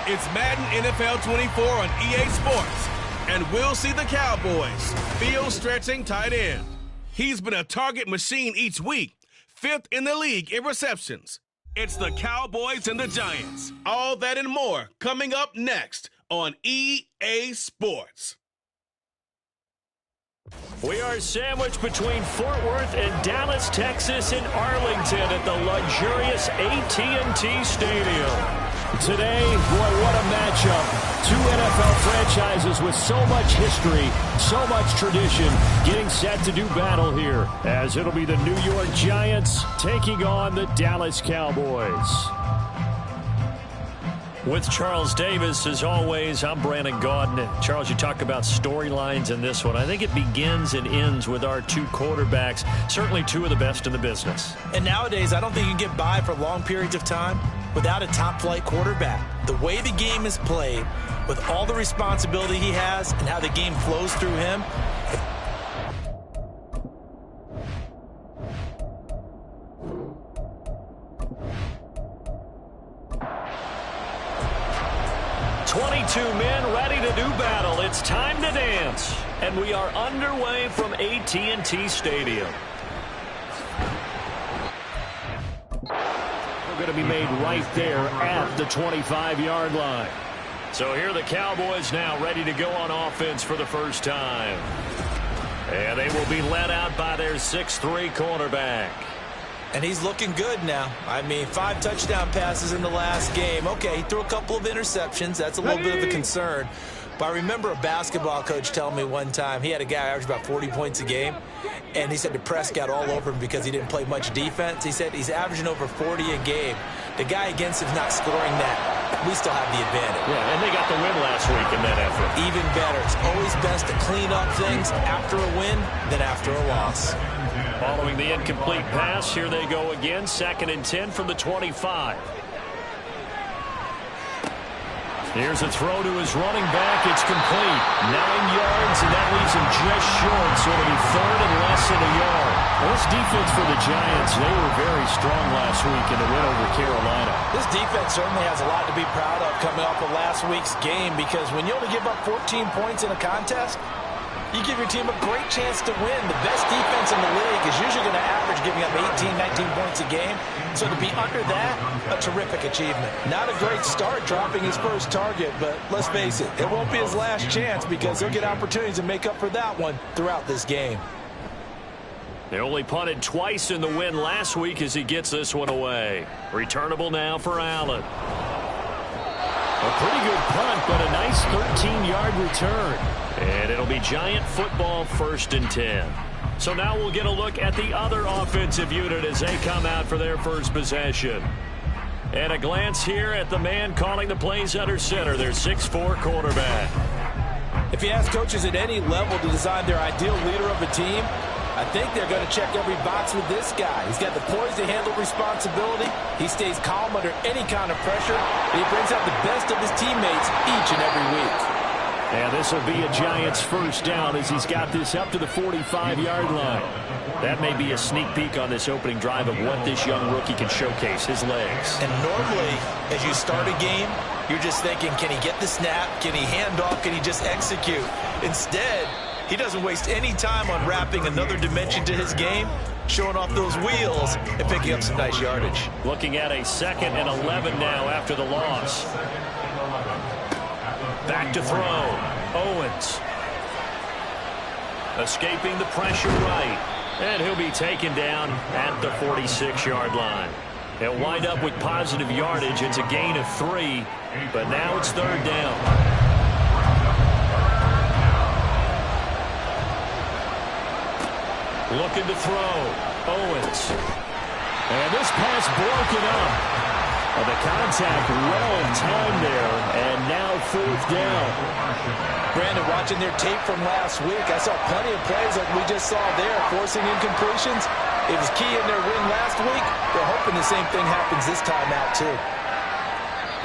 It's Madden NFL 24 on EA Sports, and we'll see the Cowboys. Field stretching tight end. He's been a target machine each week, 5th in the league in receptions. It's the Cowboys and the Giants. All that and more coming up next on EA Sports. We are sandwiched between Fort Worth and Dallas, Texas, and Arlington at the luxurious AT&T Stadium. Today, boy, what a matchup. Two NFL franchises with so much history, so much tradition, getting set to do battle here, as it'll be the New York Giants taking on the Dallas Cowboys. With Charles Davis, as always, I'm Brandon Gaudin. And Charles, you talk about storylines in this one. I think it begins and ends with our two quarterbacks, certainly two of the best in the business. And nowadays, I don't think you can get by for long periods of time without a top-flight quarterback. The way the game is played, with all the responsibility he has and how the game flows through him, men ready to do battle. It's time to dance. And we are underway from AT&T Stadium. We're going to be made right there at the 25-yard line. So here are the Cowboys now ready to go on offense for the first time. And they will be led out by their 6'3" quarterback. And he's looking good now. I mean, 5 touchdown passes in the last game. Okay, he threw a couple of interceptions. That's a little bit of a concern. But I remember a basketball coach telling me one time, he had a guy average about 40 points a game, and he said the press got all over him because he didn't play much defense. He said he's averaging over 40 a game. The guy against him's not scoring that. We still have the advantage. Yeah, and they got the win last week in that effort. Even better. It's always best to clean up things after a win than after a loss. Following the incomplete pass, here they go again. 2nd and 10 from the 25. Here's a throw to his running back. It's complete. 9 yards, and that leaves him just short. So it'll be 3rd and less than a yard. Well, this defense for the Giants, they were very strong last week in the win over Carolina. This defense certainly has a lot to be proud of coming off of last week's game, because when you only give up 14 points in a contest, you give your team a great chance to win. The best defense in the league is usually going to average giving up 18, 19 points a game. So to be under that, a terrific achievement. Not a great start dropping his first target, but let's face it, it won't be his last chance, because he'll get opportunities to make up for that one throughout this game. They only punted twice in the win last week as he gets this one away. Returnable now for Allen. A pretty good punt, but a nice 13-yard return. And it'll be Giant football, 1st and 10. So now we'll get a look at the other offensive unit as they come out for their first possession. And a glance here at the man calling the plays under center, their 6'4" quarterback. If you ask coaches at any level to design their ideal leader of a team, I think they're going to check every box with this guy. He's got the poise to handle responsibility. He stays calm under any kind of pressure. And he brings out the best of his teammates each and every week. And this will be a Giants first down as he's got this up to the 45-yard line. That may be a sneak peek on this opening drive of what this young rookie can showcase, his legs. And normally, as you start a game, you're just thinking, can he get the snap? Can he hand off? Can he just execute? Instead, he doesn't waste any time on wrapping another dimension to his game, showing off those wheels and picking up some nice yardage. Looking at a 2nd and 11 now after the loss. Back to throw. Owens. Escaping the pressure right. And he'll be taken down at the 46-yard line. He'll wind up with positive yardage. It's a gain of 3, but now it's 3rd down. Looking to throw. Owens. And this pass broken up. The contact well timed there, and now 4th down. Brandon, watching their tape from last week, I saw plenty of plays like we just saw there, forcing incompletions. It was key in their win last week. They're hoping the same thing happens this time out, too.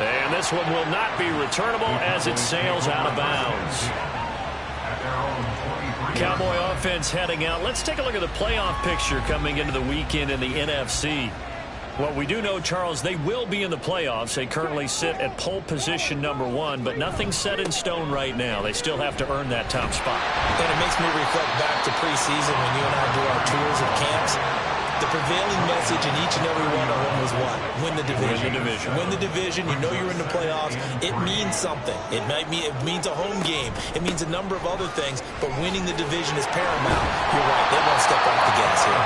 And this one will not be returnable as it sails out of bounds. Cowboy offense heading out. Let's take a look at the playoff picture coming into the weekend in the NFC. Well, we do know, Charles, they will be in the playoffs. They currently sit at pole position #1, but nothing's set in stone right now. They still have to earn that top spot. And it makes me reflect back to preseason when you and I do our tours of camps. The prevailing message in each and every one of them was what? Win the division. Win the division. Win the division. You know you're in the playoffs. It means something. It means a home game. It means a number of other things, but winning the division is paramount. You're right. They won't step off the gas here.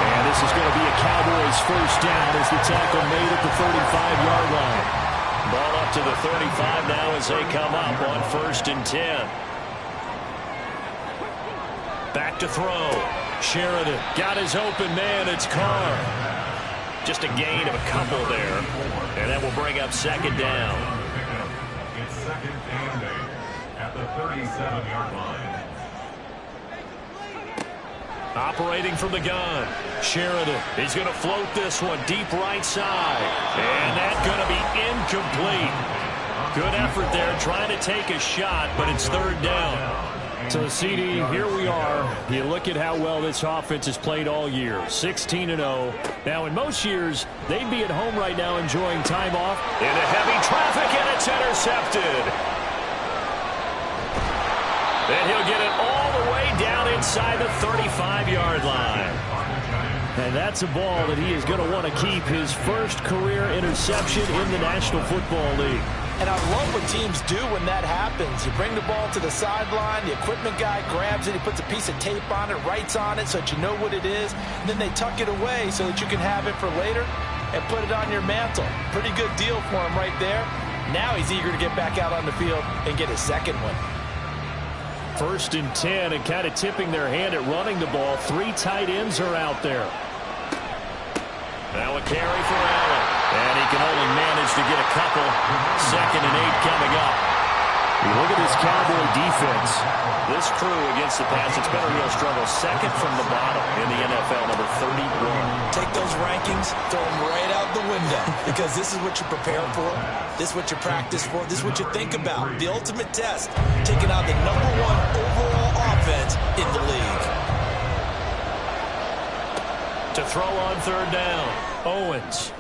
And this is going to be a Cowboys first down as the tackle made at the 35-yard line. Ball up to the 35 now as they come up on 1st and 10. Back to throw. Sheridan got his open man. It's Carr. Just a gain of a couple there. And that will bring up 2nd down. It's 2nd and 8 at the 37-yard line. Operating from the gun. Sheridan. He's going to float this one deep right side. And that's going to be incomplete. Good effort there trying to take a shot, but it's 3rd down. So, CD, here we are. You look at how well this offense has played all year, 16-0. Now, in most years, they'd be at home right now enjoying time off. Into heavy traffic, and it's intercepted. And he'll get it all the way down inside the 35-yard line. And that's a ball that he is going to want to keep, his first career interception in the National Football League. And I love what teams do when that happens. You bring the ball to the sideline, the equipment guy grabs it, he puts a piece of tape on it, writes on it so that you know what it is, and then they tuck it away so that you can have it for later and put it on your mantle. Pretty good deal for him right there. Now he's eager to get back out on the field and get his 2nd one. 1st and 10, and kind of tipping their hand at running the ball. 3 tight ends are out there. Now a carry for Allen. And he can only manage to get a couple. 2nd and 8 coming up. You look at this Cowboy defense. This crew against the pass, it's been a real struggle. 2nd from the bottom in the NFL, number 31. Take those rankings, throw them right out the window. Because this is what you prepare for. This is what you practice for. This is what you think about. The ultimate test. Taking out the #1 overall offense in the league. To throw on 3rd down. Owens.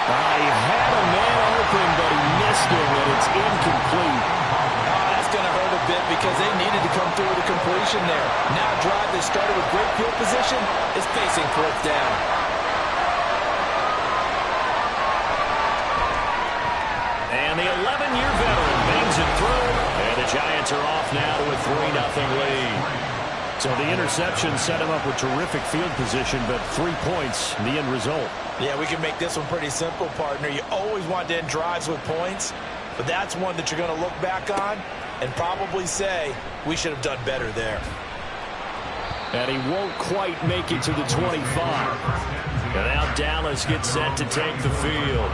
He had a man open, but he missed it, and it's incomplete. That's going to hurt a bit because they needed to come through with a completion there. Now a drive that started with great field position is facing 4th down. And the 11-year veteran bangs it through, and the Giants are off now to a 3-0 lead. So the interception set him up with terrific field position, but 3 points, the end result. Yeah, we can make this one pretty simple, partner. You always want to end drives with points. but that's one that you're going to look back on and probably say, we should have done better there. And he won't quite make it to the 25. And now Dallas gets set to take the field.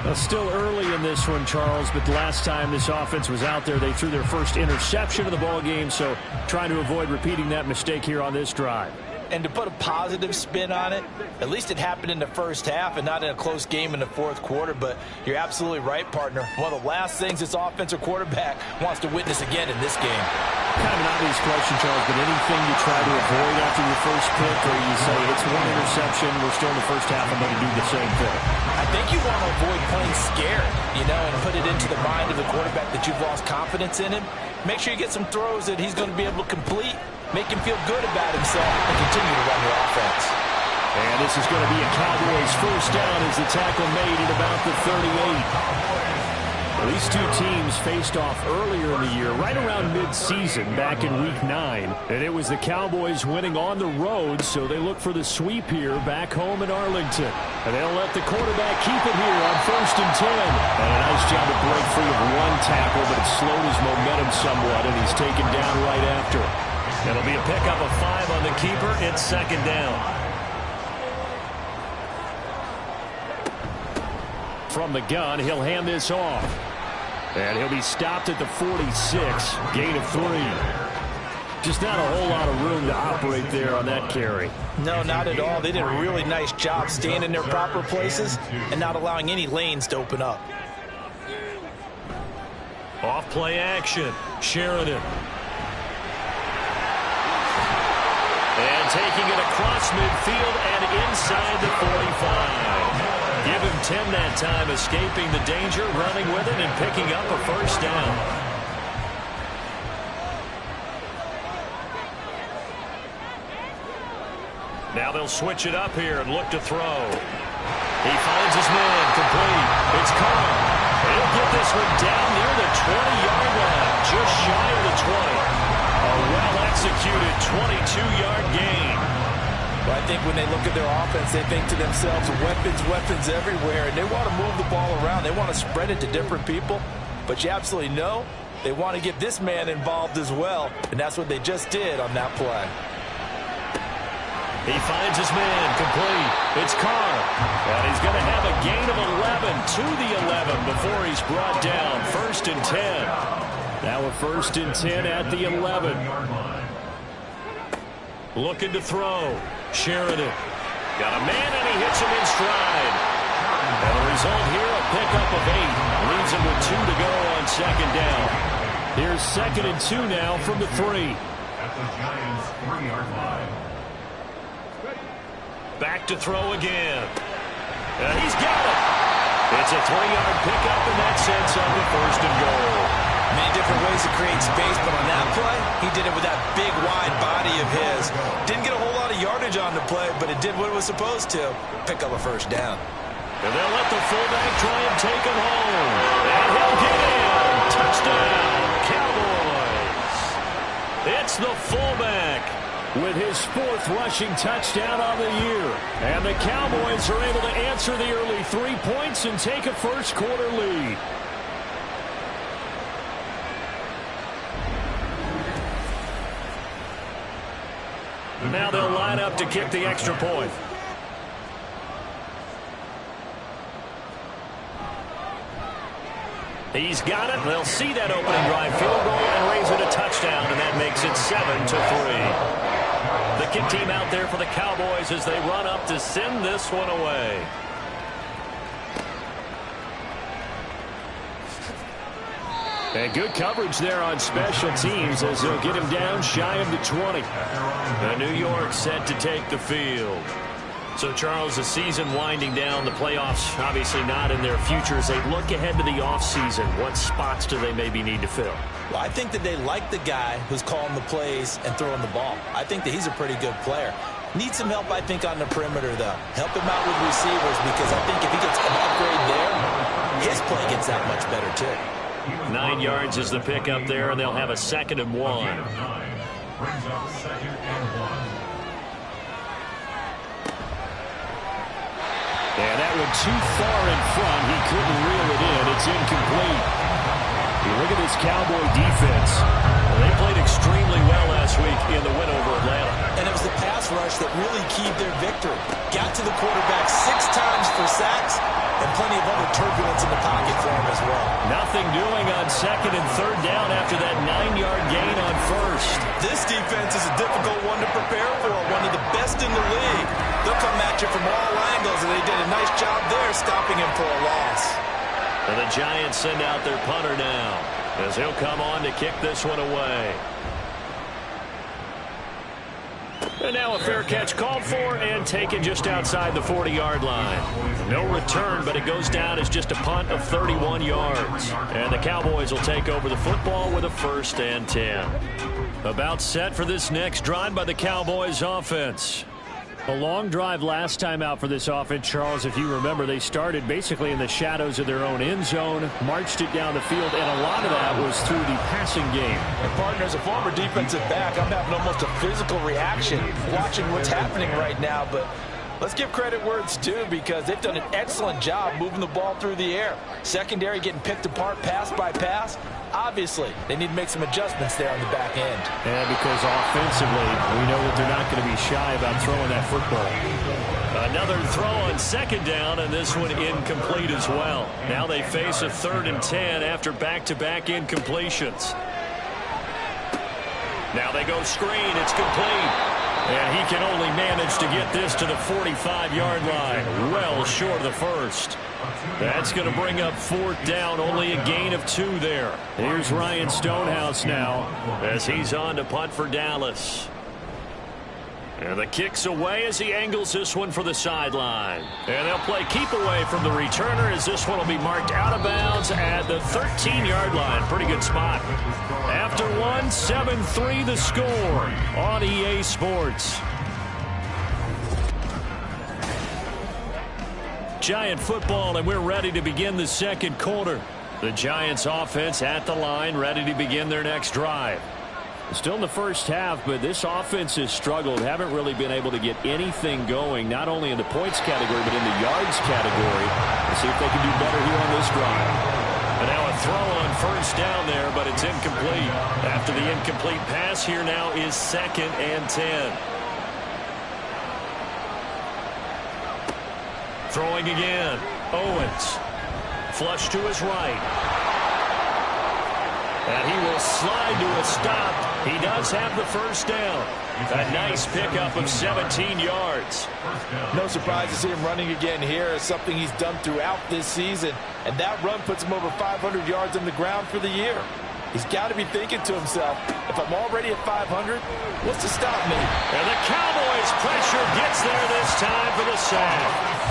Well, still early in this one, Charles, but the last time this offense was out there, they threw their first interception of the ball game, so trying to avoid repeating that mistake here on this drive. And to put a positive spin on it, at least it happened in the first half and not in a close game in the fourth quarter. But you're absolutely right, partner. One of the last things this offensive quarterback wants to witness again in this game. Kind of an obvious question, Charles, but anything you try to avoid after your first pick, or you say it's one interception, we're still in the first half, I'm going to do the same thing? I think you want to avoid playing scared, and put it into the mind of the quarterback that you've lost confidence in him. Make sure you get some throws that he's going to be able to complete, make him feel good about himself, and continue to run your offense. And this is going to be a Cowboys first down as the tackle made at about the 38. Well, these two teams faced off earlier in the year, right around mid-season, back in Week 9. And it was the Cowboys winning on the road, so they look for the sweep here back home in Arlington. And they'll let the quarterback keep it here on 1st and 10. And a nice job to break free of one tackle, but it slowed his momentum somewhat, and he's taken down right after. It'll be a pickup of 5 on the keeper. It's 2nd down. From the gun, he'll hand this off. And he'll be stopped at the 46, gain of 3. Just not a whole lot of room to operate there on that carry. No, not at all. They did a really nice job staying in their proper places and not allowing any lanes to open up. Off play action, Sheridan. And taking it across midfield and inside the 45. Give him 10 that time, escaping the danger, running with it, and picking up a first down. Now they'll switch it up here and look to throw. He finds his man, complete. It's Carr. He'll get this one down near the 20-yard line, just shy of the 20. A well-executed 22-yard gain. Well, I think when they look at their offense, they think to themselves, weapons everywhere, and they want to move the ball around. They want to spread it to different people, but you absolutely know they want to get this man involved as well, and that's what they just did on that play. He finds his man, complete. It's Carr, and he's going to have a gain of 11 to the 11 before he's brought down. 1st and 10. Now a 1st and 10 at the 11. Looking to throw. Sheridan. Got a man, and he hits him in stride. And the result here, a pickup of 8. Leaves him with 2 to go on 2nd down. Here's 2nd and 2 now from the 3. At the Giants' 3-yard line. Back to throw again. And he's got it. It's a 3-yard pickup, and that sets up the 1st and goal. Many different ways to create space, but on that play, he did it with that big, wide body of his. Didn't get a whole lot of yardage on the play, but it did what it was supposed to. Pick up a first down. And they'll let the fullback try and take him home. And he'll get in. Touchdown, Cowboys. It's the fullback with his 4th rushing touchdown on the year. And the Cowboys are able to answer the early 3 points and take a first-quarter lead. Now they'll line up to kick the extra point. He's got it. They'll see that opening drive field goal and raise it a touchdown, and that makes it 7-3. The kick team out there for the Cowboys as they run up to send this one away. And good coverage there on special teams as they'll get him down shy of the 20. And New York set to take the field. So, Charles, the season winding down, the playoffs obviously not in their future. As they look ahead to the offseason, what spots do they maybe need to fill? Well, I think that they like the guy who's calling the plays and throwing the ball. I think that he's a pretty good player. Needs some help, I think, on the perimeter, though. Help him out with receivers, because I think if he gets an upgrade there, his play gets that much better, too. 9 yards is the pickup there, and they'll have a 2nd and 1. Brings up 2nd and 1. And that one too far in front. He couldn't reel it in. It's incomplete. this Cowboy defense. Well, they played extremely well last week in the win over Atlanta. And it was the pass rush that really keyed their victory. Got to the quarterback 6 times for sacks and plenty of other turbulence in the pocket for him as well. Nothing doing on 2nd and 3rd down after that 9-yard gain on 1st. This defense is a difficult one to prepare for, one of the best in the league. They'll come at you from all angles, and they did a nice job there stopping him for a loss. And the Giants send out their punter now as he'll come on to kick this one away. And now a fair catch called for and taken just outside the 40-yard line. No return, but it goes down as just a punt of 31 yards. And the Cowboys will take over the football with a 1st and 10. About set for this next drive by the Cowboys offense. A long drive last time out for this offense, Charles. If you remember, they started basically in the shadows of their own end zone, marched it down the field, and a lot of that was through the passing game. And partner, as a former defensive back, I'm having almost a physical reaction watching what's happening right now. But let's give credit where it's due, because they've done an excellent job moving the ball through the air. Secondary getting picked apart pass by pass. Obviously, they need to make some adjustments there on the back end. And because offensively, we know that they're not going to be shy about throwing that football. Another throw on 2nd down, and this one incomplete as well. Now they face a 3rd and 10 after back-to-back incompletions. Now they go screen. It's complete. And he can only manage to get this to the 45-yard line, well short of the 1st. That's going to bring up 4th down, only a gain of 2 there. Here's Ryan Stonehouse now as he's on to punt for Dallas. And the kick's away as he angles this one for the sideline. And they'll play keep away from the returner as this one will be marked out of bounds at the 13-yard line. Pretty good spot. After 1, 7-3 the score on EA Sports. Giant football, and we're ready to begin the 2nd quarter. The Giants offense at the line, ready to begin their next drive. Still in the first half, but this offense has struggled. Haven't really been able to get anything going, not only in the points category, but in the yards category. Let's see if they can do better here on this drive. And now a throw on 1st down there, but it's incomplete. After the incomplete pass, here now is 2nd and 10. Throwing again. Owens. Flush to his right. And he will slide to a stop. He does have the 1st down. A nice pickup of 17 yards. No surprise to see him running again here. It's something he's done throughout this season. And that run puts him over 500 yards on the ground for the year. He's got to be thinking to himself, if I'm already at 500, what's to stop me? And the Cowboys' pressure gets there this time for the sack.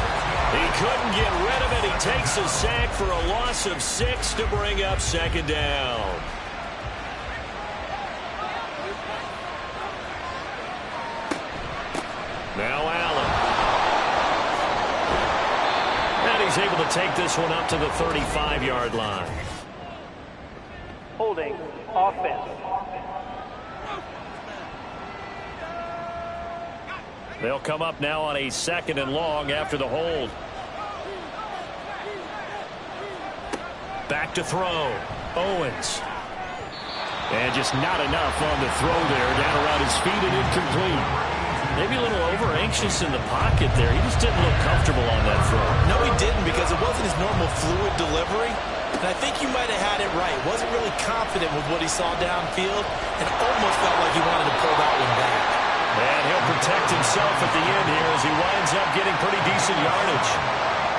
He couldn't get rid of it. He takes a sack for a loss of 6 to bring up 2nd down. Now Allen. And he's able to take this one up to the 35-yard line. Holding offense. They'll come up now on a 2nd and long after the hold. Back to throw. Owens. And just not enough on the throw there. Down around his feet and incomplete. Maybe a little over-anxious in the pocket there. He just didn't look comfortable on that throw. No, he didn't, because it wasn't his normal fluid delivery. And I think you might have had it right. Wasn't really confident with what he saw downfield and almost felt like he wanted to pull that one back. And he'll protect himself at the end here as he winds up getting pretty decent yardage.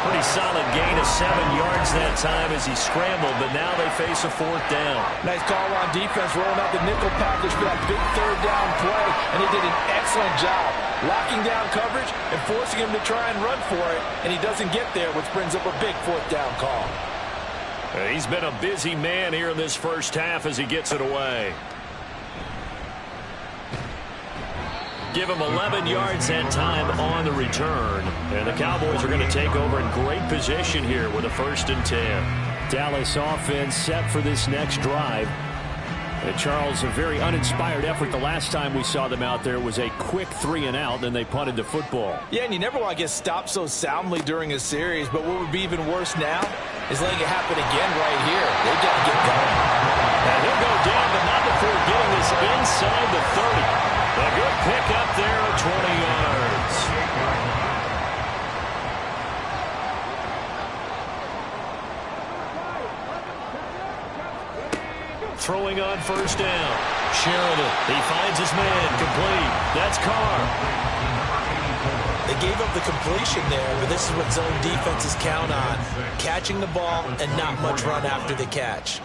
Pretty solid gain of 7 yards that time as he scrambled, but now they face a 4th down. Nice call on defense, rolling out the nickel package for that big 3rd down play, and he did an excellent job locking down coverage and forcing him to try and run for it, and he doesn't get there, which brings up a big 4th down call. He's been a busy man here in this first half as he gets it away. Give him 11 yards that time on the return. And the Cowboys are going to take over in great position here with a 1st and 10. Dallas offense set for this next drive. And Charles, a very uninspired effort. The last time we saw them out there was a quick 3 and out, then they punted the football. Yeah, and you never want to get stopped so soundly during a series, but what would be even worse now is letting it happen again right here. They've got to get going. Throwing on first down. Sheridan, he finds his man, complete. That's Carr. They gave up the completion there, but this is what zone defenses count on. Catching the ball and not much run after the catch.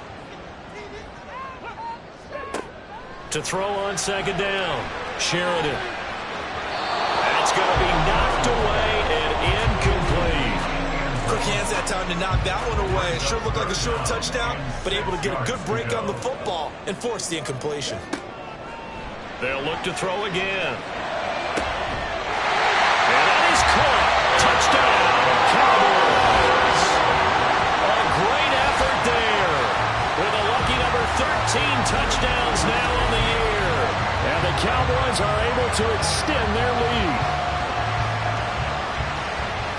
To throw on second down. Sheridan. That's going to be knocked away and incomplete. Quick hands that time to knock that one away. It sure looked like a short touchdown, but able to get a good break on the football and force the incompletion. They'll look to throw again. And that is caught. Touchdown, Cowboys. A great effort there. With a lucky number 13 touchdowns now on the year. And the Cowboys are able to extend their lead.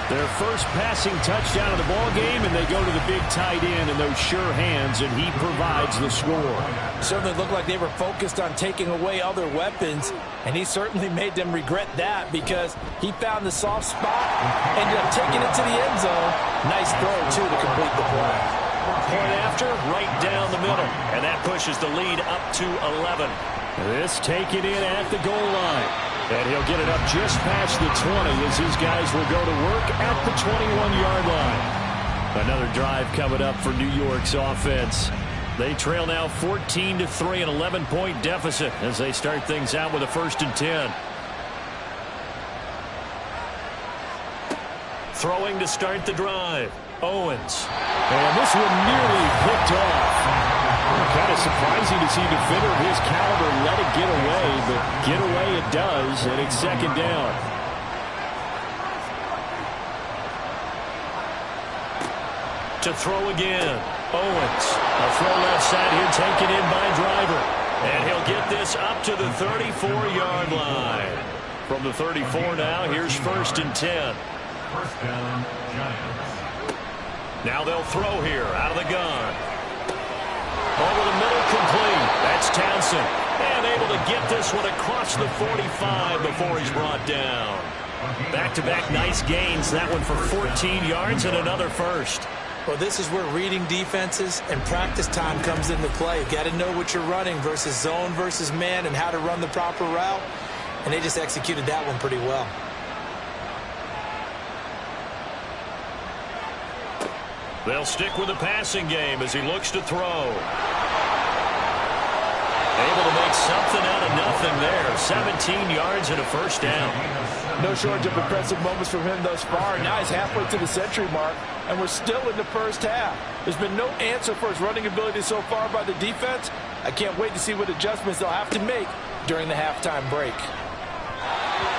Their first passing touchdown of the ball game, and they go to the big tight end in those sure hands, and he provides the score. Certainly looked like they were focused on taking away other weapons, and he certainly made them regret that because he found the soft spot, ended up taking it to the end zone. Nice throw, too, to complete the play. Point after, right down the middle, and that pushes the lead up to 11. This taken in at the goal line. And he'll get it up just past the 20 as his guys will go to work at the 21-yard line. Another drive coming up for New York's offense. They trail now 14-3, an 11-point deficit as they start things out with a 1st and 10. Throwing to start the drive. Owens. And this one nearly picked off. Kind of surprising to see a defender of his caliber let it get away, but get away it does, and it's second down. To throw again. Owens. A throw left side here taken in by Driver. And he'll get this up to the 34-yard line. From the 34 now, here's 1st and 10. First down, Giants. Now they'll throw here out of the gun. Over the middle, complete. That's Townsend. And able to get this one across the 45 before he's brought down. Back-to-back nice gains. That one for 14 yards and another first. Well, this is where reading defenses and practice time comes into play. You've got to know what you're running versus zone versus man and how to run the proper route. And they just executed that one pretty well. They'll stick with the passing game as he looks to throw. Able to make something out of nothing there. 17 yards and a 1st down. No shortage of impressive moments from him thus far. Now he's halfway to the century mark, and we're still in the first half. There's been no answer for his running ability so far by the defense. I can't wait to see what adjustments they'll have to make during the halftime break.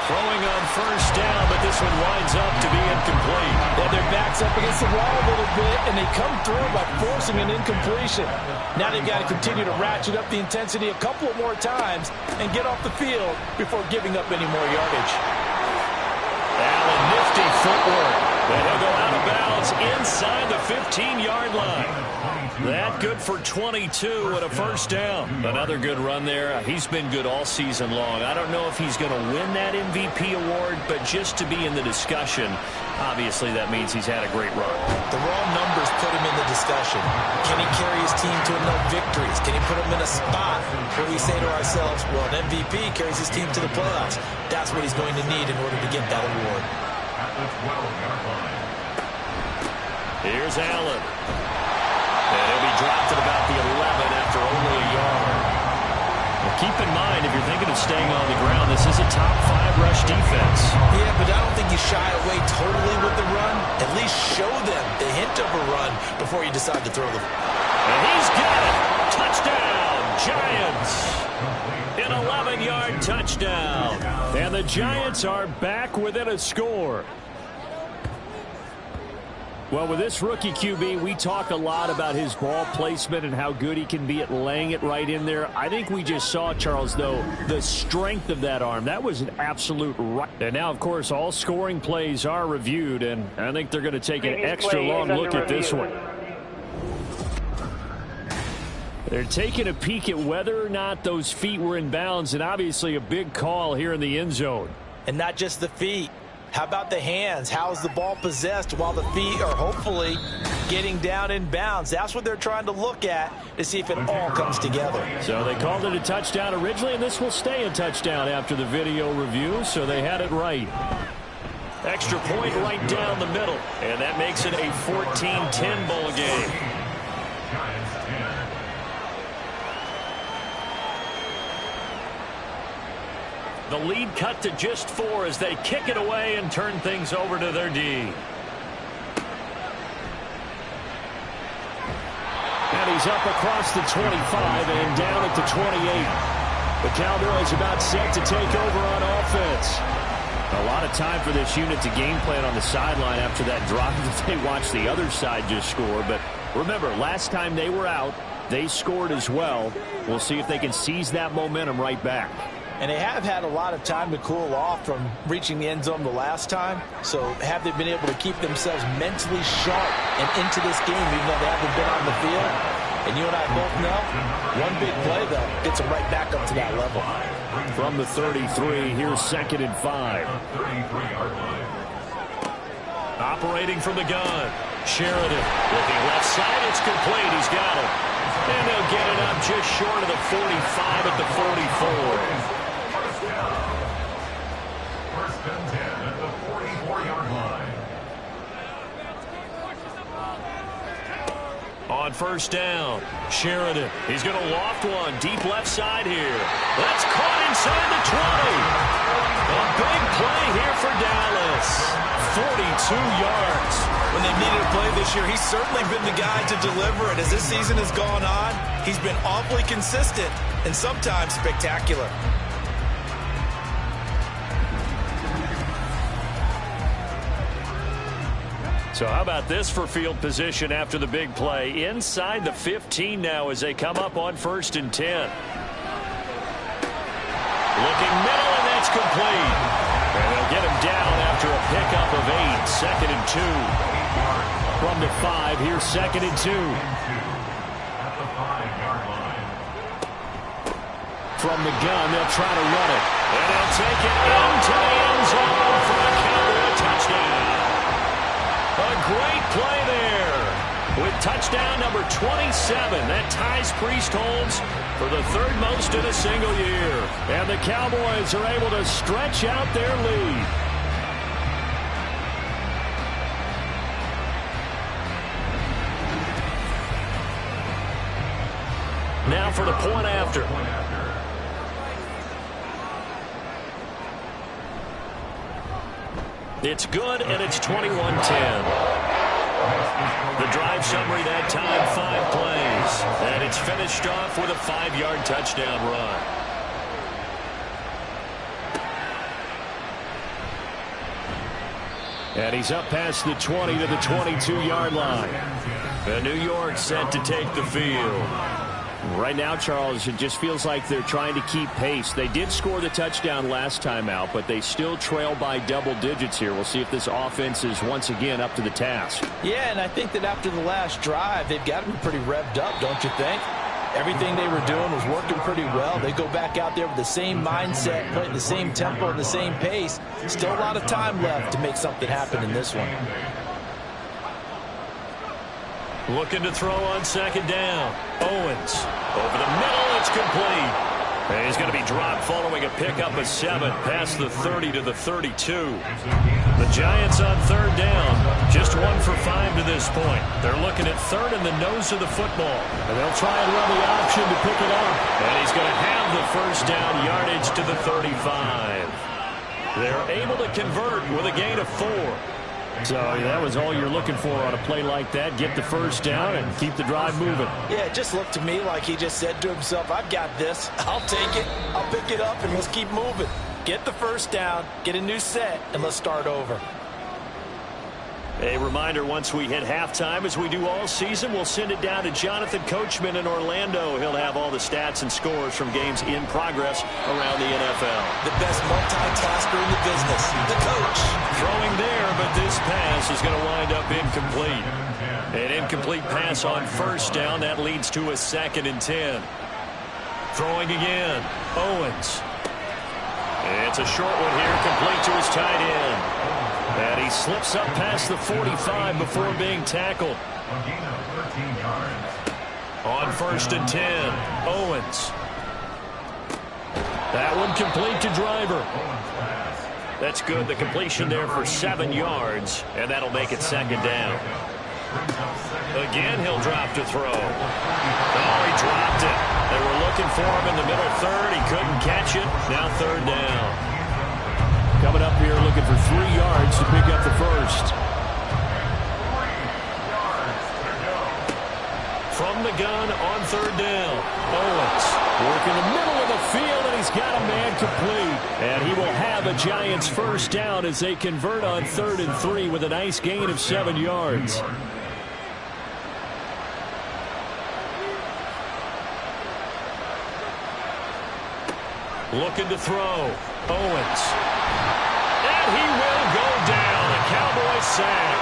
Throwing on first down, but this one winds up to be incomplete. Yeah, their back's up against the wall a little bit, and they come through by forcing an incompletion. Now they've got to continue to ratchet up the intensity a couple more times and get off the field before giving up any more yardage. Allen, nifty footwork. And he'll go out of bounds inside the 15-yard line. That good for 22 and a 1st down. Another good run there. He's been good all season long. I don't know if he's going to win that MVP award, but just to be in the discussion, obviously that means he's had a great run. The raw numbers put him in the discussion. Can he carry his team to enough victories? Can he put him in a spot where we say to ourselves, well, an MVP carries his team to the playoffs. That's what he's going to need in order to get that award. At the 12-yard line. Here's Allen. And he'll be dropped at about the 11 after only a yard. Well, keep in mind, if you're thinking of staying on the ground, this is a top 5 rush defense. Yeah, but I don't think you shy away totally with the run. At least show them the hint of a run before you decide to throw them. And he's got it. Touchdown, Giants. An 11-yard touchdown. And the Giants are back within a score. Well, with this rookie QB, we talk a lot about his ball placement and how good he can be at laying it right in there. I think we just saw, Charles, though, the strength of that arm. That was an absolute right. And now, of course, all scoring plays are reviewed, and I think they're going to take an extra long look at this one. They're taking a peek at whether or not those feet were in bounds, and obviously a big call here in the end zone. And not just the feet. How about the hands? How is the ball possessed while the feet are hopefully getting down in bounds. That's what they're trying to look at to see if it all comes together. So they called it a touchdown originally, and this will stay a touchdown after the video review, so they had it right. Extra point right down the middle, and that makes it a 14-10 ball game. The lead cut to just 4 as they kick it away and turn things over to their D. And he's up across the 25 and down at the 28. The Cowboys about set to take over on offense. A lot of time for this unit to game plan on the sideline after that drive that they watched the other side just score. But remember, last time they were out, they scored as well. We'll see if they can seize that momentum right back. And they have had a lot of time to cool off from reaching the end zone the last time. So have they been able to keep themselves mentally sharp and into this game even though they haven't been on the field? And you and I both know one big play, though, gets them right back up to that level. From the 33, here's 2nd and 5. Operating from the gun. Sheridan looking left side. It's complete. He's got it. And they'll get it up just short of the 45 at the 44. First and 10 at the 44-yard line. On first down, Sheridan. He's going to loft one deep left side here. That's caught inside the 20. A big play here for Dallas. 42 yards. When they've needed a play this year, he's certainly been the guy to deliver it. As this season has gone on, he's been awfully consistent and sometimes spectacular. So how about this for field position after the big play? Inside the 15 now as they come up on 1st and 10. Looking middle, and that's complete. And they'll get him down after a pickup of 8. 2nd and 2. From the 5, here's 2nd and 2. At the 5-yard line. From the gun, they'll try to run it. And they'll take it into the end zone for a Cowboy touchdown. A great play there with touchdown number 27. That ties Priest-Holmes for the 3rd most in a single year. And the Cowboys are able to stretch out their lead. Now for the point after. It's good, and it's 21-10. The drive summary that time, 5 plays. And it's finished off with a 5-yard touchdown run. And he's up past the 20 to the 22-yard line. And New York set to take the field. Right now, Charles, it just feels like they're trying to keep pace. They did score the touchdown last time out, but they still trail by double digits here. We'll see if this offense is once again up to the task. Yeah, and I think that after the last drive, they've got to be pretty revved up, don't you think? Everything they were doing was working pretty well. They go back out there with the same mindset, playing the same tempo and the same pace. Still a lot of time left to make something happen in this one. Looking to throw on 2nd down. Owens over the middle. It's complete. And he's going to be dropped following a pickup of 7 past the 30 to the 32. The Giants on 3rd down. Just 1 for 5 to this point. They're looking at 3rd in the nose of the football. And they'll try and run the option to pick it up. And he's going to have the first down yardage to the 35. They're able to convert with a gain of 4. So that was all you're looking for on a play like that. Get the first down and keep the drive moving. Yeah, it just looked to me like he just said to himself, I've got this. I'll take it. I'll pick it up, and let's keep moving. Get the first down, get a new set, and let's start over. A reminder, once we hit halftime, as we do all season, we'll send it down to Jonathan Coachman in Orlando. He'll have all the stats and scores from games in progress around the NFL. The best multitasker in the business, the coach. Throwing there, but this pass is going to wind up incomplete. An incomplete pass on first down. That leads to a 2nd and 10. Throwing again. Owens. It's a short one here, complete to his tight end. And he slips up past the 45 before being tackled. A gain of 13 yards. On 1st and 10, Owens. That one complete to Driver. That's good. The completion there for 7 yards, and that'll make it 2nd down. Again, he'll drop to throw. Oh, he dropped it. They were looking for him in the middle third. He couldn't catch it. Now 3rd down. Coming up here looking for 3 yards to pick up the first. From the gun on 3rd down. Owens working the middle of the field, and he's got a man complete. And he will have a Giants first down as they convert on 3rd and 3 with a nice gain of 7 yards. Looking to throw. Owens. And he will go down. A Cowboys sack.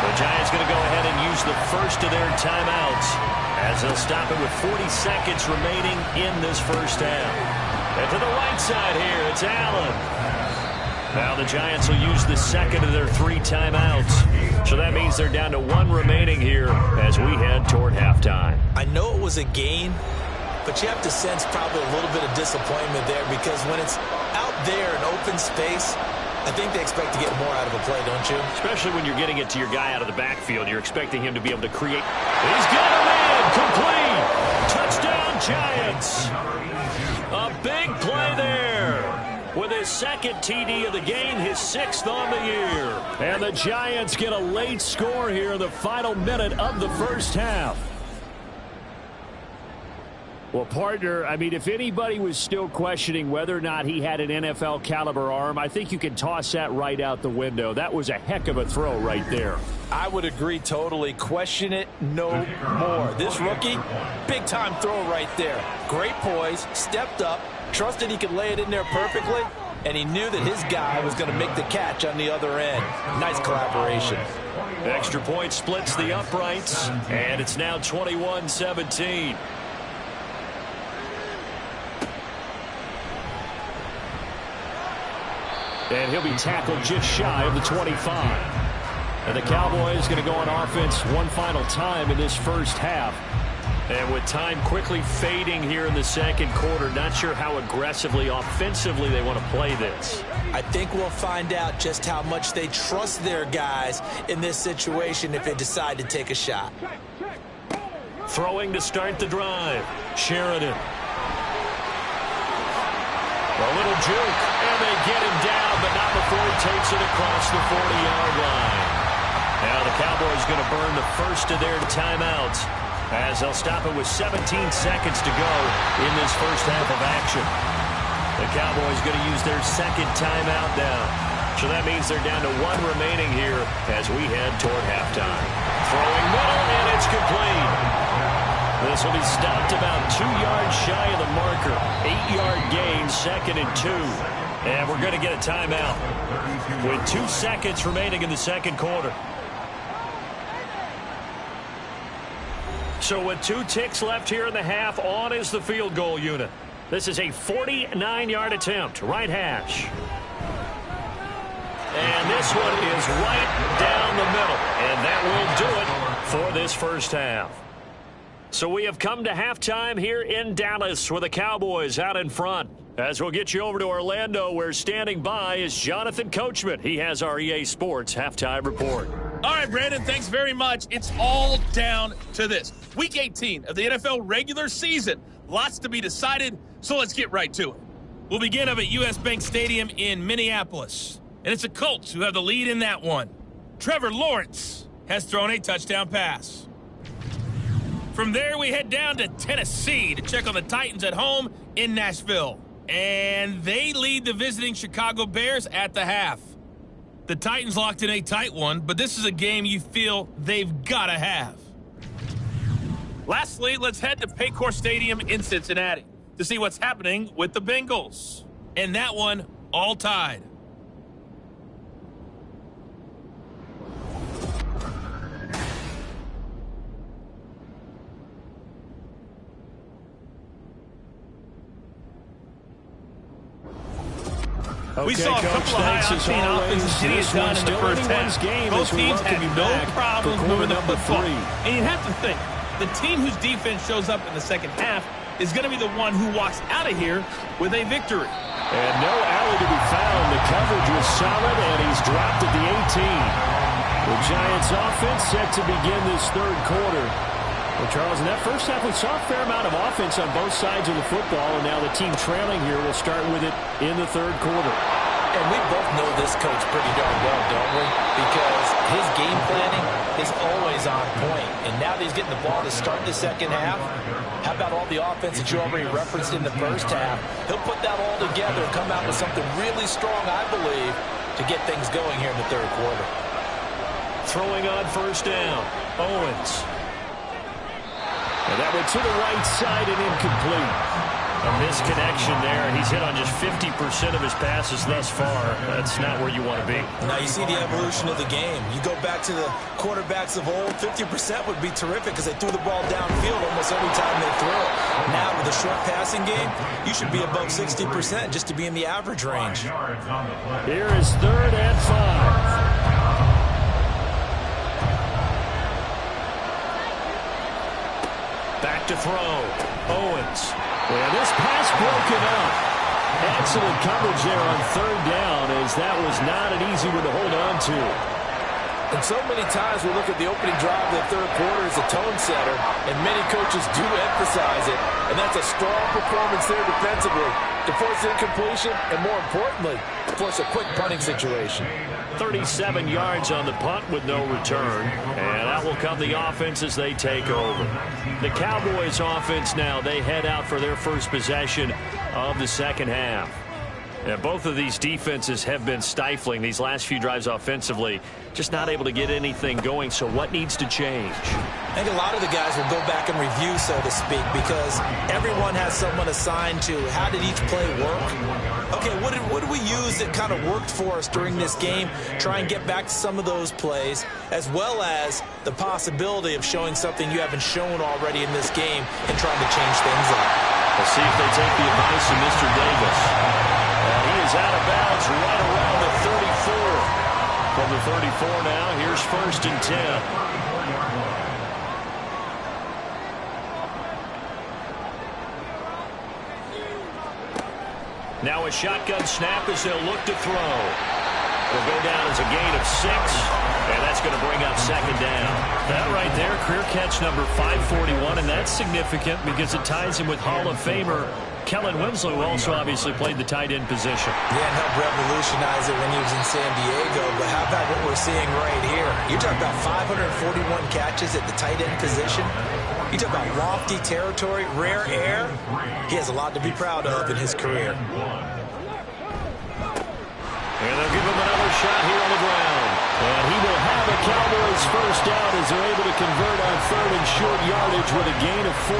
The Giants going to go ahead and use the first of their timeouts as they'll stop it with 40 seconds remaining in this first half. And to the right side here, it's Allen. Now the Giants will use the second of their 3 timeouts. So that means they're down to 1 remaining here as we head toward halftime. I know it was a gain, but you have to sense probably a little bit of disappointment there because when it's out there in open space, I think they expect to get more out of a play, don't you? Especially when you're getting it to your guy out of the backfield. You're expecting him to be able to create. He's got a man complete. Touchdown, Giants. A big play there. With his 2nd TD of the game, his 6th on the year. And the Giants get a late score here in the final minute of the first half. Well, partner, I mean, if anybody was still questioning whether or not he had an NFL caliber arm, I think you can toss that right out the window. That was a heck of a throw right there. I would agree totally. Question it no more. This rookie, big time throw right there. Great poise, stepped up, trusted he could lay it in there perfectly, and he knew that his guy was going to make the catch on the other end. Nice collaboration. Extra point splits the uprights, and it's now 21-17. And he'll be tackled just shy of the 25. And the Cowboys going to go on offense one final time in this first half. And with time quickly fading here in the 2nd quarter, not sure how aggressively, offensively they want to play this. I think we'll find out just how much they trust their guys in this situation if they decide to take a shot. Throwing to start the drive. Sheridan. A little juke, and they get him down, but not before he takes it across the 40-yard line. Now the Cowboys going to burn the first of their timeouts as they'll stop it with 17 seconds to go in this first half of action. The Cowboys going to use their 2nd timeout now. So that means they're down to 1 remaining here as we head toward halftime. Throwing middle, and it's complete. This will be stopped about 2 yards shy of the marker. 8-yard gain, 2nd and 2. And we're going to get a timeout with 2 seconds remaining in the 2nd quarter. So with 2 ticks left here in the half, on is the field goal unit. This is a 49-yard attempt, right hash. And this one is right down the middle. And that will do it for this first half. So we have come to halftime here in Dallas with the Cowboys out in front. As we'll get you over to Orlando, where standing by is Jonathan Coachman. He has our EA Sports halftime report. All right, Brandon, thanks very much. It's all down to this. Week 18 of the NFL regular season. Lots to be decided, so let's get right to it. We'll begin up at U.S. Bank Stadium in Minneapolis. And it's the Colts who have the lead in that one. Trevor Lawrence has thrown a touchdown pass. From there, we head down to Tennessee to check on the Titans at home in Nashville. And they lead the visiting Chicago Bears at the half. The Titans locked in a tight one, but this is a game you feel they've got to have. Lastly, let's head to Paycor Stadium in Cincinnati to see what's happening with the Bengals. And that one, all tied. We saw a couple of high-octane offenses getting it done in the first half. Both teams had no problems moving the football. And you have to think, the team whose defense shows up in the second half is going to be the one who walks out of here with a victory. And no alley to be found. The coverage was solid, and he's dropped at the 18. The Giants offense set to begin this third quarter. Well, Charles, in that first half, we saw a fair amount of offense on both sides of the football, and now the team trailing here will start with it in the third quarter. And we both know this coach pretty darn well, don't we? Because his game planning is always on point. And now that he's getting the ball to start the second half, how about all the offense that you already referenced in the first half? He'll put that all together and come out with something really strong, I believe, to get things going here in the third quarter. Throwing on first down, Owens. And that went to the right side and incomplete. A misconnection there. He's hit on just 50% of his passes thus far. That's not where you want to be. Now you see the evolution of the game. You go back to the quarterbacks of old, 50% would be terrific because they threw the ball downfield almost every time they threw it. Now with a short passing game, you should be above 60% just to be in the average range. Here is 3rd and 5. Back to throw. Owens. Well, this pass broken up. Excellent coverage there on 3rd down, as that was not an easy one to hold on to. And so many times we look at the opening drive of the third quarter as a tone setter, and many coaches do emphasize it, and that's a strong performance there defensively to force incompletion, and more importantly, force a quick punting situation. 37 yards on the punt with no return, and that will come the offense as they take over. The Cowboys offense now, they head out for their first possession of the second half. And both of these defenses have been stifling these last few drives offensively, just not able to get anything going. So what needs to change? I think a lot of the guys will go back and review, so to speak, because everyone has someone assigned to how did each play work. Okay, what did we use that kind of worked for us during this game? Try and get back to some of those plays, as well as the possibility of showing something you haven't shown already in this game and trying to change things up. We'll see if they take the advice of Mr. Davis. He is out of bounds right around the 34. From the 34 now, here's 1st and 10. Now a shotgun snap as they'll look to throw. Will go down as a gain of 6, and that's going to bring up 2nd down. That right there, career catch number 541, and that's significant because it ties him with Hall of Famer Kellen Winslow, who also obviously played the tight end position. Yeah, and helped revolutionize it when he was in San Diego. But how about what we're seeing right here? You're talking about 541 catches at the tight end position. You talk about lofty territory, rare air. He has a lot to be proud of in his career. And they'll give him another shot here on the ground. And he will have a Cowboys first down as they're able to convert on 3rd and short yardage with a gain of 4.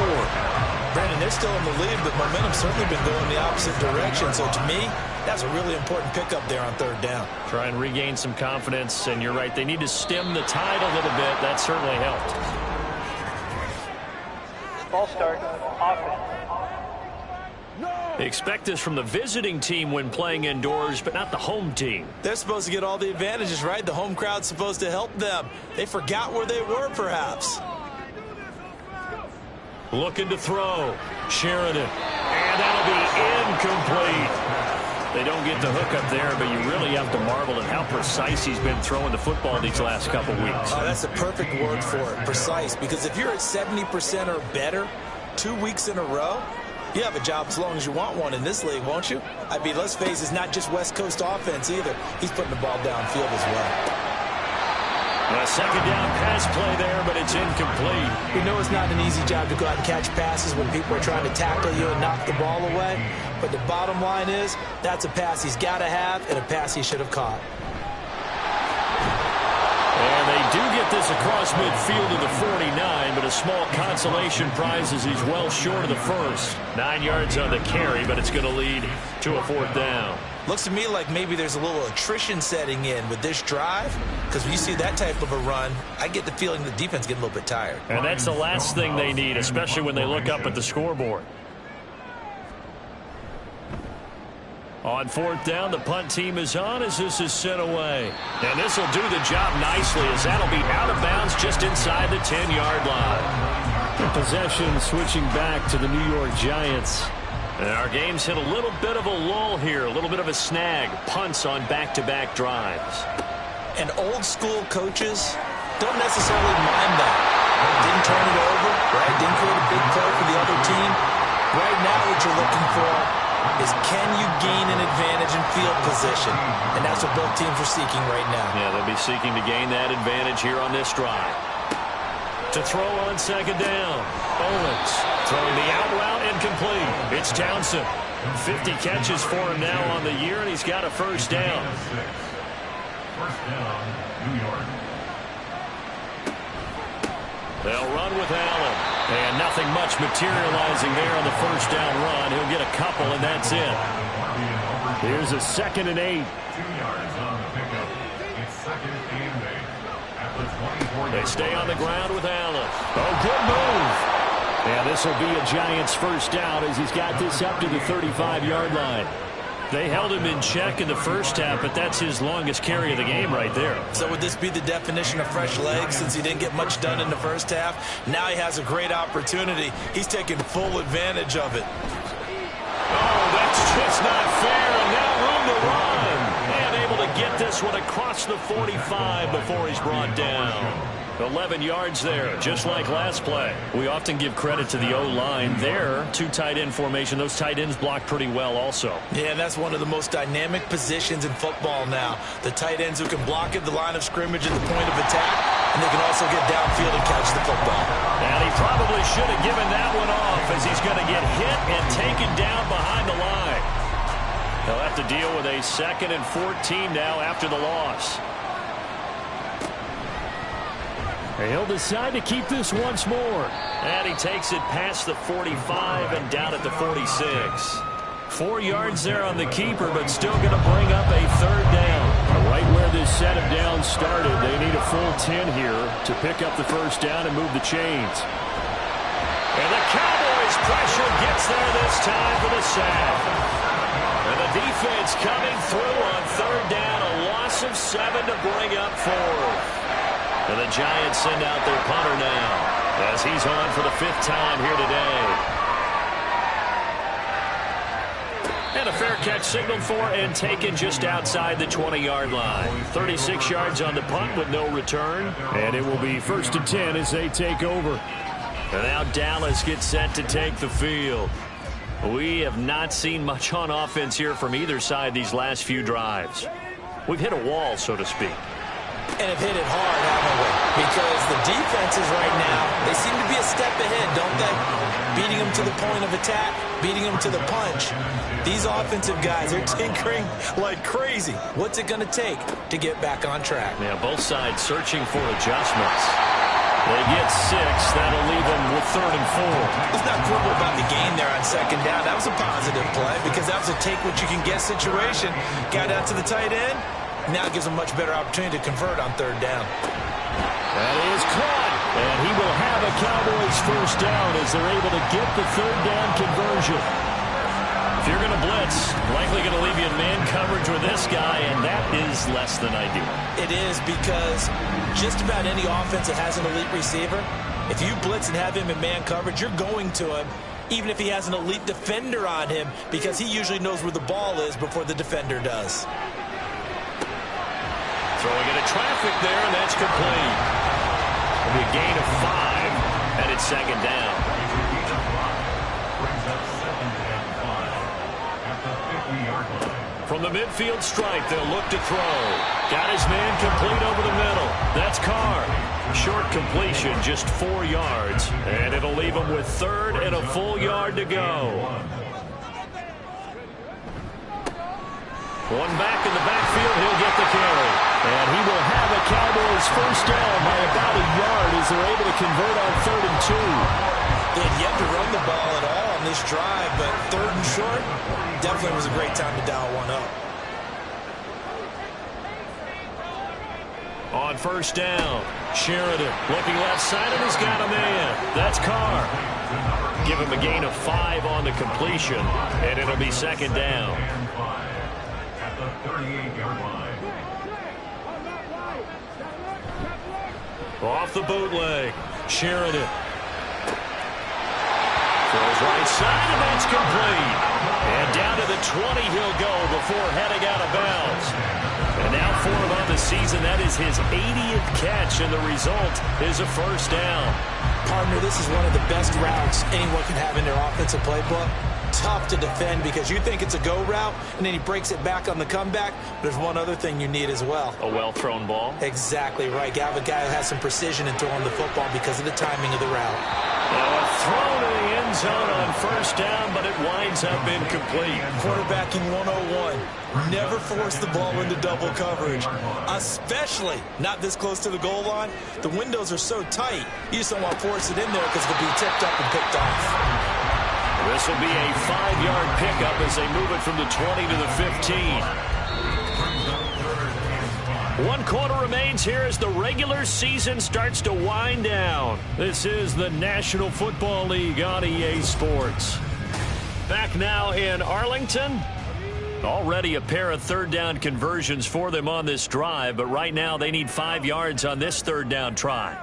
Brandon, they're still in the lead, but momentum's certainly been going the opposite direction. So to me, that's a really important pickup there on 3rd down. Try and regain some confidence, and you're right, they need to stem the tide a little bit. That certainly helped. Ball start, offense. They expect this from the visiting team when playing indoors, but not the home team. They're supposed to get all the advantages, right? The home crowd's supposed to help them. They forgot where they were, perhaps. Looking to throw. Sheridan. And that'll be incomplete. They don't get the hook up there, but you really have to marvel at how precise he's been throwing the football these last couple weeks. Oh, that's a perfect word for it, precise. Because if you're at 70% or better 2 weeks in a row, you have a job as long as you want one in this league, won't you? I mean, let's face it, it's not just West Coast offense either. He's putting the ball downfield as well. A 2nd down pass play there, but it's incomplete. We know it's not an easy job to go out and catch passes when people are trying to tackle you and knock the ball away. But the bottom line is, that's a pass he's got to have and a pass he should have caught. And they do get this across midfield to the 49, but a small consolation prize as he's well short of the first. 9 yards on the carry, but it's going to lead to a 4th down. Looks to me like maybe there's a little attrition setting in with this drive, because when you see that type of a run, I get the feeling the defense getting a little bit tired. And that's the last thing they need, especially when they look up at the scoreboard. On fourth down, the punt team is on as this is sent away. And this will do the job nicely as that'll be out of bounds just inside the 10-yard line. Possession switching back to the New York Giants. And our game's hit a little bit of a lull here, a little bit of a snag. Punts on back-to-back drives. And old-school coaches don't necessarily mind that. Didn't turn it over, right? Didn't create a big play for the other team. Right now what you're looking for is can you gain an advantage in field position? And that's what both teams are seeking right now. Yeah, they'll be seeking to gain that advantage here on this drive. To throw on second down. Owens throwing the out route incomplete. It's Townsend. 50 catches for him now on the year, and he's got a first down. First down, New York. They'll run with Allen. And nothing much materializing there on the first down run. He'll get a couple, and that's it. Here's a 2nd and 8. 2 yards on the pickup. It's 2nd and 8. At the 24-yard They stay on the ground with Allen. Oh, good move. And this will be a Giants first down as he's got this up to the 35-yard line. They held him in check in the first half, but that's his longest carry of the game right there. So would this be the definition of fresh legs since he didn't get much done in the first half? Now he has a great opportunity. He's taking full advantage of it. Oh, that's just not fair, and now room to run. And able to get this one across the 45 before he's brought down. 11 yards there, just like last play. We often give credit to the O-line there. 2 tight end formation. Those tight ends block pretty well also. Yeah, that's one of the most dynamic positions in football now. The tight ends who can block at the line of scrimmage at the point of attack, and they can also get downfield and catch the football. And he probably should have given that one off as he's going to get hit and taken down behind the line. They'll have to deal with a 2nd and 14 now after the loss. He'll decide to keep this once more. And he takes it past the 45 and down at the 46. 4 yards there on the keeper, but still going to bring up a 3rd down. Right where this set of downs started, they need a full 10 here to pick up the first down and move the chains. And the Cowboys' pressure gets there this time for the sack. And the defense coming through on 3rd down, a loss of 7 to bring up 4th. And the Giants send out their punter now as he's on for the 5th time here today. And a fair catch signaled for and taken just outside the 20-yard line. 36 yards on the punt with no return. And it will be 1st and 10 as they take over. And now Dallas gets set to take the field. We have not seen much on offense here from either side these last few drives. We've hit a wall, so to speak. And have hit it hard, haven't we? Because the defenses right now, they seem to be a step ahead, don't they? Beating them to the point of attack, beating them to the punch. These offensive guys are tinkering like crazy. What's it going to take to get back on track? Yeah, both sides searching for adjustments. They get 6. That'll leave them with 3rd and 4. Let's not quibble about the gain there on 2nd down. That was a positive play because that was a take-what-you-can-get situation. Got out to the tight end. Now it gives them a much better opportunity to convert on 3rd down. That is caught. And he will have a Cowboys first down as they're able to get the 3rd down conversion. If you're going to blitz, likely going to leave you in man coverage with this guy, and that is less than ideal. It is because just about any offense that has an elite receiver, if you blitz and have him in man coverage, you're going to him, even if he has an elite defender on him, because he usually knows where the ball is before the defender does. Throwing into traffic there, and that's complete. It'll be a gain of 5, and it's 2nd down. brings up 2nd and 5 at the 50-yard line. From the midfield strike, they'll look to throw. Got his man complete over the middle. That's Carr. Short completion, just 4 yards, and it'll leave him with 3rd and a full yard to go. One back in the backfield, he'll get the carry. And he will have a Cowboys first down by about a yard as they're able to convert on 3rd and 2. They had yet to run the ball at all on this drive, but 3rd and short definitely was a great time to dial one up. On first down, Sheridan looking left side, and he's got a man. That's Carr. Give him a gain of 5 on the completion, and it'll be 2nd down. the 38-yard line. Off the bootleg, Sheridan. Throws right side, and that's complete. And down to the 20 he'll go before heading out of bounds. And now for him on the season, that is his 80th catch, and the result is a first down. Partner, this is one of the best routes anyone can have in their offensive playbook. Tough to defend because you think it's a go route, and then he breaks it back on the comeback. There's one other thing you need as well. A well-thrown ball. Exactly right. You have a guy who has some precision in throwing the football because of the timing of the route. Now a throw to the end zone on first down, but it winds up incomplete. Quarterbacking 101. Never force the ball into double coverage, especially not this close to the goal line. The windows are so tight, you just don't want to force it in there because it'll be tipped up and picked off. This will be a 5-yard pickup as they move it from the 20 to the 15. 1 quarter remains here as the regular season starts to wind down. This is the National Football League on EA Sports. Back now in Arlington. Already a pair of third down conversions for them on this drive, but right now they need 5 yards on this third down try.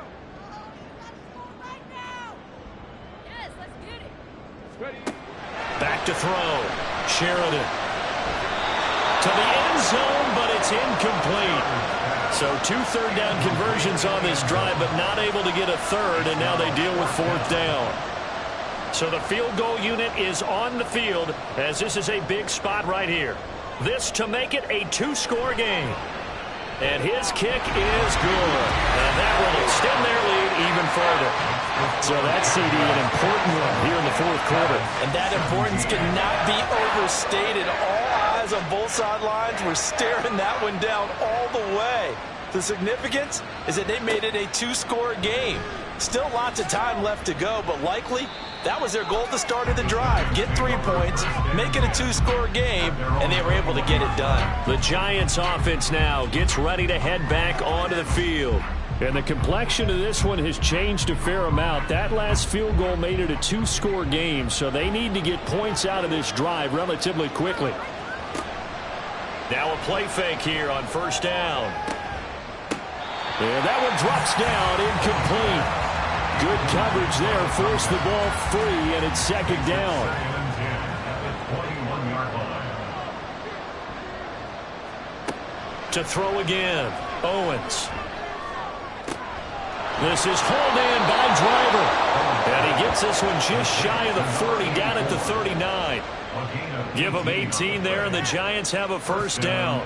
Back to throw. Sheridan. To the end zone, but it's incomplete. So 2 third down conversions on this drive, but not able to get a third, and now they deal with 4th down. So the field goal unit is on the field as this is a big spot right here. This to make it a 2-score game. And his kick is good. And that will extend their lead even further. So that's CD, an important one here in the 4th quarter. And that importance cannot be overstated. All eyes on both sidelines were staring that one down all the way. The significance is that they made it a 2-score game. Still lots of time left to go, but likely that was their goal at the start of the drive. Get 3 points, make it a 2-score game, and they were able to get it done. The Giants offense now gets ready to head back onto the field. And the complexion of this one has changed a fair amount. That last field goal made it a 2-score game, so they need to get points out of this drive relatively quickly. Now a play fake here on first down. And that one drops down, incomplete. Good coverage there, forced the ball free, and it's 2nd down. To throw again, Owens. This is hauled in by Driver. And he gets this one just shy of the 40, down at the 39. Give them 18 there, and the Giants have a first down.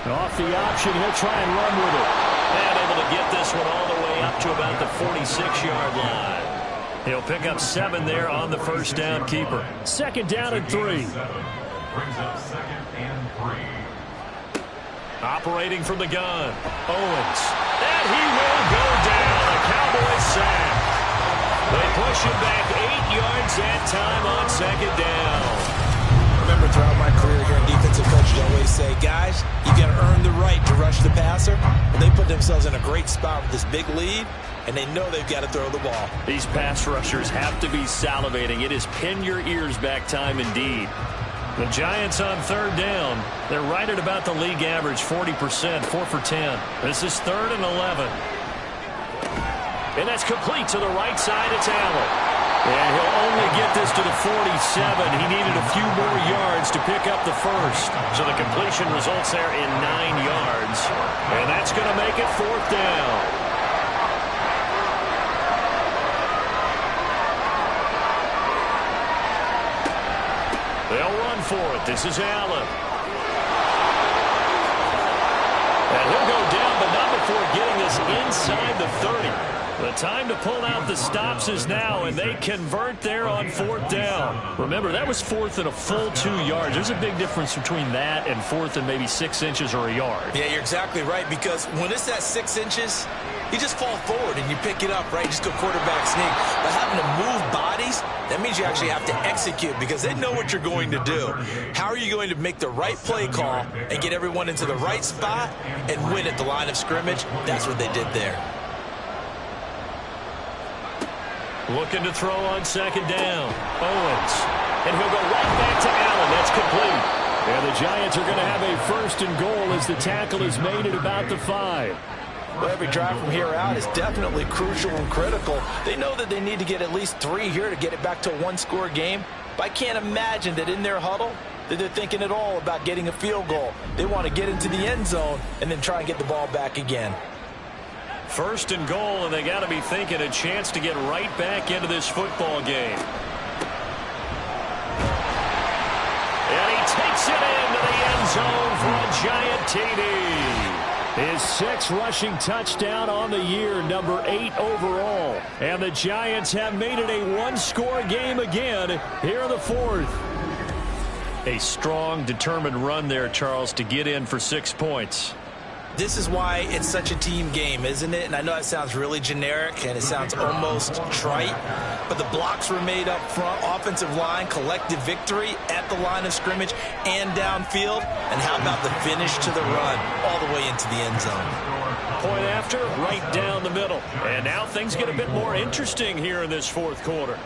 Off the option, he'll try and run with it. And able to get this one all the way up to about the 46-yard line. He'll pick up 7 there on the first down keeper. 2nd down and 3. Brings up 2nd and 3. Operating from the gun, Owens. And he will go down. A Cowboys sack. They push him back 8 yards that time on 2nd down. Remember, throughout my career here in defensive coaches, I always say, guys, you got to earn the right to rush the passer. Well, they put themselves in a great spot with this big lead, and they know they've got to throw the ball. These pass rushers have to be salivating. It is pin your ears back time indeed. The Giants on 3rd down. They're right at about the league average, 40%, 4 for 10. This is 3rd and 11. And that's complete to the right side. It's Allen. And he'll only get this to the 47. He needed a few more yards to pick up the first. So the completion results there in 9 yards. And that's going to make it 4th down. They'll run for it. This is Allen. And he'll go down, but not before getting this inside the 30. The time to pull out the stops is now, and they convert there on 4th down. Remember, that was 4th and a full 2 yards. There's a big difference between that and 4th and maybe 6 inches or a yard. Yeah, you're exactly right, because when it's that 6 inches, you just fall forward and you pick it up, right? Just go quarterback sneak. But having to move bodies, that means you actually have to execute because they know what you're going to do. How are you going to make the right play call and get everyone into the right spot and win at the line of scrimmage? That's what they did there. Looking to throw on second down. Owens. And he'll go right back to Allen. That's complete. And the Giants are going to have a first and goal as the tackle is made at about the 5. Well, every drive from here out is definitely crucial and critical. They know that they need to get at least 3 here to get it back to a one-score game. But I can't imagine that in their huddle that they're thinking at all about getting a field goal. They want to get into the end zone and then try and get the ball back again. First and goal, and they got to be thinking a chance to get right back into this football game. And he takes it into the end zone for a Giant TD. His 6th rushing touchdown on the year, number 8 overall. And the Giants have made it a one-score game again here in the 4th. A strong, determined run there, Charles, to get in for 6 points. This is why it's such a team game, isn't it? And I know that sounds really generic and it sounds almost trite, but the blocks were made up front, offensive line, collective victory at the line of scrimmage and downfield. And how about the finish to the run all the way into the end zone? Point after, right down the middle. And now things get a bit more interesting here in this 4th quarter.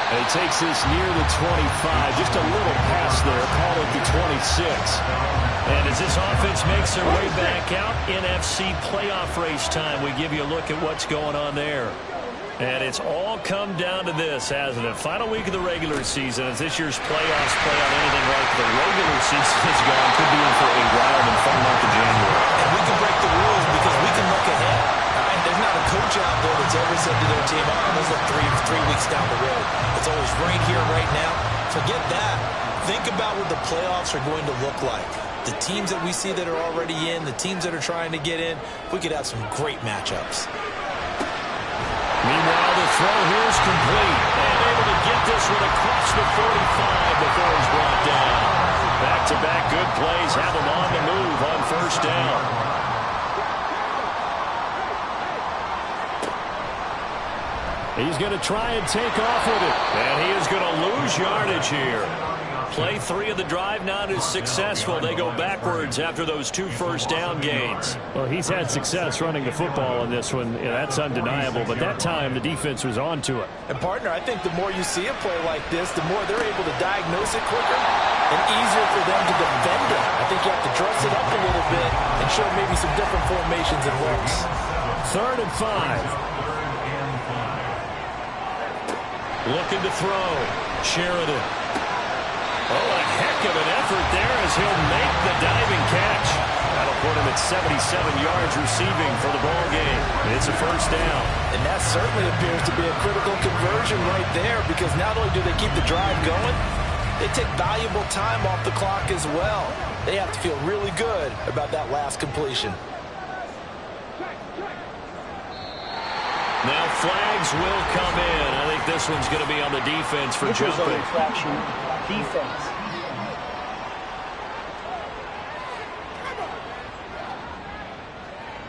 And he takes this near the 25. Just a little pass there. Call it the 26. And as this offense makes their way back out, NFC playoff race time, we give you a look at what's going on there. And it's all come down to this, hasn't it? Final week of the regular season. As this year's playoffs play out anything like the regular season has gone, could be in for a wild and fun month of January. And we can break the rules because we can look ahead. There's not a coach out there that's ever said to their team, oh, let's look three weeks down the road. It's always right here, right now. Forget that. Think about what the playoffs are going to look like. The teams that we see that are already in, the teams that are trying to get in, we could have some great matchups. Meanwhile, the throw here is complete. And able to get this one across the 45 before he's brought down. Back-to-back good plays have him on the move on first down. He's going to try and take off with it. And he is going to lose yardage here. Play 3 of the drive not is successful. They go backwards after those 2 first down gains. Well, he's had success running the football in this one. Yeah, that's undeniable. But that time, the defense was on to it. And, partner, I think the more you see a play like this, the more they're able to diagnose it quicker and easier for them to defend it. I think you have to dress it up a little bit and show maybe some different formations and looks. 3rd and 5. Looking to throw. Sheridan. Oh, a heck of an effort there as he'll make the diving catch. That'll put him at 77 yards receiving for the ball game. It's a first down. And that certainly appears to be a critical conversion right there because not only do they keep the drive going, they take valuable time off the clock as well. They have to feel really good about that last completion. Now flags will come in. I think this one's going to be on the defense for jumping. Infraction, defense.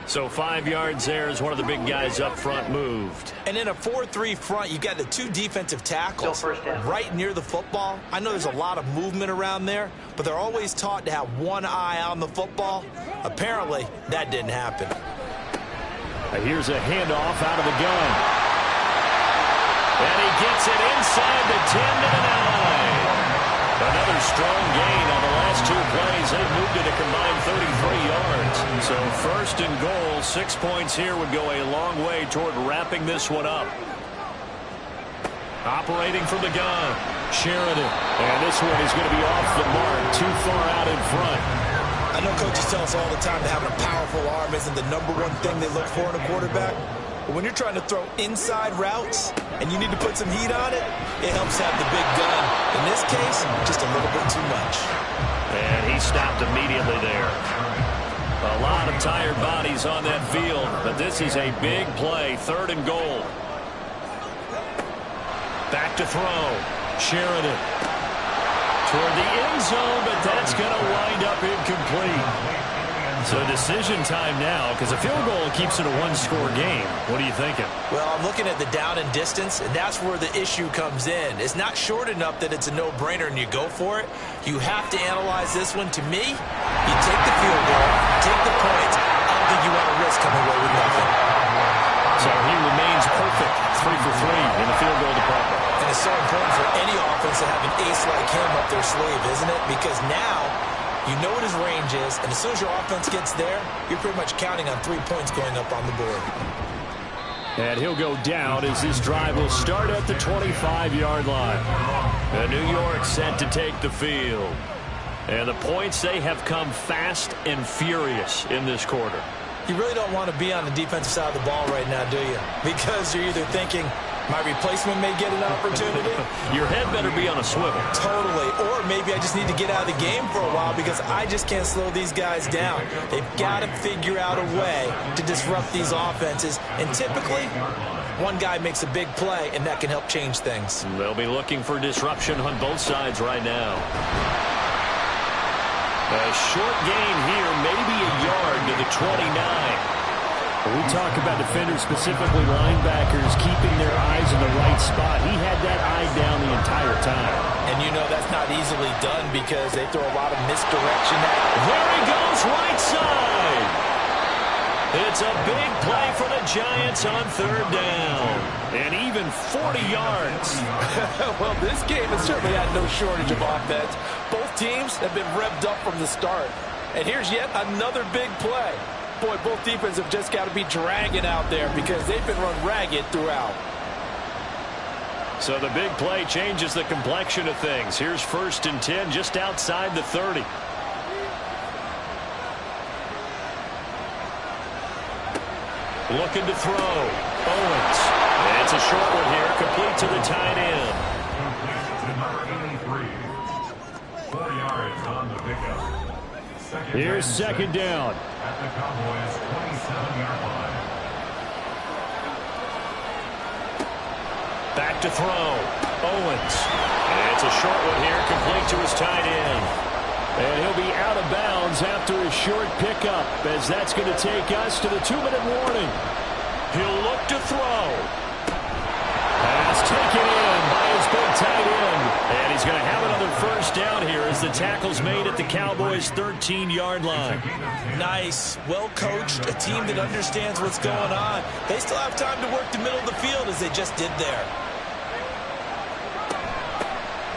So 5 yards there as one of the big guys up front moved. And in a 4-3 front, you got the 2 defensive tackles right near the football. I know there's a lot of movement around there, but they're always taught to have one eye on the football. Apparently, that didn't happen. Here's a handoff out of the gun. And he gets it inside the 10 to the 9. Another strong gain on the last 2 plays. They've moved it a combined 33 yards. So first and goal, 6 points here would go a long way toward wrapping this one up. Operating from the gun, Sheridan. And this one is going to be off the mark, too far out in front. I know coaches tell us all the time that having a powerful arm isn't the #1 thing they look for in a quarterback. But when you're trying to throw inside routes and you need to put some heat on it, it helps have the big gun. In this case, just a little bit too much. And he stopped immediately there. A lot of tired bodies on that field, but this is a big play, 3rd and goal. Back to throw, Sheridan. Toward the end zone, but that's going to wind up incomplete. So decision time now, because a field goal keeps it a one-score game. What are you thinking? Well, I'm looking at the down and distance, and that's where the issue comes in. It's not short enough that it's a no-brainer and you go for it. You have to analyze this one. To me, you take the field goal, take the points. I don't think you want to risk coming away with nothing. So he remains perfect, 3 for 3 in the field goal department. And it's so important for any offense to have an ace like him up their sleeve, isn't it? Because now you know what his range is, and as soon as your offense gets there, you're pretty much counting on 3 points going up on the board. And he'll go down as this drive will start at the 25-yard line. And New York set to take the field. And the points, they have come fast and furious in this quarter. You really don't want to be on the defensive side of the ball right now, do you? Because you're either thinking, my replacement may get an opportunity. Your head better be on a swivel. Totally. Or maybe I just need to get out of the game for a while because I just can't slow these guys down. They've got to figure out a way to disrupt these offenses. And typically, one guy makes a big play, and that can help change things. They'll be looking for disruption on both sides right now. A short gain here, maybe a yard to the 29. We talk about defenders, specifically linebackers, keeping their eyes in the right spot. He had that eye down the entire time. And you know that's not easily done because they throw a lot of misdirection at him. There he goes, right side. It's a big play for the Giants on 3rd down. And even 40 yards. Well, this game has certainly had no shortage of offense. Both teams have been revved up from the start. And here's yet another big play. Boy, both defenses have just got to be dragging out there because they've been run ragged throughout. So the big play changes the complexion of things. Here's 1st and 10 just outside the 30. Looking to throw. Owens. It's a short one here, complete to the tight end. Complete to number 83. 4 yards on the pickup. Here's 2nd down. At the Cowboys' 27-yard line. Back to throw. Owens. It's a short one here, complete to his tight end. And he'll be out of bounds after a short pickup, as that's going to take us to the 2-minute warning. He'll look to throw. Pass taken in by his big tight end. And he's going to have another 1st down here as the tackle's made at the Cowboys' 13-yard line. Nice, well-coached, a team that understands what's going on. They still have time to work the middle of the field as they just did there.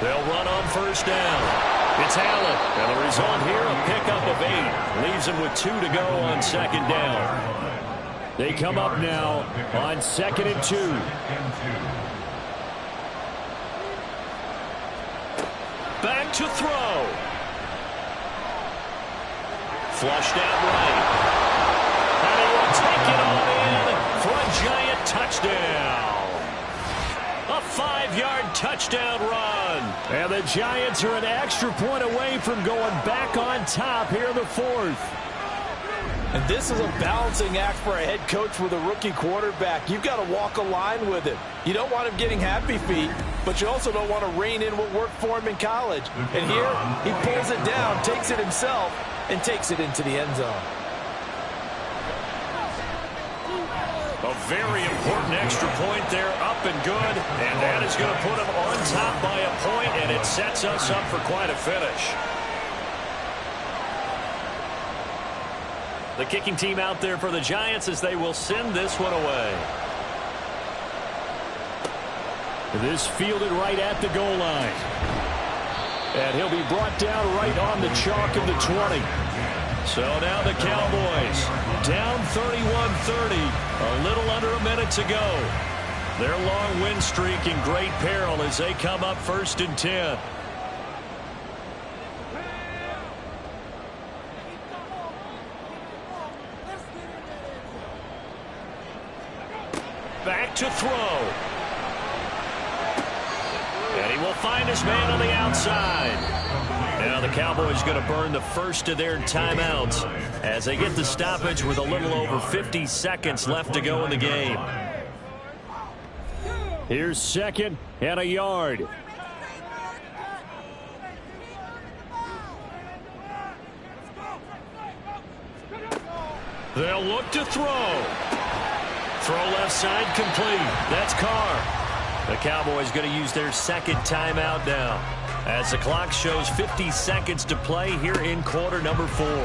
They'll run on 1st down. It's Allen. And the result here, a pickup of 8. Leaves him with 2 to go on 2nd down. They come up now on 2nd and 2. Back to throw. Flushed out right. And he will take it on in for a Giant touchdown. A 5-yard touchdown run. And the Giants are an extra point away from going back on top here in the 4th. And this is a balancing act for a head coach with a rookie quarterback. You've got to walk a line with him. You don't want him getting happy feet, but you also don't want to rein in what worked for him in college. And here, he pulls it down, takes it himself, and takes it into the end zone. A very important extra point there, up and good. And that is going to put him on top by a point, and it sets us up for quite a finish. The kicking team out there for the Giants as they will send this one away. This fielded right at the goal line. And he'll be brought down right on the chalk of the 20. So now the Cowboys down 31-30. A little under a minute to go. Their long win streak in great peril as they come up 1st and 10. Back to throw. And he will find his man on the outside. Now the Cowboys going to burn the first of their timeouts as they get the stoppage with a little over 50 seconds left to go in the game. Here's 2nd and a yard. They'll look to throw. Throw left side complete. That's Carr. The Cowboys going to use their second timeout now, as the clock shows 50 seconds to play here in quarter number 4. Going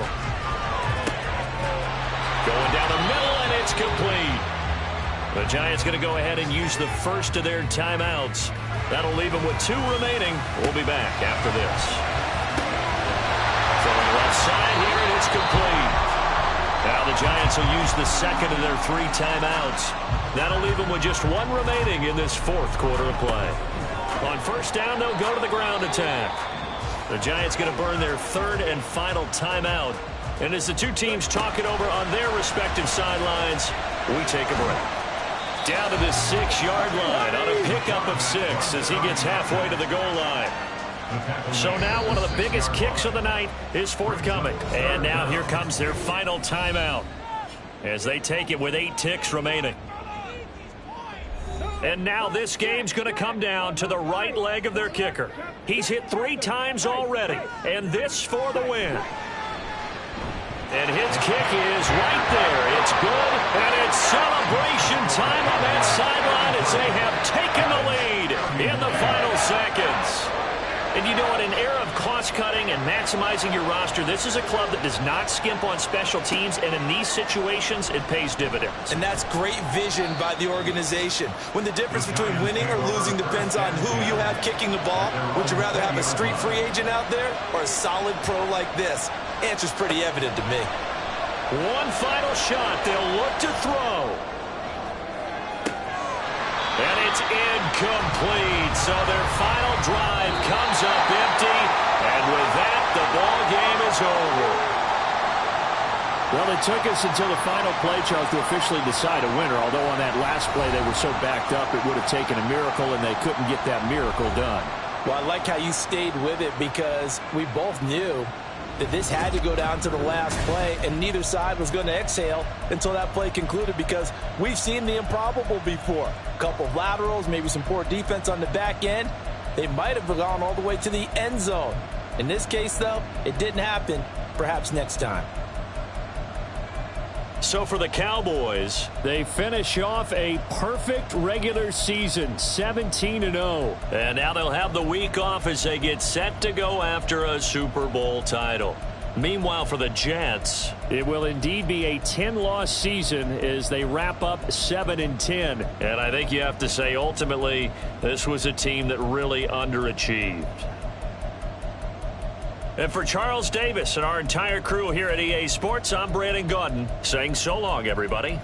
down the middle, and it's complete. The Giants going to go ahead and use the first of their timeouts. That'll leave them with 2 remaining. We'll be back after this. Throwing left side here, and it's complete. Now the Giants will use the second of their 3 timeouts. That'll leave them with just 1 remaining in this 4th quarter of play. On first down, they'll go to the ground attack. The Giants going to burn their 3rd and final timeout. And as the 2 teams talk it over on their respective sidelines, we take a break. Down to the 6-yard line on a pickup of 6 as he gets halfway to the goal line. So now one of the biggest kicks of the night is forthcoming. And now here comes their final timeout as they take it with 8 ticks remaining. And now this game's going to come down to the right leg of their kicker. He's hit 3 times already, and this for the win. And his kick is right there. It's good, and it's celebration time on that sideline as they have taken the lead in the final seconds. And you know, in an era of cost-cutting and maximizing your roster, this is a club that does not skimp on special teams, and in these situations, it pays dividends. And that's great vision by the organization. When the difference between winning or losing depends on who you have kicking the ball, would you rather have a street free agent out there or a solid pro like this? Answer's pretty evident to me. One final shot. They'll look to throw. And it's incomplete. So their final drive comes up empty. And with that, the ball game is over. Well, it took us until the final play, Charles, to officially decide a winner. Although on that last play they were so backed up, it would have taken a miracle, and they couldn't get that miracle done. Well, I like how you stayed with it, because we both knew that this had to go down to the last play, and neither side was going to exhale until that play concluded, because we've seen the improbable before. A couple of laterals, maybe some poor defense on the back end. They might have gone all the way to the end zone. In this case, though, it didn't happen. Perhaps next time. So for the Cowboys, they finish off a perfect regular season, 17-0. And now they'll have the week off as they get set to go after a Super Bowl title. Meanwhile, for the Jets, it will indeed be a 10-loss season as they wrap up 7-10. And I think you have to say, ultimately, this was a team that really underachieved. And for Charles Davis and our entire crew here at EA Sports, I'm Brandon Gaudin saying so long, everybody.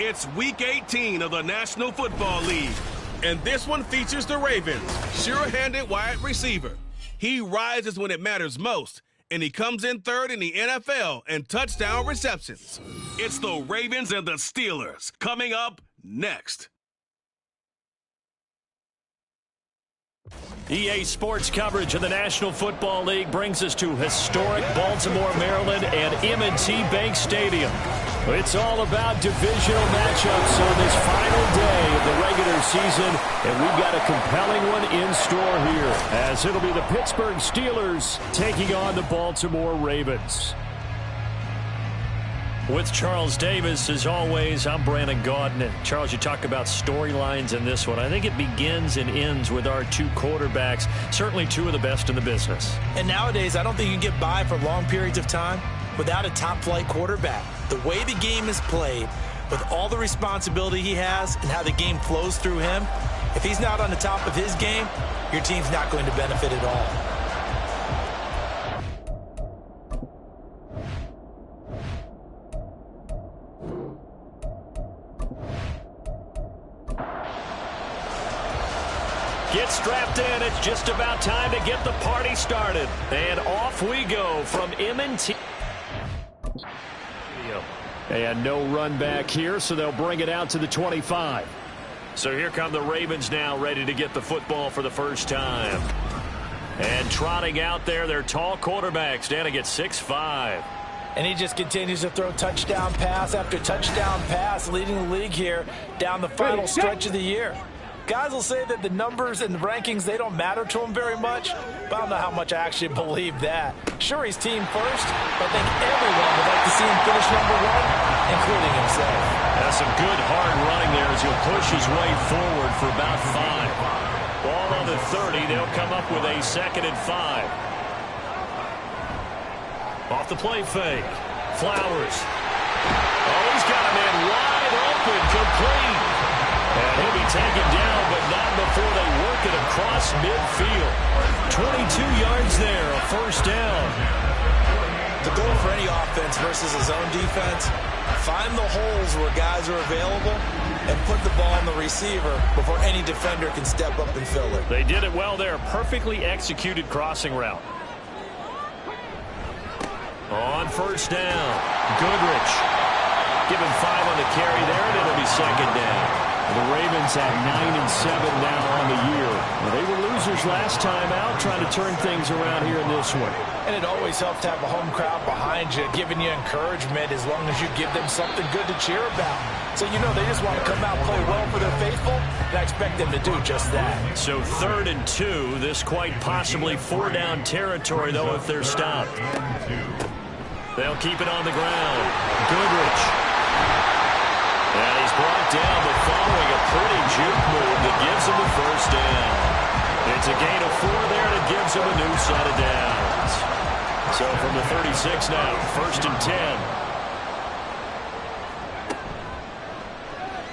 It's Week 18 of the National Football League, and this one features the Ravens' sure-handed wide receiver. He rises when it matters most, and he comes in third in the NFL in touchdown receptions. It's the Ravens and the Steelers coming up next. EA Sports coverage of the National Football League brings us to historic Baltimore, Maryland, and M&T Bank Stadium. It's all about divisional matchups on this final day of the regular season, and we've got a compelling one in store here, as it'll be the Pittsburgh Steelers taking on the Baltimore Ravens. With Charles Davis, as always, I'm Brandon Gaudin. And Charles, you talk about storylines in this one. I think it begins and ends with our two quarterbacks, certainly two of the best in the business. And nowadays, I don't think you can get by for long periods of time without a top-flight quarterback. The way the game is played, with all the responsibility he has and how the game flows through him, if he's not on the top of his game, your team's not going to benefit at all. Get strapped in. It's just about time to get the party started. And off we go from M&T. And no run back here, so they'll bring it out to the 25. So here come the Ravens now, ready to get the football for the first time. And trotting out there, their tall quarterback standing at 6'5". And he just continues to throw touchdown pass after touchdown pass, leading the league here down the final stretch of the year. Guys will say that the numbers and the rankings, they don't matter to him very much, but I don't know how much I actually believe that. Sure, he's team first, but I think everyone would like to see him finish number one, including himself. That's some good hard running there as he'll push his way forward for about 5. Ball on the 30, they'll come up with a 2nd and 5. Off the play fake. Flowers. Oh, he's got a man wide open, complete. And he'll be taken down, but not before they work it across midfield. 22 yards there, a first down. The goal for any offense versus his own defense, find the holes where guys are available and put the ball on the receiver before any defender can step up and fill it. They did it well there. Perfectly executed crossing route. On first down, Goodrich. Give him 5 on the carry there, and it'll be 2nd down. The Ravens at 9-7 now on the year. Well, they were losers last time out, trying to turn things around here in this one. And it always helps to have a home crowd behind you, giving you encouragement as long as you give them something good to cheer about. So, you know, they just want to come out and play well for their faithful, and I expect them to do just that. So 3rd and 2, this quite possibly 4-down territory, though, if they're stopped. They'll keep it on the ground. Goodrich. And he's brought down, but following a pretty juke move that gives him the first down. It's a gain of 4 there that gives him a new set of downs. So from the 36 now, 1st and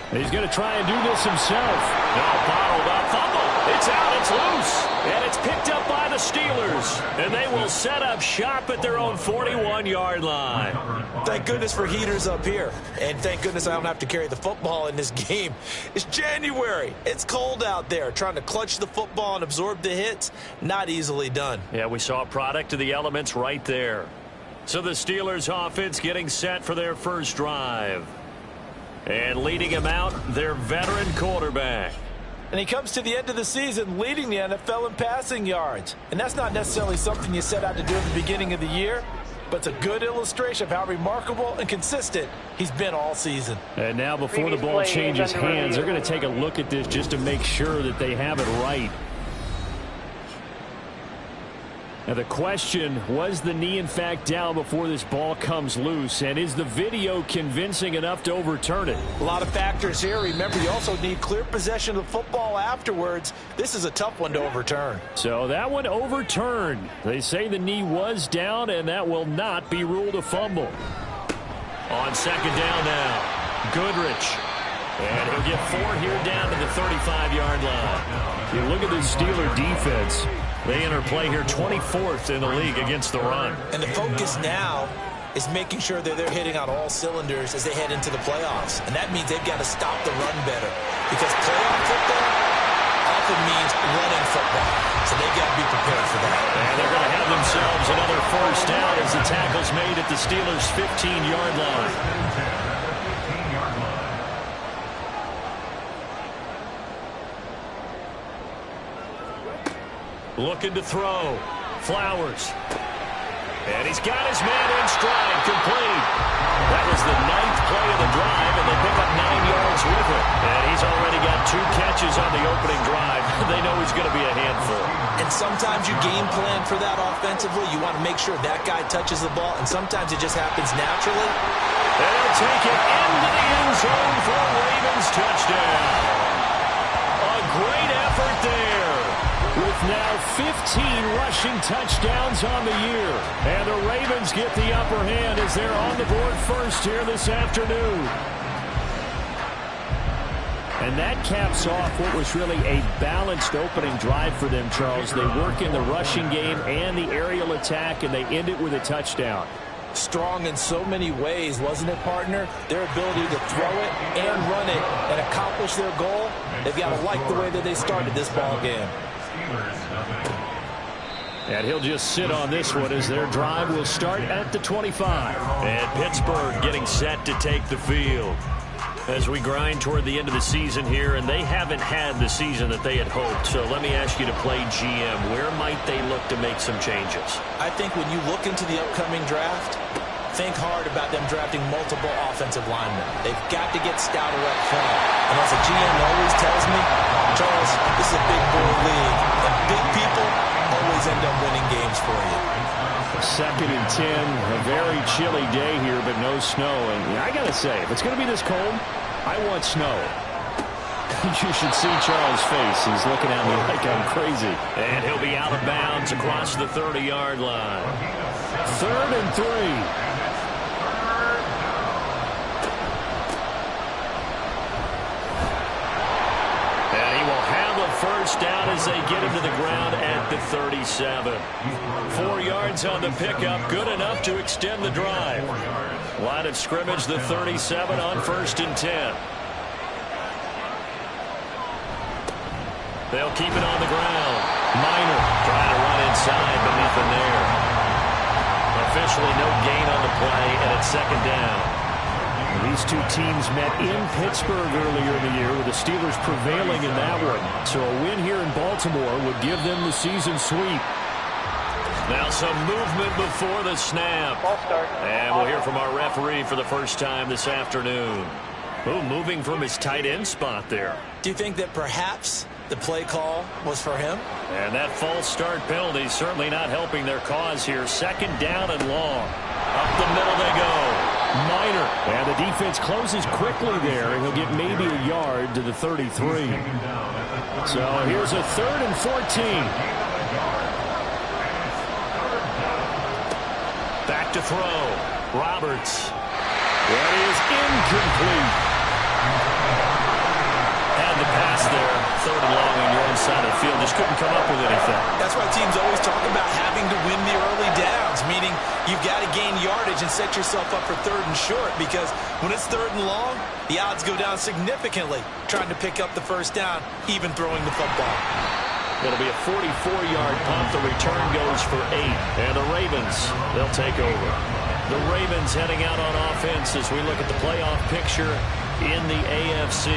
10. He's going to try and do this himself. No, bottled up, fumble. It's out, it's loose. And it's picked up by the Steelers. And they will set up shop at their own 41-yard line. Thank goodness for heaters up here. And thank goodness I don't have to carry the football in this game. It's January. It's cold out there. Trying to clutch the football and absorb the hits, not easily done. Yeah, we saw a product of the elements right there. So the Steelers offense getting set for their first drive. And leading him out, their veteran quarterback. And he comes to the end of the season leading the NFL in passing yards. And that's not necessarily something you set out to do at the beginning of the year, but it's a good illustration of how remarkable and consistent he's been all season. And now before the ball changes hands, they're going to take a look at this just to make sure that they have it right. Now the question, was the knee in fact down before this ball comes loose? And is the video convincing enough to overturn it? A lot of factors here. Remember, you also need clear possession of the football afterwards. This is a tough one to overturn. So that one overturned. They say the knee was down, and that will not be ruled a fumble. On 2nd down now, Goodrich. And he'll get 4 here down to the 35-yard line. You look at the Steeler defense. They enter play here 24th in the league against the run. And the focus now is making sure that they're hitting on all cylinders as they head into the playoffs. And that means they've got to stop the run better, because playoff football often means running football. So they've got to be prepared for that. And they're going to have themselves another first down as the tackle's made at the Steelers' 15-yard line. 15-yard line. Looking to throw. Flowers. And he's got his man in stride, complete. That was the 9th play of the drive, and they pick up 9 yards with it. And he's already got 2 catches on the opening drive. They know he's going to be a handful. And sometimes you game plan for that offensively. You want to make sure that guy touches the ball, and sometimes it just happens naturally. They'll take it into the end zone for a Ravens touchdown. A great effort there, with now 15 rushing touchdowns on the year. And the Ravens get the upper hand as they're on the board first here this afternoon. And that caps off what was really a balanced opening drive for them, Charles. They work in the rushing game and the aerial attack, and they end it with a touchdown. Strong in so many ways, wasn't it, partner? Their ability to throw it and run it and accomplish their goal. They've got to like the way that they started this ball game. And he'll just sit on this one as their drive will start at the 25. And Pittsburgh getting set to take the field as we grind toward the end of the season here, and they haven't had the season that they had hoped. So let me ask you to play GM. Where might they look to make some changes? I think when you look into the upcoming draft, think hard about them drafting multiple offensive linemen. They've got to get stouter up front. And as a GM always tells me, Charles, this is a big boy league, and big people always end up winning games for you. 2nd and 10, a very chilly day here, but no snow. And I got to say, if it's going to be this cold, I want snow. You should see Charles' face. He's looking at me like I'm crazy. And he'll be out of bounds across the 30-yard line. 3rd and 3. First down as they get him to the ground at the 37. 4 yards on the pickup, good enough to extend the drive. Line of scrimmage, the 37 on 1st and 10. They'll keep it on the ground. Minor trying to run inside, but nothing there. Officially no gain on the play, and it's 2nd down. These two teams met in Pittsburgh earlier in the year, with the Steelers prevailing in that one. So a win here in Baltimore would give them the season sweep. Now some movement before the snap. Ball start. And we'll hear from our referee for the first time this afternoon. Oh, moving from his tight end spot there. Do you think that perhaps the play call was for him? And that false start penalty certainly not helping their cause here. 2nd down and long. Up the middle they go. Minor. And the defense closes quickly there, and he'll get maybe a yard to the 33. So here's a 3rd and 14. Back to throw. Roberts. That is incomplete. And the pass there, 3rd and long on your own side of the field. Just couldn't come up with anything. That's why teams always talk about having to win the early downs, meaning you've got to gain yardage and set yourself up for 3rd and short, because when it's 3rd and long, the odds go down significantly trying to pick up the first down, even throwing the football. It'll be a 44-yard punt. The return goes for 8. And the Ravens, they'll take over. The Ravens heading out on offense as we look at the playoff picture in the AFC.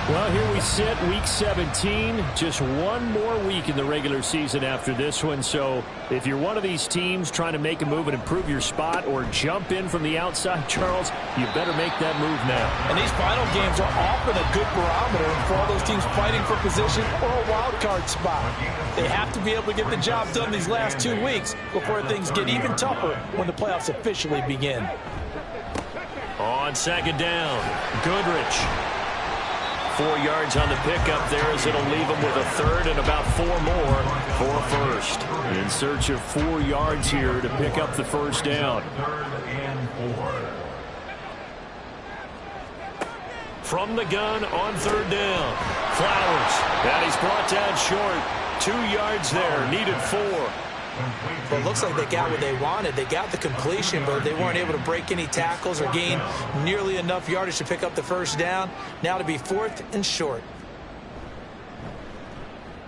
Well, here we sit, week 17. Just one more week in the regular season after this one. So if you're one of these teams trying to make a move and improve your spot or jump in from the outside, Charles, you better make that move now. And these final games are often a good barometer for all those teams fighting for position or a wild card spot. They have to be able to get the job done these last 2 weeks before things get even tougher when the playoffs officially begin. On 2nd down, Goodrich. 4 yards on the pickup there, as it'll leave him with a 3rd and about 4 more for a first. In search of 4 yards here to pick up the first down. 3rd and 4. From the gun on 3rd down. Flowers. And he's brought down short. 2 yards there. Needed 4. Well, it looks like they got what they wanted. They got the completion, but they weren't able to break any tackles or gain nearly enough yardage to pick up the first down. Now to be 4th and short.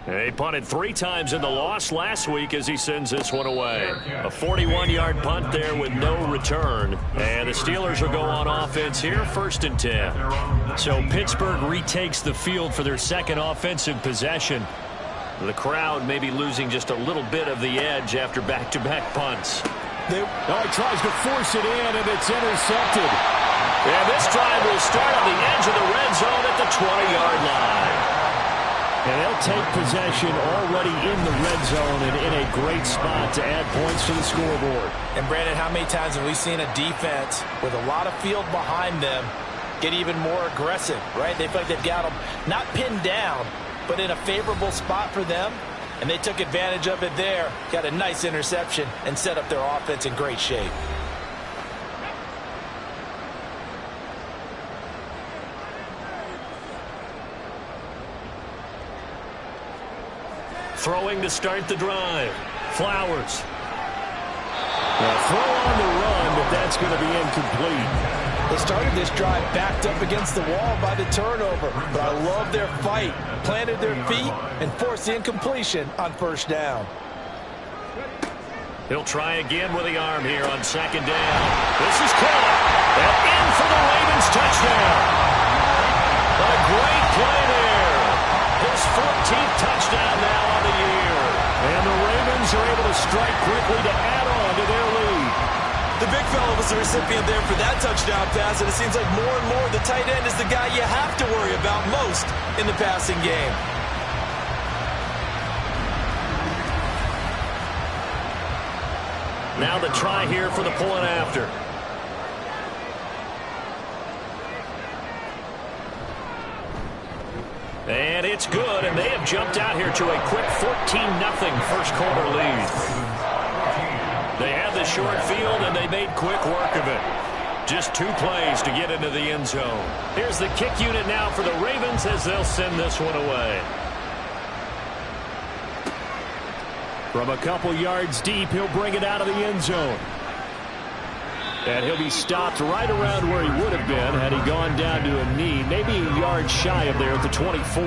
He punted 3 times in the loss last week as he sends this one away. A 41-yard punt there with no return. And the Steelers will go on offense here, 1st and 10. So Pittsburgh retakes the field for their second offensive possession. The crowd may be losing just a little bit of the edge after back-to-back punts. He tries to force it in, and it's intercepted. And this drive will start on the edge of the red zone at the 20-yard line. And they'll take possession already in the red zone and in a great spot to add points to the scoreboard. And, Brandon, how many times have we seen a defense with a lot of field behind them get even more aggressive, right? They feel like they've got them not pinned down, but in a favorable spot for them, and they took advantage of it there, got a nice interception, and set up their offense in great shape. Throwing to start the drive. Flowers. A throw on the run, but that's going to be incomplete. They started this drive backed up against the wall by the turnover, but I love their fight. Planted their feet and forced the incompletion on 1st down. He'll try again with the arm here on 2nd down. This is caught. And in for the Ravens touchdown. A great play there. His 14th touchdown now on the year. And the Ravens are able to strike quickly to add on to their lead. The big fella was the recipient there for that touchdown pass, and it seems like more and more the tight end is the guy you have to worry about most in the passing game. Now the try here for the point after. And it's good, and they have jumped out here to a quick 14-0 first quarter lead. They had the short field, and they made quick work of it. Just 2 plays to get into the end zone. Here's the kick unit now for the Ravens as they'll send this one away. From a couple yards deep, he'll bring it out of the end zone. And he'll be stopped right around where he would have been had he gone down to a knee, maybe a yard shy of there at the 24.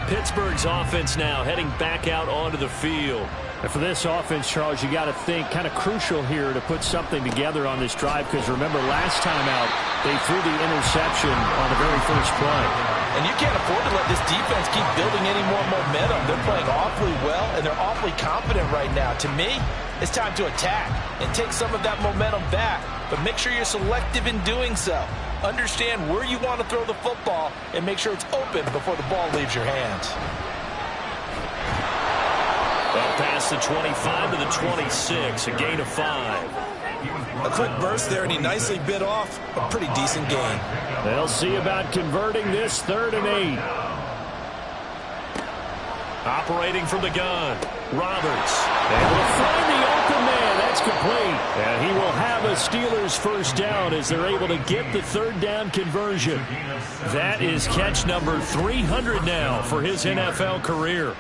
Pittsburgh's offense now heading back out onto the field. And for this offense, Charles, you got to think kind of crucial here to put something together on this drive, because remember last time out they threw the interception on the very first play. And you can't afford to let this defense keep building any more momentum. They're playing awfully well, and they're awfully confident right now. To me, it's time to attack and take some of that momentum back, but make sure you're selective in doing so. Understand where you want to throw the football and make sure it's open before the ball leaves your hands. Up past the 25 to the 26, a gain of 5. A quick burst there, and he nicely bit off a pretty decent gain. They'll see about converting this 3rd and 8. Operating from the gun, Roberts. Able to find the open man. That's complete. And he will have a Steelers first down as they're able to get the 3rd down conversion. That is catch number 300 now for his NFL career.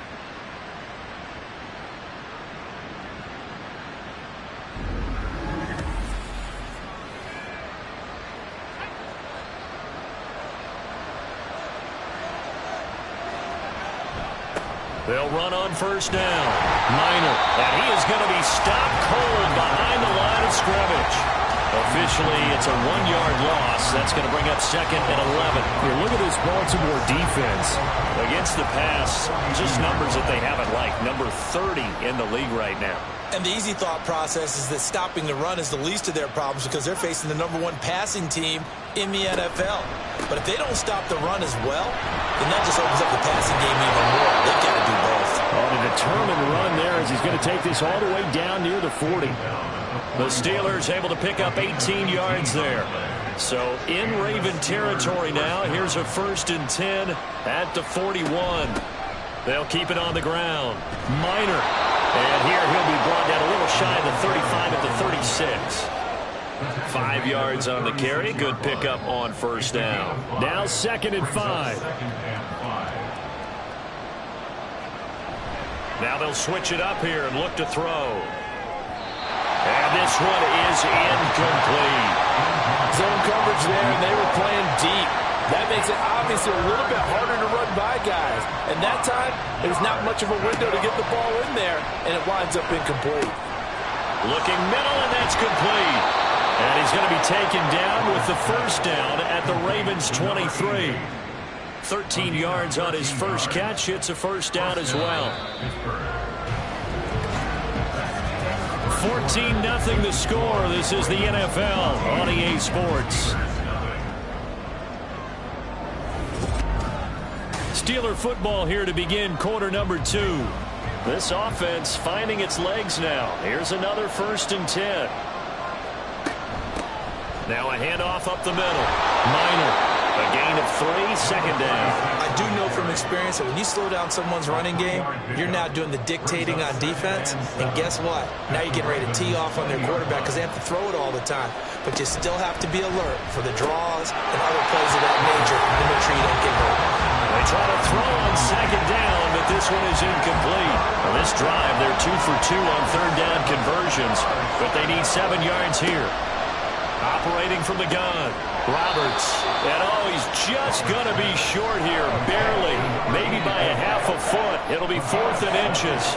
They'll run on first down. Minor. And he is going to be stopped cold behind the line of scrimmage. Officially, it's a 1-yard loss. That's going to bring up 2nd and 11. Here, look at this Baltimore defense. Against the pass, just numbers that they haven't liked. Number 30 in the league right now. And the easy thought process is that stopping the run is the least of their problems because they're facing the #1 passing team in the NFL. But if they don't stop the run as well, then that just opens up the passing game even more. They've got to do both. On a determined run there as he's going to take this all the way down near the 40. The Steelers able to pick up 18 yards there. So in Raven territory now. Here's a 1st and 10 at the 41. They'll keep it on the ground. Minor. And here he'll be brought down a little shy of the 35 at the 36. 5 yards on the carry. Good pickup on first down. Now 2nd and 5. Now they'll switch it up here and look to throw. And this one is incomplete. Zone coverage there, and they were playing deep. That makes it obviously a little bit harder to run by guys. And that time, there's not much of a window to get the ball in there, and it winds up incomplete. Looking middle, and that's complete. And he's going to be taken down with the first down at the Ravens' 23. 13 yards on his first catch. It's a first down as well. 14-0 the score. This is the NFL on EA Sports. Steeler football here to begin quarter number 2. This offense finding its legs now. Here's another 1st and 10. Now a handoff up the middle. Minor. A gain of 3, second down. I do know from experience that when you slow down someone's running game, you're now doing the dictating on defense. And guess what? Now you're getting ready to tee off on their quarterback because they have to throw it all the time. But you still have to be alert for the draws and other plays of that nature to make sure you don't get hurt. They try to throw on second down, but this one is incomplete. On this drive, they're 2 for 2 on third down conversions, but they need 7 yards here. Operating from the gun, Roberts. And he's just going to be short here, barely. Maybe by a half a foot. It'll be 4th and inches.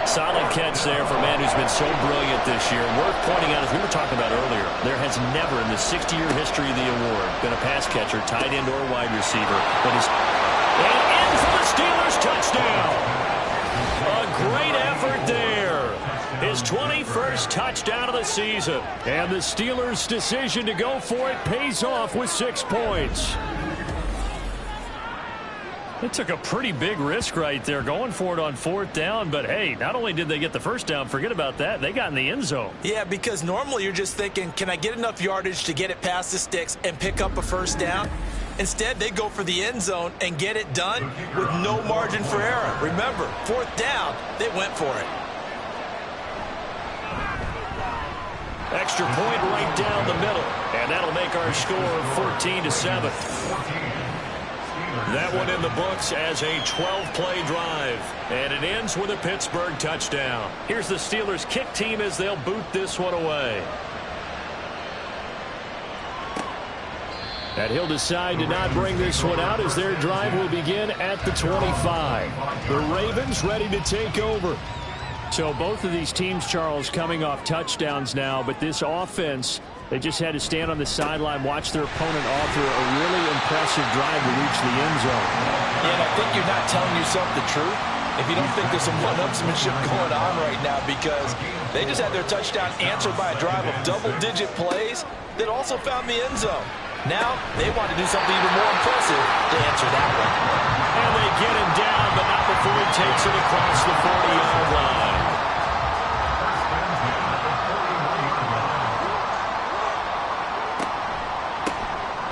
Solid catch there for a man who's been so brilliant this year. Worth pointing out, as we were talking about earlier, there has never in the 60-year history of the award been a pass catcher, tight end, or wide receiver that is... And in for the Steelers touchdown. A great effort there. His 21st touchdown of the season. And the Steelers' decision to go for it pays off with 6 points. It took a pretty big risk right there going for it on 4th down. But, hey, not only did they get the first down, forget about that, they got in the end zone. Yeah, because normally you're just thinking, can I get enough yardage to get it past the sticks and pick up a first down? Instead, they go for the end zone and get it done with no margin for error. Remember, 4th down, they went for it. Extra point right down the middle. And that'll make our score 14-7. That one in the books as a 12-play drive. And it ends with a Pittsburgh touchdown. Here's the Steelers kick team as they'll boot this one away. And he'll decide to not bring this one out as their drive will begin at the 25. The Ravens ready to take over. So both of these teams, Charles, coming off touchdowns now, but this offense, they just had to stand on the sideline, watch their opponent author a really impressive drive to reach the end zone. Yeah, and I think you're not telling yourself the truth if you don't think there's some one-upsmanship going on right now, because they just had their touchdown answered by a drive of double-digit plays that also found the end zone. Now they want to do something even more impressive to answer that one. And they get him down, but not before he takes it across the 40-yard line.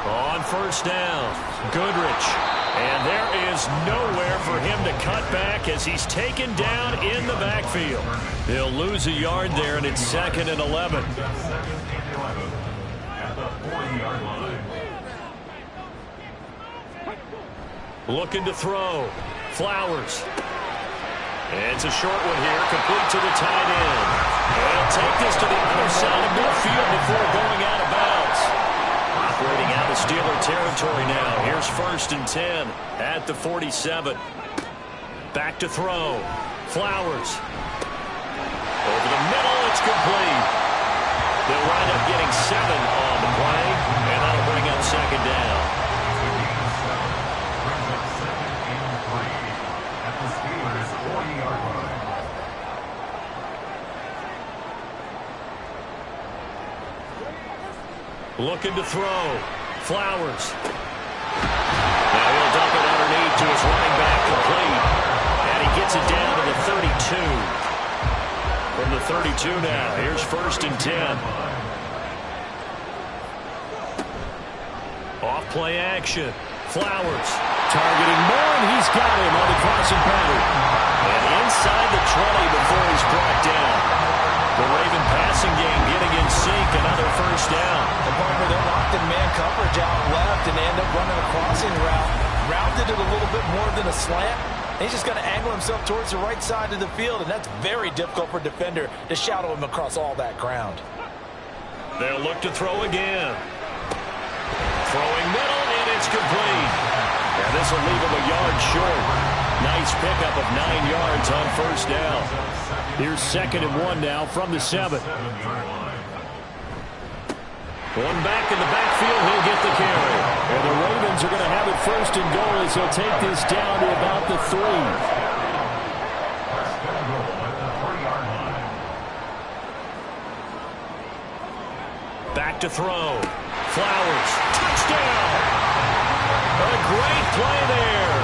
On first down, Goodrich. And there is nowhere for him to cut back as he's taken down in the backfield. He'll lose a yard there, and it's 2nd and 11. Looking to throw. Flowers. It's a short one here, complete to the tight end. They'll take this to the other side of midfield before going out of bounds. Operating out of Steeler territory now. Here's 1st and 10 at the 47. Back to throw. Flowers. Over the middle, it's complete. They'll wind up getting 7 on the play, and that'll bring up 2nd down. Looking to throw. Flowers. Now he'll dump it underneath to his running back, complete. And he gets it down to the 32. From the 32 now, here's 1st and 10. Off play action. Flowers. Targeting more, and he's got him on the crossing pattern. And inside the 20 before he's brought down. The Raven passing game getting in sync, another first down. The partner, they're locked in man coverage out left, and they end up running a crossing route. Rounded it a little bit more than a slant, He's just going to angle himself towards the right side of the field, and that's very difficult for a defender to shadow him across all that ground. They'll look to throw again. Throwing middle, and it's complete. And this will leave him a yard short. Nice pickup of 9 yards on first down. Here's 2nd and 1 now from the 7. One back in the backfield, he'll get the carry. And the Ravens are going to have it 1st and goal as they'll take this down to about the 3. Back to throw. Flowers. Touchdown! A great play there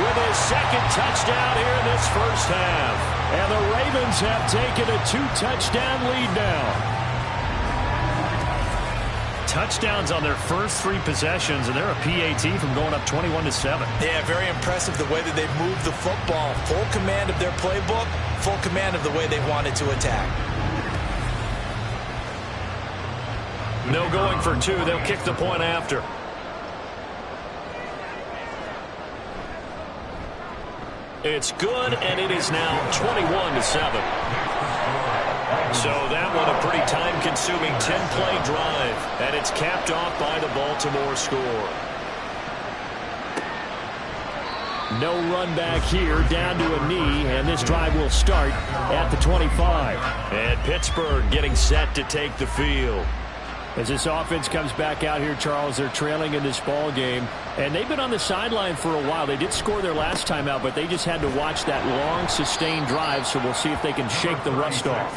with his 2nd touchdown here in this first half. And the Ravens have taken a 2-touchdown lead now. Touchdowns on their first 3 possessions, and they're a PAT from going up 21-7. Yeah, very impressive the way that they've moved the football. Full command of their playbook, full command of the way they wanted to attack. No going for 2. They'll kick the point after. It's good, and it is now 21-7. So that one a pretty time-consuming 10-play drive, and it's capped off by the Baltimore score. No run back here, down to a knee, and this drive will start at the 25. And Pittsburgh getting set to take the field. As this offense comes back out here, Charles, they're trailing in this ball game, and they've been on the sideline for a while. They did score their last time out, but they just had to watch that long, sustained drive, so we'll see if they can shake the rust off.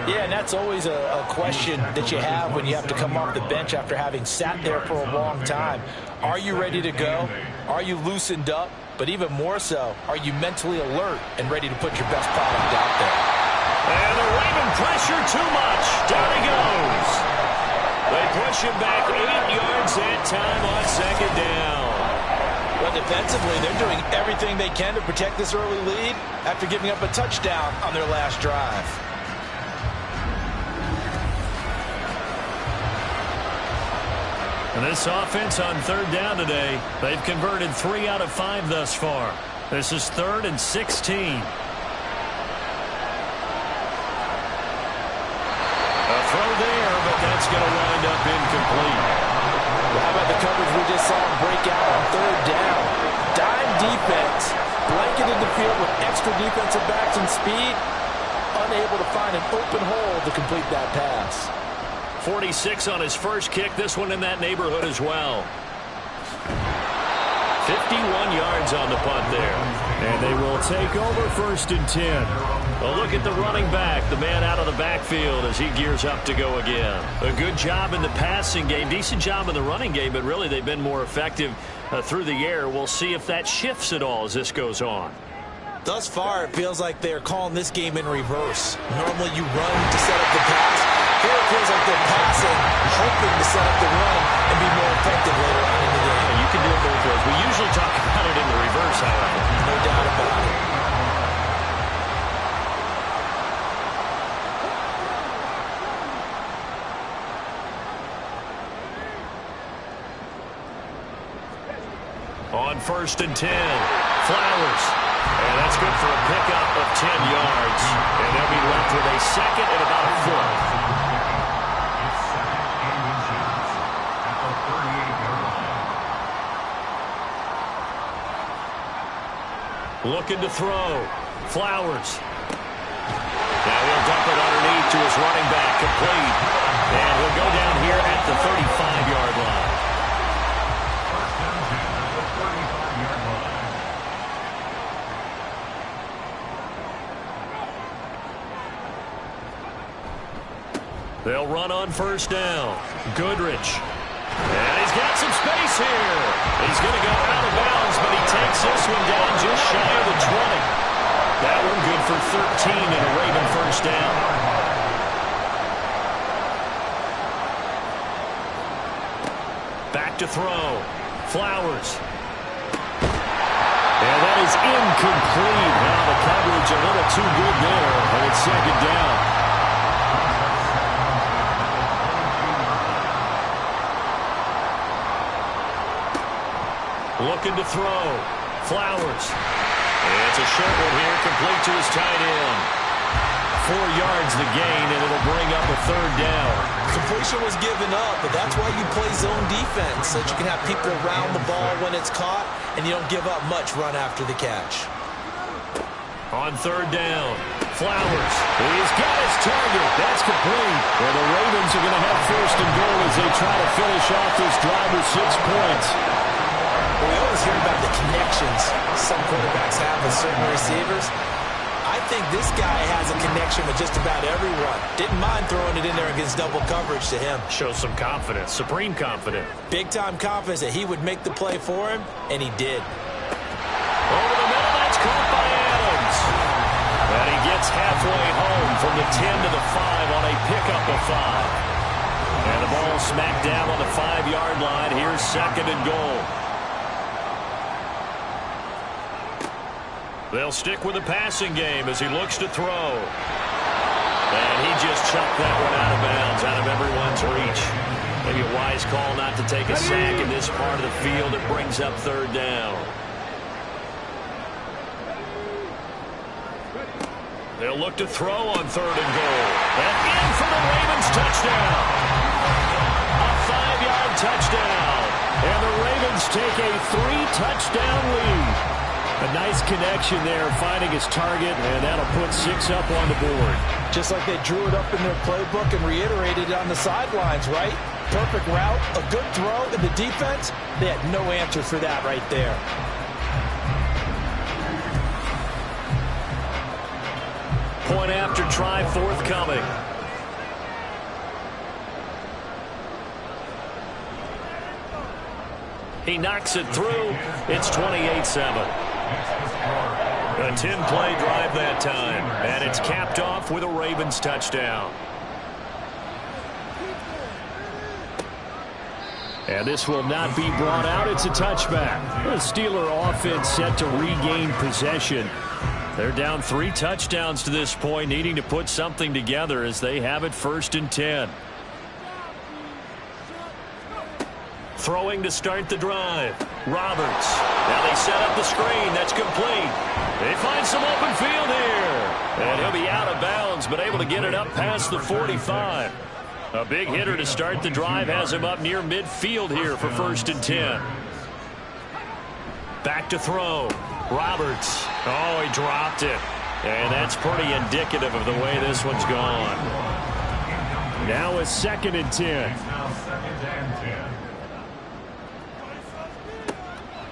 Yeah, and that's always a question that you have when you have to come off the bench after having sat there for a long time. Are you ready to go? Are you loosened up? But even more so, are you mentally alert and ready to put your best product out there? And the Raven pressure too much. Down he goes. They push him back 8 yards that time on 2nd down. Well, defensively, they're doing everything they can to protect this early lead after giving up a touchdown on their last drive. And this offense on 3rd down today, they've converted 3 out of 5 thus far. This is 3rd and 16. Throw there, but that's going to wind up incomplete. How about the coverage we just saw him break out on 3rd down? Dime defense, blanketed the field with extra defensive backs and speed, unable to find an open hole to complete that pass. 46 on his first kick, this one in that neighborhood as well. 51 yards on the punt there. And they will take over 1st and 10. A look at the running back, the man out of the backfield as he gears up to go again. A good job in the passing game, decent job in the running game, but really they've been more effective through the air. We'll see if that shifts at all as this goes on. Thus far, it feels like they're calling this game in reverse. Normally you run to set up the pass. Here it feels like they're passing, hoping to set up the run and be more effective later on in the game. You can do it both ways. We usually talk about it in the reverse, however. No doubt about it. On 1st and 10, Flowers. And that's good for a pickup of 10 yards. And they'll be left with a 2nd and about a 4th. Looking to throw. Flowers. Now he'll dump it underneath to his running back, complete. And he'll go down here at the 35-yard line. They'll run on 1st down. Goodrich. And he's got some space here. He's going to go out of bounds, but he takes this one down just shy of the 20. That one good for 13 and a Raven 1st down. Back to throw. Flowers. And that is incomplete. Now the coverage a little too good there, and it's 2nd down. Looking to throw. Flowers. It's a short one here, complete to his tight end. 4 yards the gain, and it'll bring up a third down. Completion was given up, but that's why you play zone defense, so that you can have people around the ball when it's caught, and you don't give up much run after the catch. On third down, Flowers. He's got his target. That's complete. And the Ravens are going to have first and goal as they try to finish off this drive with 6 points. Well, we always hear about the connections some quarterbacks have with certain receivers. I think this guy has a connection with just about everyone. Didn't mind throwing it in there against double coverage to him. Shows some confidence, supreme confidence. Big-time confidence that he would make the play for him, and he did. Over the middle, that's caught by Adams. And he gets halfway home from the 10 to the 5 on a pickup of 5. And the ball smacked down on the 5-yard line. Here's second and goal. They'll stick with the passing game as he looks to throw. And he just chucked that one out of bounds, out of everyone's reach. Maybe a wise call not to take a sack in this part of the field. It brings up third down. They'll look to throw on third and goal. And in for the Ravens touchdown. A 5-yard touchdown. And the Ravens take a 3-touchdown lead. A nice connection there, finding his target, and that'll put 6 up on the board. Just like they drew it up in their playbook and reiterated it on the sidelines, right? Perfect route, a good throw, and the defense, they had no answer for that right there. Point after try forthcoming. He knocks it through. It's 28-7. A 10-play drive that time, and it's capped off with a Ravens touchdown. And this will not be brought out. It's a touchback. The Steeler offense set to regain possession. They're down 3 touchdowns to this point, needing to put something together as they have it first and 10. Throwing to start the drive. Roberts. Now they set up the screen. That's complete. They find some open field here. And he'll be out of bounds, but able to get it up past the 45. A big hitter to start the drive has him up near midfield here for first and 10. Back to throw. Roberts. Oh, he dropped it. And that's pretty indicative of the way this one's gone. Now it's second and 10.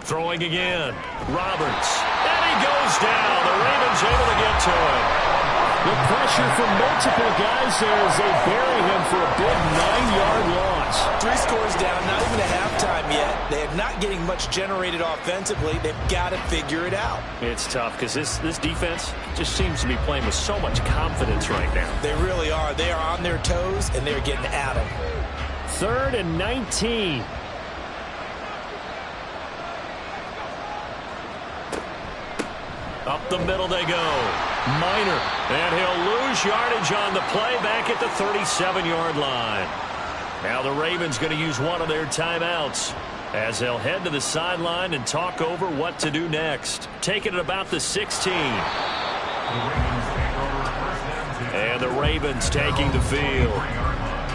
Throwing again. Roberts. And he goes down. The Ravens able to get to him. The pressure from multiple guys there as they bury him for a big 9-yard loss. 3 scores down, not even at halftime yet. They are not getting much generated offensively. They've got to figure it out. It's tough because this defense just seems to be playing with so much confidence right now. They really are. They are on their toes, and they're getting at them. Third and 19. Up the middle they go. Minor. And he'll lose yardage on the play back at the 37-yard line. Now the Ravens going to use one of their timeouts as they'll head to the sideline and talk over what to do next. Taking it about the 16. And the Ravens taking the field.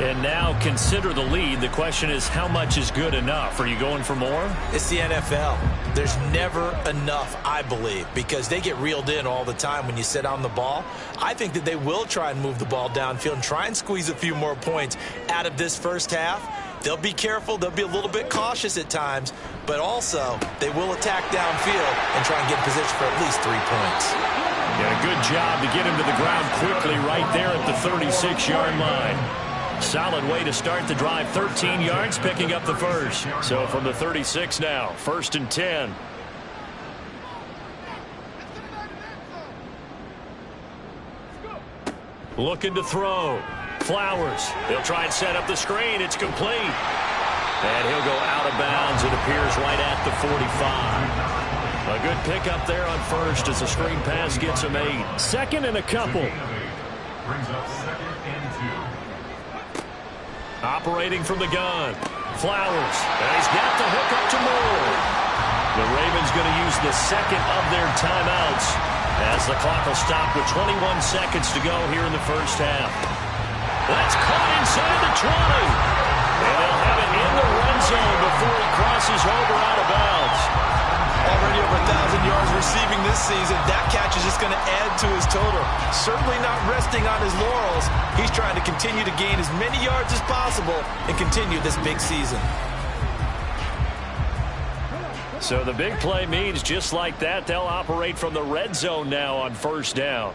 And now consider the lead. The question is, how much is good enough? Are you going for more? It's the NFL. There's never enough, I believe, because they get reeled in all the time when you sit on the ball. I think that they will try and move the ball downfield and try and squeeze a few more points out of this first half. They'll be careful. They'll be a little bit cautious at times, but also they will attack downfield and try and get in position for at least 3 points. Yeah, a good job to get him to the ground quickly right there at the 36-yard line. Solid way to start the drive. 13 yards, picking up the first. So from the 36 now, first and 10. Looking to throw. Flowers. They'll try and set up the screen. It's complete. And he'll go out of bounds, it appears, right at the 45. A good pickup there on first as the screen pass gets him 8. Second and a couple. Brings up second and 2. Operating from the gun. Flowers. And he's got the hook up to Moore. The Ravens going to use the second of their timeouts as the clock will stop with 21 seconds to go here in the first half. That's caught inside the 20. And they'll have it in the red zone before he crosses over out of bounds. Already over 1,000 yards receiving this season. That catch is just going to add to his total. Certainly not resting on his laurels. He's trying to continue to gain as many yards as possible and continue this big season. So the big play means just like that, they'll operate from the red zone now on first down.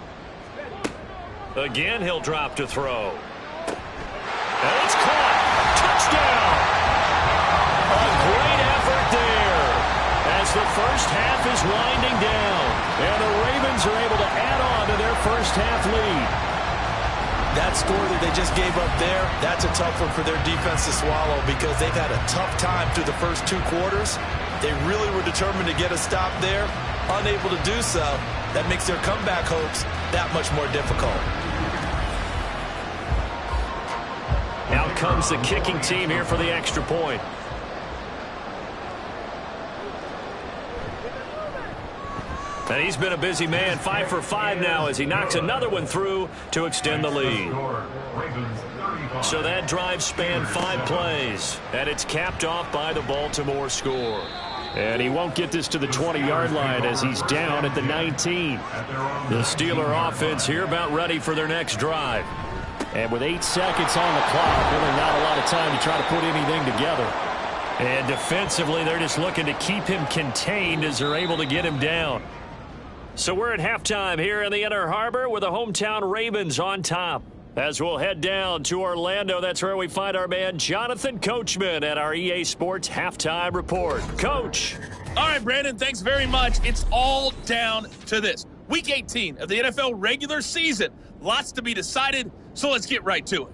Again, he'll drop to throw. And it's caught. Touchdown. A great effort there as the first half is winding down. And the Ravens are able to add on to their first half lead. That score that they just gave up there, that's a tough one for their defense to swallow because they've had a tough time through the first 2 quarters. They really were determined to get a stop there, unable to do so. That makes their comeback hopes that much more difficult. Out comes the kicking team here for the extra point. And he's been a busy man, 5 for 5 now as he knocks another one through to extend the lead. So that drive spanned 5 plays, and it's capped off by the Baltimore score. And he won't get this to the 20-yard line as he's down at the 19. The Steeler offense here about ready for their next drive. And with 8 seconds on the clock, really not a lot of time to try to put anything together. And defensively, they're just looking to keep him contained as they're able to get him down. So we're at halftime here in the Inner Harbor with the hometown Ravens on top. As we'll head down to Orlando, that's where we find our man Jonathan Coachman at our EA Sports Halftime Report. Coach. All right, Brandon, thanks very much. It's all down to this. Week 18 of the NFL regular season. Lots to be decided, so let's get right to it.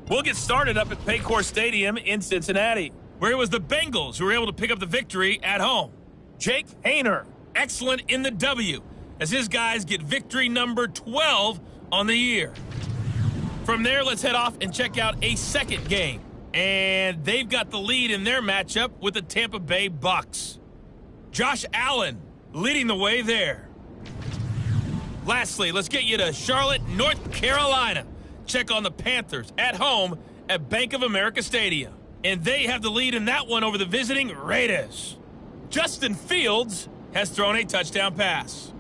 We'll get started up at Paycor Stadium in Cincinnati, where it was the Bengals who were able to pick up the victory at home. Jake Haener, excellent in the W, as his guys get victory number 12 on the year. From there, let's head off and check out a second game. And they've got the lead in their matchup with the Tampa Bay Bucks. Josh Allen leading the way there. Lastly, let's get you to Charlotte, North Carolina. Check on the Panthers at home at Bank of America Stadium. And they have the lead in that one over the visiting Raiders. Justin Fields has thrown a touchdown pass.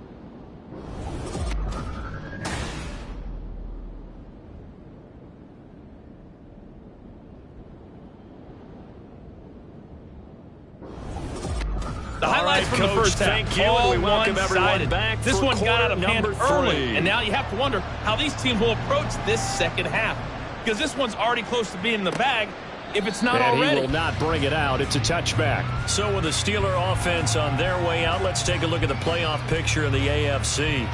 The highlights from Coach, the first half. thank you, and we welcome everyone back. This for one got out of hand quarter early, 3. and now you have to wonder how these teams will approach this second half, because this one's already close to being in the bag if it's not and already. he will not bring it out. It's a touchback. So with the Steeler offense on their way out, let's take a look at the playoff picture of the AFC.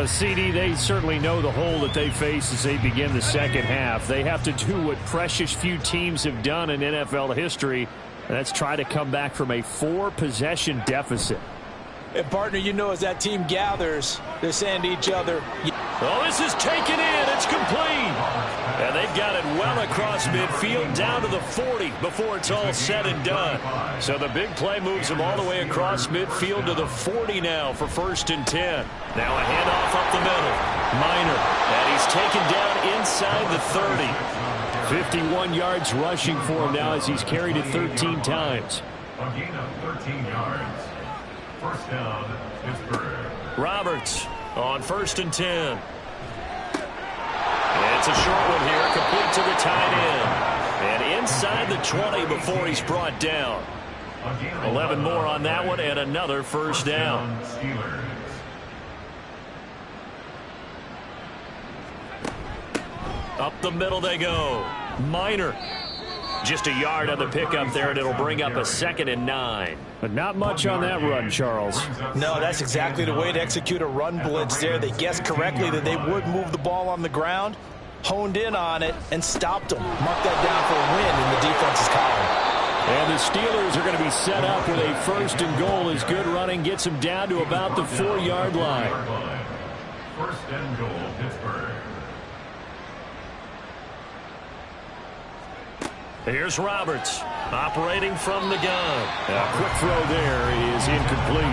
CD, they certainly know the hole that they face as they begin the second half. They have to do what precious few teams have done in NFL history, and that's try to come back from a 4-possession deficit. And, partner, you know as that team gathers, they're saying to each other, Oh, this is taken in. It's complete. And they've got it well across midfield down to the 40 before it's all said and done. So the big play moves them all the way across midfield to the 40 now for 1st and 10. Now a handoff up the middle. Minor. And he's taken down inside the 30. 51 yards rushing for him now as he's carried it 13 times. A gain of 13 yards. First down, Pittsburgh. Roberts on 1st and 10. And it's a short one here, complete to the tight end. And inside the 20 before he's brought down. 11 more on that one and another first down. Up the middle they go. Minor. Just a yard on the pickup there, and it'll bring up a 2nd and 9. But not much on that run, Charles. no, that's exactly the way to execute a run blitz there. They guessed correctly that they would move the ball on the ground, honed in on it, and stopped them. Mark that down for a win in the defense's column. And the Steelers are going to be set up with a 1st and goal as good running gets them down to about the 4-yard line. 1st and goal, Pittsburgh. Here's Roberts. Operating from the gun. A quick throw there is incomplete.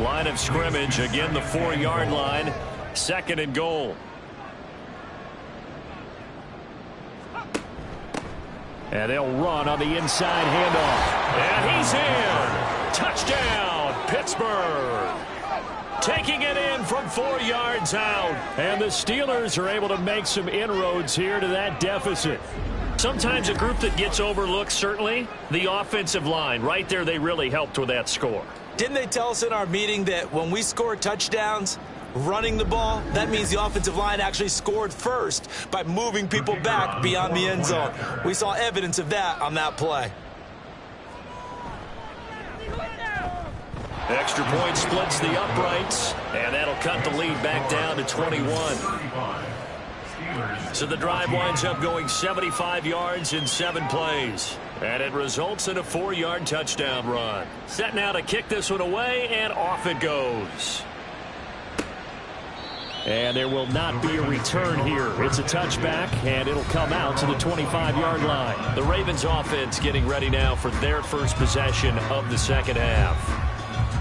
Line of scrimmage, again the 4-yard line. 2nd and goal. And they'll run on the inside handoff. And he's in. Touchdown, Pittsburgh. Taking it in from 4 yards out. And the Steelers are able to make some inroads here to that deficit. Sometimes a group that gets overlooked, certainly, the offensive line. Right there, they really helped with that score. Didn't they tell us in our meeting that when we score touchdowns, running the ball, that means the offensive line actually scored first by moving people back beyond the end zone? We saw evidence of that on that play. Extra point splits the uprights, and that'll cut the lead back down to 21. So the drive winds up going 75 yards in 7 plays. And it results in a 4-yard touchdown run. Set now to kick this one away, and off it goes. And there will not be a return here. It's a touchback, and it'll come out to the 25-yard line. The Ravens offense getting ready now for their first possession of the second half.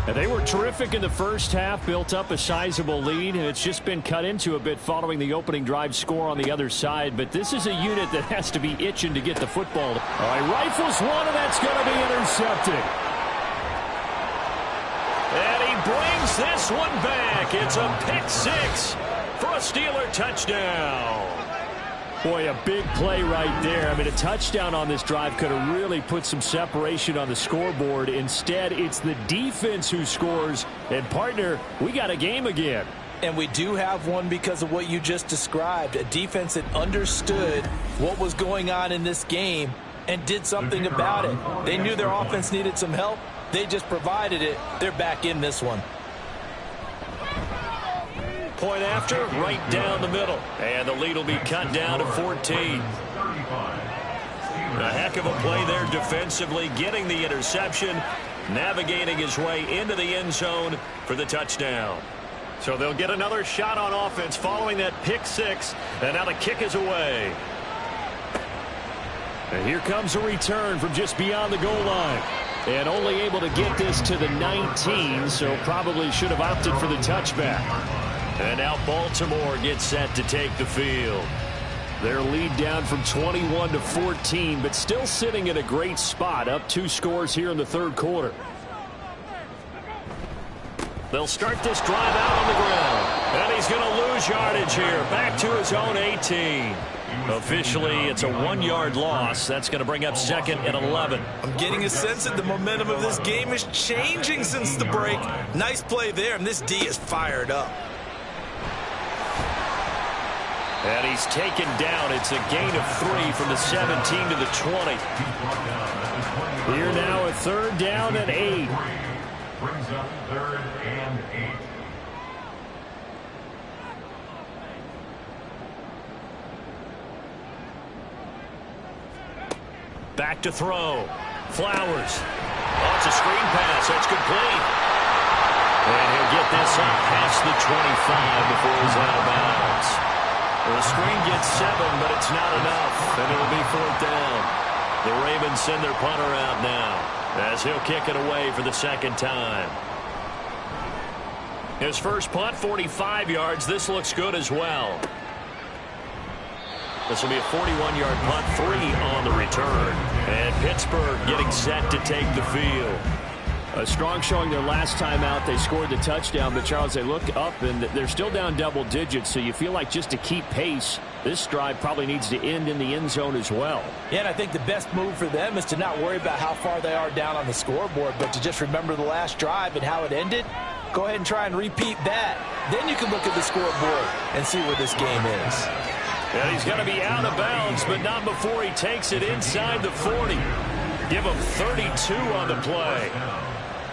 And they were terrific in the first half, built up a sizable lead, and it's just been cut into a bit following the opening drive score on the other side. But this is a unit that has to be itching to get the football. All right, rifles one, and that's going to be intercepted. And he brings this one back. It's a pick 6 for a Steeler touchdown. Boy, a big play right there. I mean, a touchdown on this drive could have really put some separation on the scoreboard. Instead, it's the defense who scores. And, partner, we got a game again. And we do have one because of what you just described. A defense that understood what was going on in this game and did something about it. They knew their offense needed some help. They just provided it. They're back in this one. Point after, right down the middle. And the lead will be cut down to 14. A heck of a play there defensively, getting the interception, navigating his way into the end zone for the touchdown. So they'll get another shot on offense following that pick 6. And now the kick is away. And here comes a return from just beyond the goal line. And only able to get this to the 19, so probably should have opted for the touchback. And now Baltimore gets set to take the field. Their lead down from 21 to 14, but still sitting in a great spot, up 2 scores here in the 3rd quarter. They'll start this drive out on the ground. And he's going to lose yardage here, back to his own 18. Officially, it's a 1-yard loss. That's going to bring up 2nd and 11. I'm getting a sense that the momentum of this game is changing since the break. Nice play there, and this D is fired up. And he's taken down. It's a gain of 3 from the 17 to the 20. Here now a 3rd down and 8. Brings up 3rd and 8. Back to throw. Flowers. Oh, it's a screen pass. That's complete. And he'll get this up past the 25 before he's out of bounds. Well, the screen gets 7, but it's not enough. And it'll be 4th down. The Ravens send their punter out now as he'll kick it away for the 2nd time. His first punt, 45 yards. This looks good as well. This will be a 41-yard punt, 3 on the return. And Pittsburgh getting set to take the field. A strong showing their last time out. They scored the touchdown, but, Charles, they look up, and they're still down double digits, so you feel like just to keep pace, this drive probably needs to end in the end zone as well. Yeah, and I think the best move for them is to not worry about how far they are down on the scoreboard, but to just remember the last drive and how it ended. Go ahead and try and repeat that. Then you can look at the scoreboard and see where this game is. And he's going to be out of bounds, but not before he takes it inside the 40. Give him 32 on the play.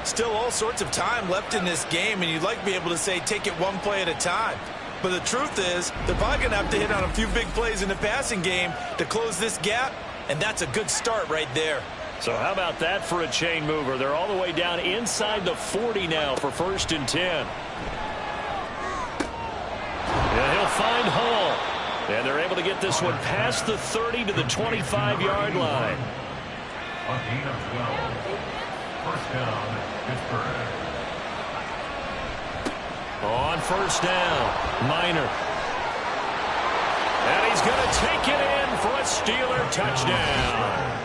Still all sorts of time left in this game, and you'd like to be able to say take it one play at a time. But the truth is, they're probably going to have to hit on a few big plays in the passing game to close this gap, and that's a good start right there. So how about that for a chain mover? They're all the way down inside the 40 now for 1st and 10. Yeah, he'll find Hall. And they're able to get this one past the 30 to the 25-yard line. A gain of 12. First down, Pittsburgh. On first down, Minor. And he's going to take it in for a Steeler touchdown.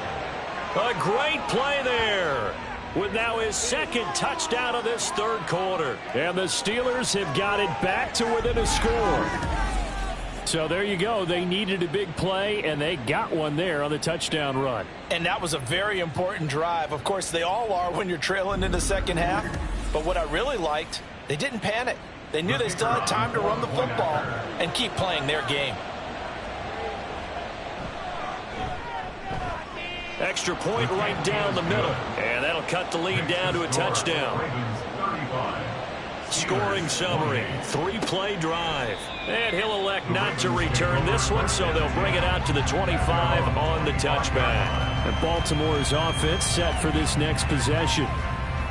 A great play there, with now his second touchdown of this third quarter. And the Steelers have got it back to within a score. So there you go. They needed a big play, and they got one there on the touchdown run. And that was a very important drive. Of course, they all are when you're trailing in the second half. But what I really liked, they didn't panic. They knew they still had time to run the football and keep playing their game. Extra point right down the middle. And that'll cut the lead down to a touchdown. Scoring summary, 3-play drive. And he'll elect not to return this one, so they'll bring it out to the 25 on the touchback. And Baltimore's offense set for this next possession.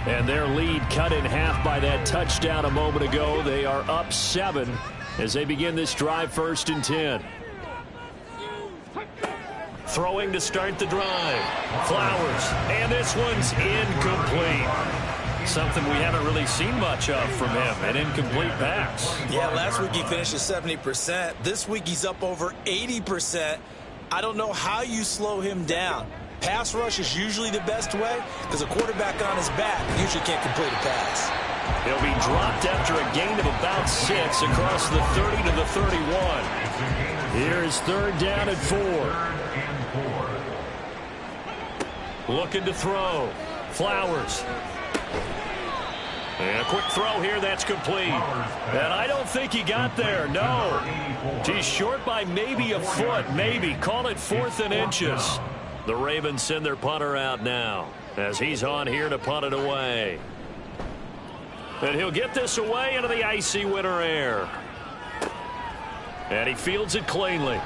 And their lead cut in half by that touchdown a moment ago. They are up 7 as they begin this drive, 1st and 10. Throwing to start the drive. Flowers. And this one's incomplete. Something we haven't really seen much of from him, an incomplete pass. Yeah, last week he finished at 70%. This week he's up over 80%. I don't know how you slow him down. Pass rush is usually the best way because a quarterback on his back usually can't complete a pass. He'll be dropped after a gain of about 6 across the 30 to the 31. Here's 3rd down and 4. Looking to throw. Flowers. And a quick throw here, that's complete. And I don't think he got there, no. He's short by maybe a foot, maybe. Call it 4th and inches. The Ravens send their punter out now as he's on here to punt it away. And he'll get this away into the icy winter air. And he fields it cleanly.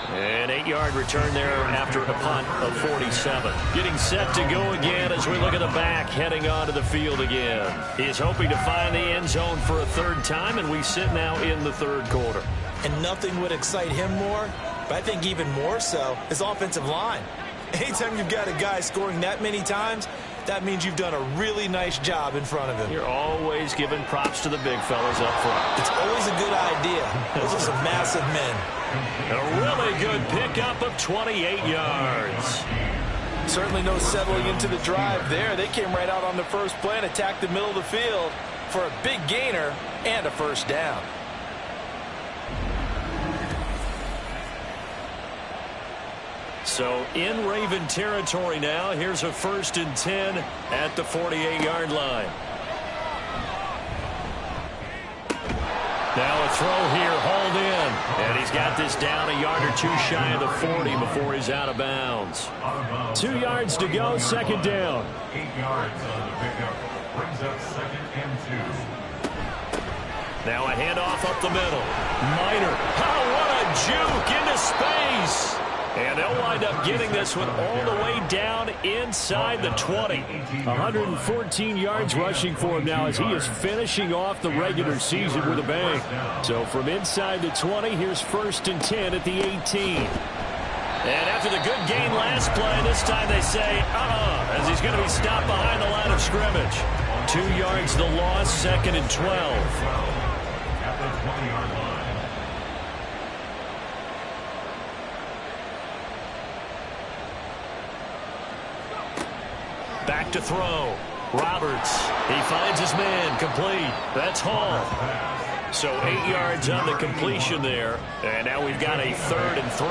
An 8-yard return there after a punt of 47. Getting set to go again as we look at the back heading onto the field again. He's hoping to find the end zone for a 3rd time, and we sit now in the 3rd quarter. And nothing would excite him more, but I think even more so, his offensive line. Anytime you've got a guy scoring that many times, that means you've done a really nice job in front of him. You're always giving props to the big fellas up front. It's always a good idea. Those are some massive men. A really good pickup of 28 yards. Certainly no settling into the drive there. They came right out on the first play and attacked the middle of the field for a big gainer and a 1st down. So in Raven territory now. Here's a 1st and 10 at the 48-yard line. Now a throw here, hauled in. And he's got this down a yard or 2 shy of the 40 before he's out of bounds. 2 yards to go, 2nd down. 8 yards on the pickup. Brings up 2nd and 2. Now a handoff up the middle. Minor. Oh, what a juke into space. And they'll wind up getting this one all the way down inside the 20. 114 yards rushing for him now as he is finishing off the regular season with a bang. So from inside the 20, here's 1st and 10 at the 18. And after the good gain last play, this time they say, as he's going to be stopped behind the line of scrimmage. 2 yards the loss, 2nd and 12. At the 20-yard line. Back to throw. Roberts. He finds his man. Complete. That's Hall. So 8 yards on the completion there. And now we've got a 3rd and 3.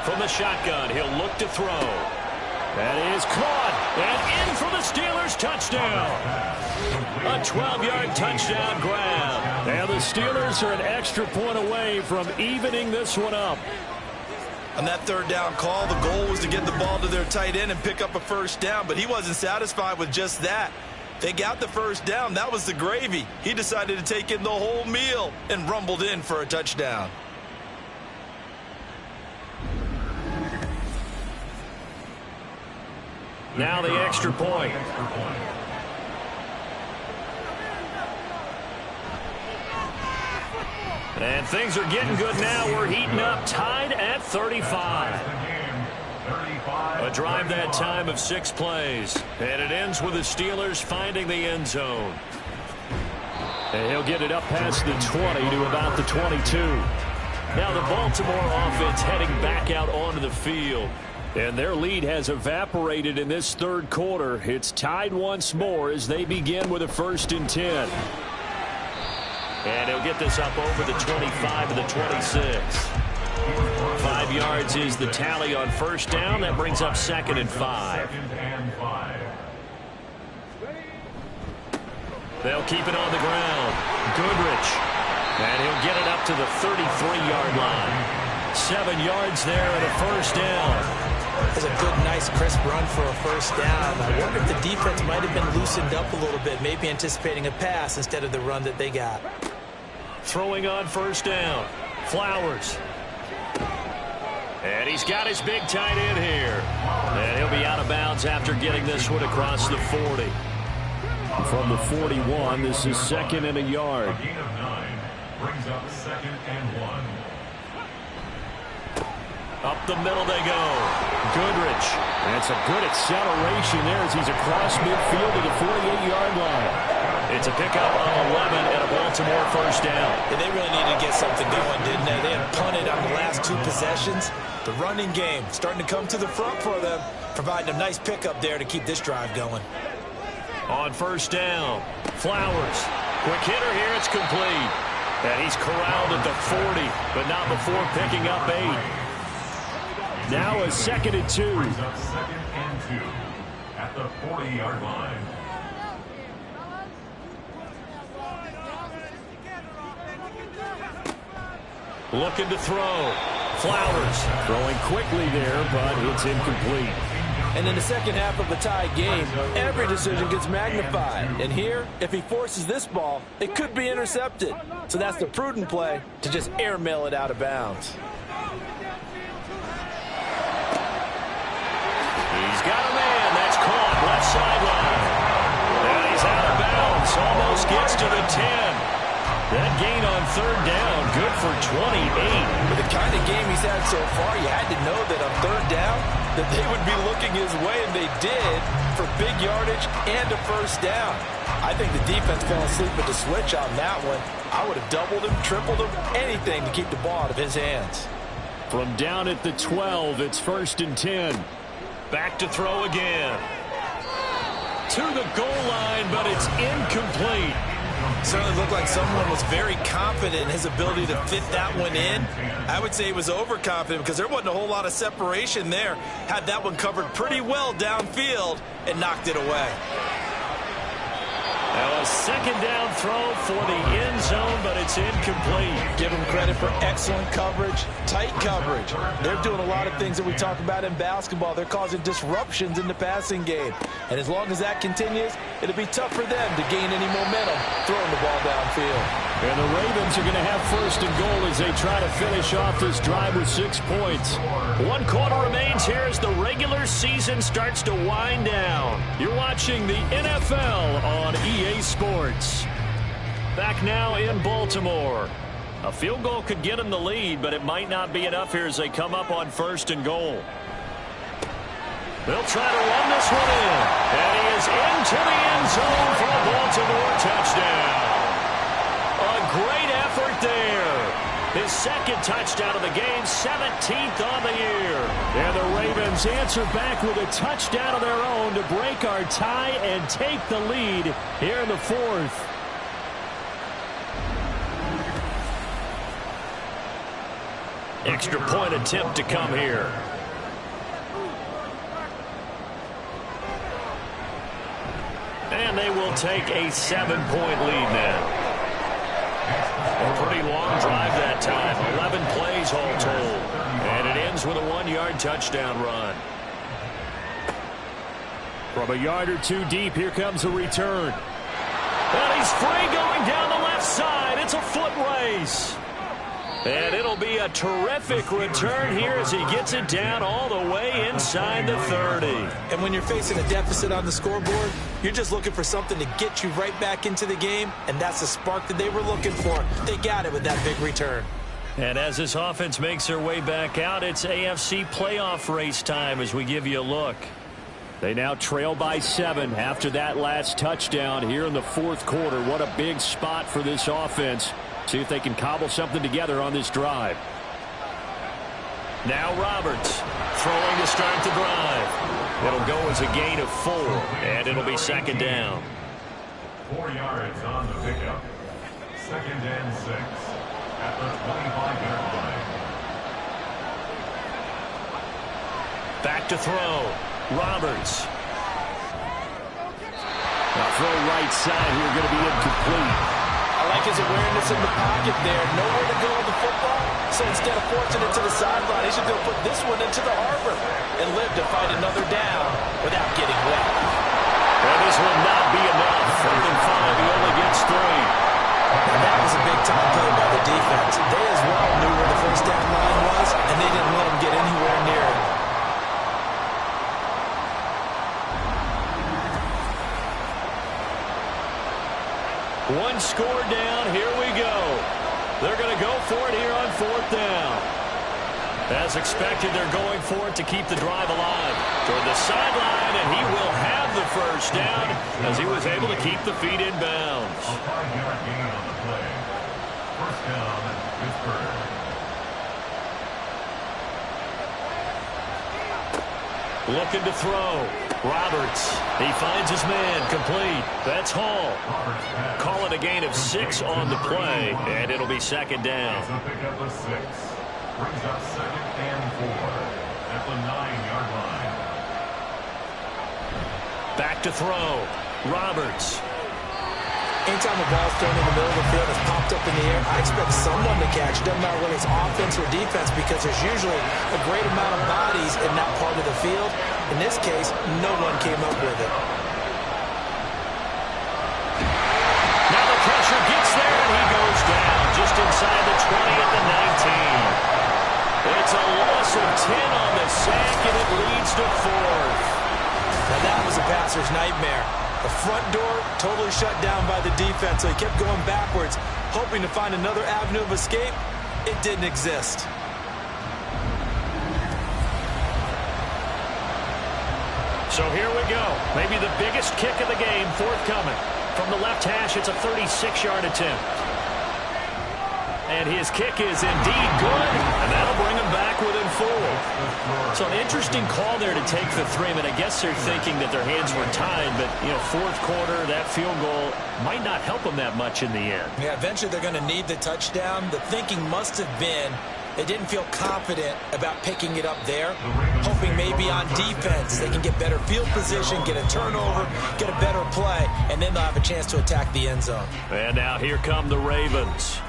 From the shotgun, he'll look to throw. That is caught. And in for the Steelers touchdown. A 12-yard touchdown grab. And the Steelers are an extra point away from evening this one up. On that 3rd down call, the goal was to get the ball to their tight end and pick up a 1st down, but he wasn't satisfied with just that. They got the 1st down. That was the gravy. He decided to take in the whole meal and rumbled in for a touchdown. Now the extra point. And things are getting good now. We're heating up, tied at 35. A drive that time of 6 plays. And it ends with the Steelers finding the end zone. And he'll get it up past the 20 to about the 22. Now the Baltimore offense heading back out onto the field. And their lead has evaporated in this third quarter. It's tied once more as they begin with a 1st and 10. And he'll get this up over the 25 to the 26. 5 yards is the tally on 1st down. That brings up 2nd and 5. They'll keep it on the ground. Goodrich. And he'll get it up to the 33-yard line. 7 yards there and a 1st down. That's a good, nice, crisp run for a 1st down. I wonder if the defense might have been loosened up a little bit, maybe anticipating a pass instead of the run that they got. Throwing on 1st down. Flowers. And he's got his big tight end here. And he'll be out of bounds after getting this one across the 40. From the 41, this is 2nd and a yard. A gain of 9 brings up 2nd and 1. Up the middle they go. Goodrich. That's a good acceleration there as he's across midfield to the 48-yard line. It's a pickup of 11 and a Baltimore 1st down. And they really needed to get something going, didn't they? They had punted on the last 2 possessions. The running game starting to come to the front for them, providing a nice pickup there to keep this drive going. On 1st down, Flowers. Quick hitter here, it's complete. And he's corralled at the 40, but not before picking up 8. Now a 2nd and 2. Brings up 2nd and 2 at the 40-yard line. Looking to throw. Flowers. Throwing quickly there, but it's incomplete. And in the second half of a tied game, every decision gets magnified. And here, if he forces this ball, it could be intercepted. So that's the prudent play to just airmail it out of bounds. He's got a man. That's caught. Left sideline. And he's out of bounds. Almost gets to the 10. That gain on 3rd down, good for 28. With the kind of game he's had so far, you had to know that on 3rd down, that they would be looking his way, and they did, for big yardage and a 1st down. I think the defense fell asleep at the switch on that one. I would have doubled him, tripled him, anything to keep the ball out of his hands. From down at the 12, it's 1st and 10. Back to throw again. To the goal line, but it's incomplete. Certainly looked like someone was very confident in his ability to fit that one in. I would say he was overconfident because there wasn't a whole lot of separation there. Had that one covered pretty well downfield and knocked it away. Now a 2nd down throw for the end zone, but it's incomplete. Give him credit for excellent coverage, tight coverage. They're doing a lot of things that we talk about in basketball. They're causing disruptions in the passing game. And as long as that continues, it'll be tough for them to gain any momentum throwing the ball downfield. And the Ravens are going to have 1st and goal as they try to finish off this drive with 6 points. 1 quarter remains here as the regular season starts to wind down. You're watching the NFL on EA Sports. Back now in Baltimore. A field goal could get them the lead, but it might not be enough here as they come up on 1st and goal. They'll try to run this one in. And he is into the end zone for a Baltimore touchdown. A great effort there. His 2nd touchdown of the game, 17th on the year. And the Ravens answer back with a touchdown of their own to break our tie and take the lead here in the 4th. Extra point attempt to come here. And they will take a 7-point lead now. A pretty long drive that time. 11 plays all told. And it ends with a 1-yard touchdown run. From a yard or 2 deep, here comes a return. And he's free going down the left side. It's a foot race. And it'll be a terrific return here as he gets it down all the way inside the 30. And when you're facing a deficit on the scoreboard, you're just looking for something to get you right back into the game, and that's the spark that they were looking for. They got it with that big return. And as this offense makes their way back out, it's AFC playoff race time as we give you a look. They now trail by 7 after that last touchdown here in the fourth quarter. What a big spot for this offense. See if they can cobble something together on this drive. Now Roberts throwing to start the drive. It'll go as a gain of 4, and it'll be second down. 4 yards on the pickup. Second and 6 at the 25-yard line. Back to throw. Roberts. Now throw right side here, going to be incomplete. I like his awareness in the pocket there. Nowhere to go with the football. So instead of forcing it to the sideline, he should go put this one into the harbor and live to fight another down without getting wet. And this will not be enough. 4th and 5, he only gets 3. And that was a big-time play by the defense. They as well knew where the first down line was, and they didn't let him get anywhere near it. One score down. Here we go. They're going to go for it here on 4th down. As expected, they're going for it to keep the drive alive. Toward the sideline, and he will have the first down as he was able to keep the feet in bounds. A 5-yard gain on the play. First down, Pittsburgh. Looking to throw. Roberts. He finds his man. Complete. That's Hall. Call it a gain of 6 on the play, and it'll be second down. It's a pickup of 6. Brings up second and 4 at the 9-yard line. Back to throw. Roberts. Anytime a ball's thrown in the middle of the field, it's popped up in the air, I expect someone to catch. Doesn't matter whether it's offense or defense, because there's usually a great amount of bodies in that part of the field. In this case, no one came up with it. Now the pressure gets there, and he goes down just inside the 20 at the 19. It's a loss of 10 on the sack, and it leads to 4th. Now that was a passer's nightmare. The front door totally shut down by the defense, so he kept going backwards, hoping to find another avenue of escape. It didn't exist. So here we go. Maybe the biggest kick of the game forthcoming. From the left hash, it's a 36-yard attempt. And his kick is indeed good, and that'll bring him back within 4. So an interesting call there to take the 3. I mean, I guess they're thinking that their hands were tied, but, you know, fourth quarter, that field goal might not help them that much in the end. Yeah, eventually they're going to need the touchdown. The thinking must have been they didn't feel confident about picking it up there, hoping maybe on defense they can get better field position, get a turnover, get a better play, and then they'll have a chance to attack the end zone. And now here come the Ravens.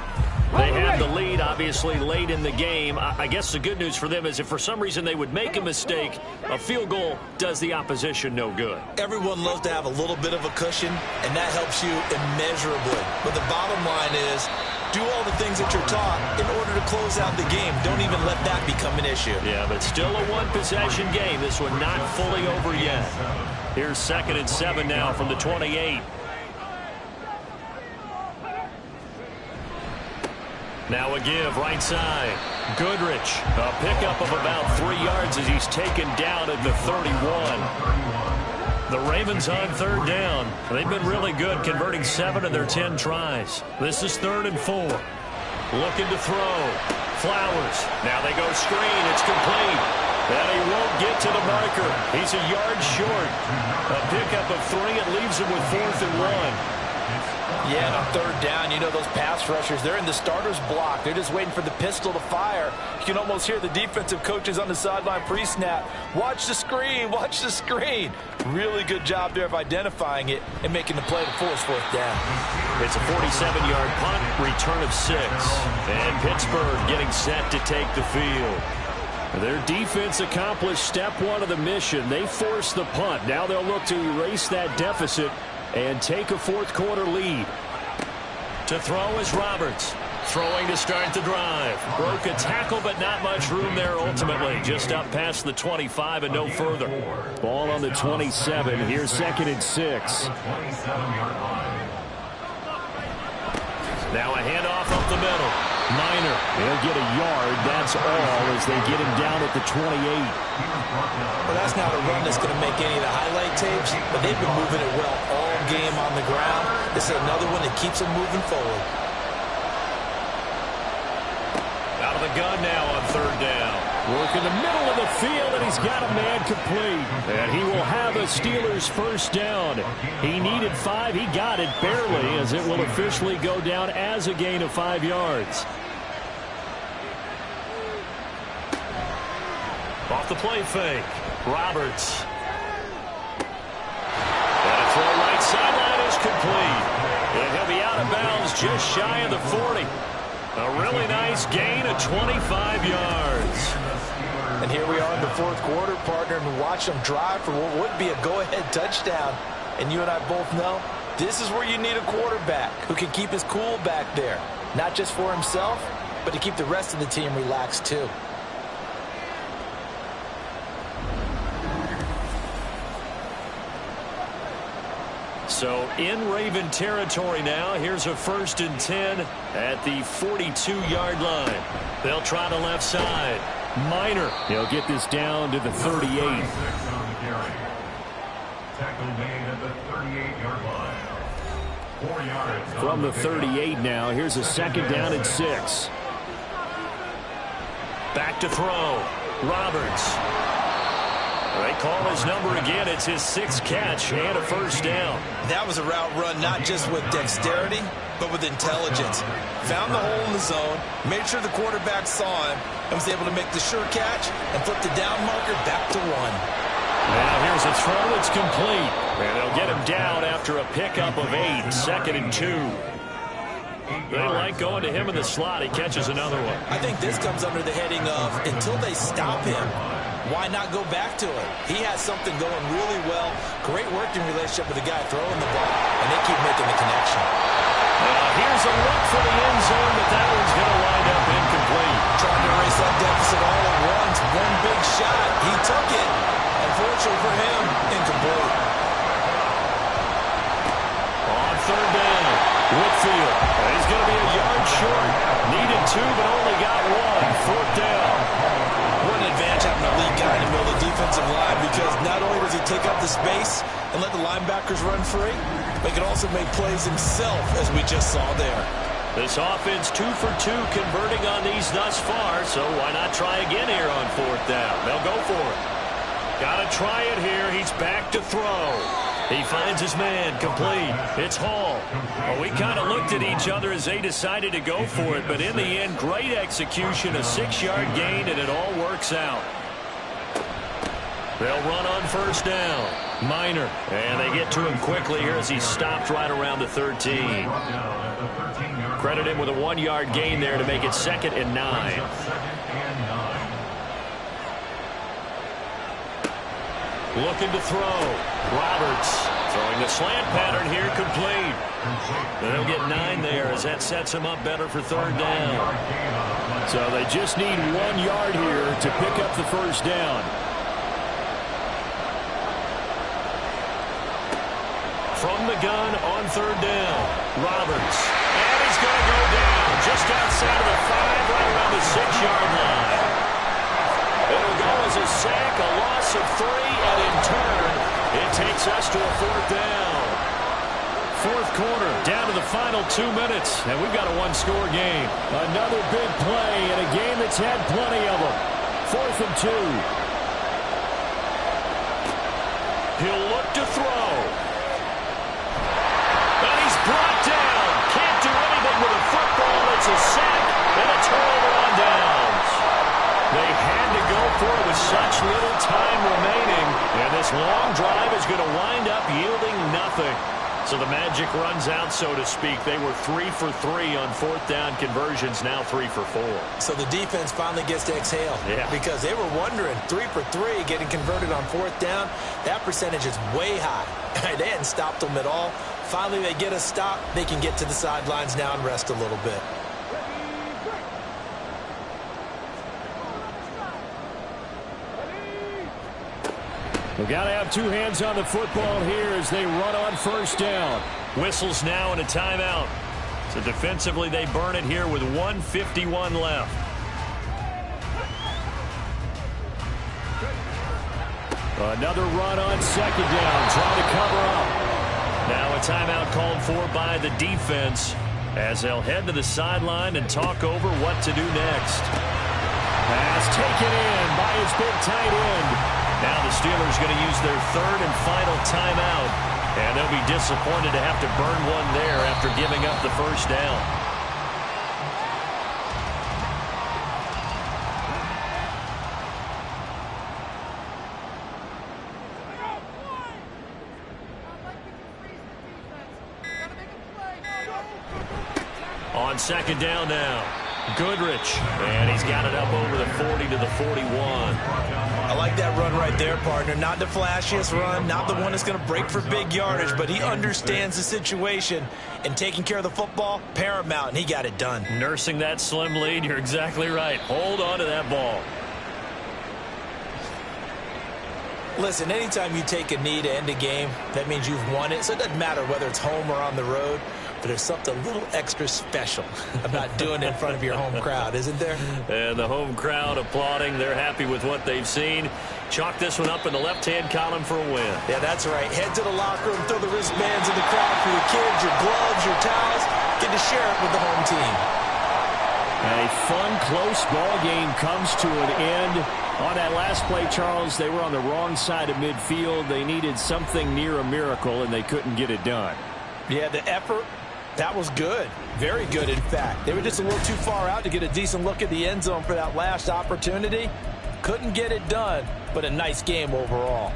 They have the lead, obviously, late in the game. I guess the good news for them is if for some reason they would make a mistake, a field goal does the opposition no good. Everyone loves to have a little bit of a cushion, and that helps you immeasurably. But the bottom line is, do all the things that you're taught in order to close out the game. Don't even let that become an issue. Yeah, but still a one-possession game. This one not fully over yet. Here's 2nd and 7 now from the 28. Now a give, right side. Goodrich, a pickup of about 3 yards as he's taken down at the 31. The Ravens on 3rd down. They've been really good, converting 7 of their 10 tries. This is 3rd and 4. Looking to throw. Flowers. Now they go screen. It's complete. And he won't get to the marker. He's a yard short. A pickup of 3. It leaves him with 4th and 1. Yeah, and on 3rd down, you know those pass rushers, they're in the starter's block. They're just waiting for the pistol to fire. You can almost hear the defensive coaches on the sideline pre-snap. Watch the screen, watch the screen. Really good job there of identifying it and making the play to force 4th down. It's a 47-yard punt, return of 6. And Pittsburgh getting set to take the field. Their defense accomplished step 1 of the mission. They forced the punt. Now they'll look to erase that deficit and take a fourth quarter lead. To throw is Roberts. Throwing to start the drive. Broke a tackle, but not much room there ultimately. Just up past the 25 and no further. Ball on the 27. Here's 2nd and 6. Now a handoff up the middle. Minor. They'll get a yard. That's all as they get him down at the 28. Well, that's not a run that's going to make any of the highlight tapes, but they've been moving it well all game on the ground. This is another one that keeps them moving forward. Out of the gun now on 3rd down. Work in the middle of the field, and he's got a man complete. And he will have a Steelers 1st down. He needed 5. He got it barely, as it will officially go down as a gain of 5 yards. Off the play fake. Roberts. And a throw right sideline is complete. And he'll be out of bounds just shy of the 40. A really nice gain of 25 yards. And here we are in the 4th quarter, partner, and watch them drive for what would be a go-ahead touchdown. And you and I both know this is where you need a quarterback who can keep his cool back there. Not just for himself, but to keep the rest of the team relaxed too. So in Raven territory now. Here's a 1st and 10 at the 42-yard line. They'll try the left side. Minor. He'll get this down to the 38. Tackle made at the 38-yard line. 4 yards. From the 38 now, here's a 2nd down and 6. Back to throw. Roberts. They call his number again. It's his 6th catch and a 1st down. That was a route run not just with dexterity, but with intelligence. Found the hole in the zone, made sure the quarterback saw him, and was able to make the sure catch and flip the down marker back to 1. Now here's a throw that's complete. And they'll get him down after a pickup of 8. 2nd and 2. They like going to him in the slot. He catches another one. I think this comes under the heading of until they stop him, why not go back to it? He has something going really well. Great working relationship with the guy throwing the ball, and they keep making the connection. Here's a look for the end zone, but that one's going to wind up incomplete. Trying to erase that deficit all at once. One big shot. He took it. Unfortunately for him, incomplete. On 3rd down, Whitfield. He's going to be a yard short. Needed 2, but only got 1. 4th down. What an advantage having a lead guy in the middle of the defensive line, because not only does he take up the space and let the linebackers run free, but he can also make plays himself, as we just saw there. This offense 2 for 2 converting on these thus far, so why not try again here on 4th down? They'll go for it. Got to try it here. He's back to throw. He finds his man, complete. It's Hall. Well, we kind of looked at each other as they decided to go for it, but in the end, great execution, a 6-yard gain, and it all works out. They'll run on 1st down. Minor. And they get to him quickly here as he stopped right around the 13. Credit him with a 1-yard gain there to make it 2nd and 9. Looking to throw. Roberts throwing the slant pattern here, complete. They'll get 9 there as that sets him up better for 3rd down. So they just need 1 yard here to pick up the 1st down. From the gun on 3rd down. Roberts. And he's going to go down just outside of the 5, right around the 6-yard line. It'll go as a sack, a loss of 3, and in turn, it takes us to a 4th down. 4th quarter, down to the final 2 minutes, and we've got a 1-score game. Another big play in a game that's had plenty of them. 4th and 2. He'll look to throw. And he's brought down. Can't do anything with a football. It's a sack and a turnover on downs. They had to go for it with such little time remaining, and this long drive is going to wind up yielding nothing. So the magic runs out, so to speak. They were 3 for 3 on 4th down conversions, now 3 for 4. So the defense finally gets to exhale. Yeah. Because they were wondering, 3 for 3 getting converted on 4th down. That percentage is way high. They hadn't stopped them at all. Finally, they get a stop. They can get to the sidelines now and rest a little bit. They've got to have two hands on the football here as they run on first down. Whistles now and a timeout. So defensively, they burn it here with 1:51 left. Another run on second down, trying to cover up. Now a timeout called for by the defense as they'll head to the sideline and talk over what to do next. Pass taken in by his big tight end. Now the Steelers going to use their third and final timeout, and they'll be disappointed to have to burn one there after giving up the first down. On second down now, Goodrich, and he's got it up over the 40 to the 41. I like that run right there, partner. Not the flashiest run, not the one that's going to break for big yardage, but he understands the situation, and taking care of the football, paramount, and he got it done. Nursing that slim lead, you're exactly right. Hold on to that ball. Listen, anytime you take a knee to end a game, that means you've won it, so it doesn't matter whether it's home or on the road. But there's something a little extra special about doing it in front of your home crowd, isn't there? And the home crowd applauding. They're happy with what they've seen. Chalk this one up in the left-hand column for a win. Yeah, that's right. Head to the locker room, throw the wristbands in the crowd for your kids, your gloves, your towels. Get to share it with the home team. A fun, close ball game comes to an end. On that last play, Charles, they were on the wrong side of midfield. They needed something near a miracle, and they couldn't get it done. Yeah, the effort, that was good. Very good, in fact. They were just a little too far out to get a decent look at the end zone for that last opportunity. Couldn't get it done, but a nice game overall.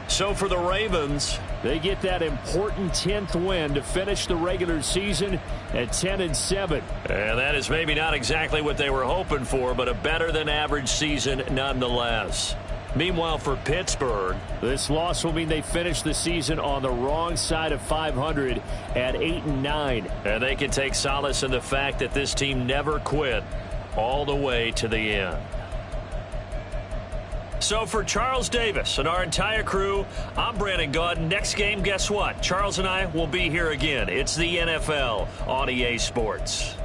So for the Ravens, they get that important 10th win to finish the regular season at 10-7. And that is maybe not exactly what they were hoping for, but a better than average season nonetheless. Meanwhile, for Pittsburgh, this loss will mean they finish the season on the wrong side of 500 at 8-9. And they can take solace in the fact that this team never quit all the way to the end. So for Charles Davis and our entire crew, I'm Brandon Gaudin. Next game, guess what? Charles and I will be here again. It's the NFL on EA Sports.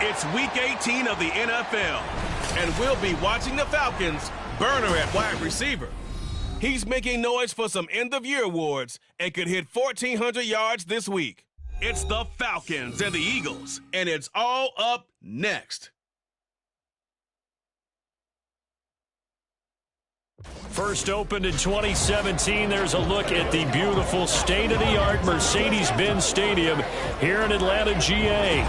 It's Week 18 of the NFL, and we'll be watching the Falcons burner at wide receiver. He's making noise for some end-of-year awards and could hit 1,400 yards this week. It's the Falcons and the Eagles, and it's all up next. First opened in 2017, there's a look at the beautiful state-of-the-art Mercedes-Benz Stadium here in Atlanta, GA.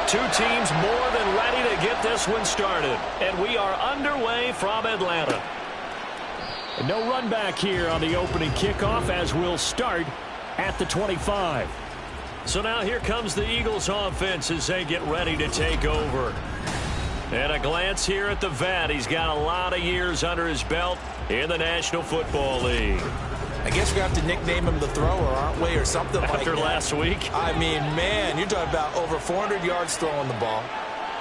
Two teams more than ready to get this one started. And we are underway from Atlanta. No run back here on the opening kickoff as we'll start at the 25. So now here comes the Eagles offense as they get ready to take over. And a glance here at the vet. He's got a lot of years under his belt in the National Football League. I guess we have to nickname him the thrower, aren't we, or something like that. After last week? I mean, man, you're talking about over 400 yards throwing the ball.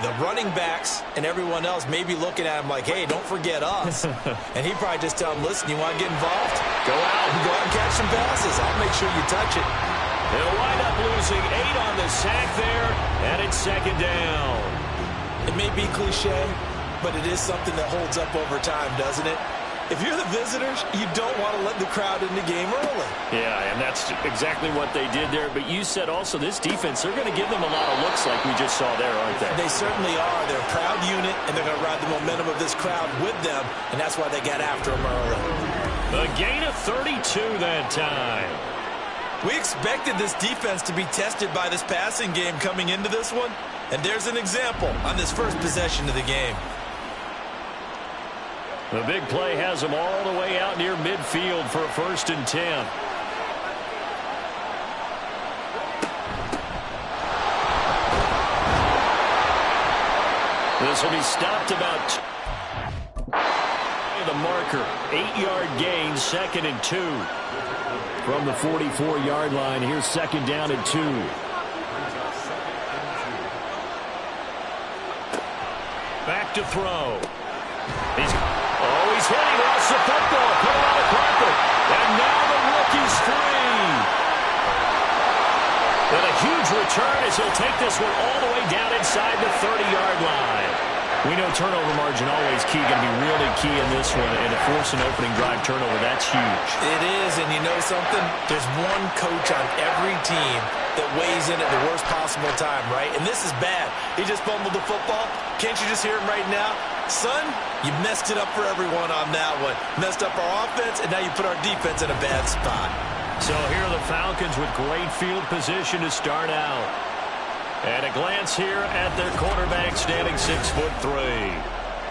The running backs and everyone else may be looking at him like, hey, don't forget us. And he'd probably just tell him, listen, you want to get involved? Go out and catch some passes. I'll make sure you touch it. They'll wind up losing 8 on the sack there, and it's second down. It may be cliche, but it is something that holds up over time, doesn't it? If you're the visitors, you don't want to let the crowd in the game early. Yeah, and that's exactly what they did there. But you said also this defense, they're going to give them a lot of looks like we just saw there, aren't they? They certainly are. They're a proud unit, and they're going to ride the momentum of this crowd with them, and that's why they got after them early. A gain of 32 that time. We expected this defense to be tested by this passing game coming into this one, and there's an example on this first possession of the game. The big play has them all the way out near midfield for a 1st and 10. This will be stopped about the marker. 8-yard gain, 2nd and 2. From the 44-yard line, here's 2nd down and 2. Back to throw. He's hitting lost the football, put it on the carpet, and now the rookie's free. And a huge return as he'll take this one all the way down inside the 30-yard line. We know turnover margin always key, going to be really key in this one, and to force an opening drive turnover, that's huge. It is, and you know something? There's one coach on every team that weighs in at the worst possible time, right? And this is bad. He just fumbled the football. Can't you just hear him right now? Son, you messed it up for everyone on that one. Messed up our offense, and now you put our defense in a bad spot. So here are the Falcons with great field position to start out. And a glance here at their quarterback, standing 6'3".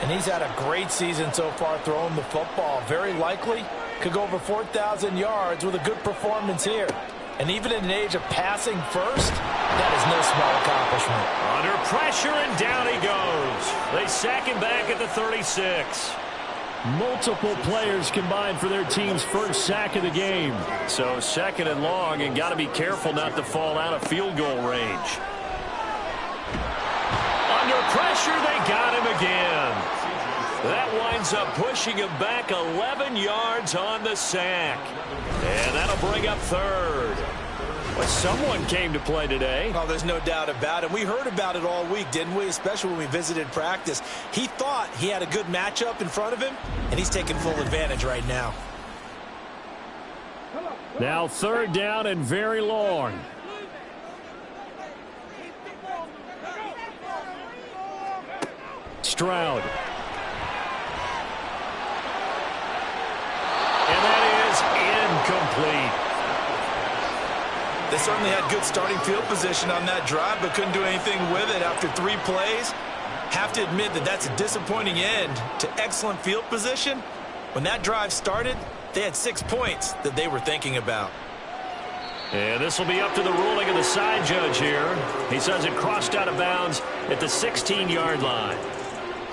And he's had a great season so far throwing the football. Very likely could go over 4,000 yards with a good performance here. And even in an age of passing first, that is no small accomplishment. Under pressure, and down he goes. They sack him back at the 36. Multiple players combined for their team's first sack of the game. So 2nd and long, and got to be careful not to fall out of field goal range. Under pressure, they got him again. That winds up pushing him back 11 yards on the sack. And that'll bring up 3rd. But someone came to play today. Oh, there's no doubt about it. We heard about it all week, didn't we? Especially when we visited practice. He thought he had a good matchup in front of him, and he's taking full advantage right now. Now 3rd down and very long. Stroud. And that is incomplete. They certainly had good starting field position on that drive, but couldn't do anything with it after 3 plays. Have to admit that that's a disappointing end to excellent field position. When that drive started, they had 6 points that they were thinking about. And this will be up to the ruling of the side judge here. He says it crossed out of bounds at the 16-yard line.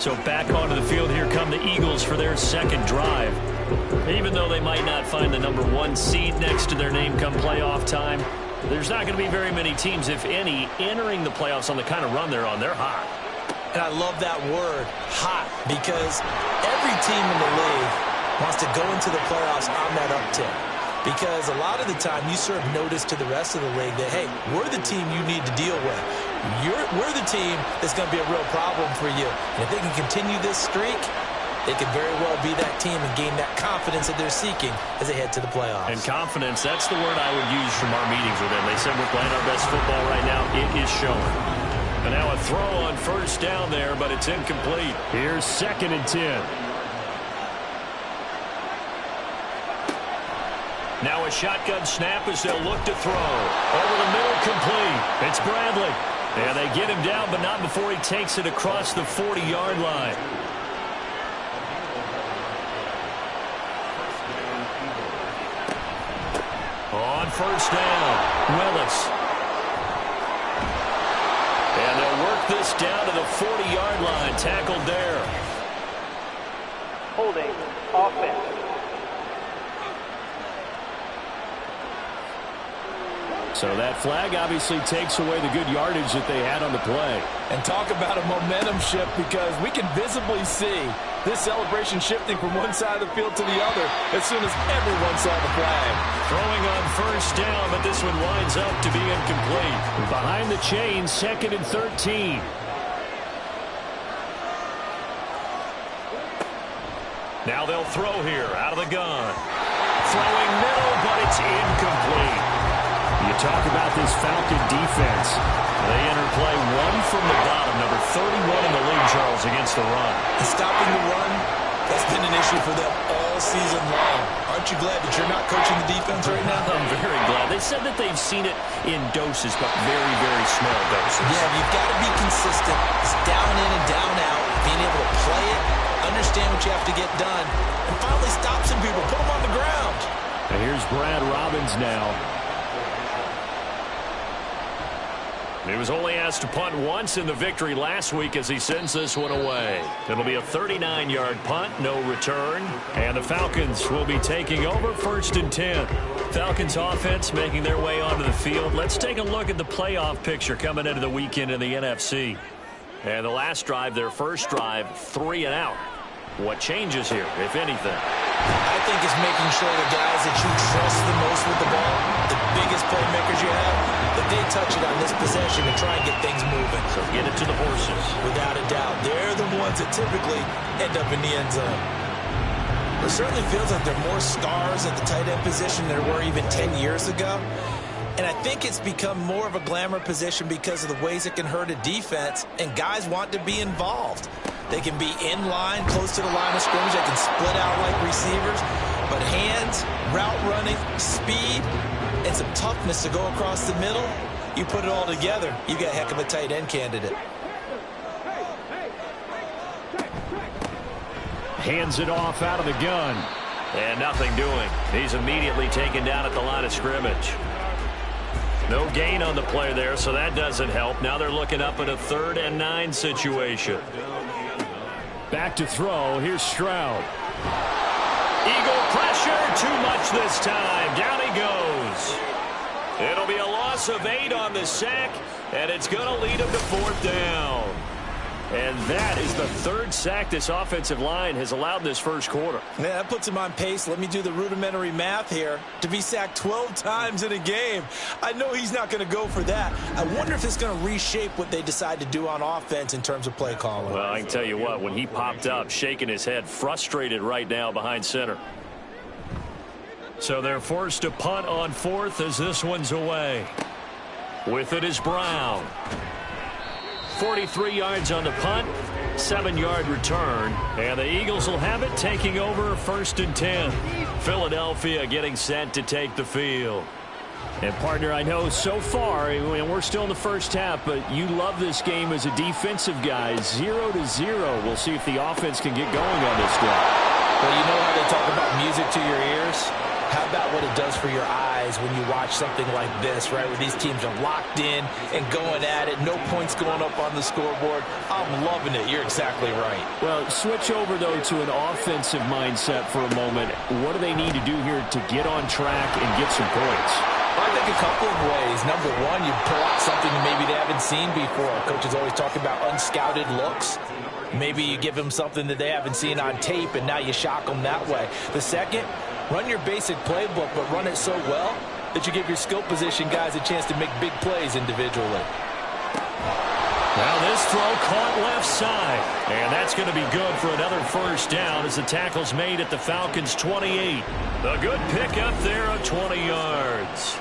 So back onto the field, here come the Eagles for their 2nd drive. Even though they might not find the number 1 seed next to their name come playoff time, there's not going to be very many teams, if any, entering the playoffs on the kind of run they're on. They're hot. And I love that word, hot, because every team in the league wants to go into the playoffs on that uptick. Because a lot of the time you serve notice to the rest of the league that, hey, we're the team you need to deal with. We're the team that's going to be a real problem for you. And if they can continue this streak, they could very well be that team and gain that confidence that they're seeking as they head to the playoffs. And confidence, that's the word I would use from our meetings with them. They said we're playing our best football right now. It is showing. And now a throw on 1st down there, but it's incomplete. Here's 2nd and 10. Now a shotgun snap as they'll look to throw. Over the middle, complete. It's Bradley. And they get him down, but not before he takes it across the 40-yard line. On 1st down, Willis. And they'll work this down to the 40-yard line. Tackled there. Holding offense. So that flag obviously takes away the good yardage that they had on the play. And talk about a momentum shift, because we can visibly see this celebration shifting from one side of the field to the other as soon as everyone saw the flag. Throwing on 1st down, but this one winds up to be incomplete. Behind the chains, 2nd and 13. Now they'll throw here out of the gun. Throwing middle, but it's incomplete. You talk about this Falcon defense. They enter play 1 from the bottom, number 31 in the league, Charles, against the run. And stopping the run, that's been an issue for them all season long. Aren't you glad that you're not coaching the defense right now? I'm very glad. They said that they've seen it in doses, but very, very small doses. Yeah, you've got to be consistent. It's down in and down out. Being able to play it, understand what you have to get done, and finally stop some people, put them on the ground. And here's Brad Robbins now. He was only asked to punt once in the victory last week as he sends this one away. It'll be a 39-yard punt, no return. And the Falcons will be taking over 1st and 10. Falcons offense making their way onto the field. Let's take a look at the playoff picture coming into the weekend in the NFC. And the last drive, their first drive, 3 and out. What changes here, if anything? I think it's making sure the guys that you trust the most with the ball, the biggest playmakers you have, that they touch it on this possession and try and get things moving. So get it to the horses. Without a doubt. They're the ones that typically end up in the end zone. It certainly feels like there are more stars at the tight end position than there were even 10 years ago. And I think it's become more of a glamour position because of the ways it can hurt a defense, and guys want to be involved. They can be in line, close to the line of scrimmage. They can split out like receivers. But hands, route running, speed, and some toughness to go across the middle, You put it all together, you got a heck of a tight end candidate. Hands it off out of the gun. And nothing doing. He's immediately taken down at the line of scrimmage. No gain on the play there, so that doesn't help. Now they're looking up at a 3rd and 9 situation. Back to throw. Here's Stroud. Eagle pressure. Too much this time. Down he goes. It'll be a loss of 8 on the sack, and it's going to lead him to 4th down. And that is the 3rd sack this offensive line has allowed this first quarter. Man, that puts him on pace. Let me do the rudimentary math here. To be sacked 12 times in a game, I know he's not going to go for that. I wonder if it's going to reshape what they decide to do on offense in terms of play calling. Well, I can tell you what, when he popped up, shaking his head, frustrated right now behind center. So they're forced to punt on 4th as this one's away. With it is Brown. 43 yards on the punt, 7-yard return, and the Eagles will have it, taking over 1st and 10. Philadelphia getting set to take the field. And, partner, I know so far, and we're still in the first half, but you love this game as a defensive guy. 0-0. We'll see if the offense can get going on this drive. Well, you know how they talk about music to your ears? How about what it does for your eyes when you watch something like this, right, where these teams are locked in and going at it, no points going up on the scoreboard? I'm loving it. You're exactly right. Well, switch over, though, to an offensive mindset for a moment. What do they need to do here to get on track and get some points? Well, I think a couple of ways. Number one, you pull out something maybe they haven't seen before. Coaches always talk about unscouted looks. Maybe you give them something that they haven't seen on tape, and now you shock them that way. The second, run your basic playbook, but run it so well that you give your skill position guys a chance to make big plays individually. Now this throw caught left side, and that's going to be good for another 1st down as the tackle's made at the Falcons' 28. A good pickup there of 20 yards.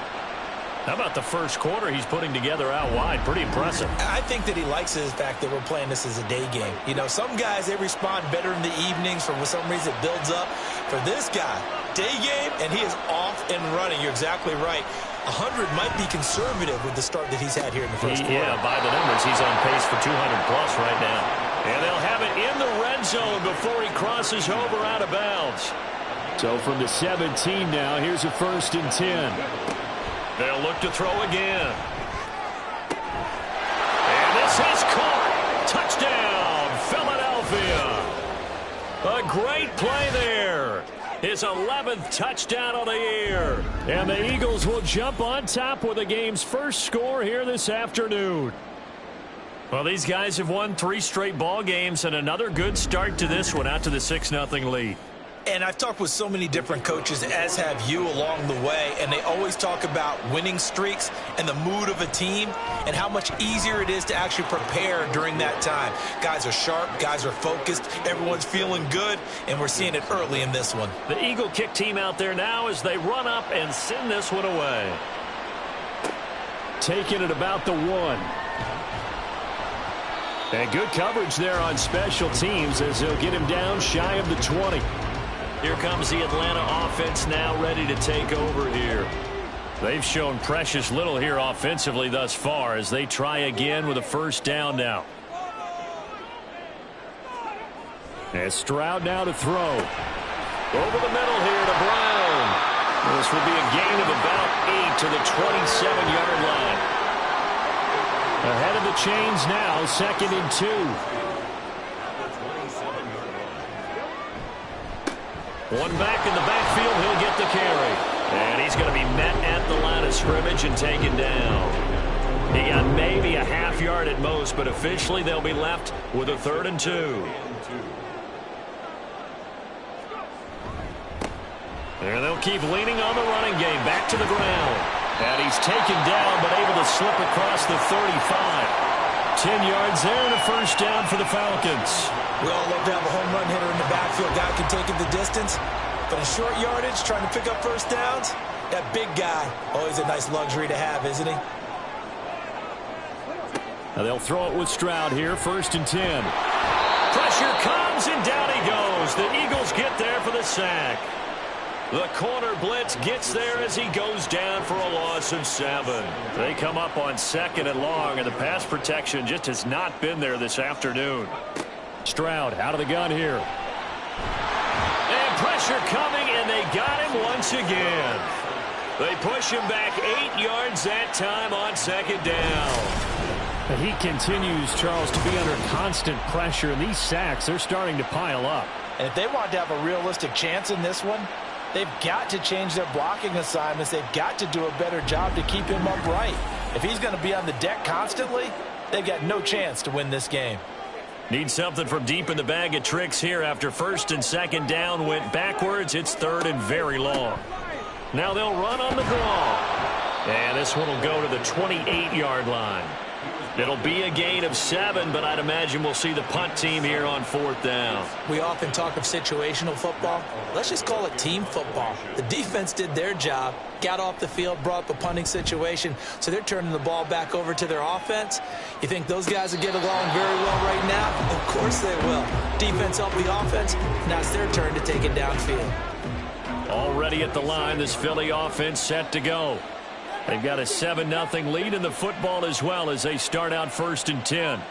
How about the first quarter he's putting together out wide? Pretty impressive. I think that he likes the fact that we're playing this as a day game. You know, some guys, they respond better in the evenings. For some reason, it builds up. For this guy, day game, and he is off and running. You're exactly right. 100 might be conservative with the start that he's had here in the first quarter. Yeah, by the numbers, he's on pace for 200-plus right now. And they'll have it in the red zone before he crosses over out of bounds. So from the 17 now, here's a 1st and 10. They'll look to throw again. And this is caught. Touchdown, Philadelphia. A great play there. His 11th touchdown of the year. And the Eagles will jump on top with the game's first score here this afternoon. Well, these guys have won 3 straight ball games, and another good start to this one out to the 6-0 lead. And I've talked with so many different coaches, as have you, along the way, and they always talk about winning streaks and the mood of a team and how much easier it is to actually prepare during that time. Guys are sharp, guys are focused, everyone's feeling good, and we're seeing it early in this one. The Eagle kick team out there now as they run up and send this one away. Taking it about the 1. And good coverage there on special teams as they'll get him down shy of the 20. Here comes the Atlanta offense now ready to take over here. They've shown precious little here offensively thus far as they try again with a 1st down now. And Stroud now to throw. Over the middle here to Brown. This will be a gain of about 8 to the 27-yard line. Ahead of the chains now, 2nd and 2. One back in the backfield, he'll get the carry. And he's going to be met at the line of scrimmage and taken down. He got maybe a half yard at most, but officially they'll be left with a 3rd and 2. And they'll keep leaning on the running game. Back to the ground. And he's taken down, but able to slip across the 35. 10 yards there and a 1st down for the Falcons. We all love to have a home run hitter in the backfield. Guy can take it the distance. But in short yardage, trying to pick up 1st downs, that big guy, always a nice luxury to have, isn't he? Now they'll throw it with Stroud here, 1st and 10. Pressure comes, and down he goes. The Eagles get there for the sack. The corner blitz gets there as he goes down for a loss of 7. They come up on 2nd and long, and the pass protection just has not been there this afternoon. Stroud out of the gun here. And pressure coming, and they got him once again. They push him back 8 yards that time on 2nd down. He continues, Charles, to be under constant pressure, and these sacks, they're starting to pile up. And if they want to have a realistic chance in this one, they've got to change their blocking assignments. They've got to do a better job to keep him upright. If he's going to be on the deck constantly, they've got no chance to win this game. Need something from deep in the bag of tricks here after 1st and 2nd down went backwards. It's 3rd and very long. Now they'll run on the draw. And this one will go to the 28-yard line. It'll be a gain of 7, but I'd imagine we'll see the punt team here on 4th down. We often talk of situational football. Let's just call it team football. The defense did their job, got off the field, brought up a punting situation, so they're turning the ball back over to their offense. You think those guys will get along very well right now? Of course they will. Defense helped the offense. Now it's their turn to take it downfield. Already at the line, this Philly offense set to go. They've got a 7-0 lead in the football as well as they start out 1st and 10.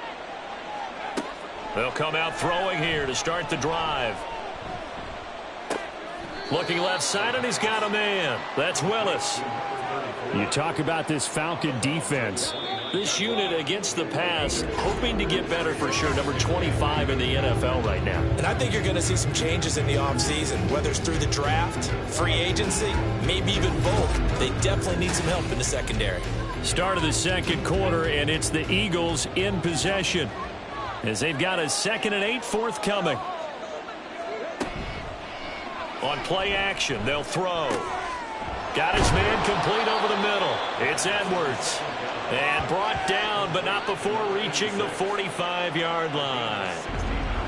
They'll come out throwing here to start the drive. Looking left side, and he's got a man. That's Willis. You talk about this Falcon defense. This unit against the pass, hoping to get better for sure. Number 25 in the NFL right now. And I think you're going to see some changes in the offseason, whether it's through the draft, free agency, maybe even both. They definitely need some help in the secondary. Start of the 2nd quarter, and it's the Eagles in possession as they've got a 2nd and 8 forthcoming. On play action, they'll throw. Got his man complete over the middle. It's Edwards. And brought down, but not before reaching the 45-yard line.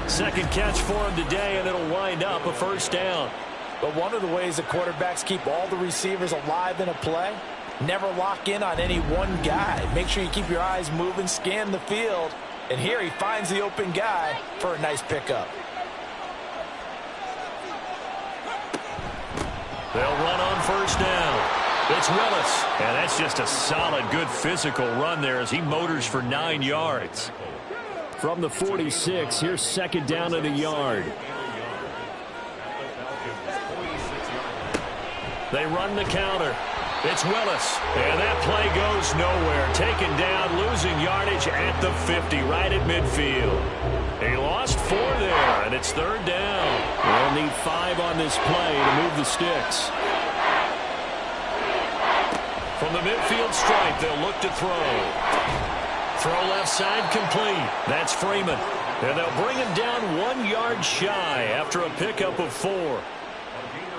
2nd catch for him today, and it'll wind up a 1st down. But one of the ways that quarterbacks keep all the receivers alive in a play, never lock in on any one guy. Make sure you keep your eyes moving, scan the field. And here he finds the open guy for a nice pickup. They'll run on 1st down. It's Willis, and that's just a solid, good physical run there as he motors for 9 yards. From the 46, here's 2nd down at a yard. They run the counter. It's Willis, and that play goes nowhere. Taken down, losing yardage at the 50, right at midfield. He lost 4 there, and it's 3rd down. They'll need 5 on this play to move the sticks. From the midfield stripe, they'll look to throw. Throw left side complete. That's Freeman. And they'll bring him down 1 yard shy after a pickup of 4.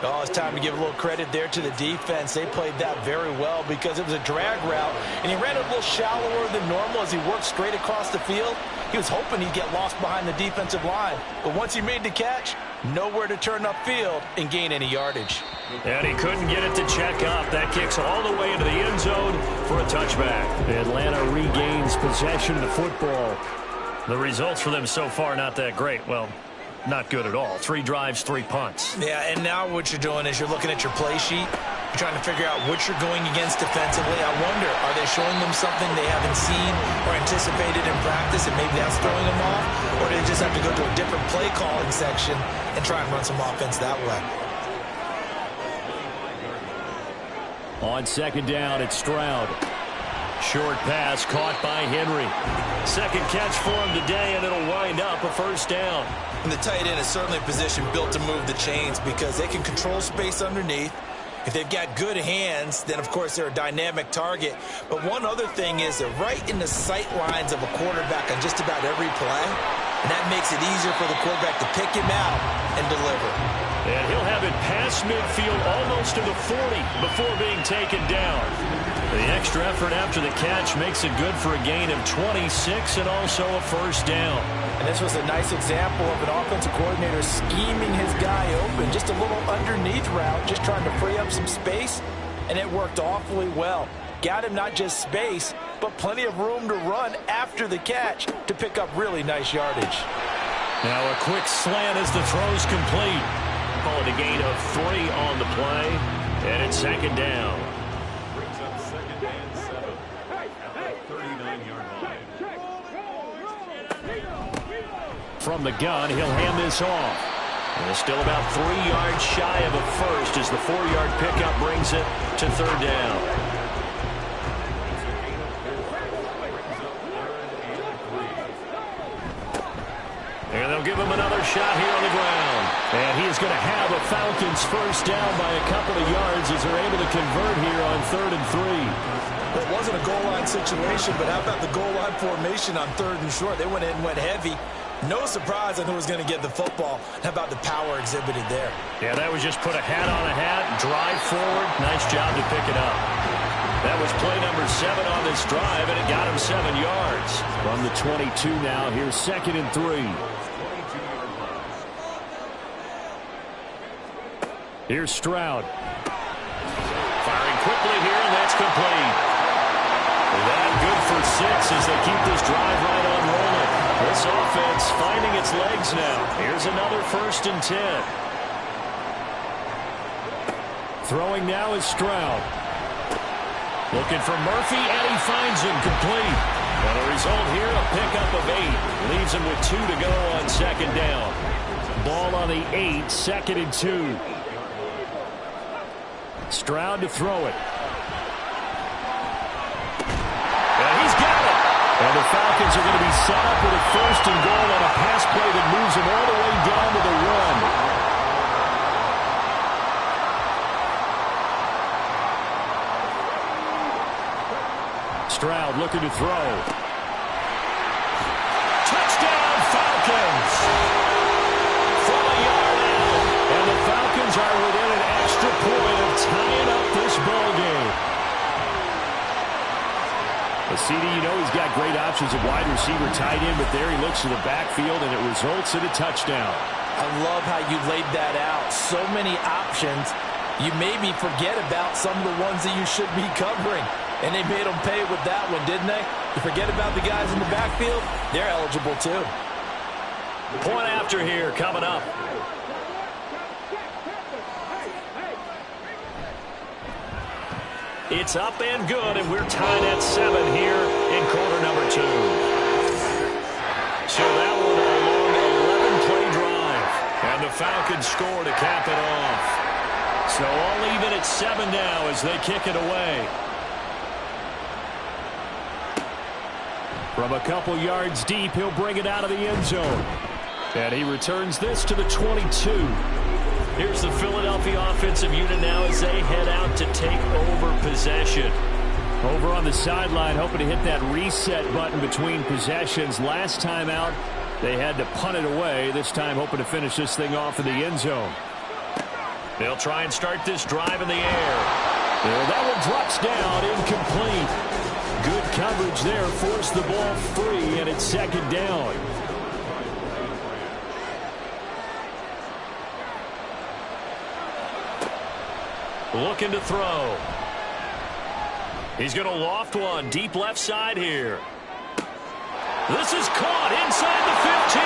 Oh, it's time to give a little credit there to the defense. They played that very well because it was a drag route, and he ran a little shallower than normal as he worked straight across the field. He was hoping he'd get lost behind the defensive line, but once he made the catch, nowhere to turn upfield and gain any yardage. And he couldn't get it to check up. That kicks all the way into the end zone for a touchback. Atlanta regains possession of the football. The results for them so far not that great. Well, not good at all. 3 drives, 3 punts. Yeah, and now what you're doing is you're looking at your play sheet. You're trying to figure out what you're going against defensively. I wonder, are they showing them something they haven't seen or anticipated in practice, and maybe that's throwing them off? Or do they just have to go to a different play calling section and try and run some offense that way? On 2nd down, it's Stroud. Short pass caught by Henry. 2nd catch for him today, and it'll wind up a 1st down. And the tight end is certainly a position built to move the chains because they can control space underneath. If they've got good hands, then, of course, they're a dynamic target. But one other thing is they're right in the sight lines of a quarterback on just about every play. And that makes it easier for the quarterback to pick him out and deliver. And he'll have it past midfield almost to the 40 before being taken down. The extra effort after the catch makes it good for a gain of 26 and also a 1st down. And this was a nice example of an offensive coordinator scheming his guy open. Just a little underneath route, just trying to free up some space, and it worked awfully well. Got him not just space, but plenty of room to run after the catch to pick up really nice yardage. Now a quick slant as the throw's complete. Calling a gain of 3 on the play. And it's second down. Brings up second and 7 at the 39-yard line. From the gun, he'll hand this off. And still about 3 yards shy of a first as the 4-yard pickup brings it to third down. And they'll give him another shot here on the ground. And he is going to have a Falcons first down by a couple of yards as they're able to convert here on 3rd and 3. Well, it wasn't a goal line situation, but how about the goal line formation on 3rd and short? They went in and went heavy. No surprise on who was going to get the football. How about the power exhibited there? Yeah, that was just put a hat on a hat, drive forward. Nice job to pick it up. That was play number 7 on this drive, and it got him 7 yards. From the 22 now, here's 2nd and 3. Here's Stroud. Firing quickly here, and that's complete. That good for 6 as they keep this drive right on rolling. This offense finding its legs now. Here's another 1st and 10. Throwing now is Stroud. Looking for Murphy, and he finds him complete. And the result here, a pickup of 8. Leaves him with 2 to go on 2nd down. Ball on the 8, 2nd and 2. Stroud to throw it. And he's got it. And the Falcons are going to be set up with a 1st and goal on a pass play that moves them all the way down to the 1. Stroud looking to throw. Touchdown, Falcons! From a yard out. And the Falcons are within an extra point of tying up this ball game. CD, you know he's got great options at wide receiver, tight end, but there he looks to the backfield, and it results in a touchdown. I love how you laid that out. So many options. You maybe forget about some of the ones that you should be covering. And they made them pay with that one, didn't they? You forget about the guys in the backfield, they're eligible too. Point after here coming up. It's up and good, and we're tied at 7 here in quarter number 2. So that one a long 11-play drive. And the Falcons score to cap it off. So all even at 7 now as they kick it away. From a couple yards deep, he'll bring it out of the end zone. And he returns this to the 22. Here's the Philadelphia offensive unit now as they head out to take over possession. Over on the sideline, hoping to hit that reset button between possessions. Last time out, they had to punt it away. This time, hoping to finish this thing off in the end zone. They'll try and start this drive in the air. Well, that one drops down, incomplete. Good coverage there, forced the ball free, and it's 2nd down. Looking to throw. He's going to loft one deep left side here. This is caught inside the 15.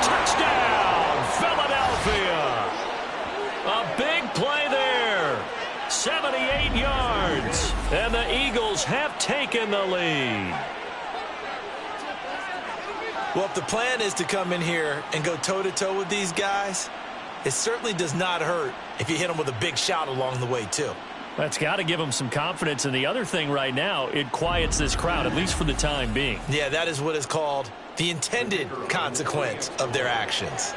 Touchdown, Philadelphia. A big play there. 78 yards. And the Eagles have taken the lead. Well, if the plan is to come in here and go toe-to-toe with these guys, it certainly does not hurt if you hit them with a big shot along the way, too. That's got to give them some confidence. And the other thing right now, it quiets this crowd, at least for the time being. Yeah, that is what is called the intended consequence of their actions.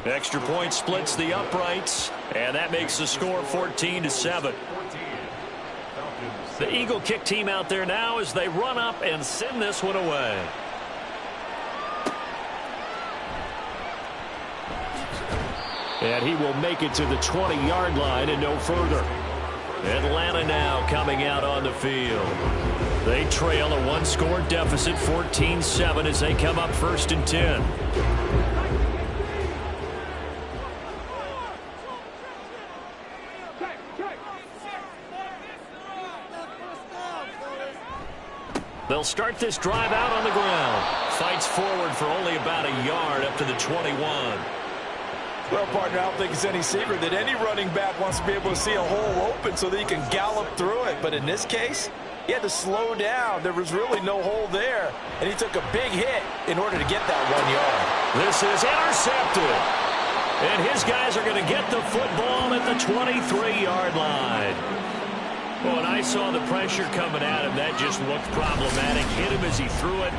Extra point splits the uprights, and that makes the score 14-7. The Eagle kick team out there now as they run up and send this one away. And he will make it to the 20-yard line and no further. Atlanta now coming out on the field. They trail a one-score deficit, 14-7, as they come up 1st and 10. They'll start this drive out on the ground. Fights forward for only about a yard up to the 21. Well, partner, I don't think it's any secret that any running back wants to be able to see a hole open so that he can gallop through it. But in this case, he had to slow down. There was really no hole there, and he took a big hit in order to get that 1 yard. This is intercepted. And his guys are going to get the football at the 23-yard line. Well, when I saw the pressure coming at him, that just looked problematic. Hit him as he threw it,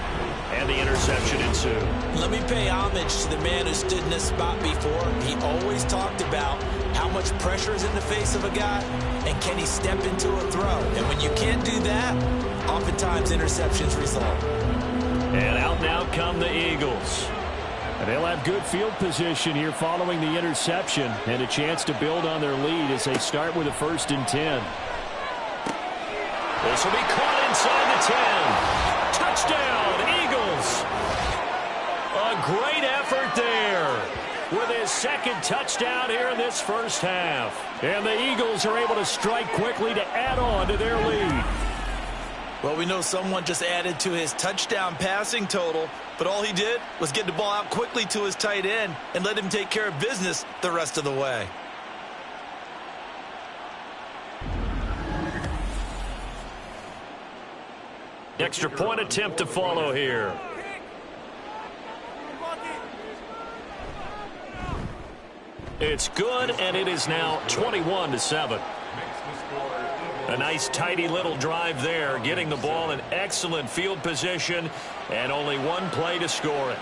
and the interception ensued. Let me pay homage to the man who stood in this spot before. He always talked about how much pressure is in the face of a guy, and can he step into a throw. And when you can't do that, oftentimes interceptions result. And out now come the Eagles. And they'll have good field position here following the interception and a chance to build on their lead as they start with a 1st and 10. This will be caught inside the 10. Touchdown, Eagles. A great effort there with his 2nd touchdown here in this first half. And the Eagles are able to strike quickly to add on to their lead. Well, we know someone just added to his touchdown passing total, but all he did was get the ball out quickly to his tight end and let him take care of business the rest of the way. Extra point attempt to follow here. It's good, and it is now 21-7. A nice, tidy little drive there, getting the ball in excellent field position, and only one play to score it.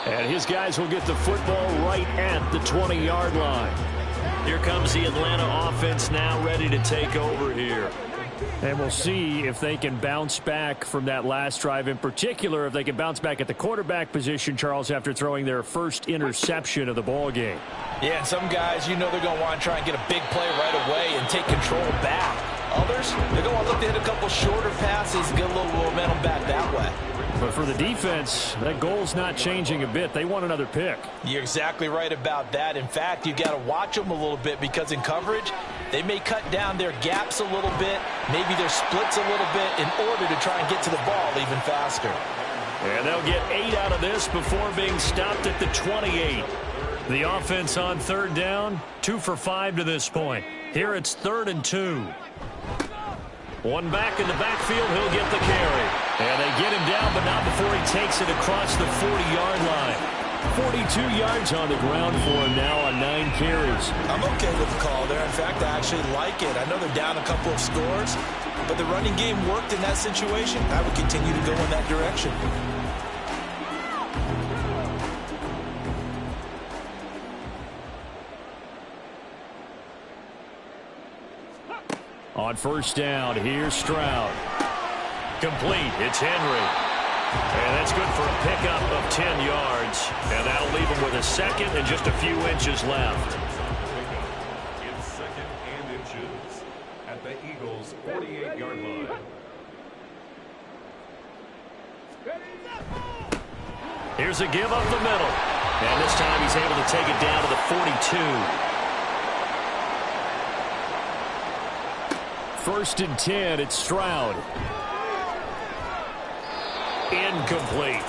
And his guys will get the football right at the 20-yard line. Here comes the Atlanta offense now ready to take over here. And we'll see if they can bounce back from that last drive. In particular, if they can bounce back at the quarterback position, Charles, after throwing their first interception of the ball game. Yeah, and some guys, you know they're going to want to try and get a big play right away and take control back. Others, they're going to want to look to hit a couple shorter passes and get a little momentum back that way. But for the defense, that goal's not changing a bit. They want another pick. You're exactly right about that. In fact, you got to watch them a little bit because in coverage, they may cut down their gaps a little bit, maybe their splits a little bit in order to try and get to the ball even faster. And they'll get 8 out of this before being stopped at the 28. The offense on 3rd down, 2 for 5 to this point. Here it's 3rd and 2. One back in the backfield, he'll get the carry. And they get him down, but not before he takes it across the 40-yard line. 42 yards on the ground for him now on 9 carries. I'm okay with the call there. In fact, I actually like it. I know they're down a couple of scores, but the running game worked in that situation. I would continue to go in that direction. On 1st down, here's Stroud. Complete. It's Henry. And that's good for a pickup of 10 yards. And that'll leave him with a 2nd and just a few inches left. It's 2nd and inches at the Eagles' 48-yard line. Here's a give up the middle. And this time he's able to take it down to the 42. 1st and 10, it's Stroud. Incomplete.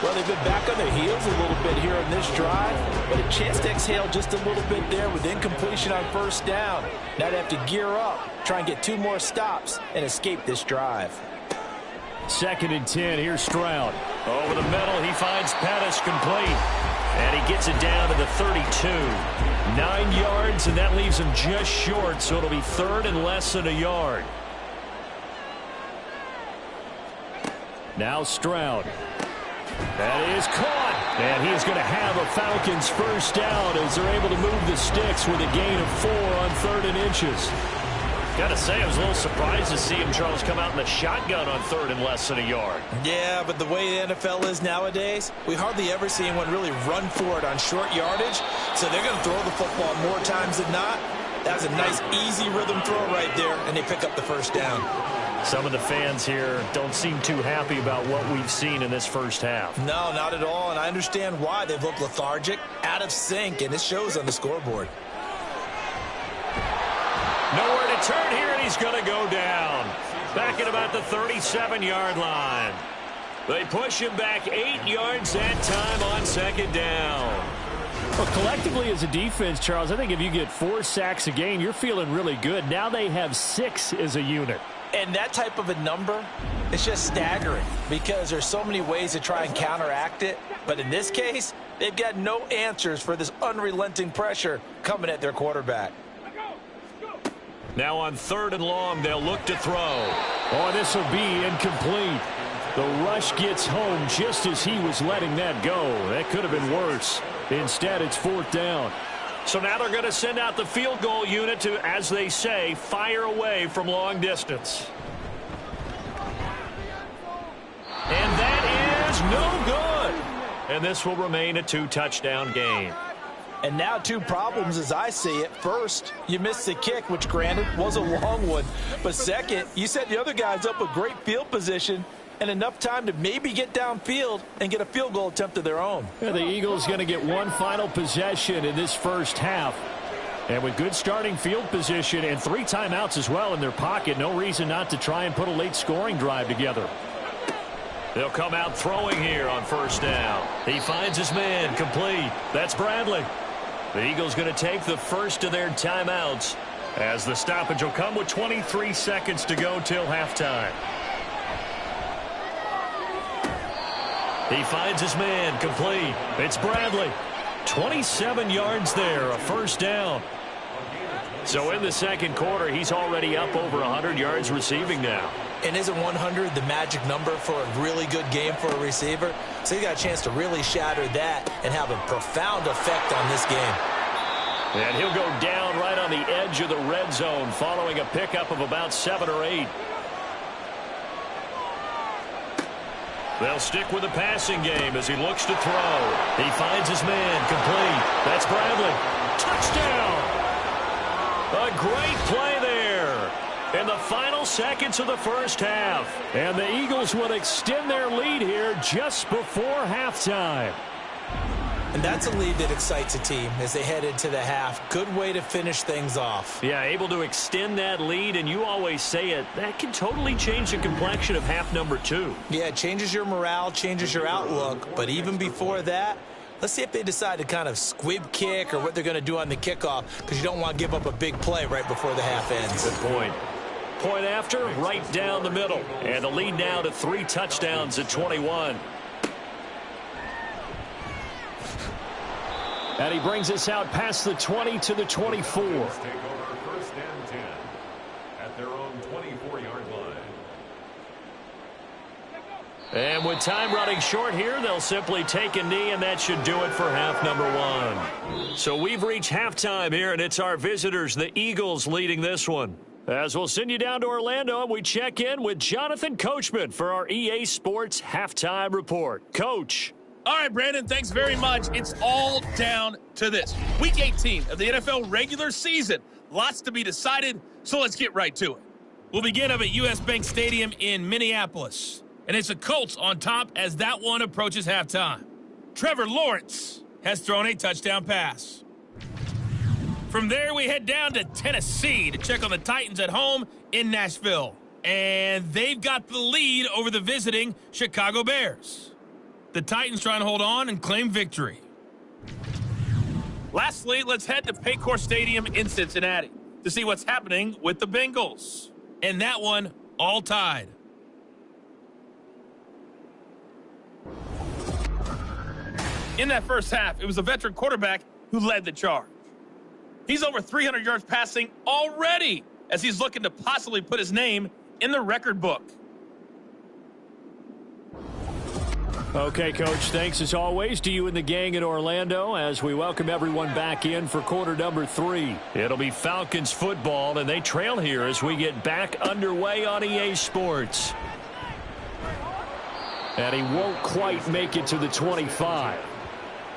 Well, they've been back on their heels a little bit here on this drive, but a chance to exhale just a little bit there with incompletion on 1st down. Now they have to gear up, try and get 2 more stops, and escape this drive. 2nd and 10, here's Stroud. Over the middle, he finds Pettis complete. And he gets it down to the 32. 9 yards, and that leaves him just short, so it'll be 3rd and less than a yard. Now Stroud. That is caught. And he is going to have a Falcons 1st down as they're able to move the sticks with a gain of 4 on 3rd and inches. Got to say, I was a little surprised to see him, Charles, come out in the shotgun on 3rd and less than a yard. Yeah, but the way the NFL is nowadays, we hardly ever see anyone really run for it on short yardage. So they're going to throw the football more times than not. That's a nice, easy rhythm throw right there, and they pick up the 1st down. Some of the fans here don't seem too happy about what we've seen in this first half. No, not at all, and I understand why. They've looked lethargic, out of sync, and it shows on the scoreboard. Nowhere to return here, and he's going to go down. Back at about the 37-yard line. They push him back 8 yards that time on second down. Well, collectively as a defense, Charles, I think if you get 4 sacks a game, you're feeling really good. Now they have 6 as a unit. And that type of a number, it's just staggering because there's so many ways to try and counteract it. But in this case, they've got no answers for this unrelenting pressure coming at their quarterback. Now on 3rd and long, they'll look to throw. Oh, this will be incomplete. The rush gets home just as he was letting that go. That could have been worse. Instead, it's 4th down. So now they're going to send out the field goal unit to, as they say, fire away from long distance. And that is no good. And this will remain a 2-touchdown game. And now 2 problems as I see it. First, you missed the kick, which granted was a long one. But second, you set the other guys up with great field position and enough time to maybe get downfield and get a field goal attempt of their own. Yeah, the Eagles going to get one final possession in this first half. And with good starting field position and 3 timeouts as well in their pocket, no reason not to try and put a late scoring drive together. They'll come out throwing here on 1st down. He finds his man complete. That's Bradley. The Eagles going to take the first of their timeouts as the stoppage will come with 23 seconds to go till halftime. He finds his man complete. It's Bradley. 27 yards there, a 1st down. So in the second quarter, he's already up over 100 yards receiving now. And isn't 100 the magic number for a really good game for a receiver? So he got a chance to really shatter that and have a profound effect on this game. And he'll go down right on the edge of the red zone following a pickup of about 7 or 8. They'll stick with the passing game as he looks to throw. He finds his man complete. That's Bradley. Touchdown! A great play there in the final seconds of the first half. And the Eagles will extend their lead here just before halftime. And that's a lead that excites a team as they head into the half. Good way to finish things off. Yeah, able to extend that lead, and you always say it, that can totally change the complexion of half number 2. Yeah, it changes your morale, changes your outlook. But even before that, let's see if they decide to kind of squib kick or what they're going to do on the kickoff, because you don't want to give up a big play right before the half ends. Good point. Point after, right down the middle. And the lead now to 3 touchdowns at 21. And he brings us out past the 20 to the 24. Take over 1st and 10 at their own 24-yard line. And with time running short here, they'll simply take a knee, and that should do it for half number 1. So we've reached halftime here, and it's our visitors, the Eagles, leading this one. As we'll send you down to Orlando, and we check in with Jonathan Coachman for our EA Sports Halftime Report. Coach. All right, Brandon, thanks very much. It's all down to this. Week 18 of the NFL regular season. Lots to be decided, so let's get right to it. We'll begin up at US Bank Stadium in Minneapolis. And it's the Colts on top as that one approaches halftime. Trevor Lawrence has thrown a touchdown pass. From there, we head down to Tennessee to check on the Titans at home in Nashville. And they've got the lead over the visiting Chicago Bears. The Titans trying to hold on and claim victory. Lastly, let's head to Paycor Stadium in Cincinnati to see what's happening with the Bengals. And that one, all tied. In that first half, it was a veteran quarterback who led the charge. He's over 300 yards passing already as he's looking to possibly put his name in the record book. Okay, Coach, thanks as always to you and the gang in Orlando as we welcome everyone back in for quarter number 3. It'll be Falcons football, and they trail here as we get back underway on EA Sports. And he won't quite make it to the 25.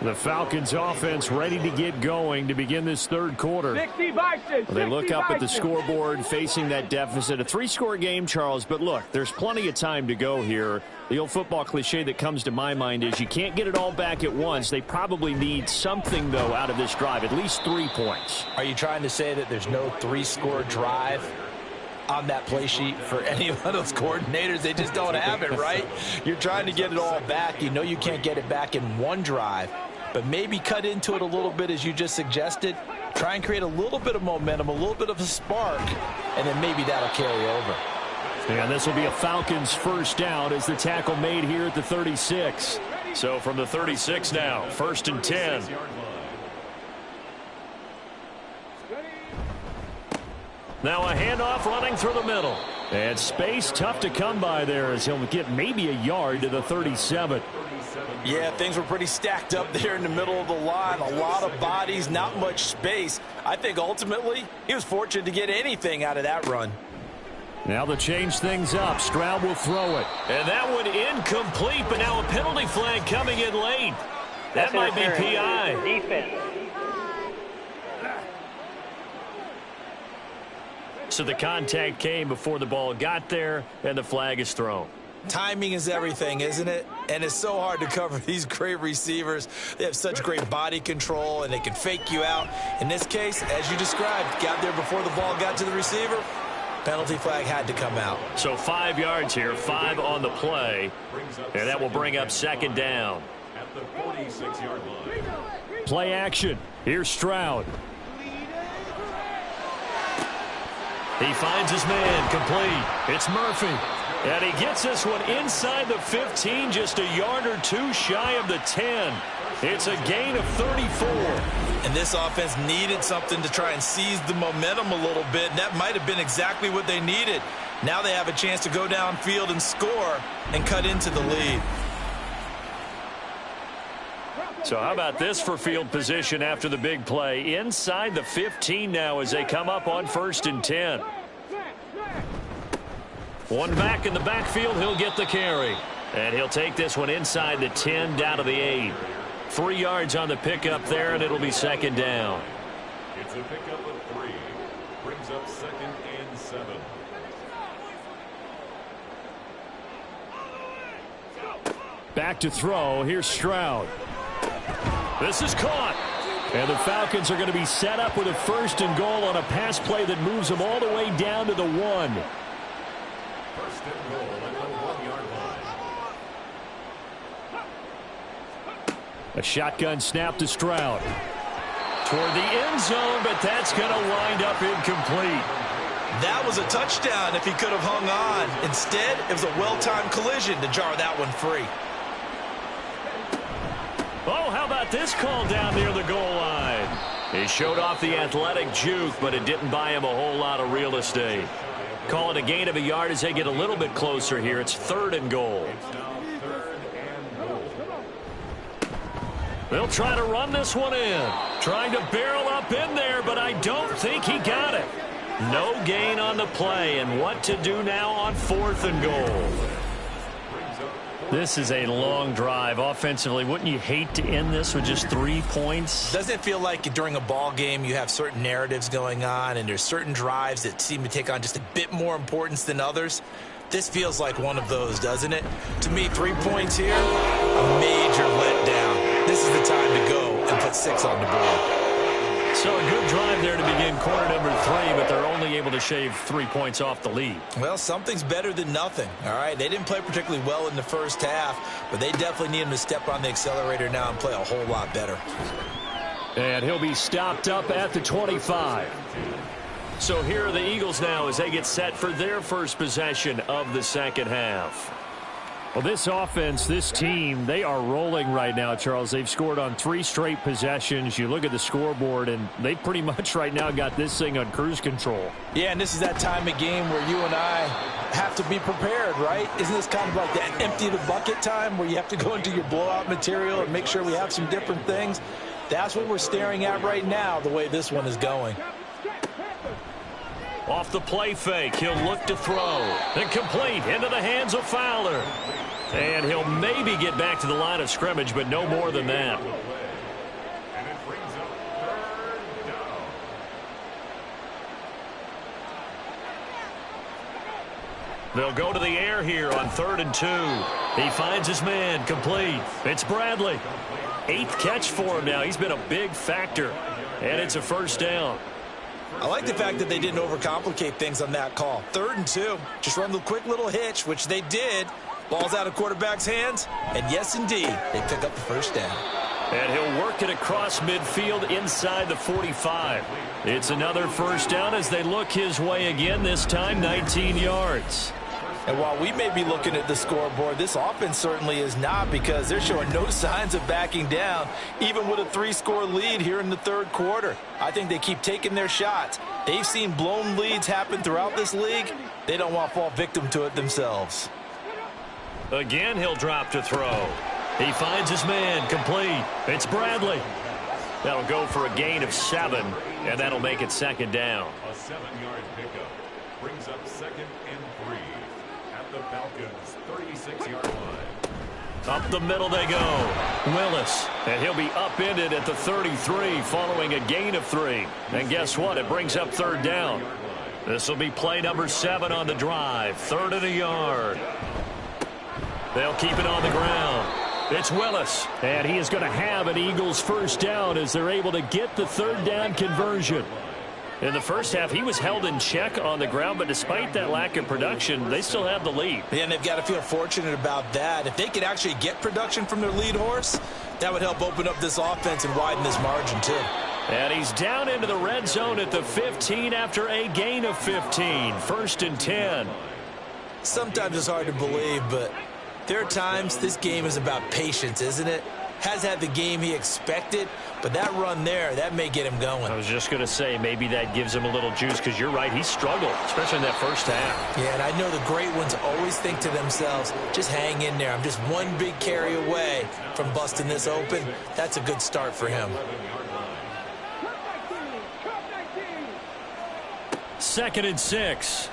The Falcons offense ready to get going to begin this third quarter. They look up at the scoreboard facing that deficit. A 3-score game, Charles, but look, there's plenty of time to go here. The old football cliche that comes to my mind is you can't get it all back at once. They probably need something, though, out of this drive, at least 3 points. Are you trying to say that there's no 3-score drive on that play sheet for any of those coordinators? They just don't have it, right? You're trying to get it all back. You know you can't get it back in one drive, but maybe cut into it a little bit as you just suggested. Try and create a little bit of momentum, a little bit of a spark, and then maybe that'll carry over. And this will be a Falcons first down as the tackle made here at the 36. So from the 36 now, 1st and 10. Now a handoff running through the middle. And space tough to come by there as he'll get maybe a yard to the 37. Yeah, things were pretty stacked up there in the middle of the line. A lot of bodies, not much space. I think ultimately he was fortunate to get anything out of that run. Now to change things up, Stroud will throw it. And that one incomplete, but now a penalty flag coming in late. That might be PI. Defense. So the contact came before the ball got there, and the flag is thrown. Timing is everything, isn't it? And it's so hard to cover these great receivers. They have such great body control, and they can fake you out. In this case, as you described, got there before the ball got to the receiver. Penalty flag had to come out. So 5 yards here, 5 on the play, and that will bring up 2nd down. At the 46-yard line. Play action. Here's Stroud. He finds his man, complete. It's Murphy. And he gets this one inside the 15, just a yard or 2 shy of the 10. It's a gain of 34. And this offense needed something to try and seize the momentum a little bit, and that might have been exactly what they needed. Now they have a chance to go downfield and score and cut into the lead. So how about this for field position after the big play? Inside the 15 now as they come up on 1st and 10. One back in the backfield, he'll get the carry. And he'll take this one inside the 10 down to the 8. 3 yards on the pickup there, and it'll be 2nd down. It's a pickup of 3. Brings up 2nd and 7. Back to throw. Here's Stroud. This is caught. And the Falcons are going to be set up with a 1st and goal on a pass play that moves them all the way down to the 1. 1st and goal at the 1-yard line. A shotgun snap to Stroud. Toward the end zone, but that's going to wind up incomplete. That was a touchdown if he could have hung on. Instead, it was a well-timed collision to jar that one free. Oh, how about this call down near the goal line? He showed off the athletic juke, but it didn't buy him a whole lot of real estate. Call it a gain of a yard as they get a little bit closer here. It's 3rd and goal. They'll try to run this one in. Trying to barrel up in there, but I don't think he got it. No gain on the play, and what to do now on 4th and goal. This is a long drive offensively. Wouldn't you hate to end this with just 3 points? Doesn't it feel like during a ball game you have certain narratives going on and there's certain drives that seem to take on just a bit more importance than others? This feels like one of those, doesn't it? To me, 3 points here, a major letdown. This is the time to go and put 6 on the board. So a good drive there to begin quarter number 3, but they're only able to shave 3 points off the lead. Well, something's better than nothing, all right? They didn't play particularly well in the first half, but they definitely need him to step on the accelerator now and play a whole lot better. And he'll be stopped up at the 25. So here are the Eagles now as they get set for their first possession of the 2nd half. Well, this offense, this team, they are rolling right now, Charles. They've scored on 3 straight possessions. You look at the scoreboard, and they pretty much right now got this thing on cruise control. Yeah, and this is that time of game where you and I have to be prepared, right? Isn't this kind of like that empty the bucket time where you have to go into your blowout material and make sure we have some different things? That's what we're staring at right now, the way this one is going. Off the play fake, he'll look to throw. And complete into the hands of Fowler. And he'll maybe get back to the line of scrimmage, but no more than that. They'll go to the air here on 3rd and 2. He finds his man, complete. It's Bradley. 8th catch for him now. He's been a big factor. And it's a first down. I like the fact that they didn't overcomplicate things on that call. 3rd and 2. Just run the quick little hitch, which they did. Ball's out of quarterback's hands. And yes, indeed, they pick up the first down. And he'll work it across midfield inside the 45. It's another first down as they look his way again, this time 19 yards. And while we may be looking at the scoreboard, this offense certainly is not, because they're showing no signs of backing down, even with a 3-score lead here in the 3rd quarter. I think they keep taking their shots. They've seen blown leads happen throughout this league. They don't want to fall victim to it themselves. Again, he'll drop to throw. He finds his man, complete. It's Bradley. That'll go for a gain of 7, and that'll make it 2nd down. A 7-yard pickup brings up 2nd and 3 at the Falcons' 36-yard line. Up the middle they go. Willis, and he'll be upended at the 33 following a gain of 3. And guess what? It brings up 3rd down. This will be play number 7 on the drive. 3rd and a yard. They'll keep it on the ground. It's Willis, and he is going to have an Eagles first down as they're able to get the 3rd down conversion. In the first half, he was held in check on the ground, but despite that lack of production, they still have the lead. Yeah, and they've got to feel fortunate about that. If they could actually get production from their lead horse, that would help open up this offense and widen this margin too. And he's down into the red zone at the 15 after a gain of 15. 1st and 10. Sometimes it's hard to believe, but there are times this game is about patience, isn't it? Has had the game he expected, but that run there, that may get him going. I was just going to say, maybe that gives him a little juice, because you're right, he struggled, especially in that first half. Yeah, and I know the great ones always think to themselves, just hang in there. I'm just one big carry away from busting this open. That's a good start for him. 2nd and 6.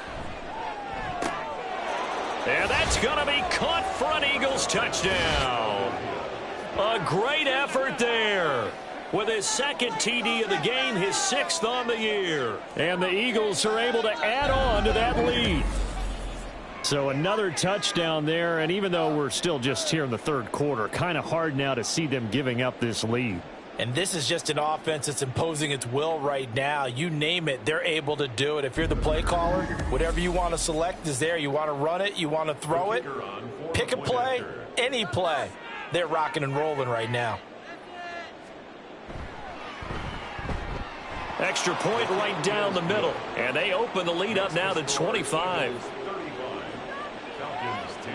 And that's going to be caught for an Eagles touchdown. A great effort there. With his 2nd TD of the game, his 6th on the year. And the Eagles are able to add on to that lead. So another touchdown there, and even though we're still just here in the 3rd quarter, kind of hard now to see them giving up this lead. And this is just an offense that's imposing its will right now. You name it, they're able to do it. If you're the play caller, whatever you want to select is there. You want to run it, you want to throw it, pick a play, any play. They're rocking and rolling right now. Extra point right down the middle. And they open the lead up now to 25. Falcons 10.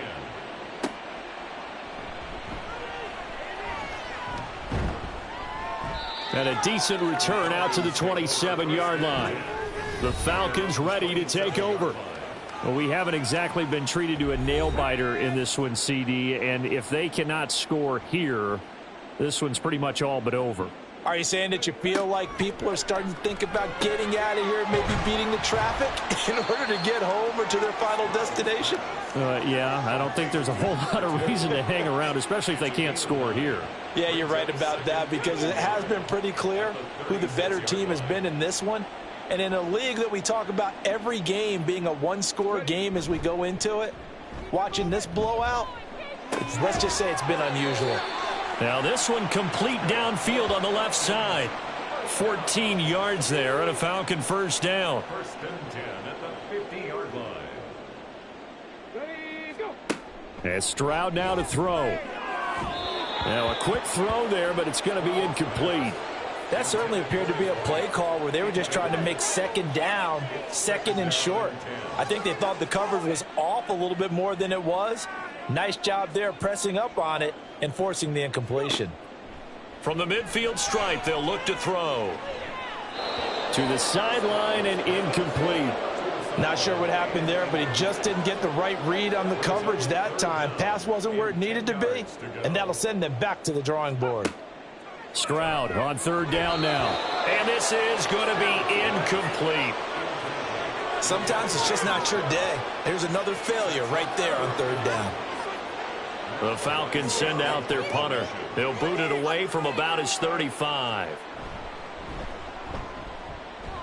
And a decent return out to the 27-yard line. The Falcons ready to take over. Well, we haven't exactly been treated to a nail-biter in this one, CD, and if they cannot score here, this one's pretty much all but over. Are you saying that you feel like people are starting to think about getting out of here, maybe beating the traffic in order to get home or to their final destination? Yeah, I don't think there's a whole lot of reason to hang around, especially if they can't score here. Yeah, you're right about that, because it has been pretty clear who the better team has been in this one. And in a league that we talk about every game being a one-score game as we go into it, watching this blowout, let's just say it's been unusual. Now this one complete downfield on the left side. 14 yards there and a Falcon first down. 1st and 10 at the 50-yard line. And Stroud now to throw. Now a quick throw there, but it's going to be incomplete. That certainly appeared to be a play call where they were just trying to make 2nd down, 2nd and short. I think they thought the coverage was off a little bit more than it was. Nice job there pressing up on it and forcing the incompletion. From the midfield stripe, they'll look to throw. To the sideline and incomplete. Not sure what happened there, but he just didn't get the right read on the coverage that time. Pass wasn't where it needed to be, and that'll send them back to the drawing board. Stroud on 3rd down now. And this is going to be incomplete. Sometimes it's just not your day. There's another failure right there on 3rd down. The Falcons send out their punter. They'll boot it away from about his 35.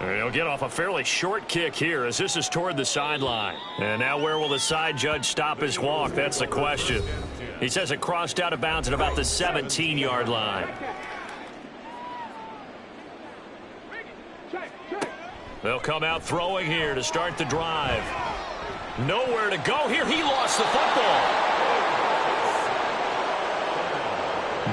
And he'll get off a fairly short kick here as this is toward the sideline. And now where will the side judge stop his walk? That's the question. He says it crossed out of bounds at about the 17-yard line. They'll come out throwing here to start the drive. Nowhere to go here. He lost the football.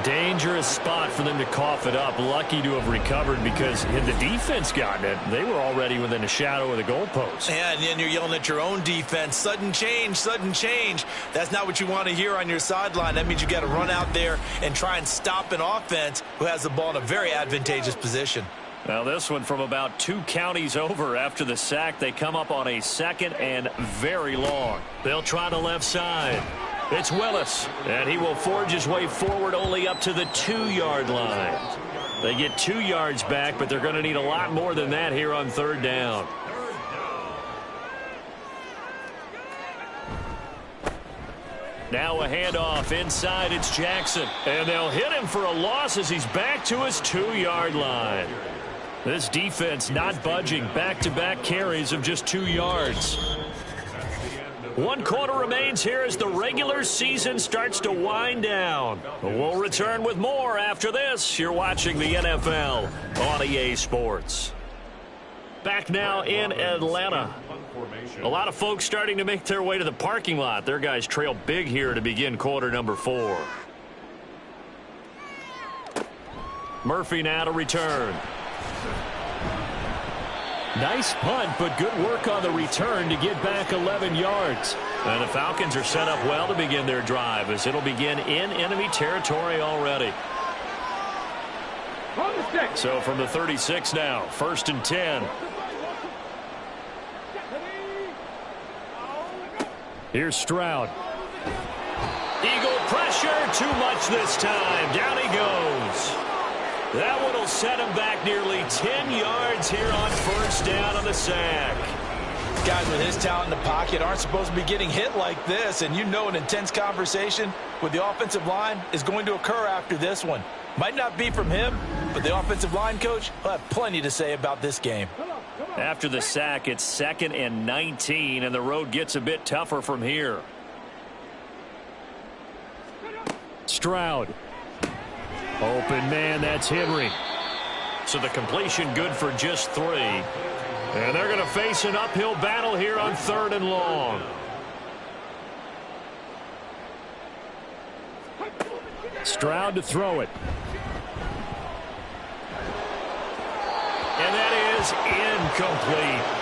Dangerous spot for them to cough it up. Lucky to have recovered because had the defense gotten it, they were already within a shadow of the goalpost. Yeah, and then you're yelling at your own defense. Sudden change, sudden change. That's not what you want to hear on your sideline. That means you got to run out there and try and stop an offense who has the ball in a very advantageous position. Now this one from about 2 counties over after the sack. They come up on a 2nd and very long. They'll try the left side. It's Willis, and he will forge his way forward only up to the 2-yard line. They get 2 yards back, but they're going to need a lot more than that here on 3rd down. Now a handoff inside. It's Jackson, and they'll hit him for a loss as he's back to his 2-yard line. This defense not budging. Back-to-back carries of just 2 yards. 1 quarter remains here as the regular season starts to wind down. We'll return with more after this. You're watching the NFL on EA Sports. Back now in Atlanta. A lot of folks starting to make their way to the parking lot. Their guys trail big here to begin quarter number 4. Murphy now to return. Nice punt, but good work on the return to get back 11 yards. And the Falcons are set up well to begin their drive as it'll begin in enemy territory already. So from the 36 now, 1st and 10. Here's Stroud. Eagle pressure, too much this time. Down he goes. That one will set him back nearly 10 yards here on 1st down on the sack. Guys with his talent in the pocket aren't supposed to be getting hit like this, and you know an intense conversation with the offensive line is going to occur after this one. Might not be from him, but the offensive line coach will have plenty to say about this game. After the sack, it's 2nd and 19, and the road gets a bit tougher from here. Stroud. Open man, that's Henry. So the completion good for just 3. And they're going to face an uphill battle here on 3rd and long. Stroud to throw it. And that is incomplete.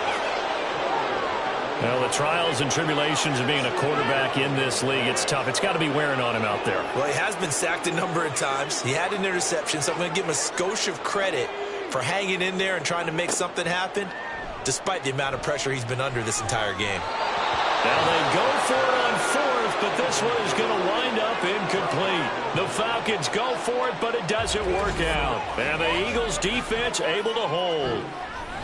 Well, the trials and tribulations of being a quarterback in this league, it's tough. It's got to be wearing on him out there. Well, he has been sacked a number of times. He had an interception, so I'm going to give him a skosh of credit for hanging in there and trying to make something happen, despite the amount of pressure he's been under this entire game. Now they go for it on 4th, but this one is going to wind up incomplete. The Falcons go for it, but it doesn't work out. And the Eagles defense able to hold.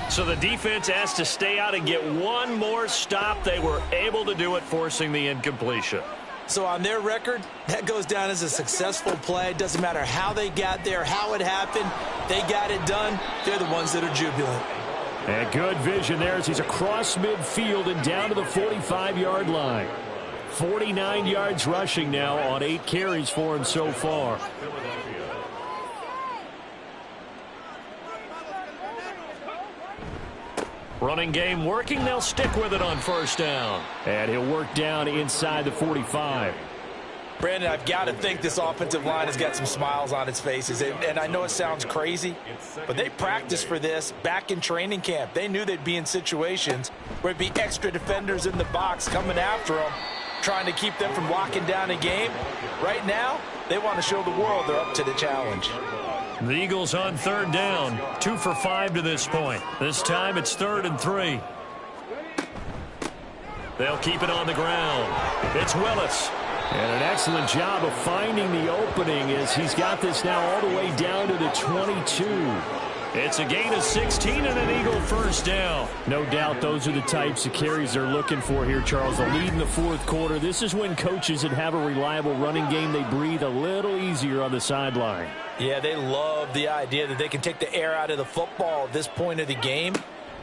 So the defense has to stay out and get one more stop. They were able to do it, forcing the incompletion. So on their record, that goes down as a successful play. Doesn't matter how they got there, how it happened. They got it done. They're the ones that are jubilant. And good vision there as he's across midfield and down to the 45-yard line. 49 yards rushing now on 8 carries for him so far. Running game working. They'll stick with it on 1st down. And he'll work down inside the 45. Brandon, I've got to think this offensive line has got some smiles on its faces. And I know it sounds crazy, but they practiced for this back in training camp. They knew they'd be in situations where it'd be extra defenders in the box coming after them, trying to keep them from locking down a game. Right now, they want to show the world they're up to the challenge. The Eagles on 3rd down, 2 for 5 to this point. This time it's 3rd and 3. They'll keep it on the ground. It's Willis. And an excellent job of finding the opening as he's got this now all the way down to the 22. It's a gain of 16 and an Eagle 1st down. No doubt those are the types of carries they're looking for here, Charles. The lead in the 4th quarter. This is when coaches that have a reliable running game, they breathe a little easier on the sideline. Yeah, they love the idea that they can take the air out of the football at this point of the game.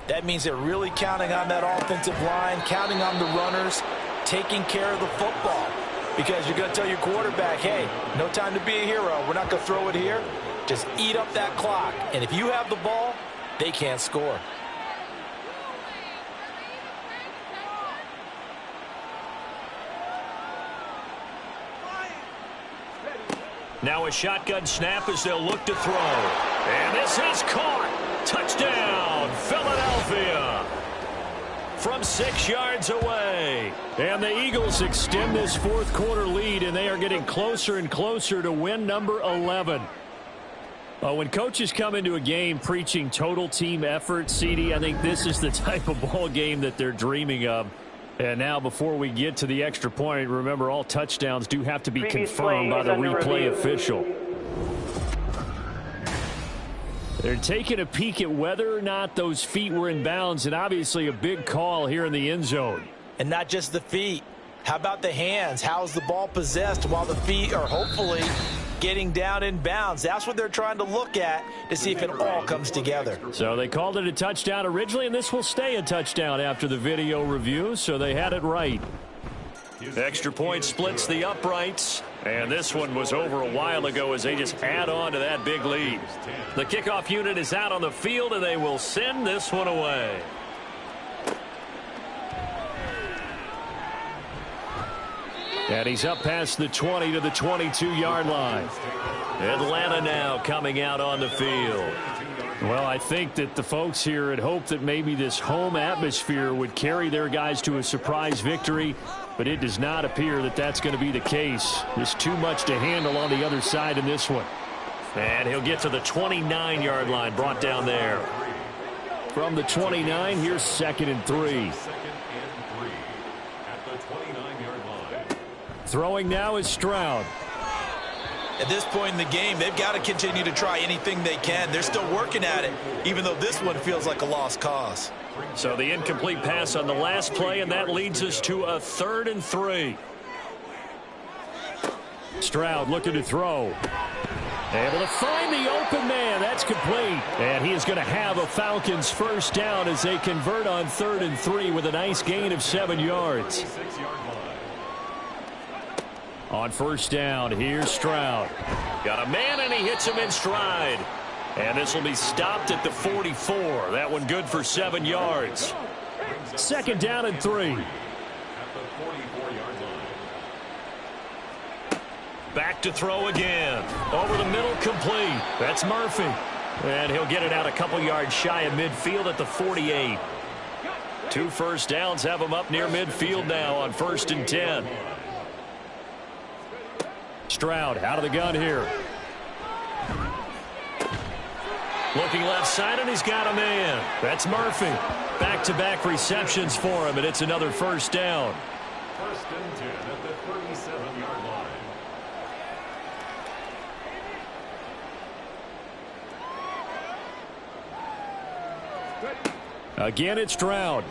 That means they're really counting on that offensive line, counting on the runners, taking care of the football. Because you're going to tell your quarterback, hey, no time to be a hero. We're not going to throw it here. Just eat up that clock. And if you have the ball, they can't score. Now a shotgun snap as they'll look to throw. And this is caught. Touchdown, Philadelphia. From 6 yards away. And the Eagles extend this fourth quarter lead, and they are getting closer and closer to win number 11. When coaches come into a game preaching total team effort, CD, I think this is the type of ball game that they're dreaming of. And now before we get to the extra point, remember all touchdowns do have to be confirmed by the replay official. They're taking a peek at whether or not those feet were in bounds, and obviously a big call here in the end zone. And not just the feet. How about the hands? How's the ball possessed while the feet are hopefully getting down in bounds? That's what they're trying to look at to see if it all comes together. So they called it a touchdown originally, and this will stay a touchdown after the video review, so they had it right. Extra point splits the uprights, and this one was over a while ago as they just add on to that big lead. The kickoff unit is out on the field, and they will send this one away. And he's up past the 20 to the 22-yard line. Atlanta now coming out on the field. Well, I think that the folks here had hoped that maybe this home atmosphere would carry their guys to a surprise victory, but it does not appear that that's going to be the case. There's too much to handle on the other side in this one. And he'll get to the 29-yard line, brought down there. From the 29, here's 2nd and 3. Throwing now is Stroud. At this point in the game, they've got to continue to try anything they can. They're still working at it, even though this one feels like a lost cause. So the incomplete pass on the last play, and that leads us to a 3rd and 3. Stroud looking to throw. Able to find the open man. That's complete. And he is going to have a Falcons first down as they convert on 3rd and 3 with a nice gain of 7 yards. On first down, here's Stroud. Got a man, and he hits him in stride. And this will be stopped at the 44. That one good for 7 yards. 2nd down and 3. Back to throw again. Over the middle, complete. That's Murphy. And he'll get it out a couple yards shy of midfield at the 48. 2 first downs have him up near midfield now on 1st and 10. Stroud out of the gun here. Looking left side, and he's got a man. That's Murphy. Back-to-back receptions for him, and it's another first down. 1st and 10 at the 37-yard line. Again, it's Stroud.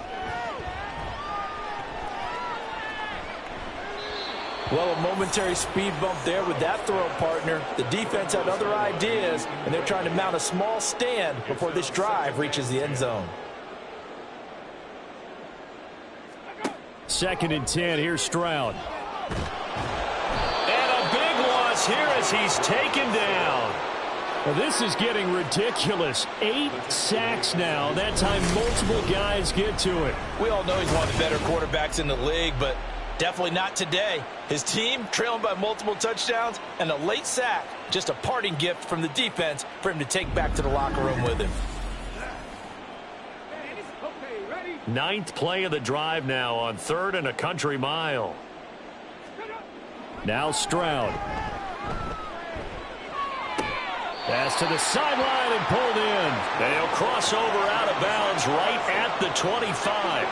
Well, a momentary speed bump there with that throw partner. The defense had other ideas, and they're trying to mount a small stand before this drive reaches the end zone. 2nd and 10. Here's Stroud. And a big loss here as he's taken down. Well, this is getting ridiculous. 8 sacks now. That time multiple guys get to it. We all know he's one of the better quarterbacks in the league, but definitely not today. His team trailing by multiple touchdowns and a late sack. Just a parting gift from the defense for him to take back to the locker room with him. 9th play of the drive now on 3rd and a country mile. Now Stroud. Pass to the sideline and pulled in. And he'll cross over out of bounds right at the 25.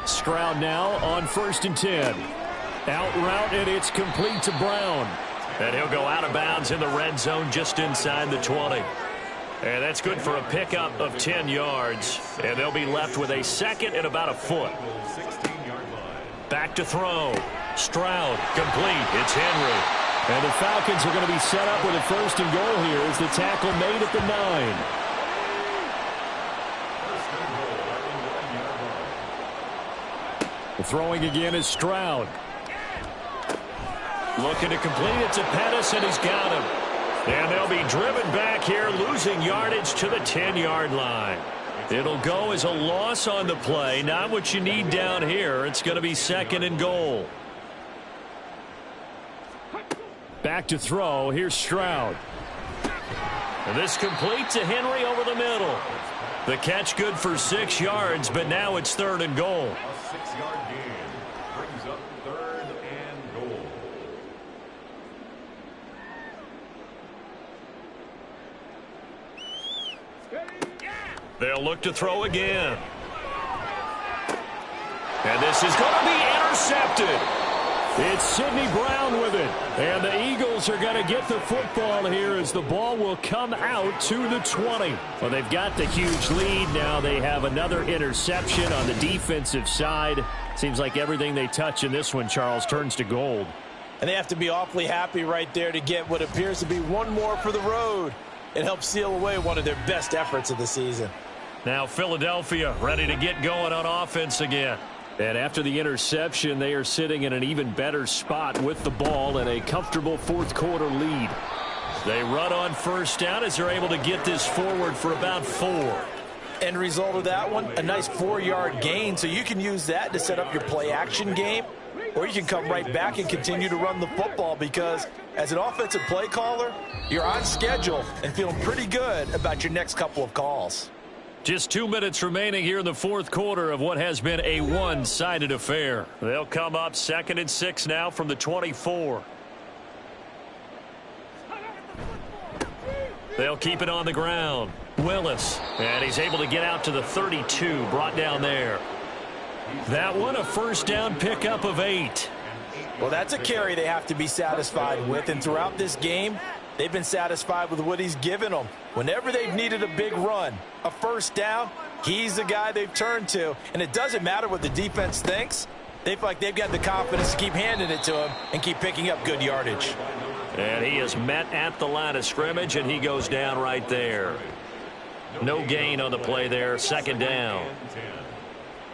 Stroud now on 1st and 10. Out route, and it's complete to Brown. And he'll go out of bounds in the red zone just inside the 20. And that's good for a pickup of 10 yards. And they'll be left with a second and about a foot. Back to throw. Stroud, complete. It's Henry. And the Falcons are going to be set up with a first and goal here as the tackle made at the 9. The throwing again is Stroud. Looking to complete it to Pettis, and he's got him. And they'll be driven back here, losing yardage to the 10-yard line. It'll go as a loss on the play. Not what you need down here. It's going to be second and goal. Back to throw. Here's Stroud. And this complete to Henry over the middle. The catch good for 6 yards, but now it's third and goal. A 6-yard gain brings up third and goal. They'll look to throw again. And this is going to be intercepted. It's Sidney Brown with it. And the Eagles are going to get the football here as the ball will come out to the 20. Well, they've got the huge lead. Now they have another interception on the defensive side. Seems like everything they touch in this one, Charles, turns to gold. And they have to be awfully happy right there to get what appears to be one more for the road. It helps seal away one of their best efforts of the season. Now Philadelphia ready to get going on offense again. And after the interception, they are sitting in an even better spot with the ball and a comfortable fourth quarter lead. They run on first down as they're able to get this forward for about 4. End result of that one, a nice 4-yard gain, so you can use that to set up your play action game, or you can come right back and continue to run the football because as an offensive play caller, you're on schedule and feeling pretty good about your next couple of calls. Just 2 minutes remaining here in the fourth quarter of what has been a one-sided affair. They'll come up 2nd and 6 now from the 24. They'll keep it on the ground. Willis, and he's able to get out to the 32, brought down there. That one, a first down pickup of 8. Well, that's a carry they have to be satisfied with, and throughout this game, they've been satisfied with what he's given them. Whenever they've needed a big run, a first down, he's the guy they've turned to. And it doesn't matter what the defense thinks. They feel like they've got the confidence to keep handing it to him and keep picking up good yardage. And he is met at the line of scrimmage, and he goes down right there. No gain on the play there, second down.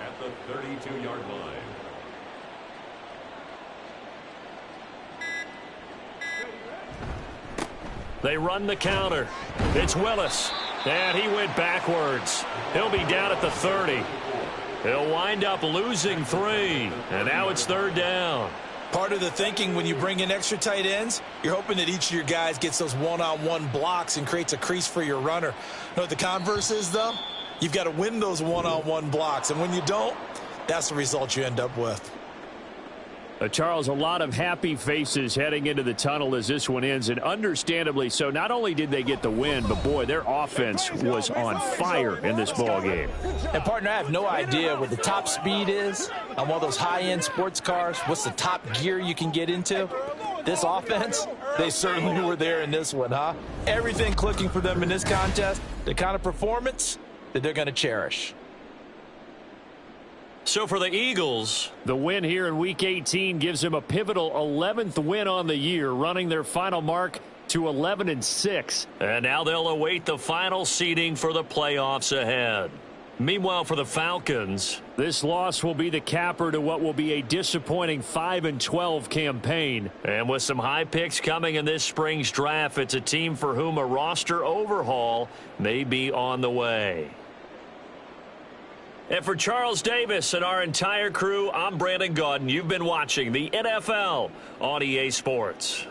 At the 32-yard line. They run the counter. It's Willis. And he went backwards. He'll be down at the 30. He'll wind up losing 3. And now it's third down. Part of the thinking when you bring in extra tight ends, you're hoping that each of your guys gets those one-on-one blocks and creates a crease for your runner. You know what the converse is, though? You've got to win those one-on-one blocks. And when you don't, that's the result you end up with. Charles, a lot of happy faces heading into the tunnel as this one ends, and understandably so. Not only did they get the win, but, boy, their offense was on fire in this ball game. And, partner, I have no idea what the top speed is on one of those high-end sports cars. What's the top gear you can get into? This offense, they certainly were there in this one, huh? Everything clicking for them in this contest, the kind of performance that they're going to cherish. So for the Eagles, the win here in Week 18 gives them a pivotal 11th win on the year, running their final mark to 11-6. And now they'll await the final seeding for the playoffs ahead. Meanwhile, for the Falcons, this loss will be the capper to what will be a disappointing 5-12 campaign. And with some high picks coming in this spring's draft, it's a team for whom a roster overhaul may be on the way. And for Charles Davis and our entire crew, I'm Brandon Gaudin. You've been watching the NFL on EA Sports.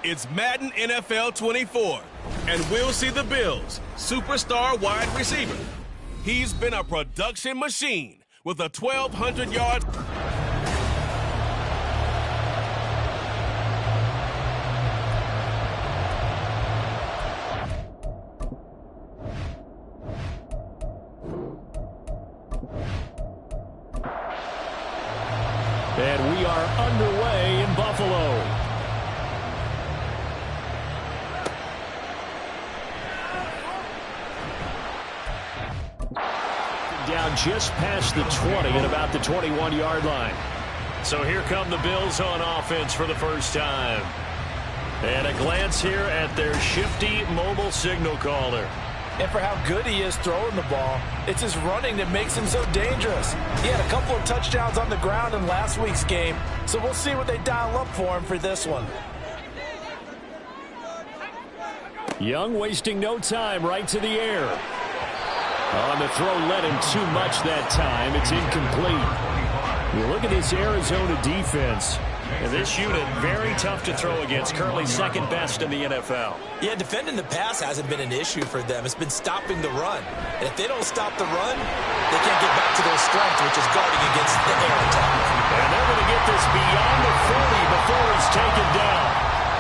It's Madden NFL 24, and we'll see the Bills' superstar wide receiver. He's been a production machine with a 1,200 yards. And we are underway in Buffalo. Down just past the 20 and about the 21-yard line. So here come the Bills on offense for the first time. And a glance here at their shifty mobile signal caller. And for how good he is throwing the ball, it's his running that makes him so dangerous. He had a couple of touchdowns on the ground in last week's game, so we'll see what they dial up for him for this one. Young wasting no time, right to the air. On the throw, led him too much that time. It's incomplete. You look at this Arizona defense. And this unit, very tough to throw against. Currently second best in the NFL. Yeah, defending the pass hasn't been an issue for them. It's been stopping the run. And if they don't stop the run, they can't get back to their strength, which is guarding against the air attack. And they're going to get this beyond the 40 before he's taken down.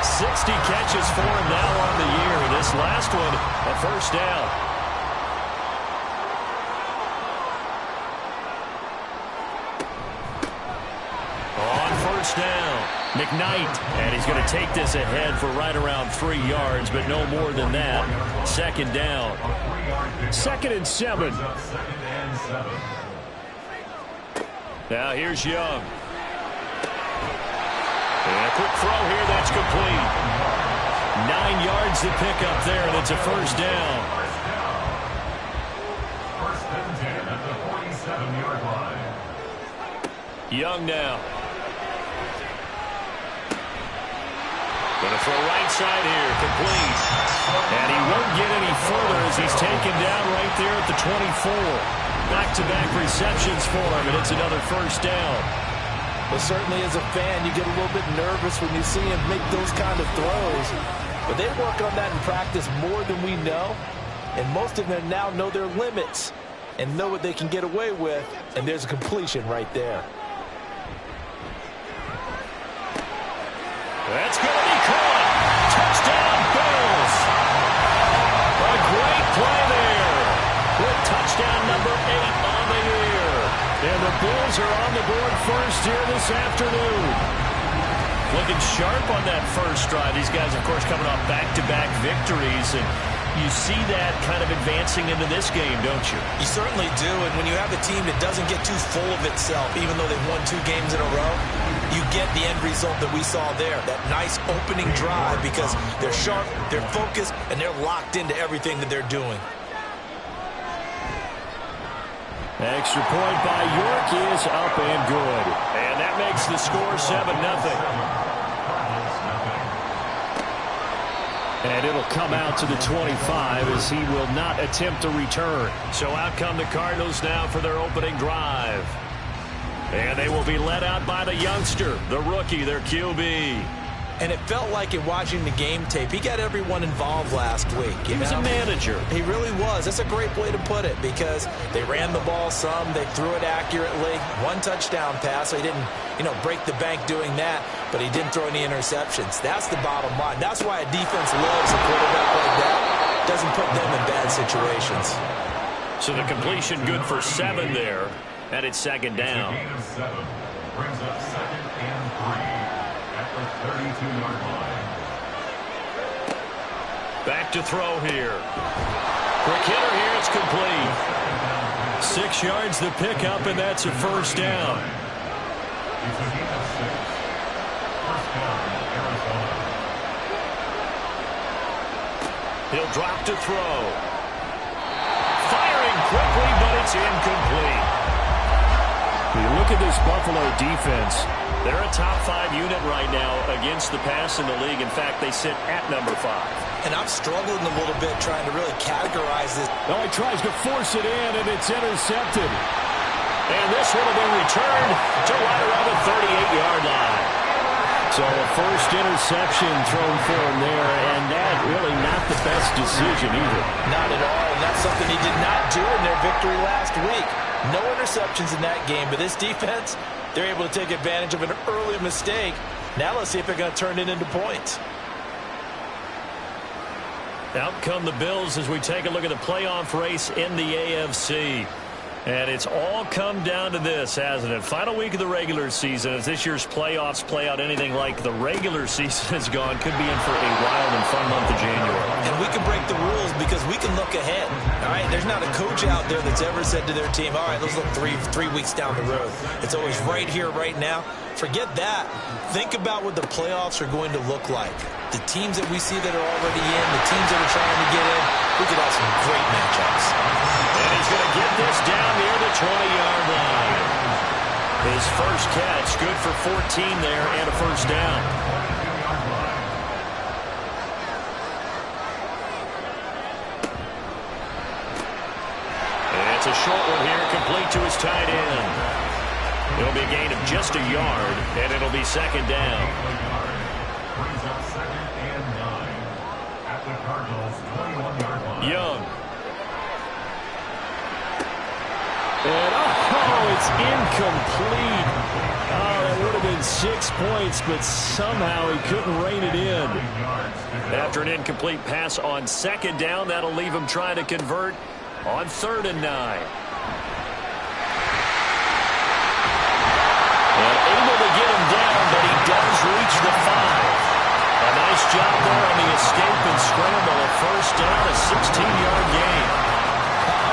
60 catches for him now on the year. This last one, a first down. Down. McKnight, and he's going to take this ahead for right around 3 yards, but no more than that. Second down. 2nd and 7. Now here's Young. And a quick throw here, that's complete. 9 yards to pick up there, and it's a first down. First and 10 at the 47-yard line. Young now. Going to throw right side here, complete. And he won't get any further as he's taken down right there at the 24. Back-to-back receptions for him, and it's another first down. Well, certainly as a fan, you get a little bit nervous when you see him make those kind of throws. But they work on that in practice more than we know. And most of them now know their limits and know what they can get away with. And there's a completion right there. That's going to be caught. Touchdown, Bills. A great play there. With touchdown number 8 on the year. And the Bills are on the board first here this afternoon. Looking sharp on that first drive. These guys, of course, coming off back-to-back victories. And you see that kind of advancing into this game, don't you? You certainly do. And when you have a team that doesn't get too full of itself, even though they've won 2 games in a row, you get the end result that we saw there, that nice opening drive, because they're sharp, they're focused, and they're locked into everything that they're doing. Extra point by York is up and good. And that makes the score 7-0. And it'll come out to the 25 as he will not attempt a return. So out come the Cardinals now for their opening drive. And they will be led out by the youngster, the rookie, their QB. And it felt like in watching the game tape, he got everyone involved last week. He was a manager. He really was. That's a great way to put it, because they ran the ball some, they threw it accurately. 1 touchdown pass, so he didn't, break the bank doing that. but he didn't throw any interceptions. That's the bottom line. That's why a defense loves a quarterback like that. Doesn't put them in bad situations. So the completion good for 7 there, and it's second down. Gain of 7 brings up 2nd and 3 at the 32-yard line. Back to throw here. Quick hitter here, it's complete. 6 yards the pickup, and that's a first down. It's a gain of 6. First down, Arizona. He'll drop to throw. Firing quickly, but it's incomplete. You look at this Buffalo defense. They're a top 5 unit right now against the pass in the league. In fact, they sit at number 5. And I'm struggling a little bit trying to really categorize this. Oh, he tries to force it in, and it's intercepted. And this one will be returned to right around the 38-yard line. So a first interception thrown for him there, and that really not the best decision either. Not at all, and that's something he did not do in their victory last week. No interceptions in that game, but this defense, they're able to take advantage of an early mistake. Now let's see if they're going to turn it into points. Out come the Bills as we take a look at the playoff race in the AFC. And it's all come down to this, hasn't it? Final week of the regular season. As this year's playoffs play out anything like the regular season has gone, could be in for a wild and fun month of January. And we can break the rules because we can look ahead. All right, there's not a coach out there that's ever said to their team, all right, let's look three weeks down the road. It's always right here, right now. Forget that. Think about what the playoffs are going to look like. The teams that we see that are already in, the teams that are trying to get in, we could have some great matchups. And he's going to get this down near the 20-yard line. His first catch, good for 14 there and a first down. And it's a short one here, complete to his tight end. It'll be a gain of just a yard, and it'll be second down. Brings up 2nd and 9 at the Cardinals' 21-yard line. Young. And it's incomplete. Oh, that would have been 6 points, but somehow he couldn't rein it in. After an incomplete pass on second down, that'll leave him trying to convert on 3rd and 9. And able to get him down, but he does reach the 5. A nice job there on the escape and scramble. A first down, a 16-yard gain.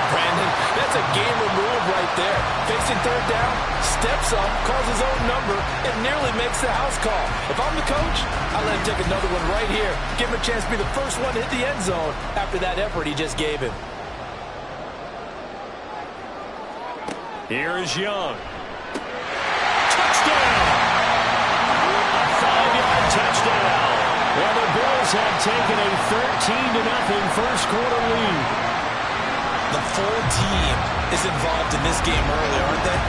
Brandon, that's a gamer move right there. Facing 3rd down, steps up, calls his own number, and nearly makes the house call. If I'm the coach, I'll let him take another one right here. Give him a chance to be the first one to hit the end zone after that effort he just gave him. Here is Young. Touchdown! A 5-yard touchdown. Well, the Bills have taken a 13-0 first quarter lead. The full team is involved in this game early, aren't they?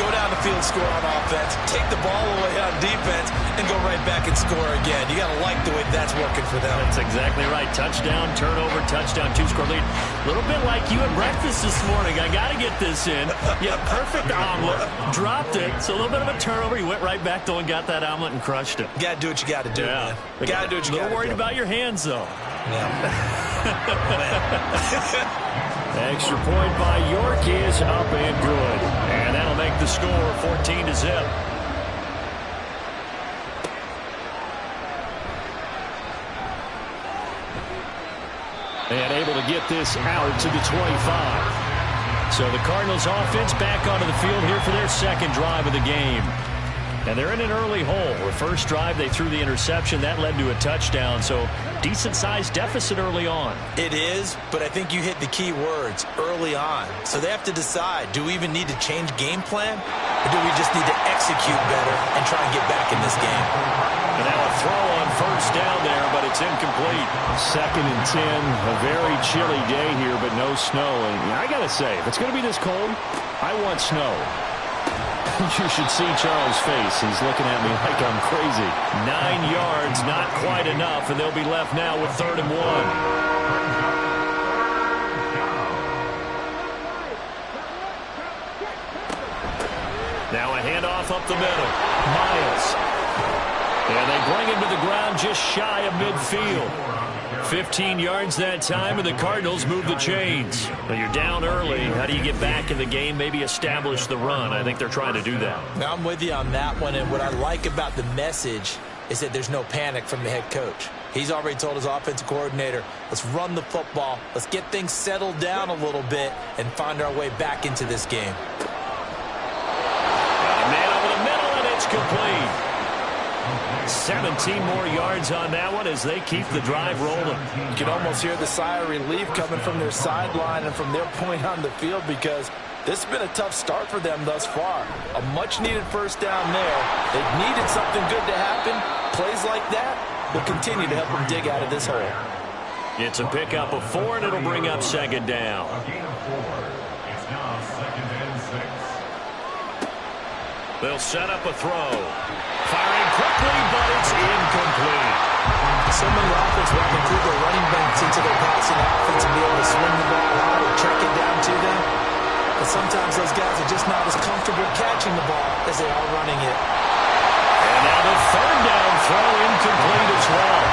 Go down the field, score on offense, take the ball away on defense, and go right back and score again. You got to like the way that's working for them. That's exactly right. Touchdown, turnover, touchdown, 2-score lead. A little bit like you at breakfast this morning. I got to get this in. Yeah, perfect omelet. Dropped it. So a little bit of a turnover. You went right back though and got that omelet and crushed it. You got to do what you got to do, man. You got to do what you got to do. A little worried about your hands, though. Extra point by York is up and good. And that'll make the score 14-0. And able to get this out to the 25. So the Cardinals offense back onto the field here for their second drive of the game. And they're in an early hole. The first drive, they threw the interception. That led to a touchdown. So decent-sized deficit early on. It is, but I think you hit the key words, early on. So they have to decide, do we even need to change game plan? Or do we just need to execute better and try and get back in this game? And now a throw on first down there, but it's incomplete. 2nd and 10, a very chilly day here, but no snow. And I got to say, if it's going to be this cold, I want snow. You should see Charles' face. He's looking at me like I'm crazy. 9 yards, not quite enough, and they'll be left now with 3rd and 1. Now a handoff up the middle. Miles. And they bring him to the ground just shy of midfield. 15 yards that time, and the Cardinals move the chains. Well, you're down early. How do you get back in the game, maybe establish the run? I think they're trying to do that. Now, I'm with you on that one, and what I like about the message is that there's no panic from the head coach. He's already told his offensive coordinator, let's run the football, let's get things settled down a little bit and find our way back into this game. Got a man over the middle, and it's complete. 17 more yards on that one as they keep the drive rolling. You can almost hear the sigh of relief coming from their sideline and from their point on the field, because this has been a tough start for them thus far. A much-needed first down there. They've needed something good to happen. Plays like that will continue to help them dig out of this hole. It's a pickup of 4, and it'll bring up second down. It's now 2nd and 6. They'll set up a throw. Firing quickly, but it's incomplete. So many offenses want to include their running backs into their passing offense and be able to swing the ball out or track it down to them. But sometimes those guys are just not as comfortable catching the ball as they are running it. And now the third down throw incomplete as well.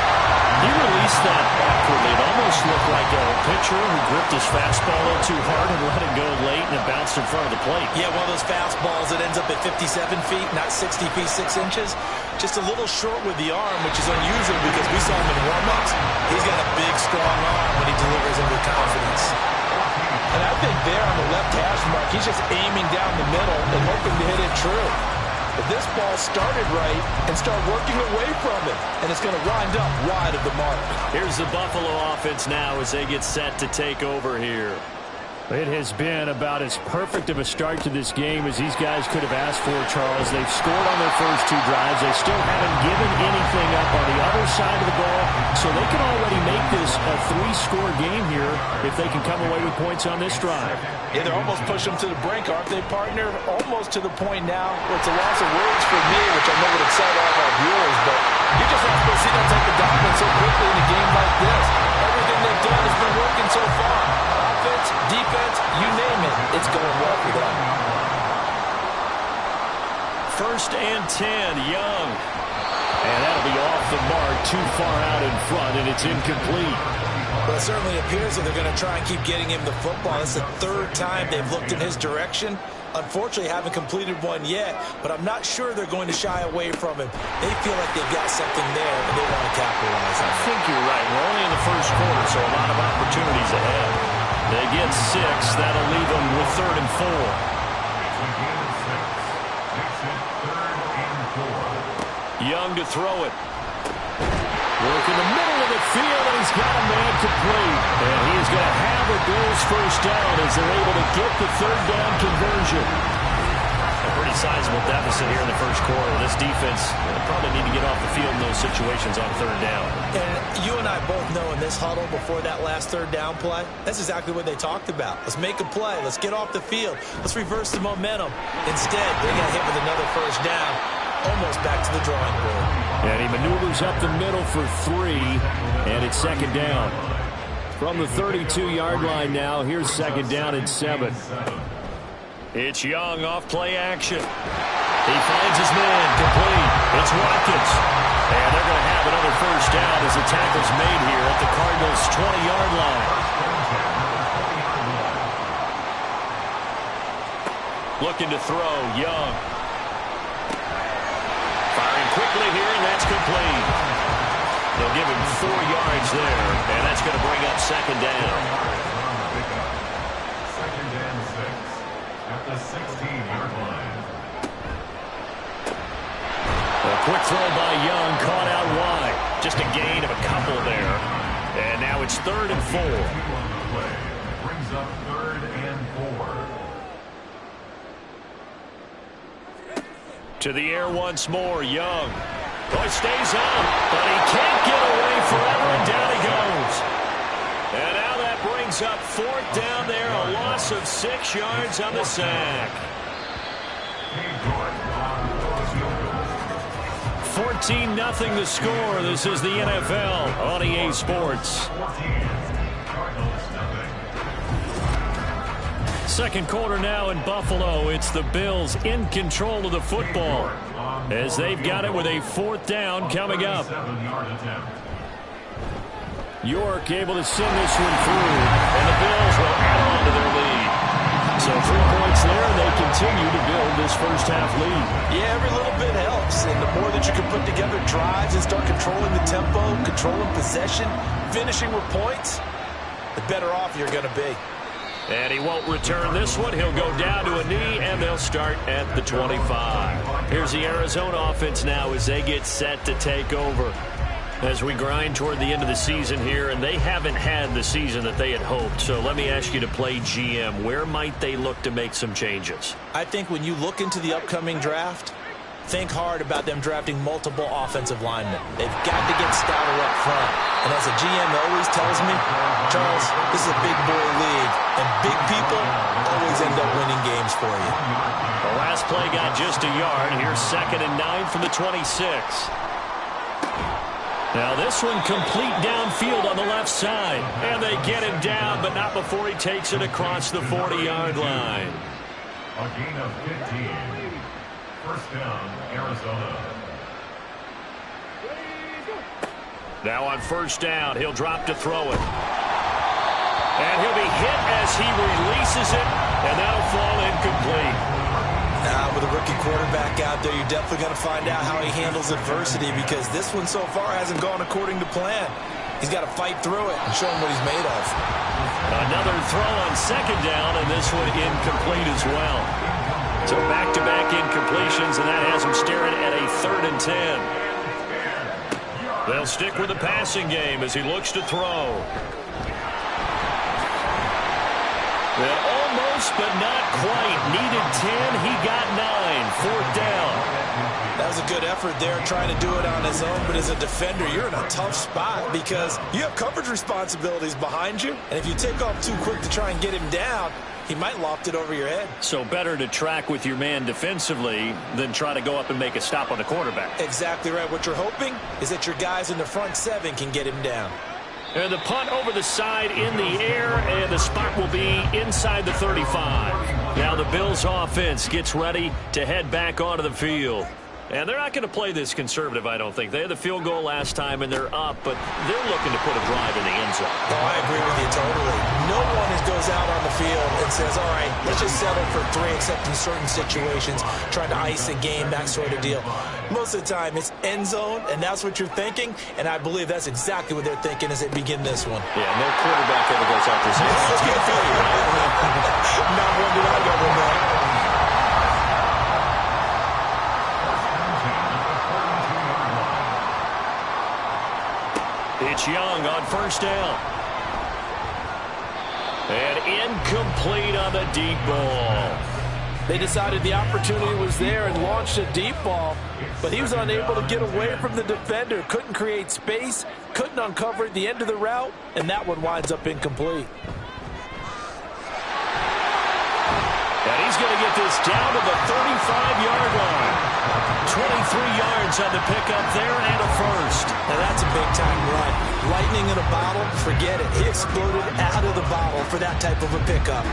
He released that awkwardly. It almost looked like a pitcher who gripped his fastball a little too hard and let it go late, and it bounced in front of the plate. Yeah, one of those fastballs that ends up at 57 feet, not 60 feet, 6 inches. Just a little short with the arm, which is unusual because we saw him in warm-ups. He's got a big, strong arm when he delivers it with confidence. And I think there on the left hash mark, he's just aiming down the middle and hoping to hit it true. But this ball started right and started working away from it, and it's going to wind up wide of the mark. Here's the Buffalo offense now as they get set to take over here. It has been about as perfect of a start to this game as these guys could have asked for, Charles. They've scored on their first 2 drives. They still haven't given anything up on the other side of the ball, so they can already make this a 3-score game here if they can come away with points on this drive. Yeah, they're almost pushing them to the brink, aren't they, partner? Almost to the point now where it's a loss of words for me, which I know would excite all of our viewers, but you're just not supposed to see that type of dominance so quickly in a game like this. Everything they've done has been working so far. Offense, defense, you name it, it's going well for them. 1st and 10, Young. And that'll be off the mark, too far out in front, and it's incomplete. Well, it certainly appears that they're going to try and keep getting him the football. It's the 3rd time they've looked in his direction. Unfortunately, haven't completed one yet, but I'm not sure they're going to shy away from him. They feel like they've got something there, and they want to capitalize on it. I think you're right. We're only in the first quarter, so a lot of opportunities ahead. They get 6. That'll leave them with 3rd and 4. Young to throw it. Work in the middle of the field, and he's got a man complete. And he is going to have a Bills first down as they're able to get the 3rd down conversion. A pretty sizable deficit here in the first quarter. This defense probably need to get off the field in those situations on 3rd down. And you and I both know in this huddle before that last 3rd down play, that's exactly what they talked about. Let's make a play. Let's get off the field. Let's reverse the momentum. Instead, they got hit with another first down. Almost back to the drawing board. And he maneuvers up the middle for 3, and it's 2nd down. From the 32-yard line now, here's 2nd down and 7. It's Young off play action. He finds his man complete. It's Watkins. And they're going to have another first down as the tackle's made here at the Cardinals' 20-yard line. Looking to throw, Young. Firing quickly here, and that's complete. They'll give him 4 yards there, and that's going to bring up 2nd down. 2nd and 6 at the 16-yard line. A quick throw by Young, caught out wide. Just a gain of a couple there. And now it's 3rd and 4. Brings up 3rd and 4. To the air once more, Young. Oh, he stays up, but he can't get away forever, and down he goes. And now that brings up 4th down there, a loss of 6 yards on the sack. 14-0 the score. This is the NFL on EA Sports. 2nd quarter now in Buffalo. It's the Bills in control of the football. as they've got it with a 4th down coming up. York able to send this one through, and the Bills will add on to their lead. So 3 points there, and they continue to build this first half lead. Yeah, every little bit helps, and the more that you can put together drives and start controlling the tempo, controlling possession, finishing with points, the better off you're going to be. And he won't return this one. He'll go down to a knee, and they'll start at the 25. Here's the Arizona offense now as they get set to take over. As we grind toward the end of the season here, and they haven't had the season that they had hoped. So let me ask you to play GM. Where might they look to make some changes? I think when you look into the upcoming draft, think hard about them drafting multiple offensive linemen. They've got to get stouter up front. And as a GM always tells me, Charles, this is a big boy league, and big people always end up winning games for you. The last play got just a yard. Here's 2nd and 9 from the 26. Now this one complete downfield on the left side. And they get him down, but not before he takes it across the 40-yard line. A gain of 15. First down, Arizona. Now on first down, he'll drop to throw it. And he'll be hit as he releases it, and that'll fall incomplete. With a rookie quarterback out there, you're definitely going to find out how he handles adversity, because this one so far hasn't gone according to plan. He's got to fight through it and show him what he's made of. Another throw on 2nd down, and this one incomplete as well. So back-to-back incompletions, and that has him staring at a 3rd and 10. They'll stick with the passing game as he looks to throw. And almost, but not quite. Needed 10. He got 9. 4th down. That was a good effort there, trying to do it on his own. But as a defender, you're in a tough spot because you have coverage responsibilities behind you. And if you take off too quick to try and get him down, he might loft it over your head. So better to track with your man defensively than try to go up and make a stop on the quarterback. Exactly right. What you're hoping is that your guys in the front 7 can get him down. And the punt over the side in the air, and the spot will be inside the 35. Now the Bills offense gets ready to head back onto the field. And they're not going to play this conservative, I don't think. They had the field goal last time, and they're up, but they're looking to put a drive in the end zone. Oh, I agree with you totally. No one goes out on the field and says, all right, let's just settle for 3, except in certain situations, trying to ice a game, that sort of deal. Most of the time, it's end zone, and that's what you're thinking, and I believe that's exactly what they're thinking as they begin this one. Yeah, no quarterback ever goes out there saying, let's get 50, right? Not one did I ever know. It's Young on first down. And incomplete on the deep ball. They decided the opportunity was there and launched a deep ball, but he was unable to get away from the defender. Couldn't create space, couldn't uncover the end of the route, and that one winds up incomplete. And he's going to get this down to the 35-yard line. 23 yards on the pickup there and a first. Now that's a big-time run. Lightning in a bottle, forget it. He exploded out of the bottle for that type of a pickup.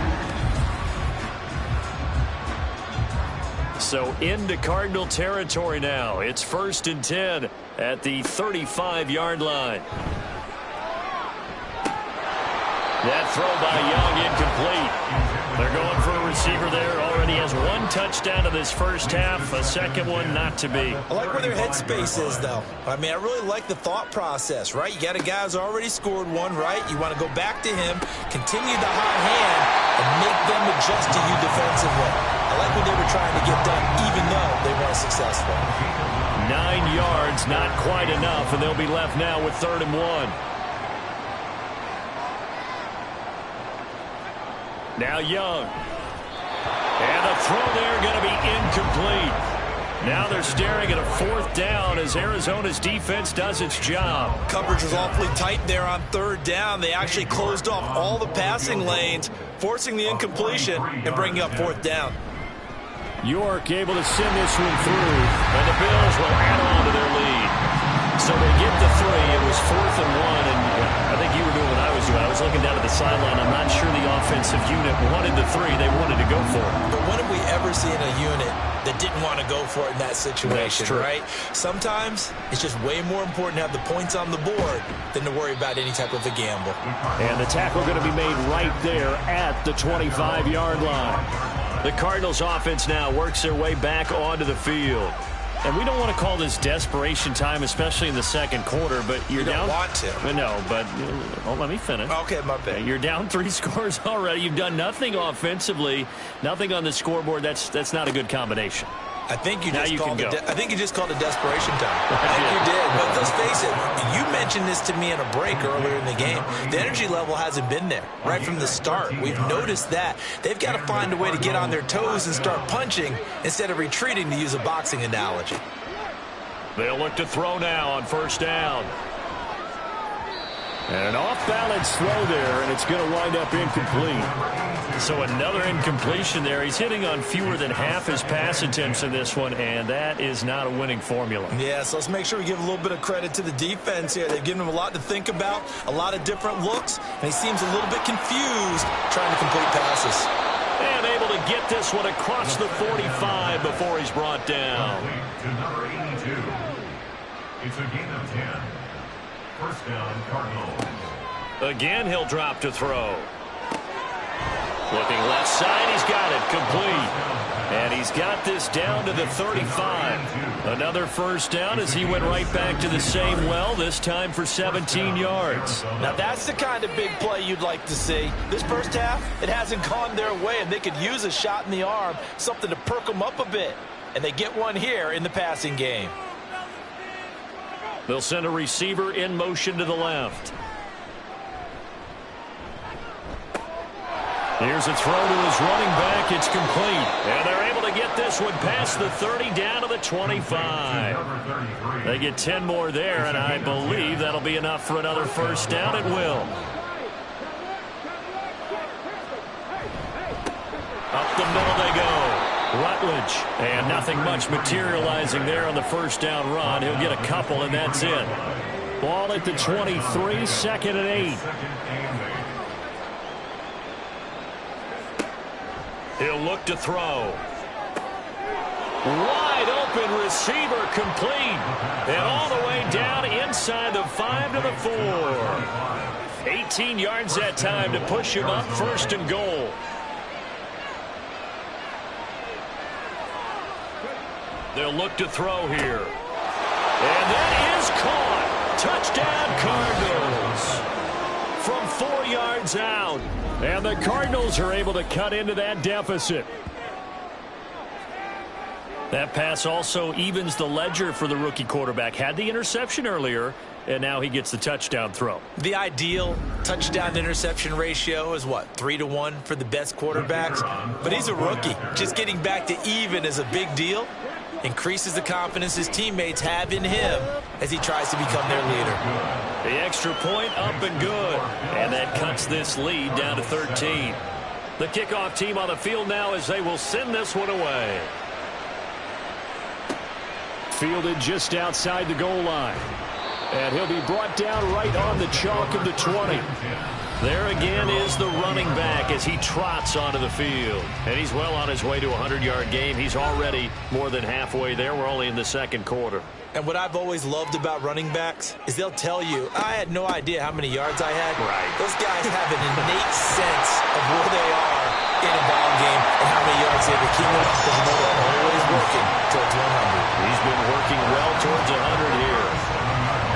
So into Cardinal territory now. It's 1st and 10 at the 35-yard line. That throw by Young incomplete. They're going for a receiver there. Already has 1 touchdown in this first half. A second one not to be. I like where their headspace is, though. I mean, I really like the thought process, right? You got a guy who's already scored 1, right? You want to go back to him, continue the hot hand, and make them adjust to you defensively. I like what they were trying to get done, even though they weren't successful. 9 yards, not quite enough, and they'll be left now with 3rd and 1. Now Young. And the throw there going to be incomplete. Now they're staring at a 4th down as Arizona's defense does its job. Coverage was awfully tight there on 3rd down. They actually closed off all the passing lanes, forcing the incompletion and bringing up 4th down. York able to send this one through, and the Bills will add on to their lead. So they get the 3. It was 4th and 1, and I think you were doing what I was you, I was looking down at the sideline. I'm not sure the offensive unit wanted the three. They wanted to go for it. But when have we ever seen a unit that didn't want to go for it in that situation, right? Sometimes it's just way more important to have the points on the board than to worry about any type of a gamble. And the tackle going to be made right there at the 25-yard line. The Cardinals offense now works their way back onto the field. And we don't want to call this desperation time, especially in the second quarter, but you're down. You don't want to. No, but let me finish. Okay, my bad. You're down 3 scores already. You've done nothing offensively, nothing on the scoreboard. That's not a good combination. I think you just called it desperation time. I think you did. But let's face it, you mentioned this to me in a break earlier in the game. The energy level hasn't been there right from the start. We've noticed that. They've got to find a way to get on their toes and start punching instead of retreating, to use a boxing analogy. They'll look to throw now on first down. And an off-balance throw there, and it's going to wind up incomplete. So another incompletion there. He's hitting on fewer than half his pass attempts in this one, and that is not a winning formula. Yeah, so let's make sure we give a little bit of credit to the defense here. They've given him a lot to think about, a lot of different looks, and he seems a little bit confused trying to complete passes. And able to get this one across the 45 before he's brought down. To number 82. It's a gain of 10. First down, Cardinals. Again, he'll drop to throw. Looking left side, he's got it complete. And he's got this down to the 35. Another first down as he went right back to the same well, this time for 17 yards. Now that's the kind of big play you'd like to see. This first half, it hasn't gone their way, and they could use a shot in the arm, something to perk them up a bit. And they get one here in the passing game. They'll send a receiver in motion to the left. Here's a throw to his running back. It's complete. And they're able to get this one past the 30 down to the 25. They get 10 more there, and I believe that'll be enough for another first down. It will. Up the middle they go. Rutledge. And nothing much materializing there on the first down run. He'll get a couple, and that's it. Ball at the 23, second and 8. He'll look to throw. Wide open receiver complete. And all the way down inside the 5 to the 4. 18 yards that time to push him up first and goal. They'll look to throw here. And that is caught. Touchdown Cardinals. From 4 yards out. And the Cardinals are able to cut into that deficit. That pass also evens the ledger for the rookie quarterback. Had the interception earlier, and now he gets the touchdown throw. The ideal touchdown-interception ratio is, what, 3-to-1 for the best quarterbacks? But he's a rookie. Just getting back to even is a big deal. Increases the confidence his teammates have in him as he tries to become their leader. The extra point up and good. And that cuts this lead down to 13. The kickoff team on the field now as they will send this one away. Fielded just outside the goal line. And he'll be brought down right on the chalk of the 20. There again is the running back as he trots onto the field. And he's well on his way to a 100-yard game. He's already more than halfway there. We're only in the second quarter. And what I've always loved about running backs is they'll tell you, I had no idea how many yards I had. Right. Those guys have an innate sense of where they are in a ball game and how many yards they've accumulated because you know they're always working towards 100. He's been working well towards 100 here.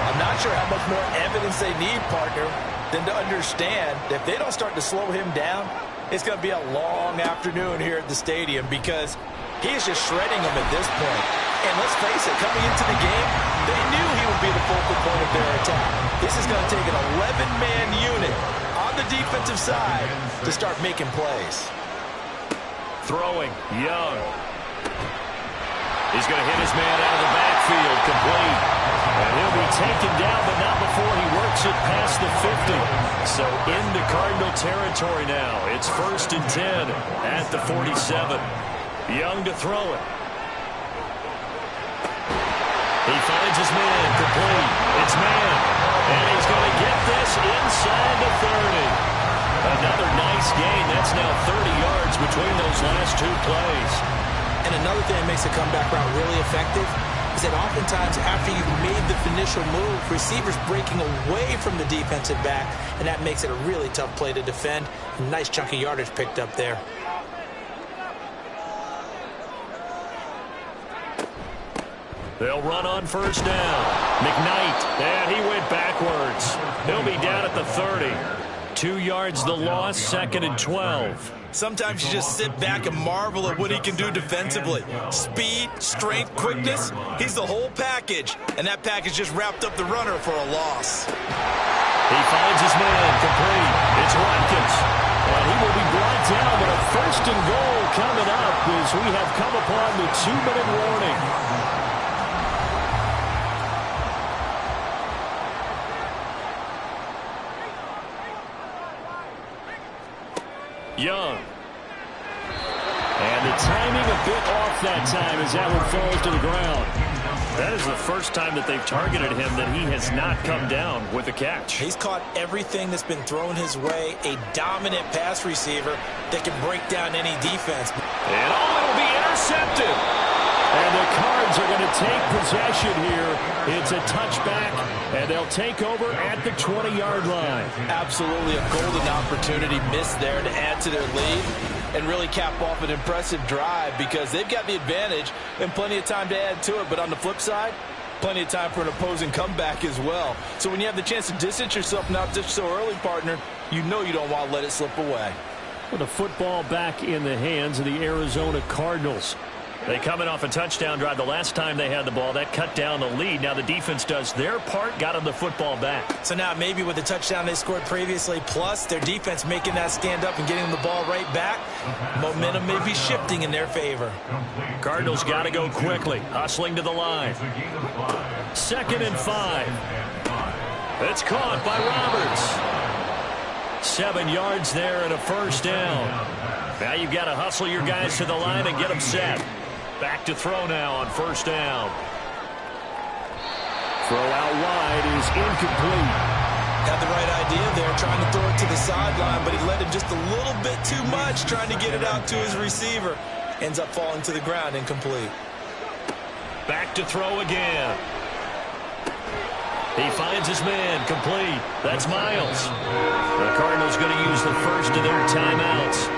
I'm not sure how much more evidence they need, partner, than to understand that if they don't start to slow him down, it's going to be a long afternoon here at the stadium because he is just shredding them at this point. And let's face it, coming into the game, they knew he would be the focal point of their attack. This is going to take an 11-man unit on the defensive side to start making plays. Throwing, Young. He's going to hit his man out of the backfield, complete. And he'll be taken down, but not before he works it past the 50. So into Cardinal territory now. It's 1st and 10 at the 47. Young to throw it. He finds his man, complete. It's man. And he's going to get this inside the Another nice gain. That's now 30 yards between those last two plays. And another thing that makes the comeback route really effective is that oftentimes after you've made the initial move, receivers breaking away from the defensive back, and that makes it a really tough play to defend. A nice chunk of yardage picked up there. They'll run on first down. McKnight, and he went backwards. He'll be down at the 30. 2 yards the loss, 2nd and 12. Sometimes you just sit back and marvel at what he can do defensively. Speed, strength, quickness, he's the whole package. And that package just wrapped up the runner for a loss. He finds his man, complete. It's Watkins. And he will be brought down, but a 1st and goal coming up as we have come upon the 2-minute warning. Young. And the timing a bit off that time as that one falls to the ground. That is the first time that they've targeted him that he has not come down with a catch. He's caught everything that's been thrown his way. A dominant pass receiver that can break down any defense. And it'll be intercepted. And the Cards are going to take possession here. It's a touchback, and they'll take over at the 20-yard line. Absolutely a golden opportunity missed there to add to their lead and really cap off an impressive drive because they've got the advantage and plenty of time to add to it. But on the flip side, plenty of time for an opposing comeback as well. So when you have the chance to distance yourself not just so early, partner, you know you don't want to let it slip away. With the football back in the hands of the Arizona Cardinals. They come in off a touchdown drive the last time they had the ball. That cut down the lead. Now the defense does their part, got them the football back. So now maybe with the touchdown they scored previously, plus their defense making that stand up and getting them the ball right back, momentum may be shifting in their favor. Cardinals got to go quickly, hustling to the line. 2nd and 5. It's caught by Roberts. 7 yards there and a 1st down. Now you've got to hustle your guys to the line and get them set. Back to throw now on 1st down. Throw out wide is incomplete. Had the right idea there, trying to throw it to the sideline, but he let him just a little bit too much, trying to get it out to his receiver. Ends up falling to the ground, incomplete. Back to throw again. He finds his man, complete. That's Miles. The Cardinals going to use the first of their timeouts,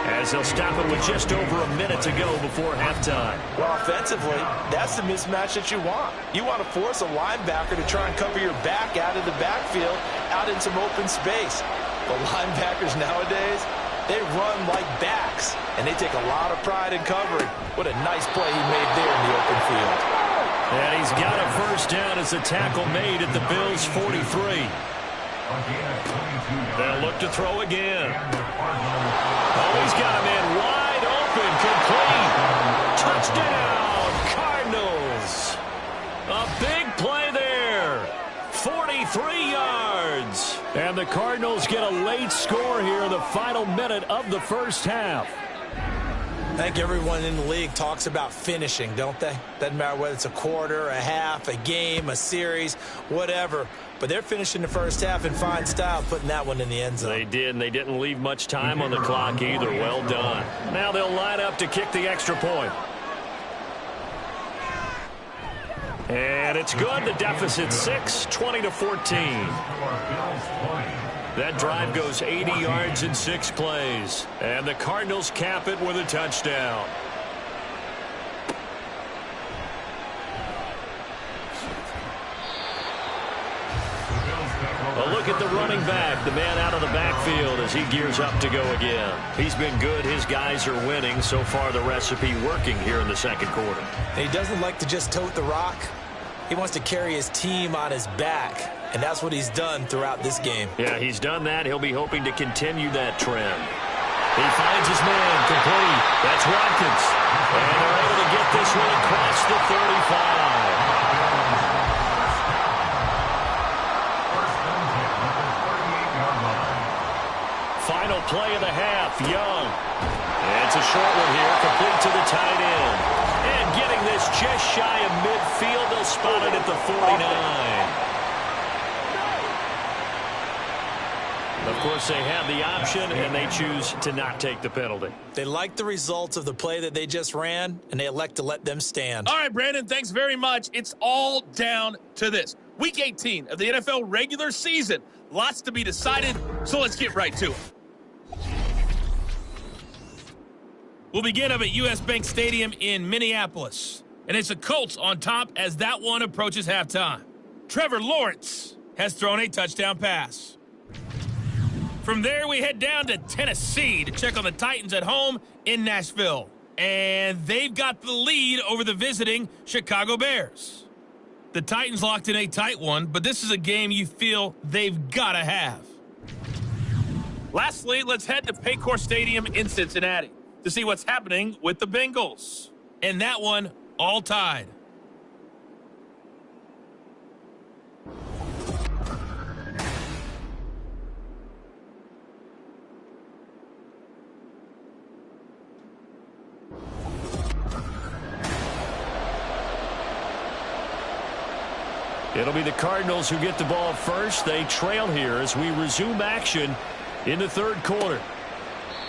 as they'll stop it with just over a minute to go before halftime. Well, offensively, that's the mismatch that you want. You want to force a linebacker to try and cover your back out of the backfield, out in some open space. The linebackers nowadays, they run like backs, and they take a lot of pride in covering. What a nice play he made there in the open field. And he's got a 1st down as the tackle made at the Bills' 43. They'll look to throw again. Oh, he's got a man wide open, complete. Touchdown, Cardinals. A big play there. 43 yards. And the Cardinals get a late score here in the final minute of the 1st half. I think everyone in the league talks about finishing, don't they? Doesn't matter whether it's a quarter, a half, a game, a series, whatever. But they're finishing the 1st half in fine style, putting that one in the end zone. They did, and they didn't leave much time on the clock either. Well done. Now they'll line up to kick the extra point. And it's good. The deficit 6, 20-14. That drive goes 80 yards in 6 plays. And the Cardinals cap it with a touchdown. A look at the running back, the man out of the backfield as he gears up to go again. He's been good. His guys are winning. So far, the recipe working here in the 2nd quarter. He doesn't like to just tote the rock. He wants to carry his team on his back, and that's what he's done throughout this game. Yeah, he's done that. He'll be hoping to continue that trend. He finds his man, complete. That's Watkins. And they're able to get this one across the 35. Final play of the half, Young. And it's a short one here, complete to the tight end. And getting this just shy of midfield, they'll spot it at the 49. Of course, they have the option, and they choose to not take the penalty. They like the results of the play that they just ran, and they elect to let them stand. All right, Brandon, thanks very much. It's all down to this. Week 18 of the NFL regular season. Lots to be decided, so let's get right to it. We'll begin up at U.S. Bank Stadium in Minneapolis. And it's the Colts on top as that one approaches halftime. Trevor Lawrence has thrown a touchdown pass. From there, we head down to Tennessee to check on the Titans at home in Nashville. And they've got the lead over the visiting Chicago Bears. The Titans locked in a tight one, but this is a game you feel they've got to have. Lastly, let's head to Paycor Stadium in Cincinnati to see what's happening with the Bengals. And that one all tied. It'll be the Cardinals who get the ball first. They trail here as we resume action in the third quarter.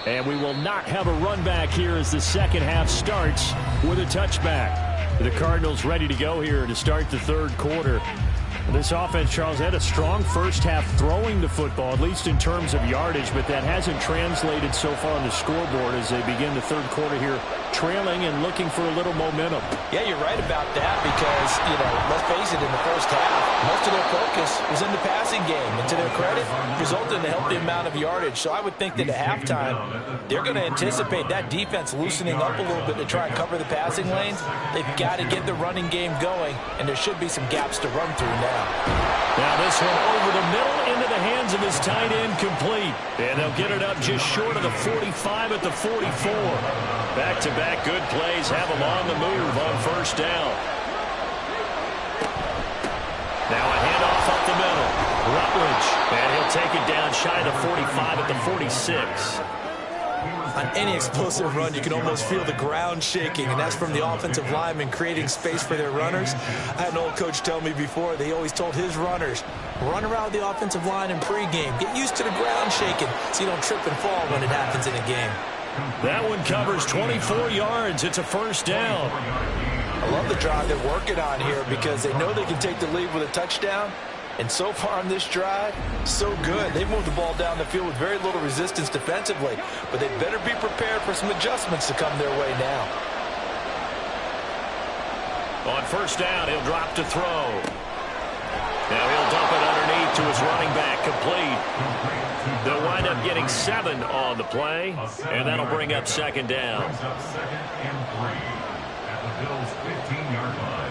And we will not have a run back here as the second half starts with a touchback. The Cardinals ready to go here to start the third quarter. This offense, Charles, had a strong first half throwing the football, at least in terms of yardage, but that hasn't translated so far on the scoreboard as they begin the third quarter here, trailing and looking for a little momentum. Yeah, you're right about that because, let's face it, in the first half, most of their focus was in the passing game. And to their credit, resulted in a healthy amount of yardage. So I would think that at halftime, they're going to anticipate that defense loosening up a little bit to try and cover the passing lanes. They've got to get the running game going, and there should be some gaps to run through now. Now this one over the middle into the hands of his tight end, complete. And they'll get it up just short of the 45 at the 44. Back-to-back good plays have them on the move on first down. Now a handoff up the middle. Rutledge. And he'll take it down shy of the 45 at the 46. On any explosive run, you can almost feel the ground shaking, and that's from the offensive linemen creating space for their runners. I had an old coach tell me before, they always told his runners, run around the offensive line in pregame. Get used to the ground shaking so you don't trip and fall when it happens in a game. That one covers 24 yards. It's a first down. I love the drive they're working on here because they know they can take the lead with a touchdown. And so far on this drive, so good. They've moved the ball down the field with very little resistance defensively. But they better be prepared for some adjustments to come their way now. On first down, he'll drop to throw. Now he'll dump it underneath to his running back, complete. They'll wind up getting 7 on the play, and that'll bring up second down. Second and 3 at the Bills' 15-yard line.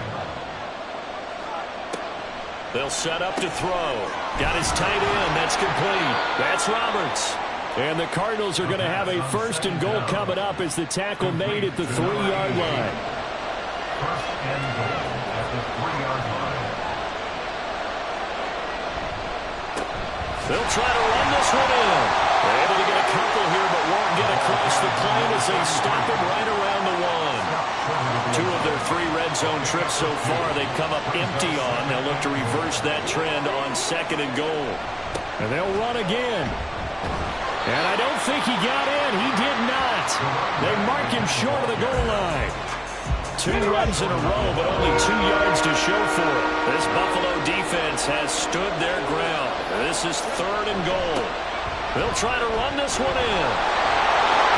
They'll set up to throw. Got his tight end. That's complete. That's Roberts. And the Cardinals are going to have a first and goal coming up as the tackle made at the 3-yard line. First and goal at the 3-yard line. They'll try to run this one in. They're able to get a couple here, but won't get across the plane as they stop him right around the 1. 2 of their 3 red zone trips so far they've come up empty on. They'll look to reverse that trend on second and goal. And they'll run again. And I don't think he got in. He did not. They mark him short of the goal line. 2 runs in a row, but only 2 yards to show for it. This Buffalo defense has stood their ground. This is third and goal. They'll try to run this one in.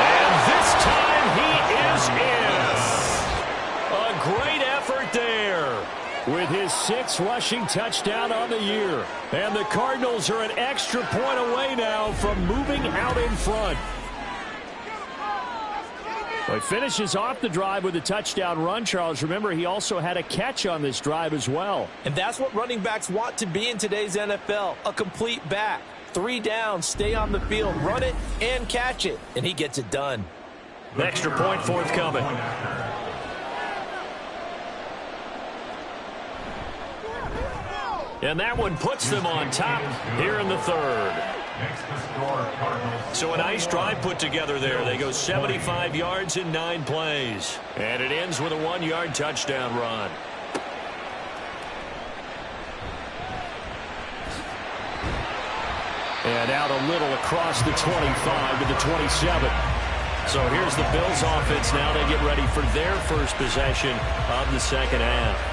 And this time he is in. A great effort there with his 6th rushing touchdown on the year. And the Cardinals are an extra point away now from moving out in front. Well, he finishes off the drive with a touchdown run, Charles. Remember, he also had a catch on this drive as well. And that's what running backs want to be in today's NFL, a complete back. 3 down, stay on the field, run it, and catch it. And he gets it done. An extra point forthcoming. And that one puts them on top here in the third. So a nice drive put together there. They go 75 yards in 9 plays. And it ends with a 1-yard touchdown run. And out a little across the 25 to the 27. So here's the Bills offense now. They get ready for their first possession of the second half.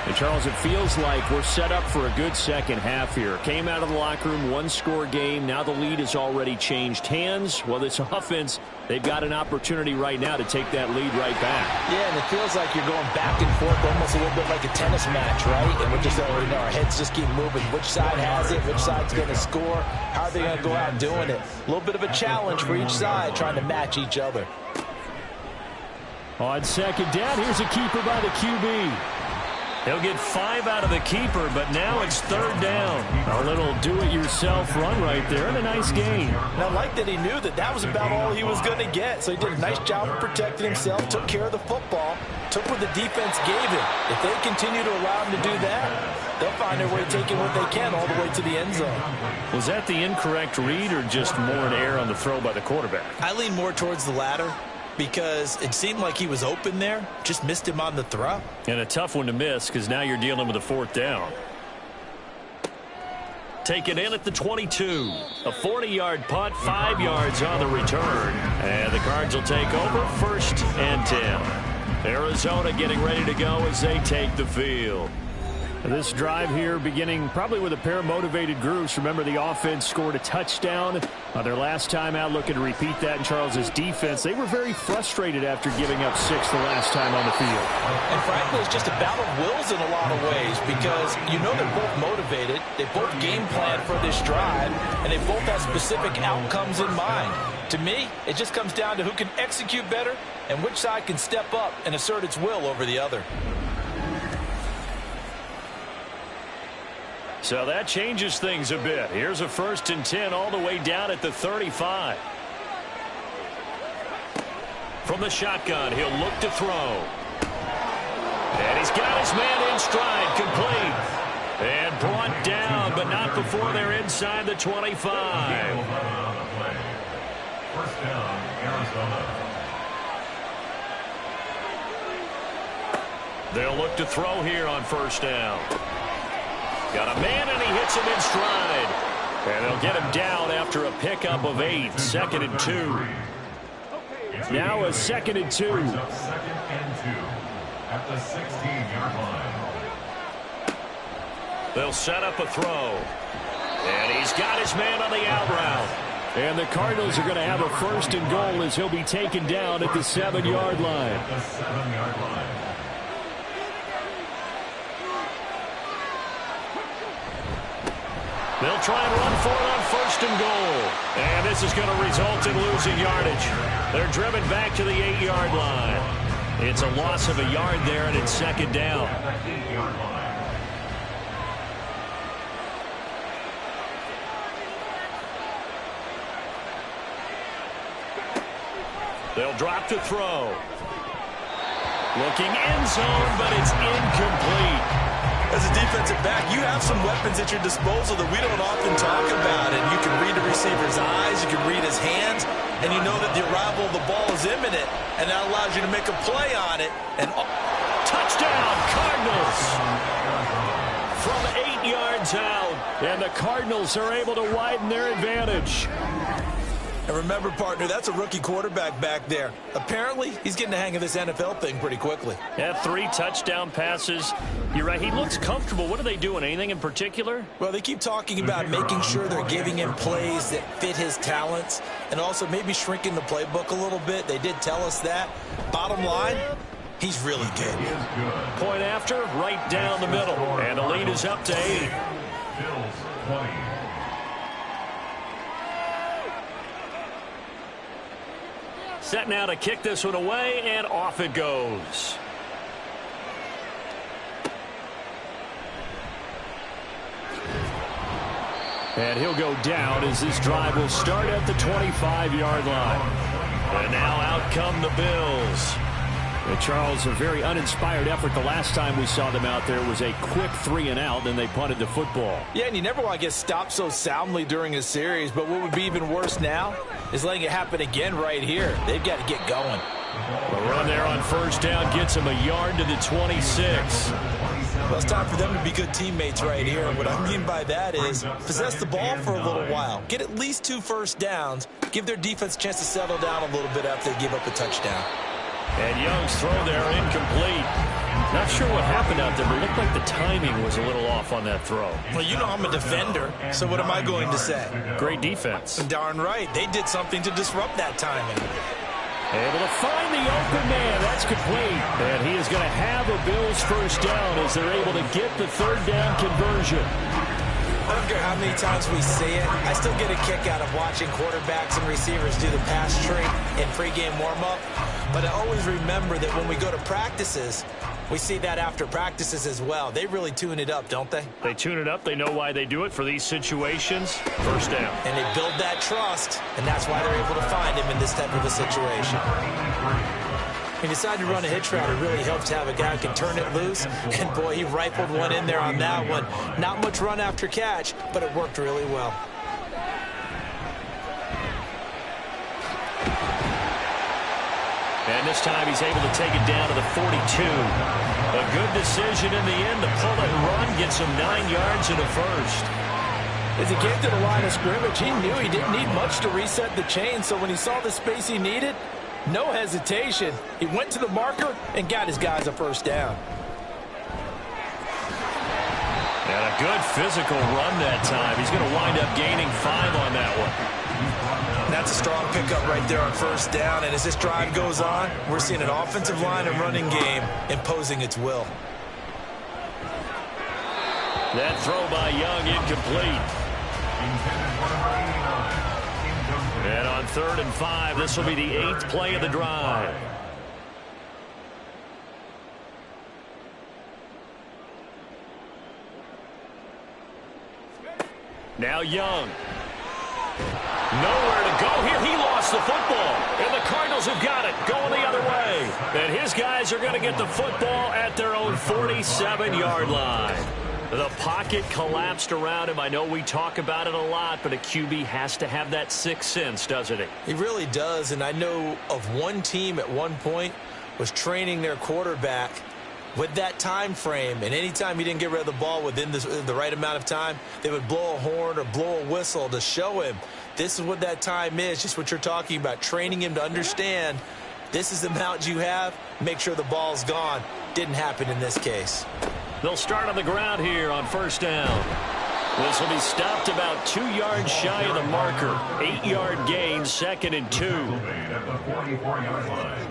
And Charles, it feels like we're set up for a good second half here. Came out of the locker room, one-score game. Now the lead has already changed hands. Well, this offense, they've got an opportunity right now to take that lead right back. Yeah, and it feels like you're going back and forth almost a little bit like a tennis match, right? And we're just already know our heads just keep moving. Which side has it? Which side's going to score? How are they going to go out doing it? A little bit of a challenge for each side trying to match each other. On second down, here's a keeper by the QB. He'll get 5 out of the keeper, but now it's third down. A little do-it-yourself run right there, and a nice gain. And I like that he knew that that was about all he was going to get. So he did a nice job of protecting himself, took care of the football, took what the defense gave him. If they continue to allow him to do that, they'll find their way taking what they can all the way to the end zone. Was that the incorrect read or just more an error on the throw by the quarterback? I lean more towards the latter, because it seemed like he was open there, just missed him on the throw. And a tough one to miss because now you're dealing with a fourth down. Take it in at the 22. A 40-yard punt, 5 yards on the return. And the Cards will take over, 1st and 10. Arizona getting ready to go as they take the field. This drive here beginning probably with a pair of motivated groups. Remember, the offense scored a touchdown their last time out. Looking to repeat that in Charles's defense. They were very frustrated after giving up 6 the last time on the field. And frankly, it's just a battle of wills in a lot of ways, because you know they're both motivated. They both game plan for this drive, and they both have specific outcomes in mind. To me, it just comes down to who can execute better and which side can step up and assert its will over the other. So that changes things a bit. Here's a 1st and 10 all the way down at the 35. From the shotgun, he'll look to throw. And he's got his man in stride, complete. And brought down, but not before they're inside the 25. 1st down, Arizona. They'll look to throw here on 1st down. Got a man, and he hits him in stride. And they'll get him down after a pickup of 8. 2nd and 2. Now a 2nd and 2. 2nd and 2 at the 16-yard line. They'll set up a throw. And he's got his man on the out route. And the Cardinals are going to have a 1st and goal as he'll be taken down at the 7-yard line. At the 7-yard line. They'll try and run for it on 1st and goal. And this is going to result in losing yardage. They're driven back to the 8-yard line. It's a loss of a yard there, and it's 2nd down. They'll drop to throw. Looking end zone, but it's incomplete. As a defensive back, you have some weapons at your disposal that we don't often talk about. And you can read the receiver's eyes, you can read his hands, and you know that the arrival of the ball is imminent, and that allows you to make a play on it. And touchdown, Cardinals! From 8 yards out, and the Cardinals are able to widen their advantage. And remember, partner, that's a rookie quarterback back there. Apparently, he's getting the hang of this NFL thing pretty quickly. Yeah, 3 touchdown passes. You're right, he looks comfortable. What are they doing? Anything in particular? Well, they keep talking about making sure they're giving him plays that fit his talents and also maybe shrinking the playbook a little bit. They did tell us that. Bottom line, he's really good. Point after, right down the middle. And the lead is up to 8. Bills 20. Set now to kick this one away, and off it goes. And he'll go down as this drive will start at the 25-yard line. And now out come the Bills. And Charles, a very uninspired effort. The last time we saw them out there was a quick 3-and-out, then they punted the football. Yeah, and you never want to get stopped so soundly during a series, but what would be even worse now is letting it happen again right here. They've got to get going. The run there on 1st down gets him a yard to the 26. Well, it's time for them to be good teammates right here. And what I mean by that is possess the ball for a little while. Get at least 2 first downs. Give their defense a chance to settle down a little bit after they give up a touchdown. And Young's throw there incomplete. Not sure what happened out there, but it looked like the timing was a little off on that throw. Well, you know I'm a defender, so what am I going to say? Great defense. Darn right. They did something to disrupt that timing. Able to find the open man. That's complete. And he is going to have a Bills first down as they're able to get the third down conversion. I don't care how many times we see it. I still get a kick out of watching quarterbacks and receivers do the pass tree in pregame warm-up. But I always remember that when we go to practices, we see that after practices as well. They really tune it up, don't they? They tune it up. They know why they do it for these situations. First down. And they build that trust, and that's why they're able to find him in this type of a situation. He decided to run a hitch route. It really helps to have a guy who can turn it loose. And, boy, he rifled one in there on that one. Not much run after catch, but it worked really well. And this time he's able to take it down to the 42. A good decision in the end to pull and run, gets him 9 yards and a first. As he came to the line of scrimmage, he knew he didn't need much to reset the chain. So when he saw the space he needed, no hesitation. He went to the marker and got his guys a first down. And a good physical run that time. He's going to wind up gaining 5 on that one. That's a strong pickup right there on first down. And as this drive goes on, we're seeing an offensive line and running game imposing its will. That throw by Young incomplete. And on 3rd and 5, this will be the 8th play of the drive. Now Young. Nowhere to go here. He lost the football. And the Cardinals have got it. Going the other way. And his guys are going to get the football at their own 47-yard line. The pocket collapsed around him. I know we talk about it a lot, but a QB has to have that sixth sense, doesn't he? He really does, and I know of one team at one point was training their quarterback with that time frame, and anytime he didn't get rid of the ball within the right amount of time, they would blow a horn or blow a whistle to show him this is what that time is, just what you're talking about, training him to understand this is the amount you have, make sure the ball's gone. Didn't happen in this case. They'll start on the ground here on first down. This will be stopped about 2 yards shy of the marker. 8-yard gain, 2nd and 2. At the 44-yard line.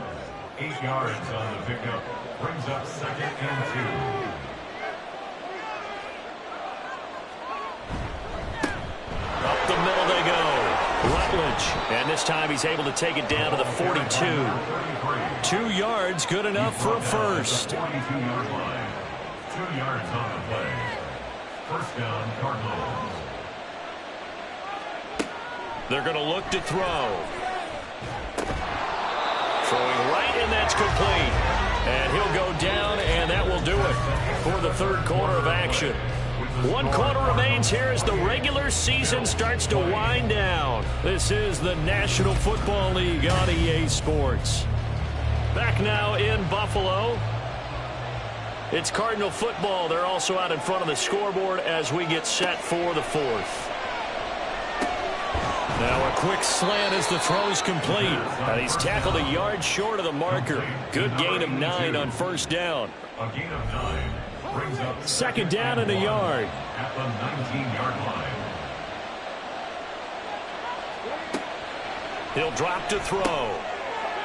8 yards on the pickup. Brings up 2nd and 2. Up the middle they go. Rutledge. And this time he's able to take it down to the 42. 2 yards, good enough for a first. 42-yard line. 2 yards on the play. First down, Cardinals. They're going to look to throw. Throwing right, and that's complete. And he'll go down, and that will do it for the third quarter of action. 1 quarter remains here as the regular season starts to wind down. This is the National Football League on EA Sports. Back now in Buffalo. It's Cardinal football. They're also out in front of the scoreboard as we get set for the 4th. Now a quick slant as the throw's complete. And he's tackled a yard short of the marker. Good gain of 9 on first down. A gain of 9 brings up 2nd down and a yard. At the 19-yard line. He'll drop to throw.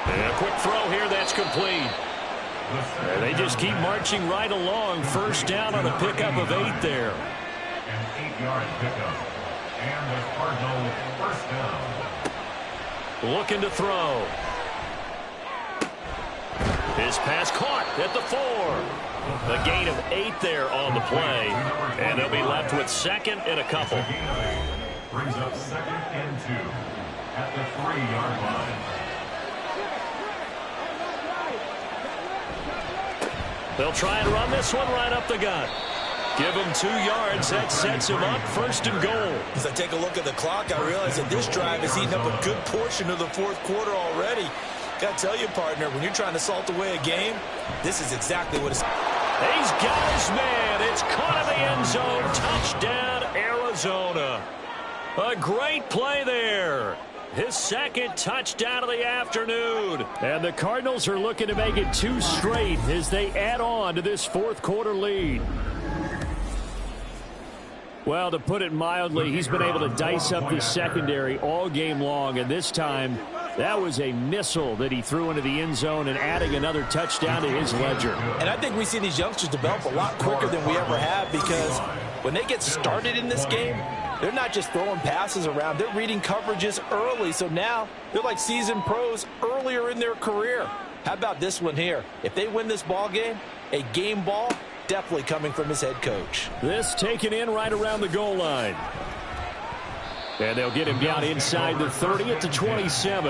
And a quick throw here that's complete. And they just keep marching right along. First down on a pickup of 8 there. An 8-yard pickup. And the Cardinals first down. Looking to throw. His pass caught at the 4. A gain of 8 there on the play. And they'll be left with 2nd and a couple. Brings up 2nd and 2 at the 3-yard line. They'll try and run this one right up the gut. Give him 2 yards. That sets him up 1st and goal. As I take a look at the clock, I realize that this drive has eaten up a good portion of the 4th quarter already. Got to tell you, partner, when you're trying to salt away a game, this is exactly what it's... He's got his man. It's caught in the end zone. Touchdown, Arizona. A great play there. His second touchdown of the afternoon. And the Cardinals are looking to make it 2 straight as they add on to this fourth quarter lead. Well, to put it mildly, he's been able to dice up this secondary all game long, and this time that was a missile that he threw into the end zone and adding another touchdown to his ledger. And I think we see these youngsters develop a lot quicker than we ever have, because when they get started in this game, they're not just throwing passes around. They're reading coverages early, so now they're like seasoned pros earlier in their career. How about this one here? If they win this ball game, a game ball, definitely coming from his head coach. This taken in right around the goal line. And they'll get him down inside the 30 at the 27.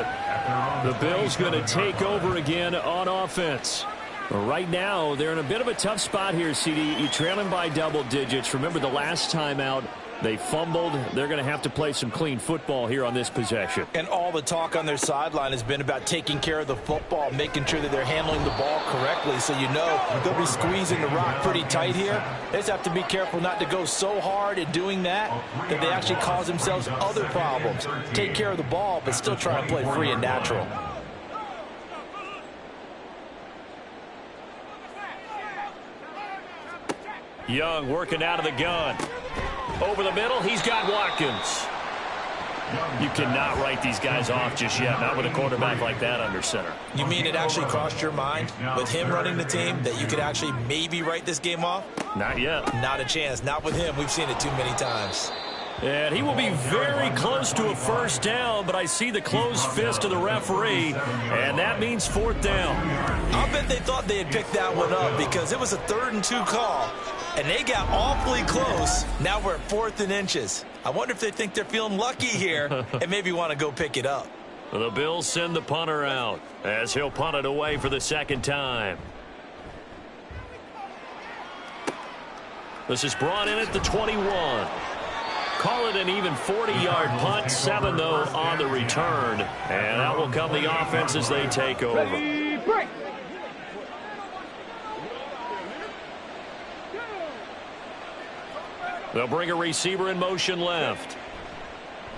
The Bills going to take over again on offense. Right now, they're in a bit of a tough spot here, CD. You're trailing by double digits. Remember the last time out, they fumbled. They're going to have to play some clean football here on this possession. And all the talk on their sideline has been about taking care of the football, making sure that they're handling the ball correctly. So you know they'll be squeezing the rock pretty tight here. They just have to be careful not to go so hard in doing that that they actually cause themselves other problems. Take care of the ball, but still try to play free and natural. Young working out of the gun. Over the middle, he's got Watkins. You cannot write these guys off just yet, not with a quarterback like that under center. You mean it actually crossed your mind with him running the team that you could actually maybe write this game off? Not yet. Not a chance. Not with him. We've seen it too many times. And he will be very close to a first down, but I see the closed fist of the referee, and that means fourth down. I'll bet they thought they had picked that one up because it was a 3rd and 2 call, and they got awfully close. Now we're at 4th and inches. I wonder if they think they're feeling lucky here and maybe want to go pick it up. The Bills send the punter out as he'll punt it away for the second time. This is brought in at the 21. Call it an even 40-yard punt, 7 though on the return. And out will come the offense as they take over. Ready, break. They'll bring a receiver in motion left.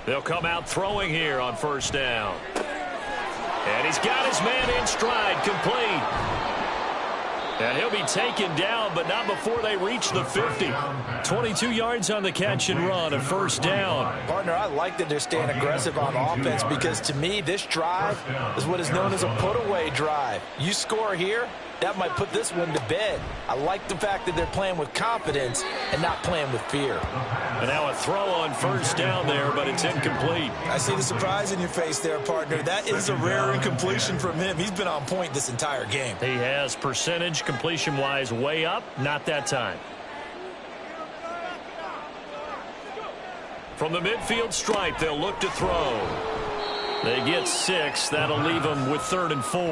They'll come out throwing here on first down. And he's got his man in stride, complete. And he'll be taken down, but not before they reach the 50. 22 yards on the catch and run, a first down. Partner, I like that they're staying aggressive on offense because to me, this drive is what is known as a put-away drive. You score here, that might put this one to bed. I like the fact that they're playing with confidence and not playing with fear. And now a throw on first down there, but it's incomplete. I see the surprise in your face there, partner. That is a rare incompletion from him. He's been on point this entire game. He has percentage completion-wise way up, not that time. From the midfield stripe, they'll look to throw. They get 6. That'll leave them with 3rd and 4.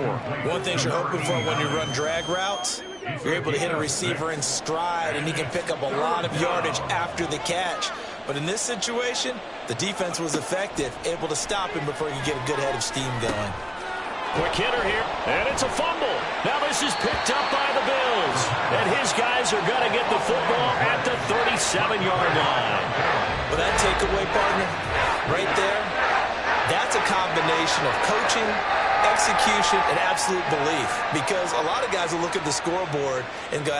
One thing you're hoping for when you run drag routes, you're able to hit a receiver in stride, and he can pick up a lot of yardage after the catch. But in this situation, the defense was effective, able to stop him before he could get a good head of steam going. Quick hitter here, and it's a fumble. Now this is picked up by the Bills. And his guys are going to get the football at the 37-yard line. But that takeaway, partner, right there, that's a combination of coaching, execution, and absolute belief. Because a lot of guys will look at the scoreboard and go,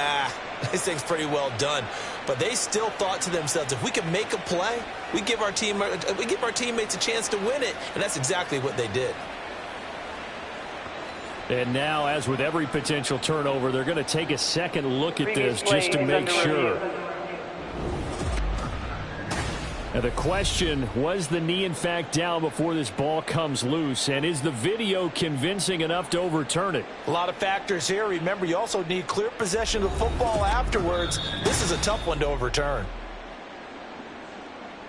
this thing's pretty well done. But they still thought to themselves, if we can make a play, we give our teammates a chance to win it. And that's exactly what they did. And now, as with every potential turnover, they're going to take a second look at this just to make sure. Now the question, was the knee in fact down before this ball comes loose? And is the video convincing enough to overturn it? A lot of factors here. Remember, you also need clear possession of the football afterwards. This is a tough one to overturn.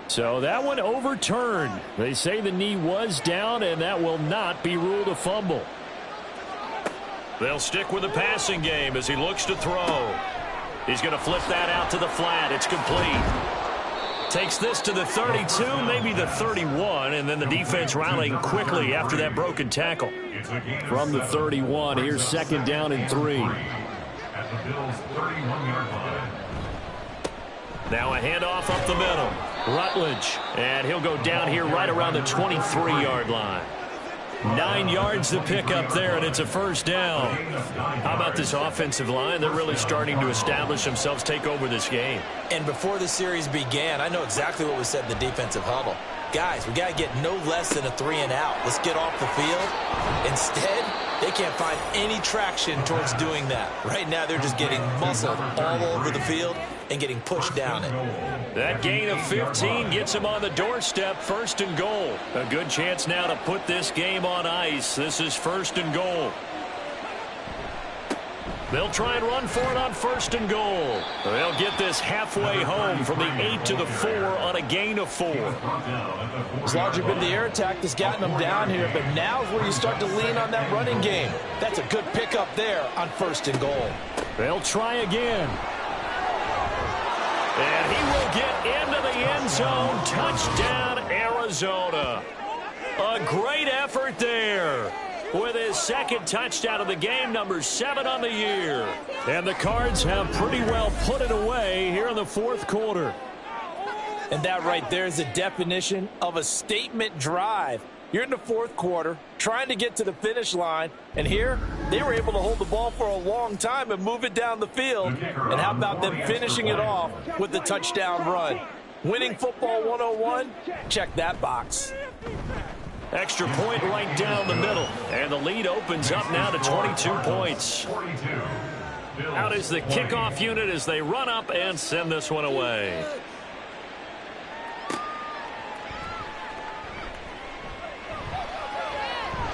So that one overturned. They say the knee was down, and that will not be ruled a fumble. They'll stick with the passing game as he looks to throw. He's going to flip that out to the flat. It's complete. Takes this to the 32, maybe the 31, and then the defense rallying quickly after that broken tackle. From the 31, here's 2nd down and 3. at the Bills' 31-yard line. Now a handoff up the middle. Rutledge. And he'll go down here right around the 23-yard line. 9 yards to pick up there, and it's a first down. How about this offensive line? They're really starting to establish themselves, take over this game. And before the series began, I know exactly what was said in the defensive huddle. Guys, we got to get no less than a 3-and-out. Let's get off the field. Instead, they can't find any traction towards doing that. Right now, they're just getting muscled all over the field and getting pushed down it. That gain of 15 gets him on the doorstep, 1st and goal. A good chance now to put this game on ice. This is 1st and goal. They'll try and run for it on 1st and goal. They'll get this halfway home from the 8 to the 4 on a gain of 4. As long as you've been the air attack that's gotten them down here, but now is where you start to lean on that running game. That's a good pickup there on 1st and goal. They'll try again. And he will get into the end zone. Touchdown, Arizona. A great effort there with his 2nd touchdown of the game, number 7 on the year. And the Cards have pretty well put it away here in the 4th quarter. And that right there is the definition of a statement drive. You're in the 4th quarter, trying to get to the finish line, and here they were able to hold the ball for a long time and move it down the field. And how about them finishing it off with the touchdown run? Winning football 101, check that box. Extra point right down the middle, and the lead opens up now to 22 points. Out is the kickoff unit as they run up and send this one away.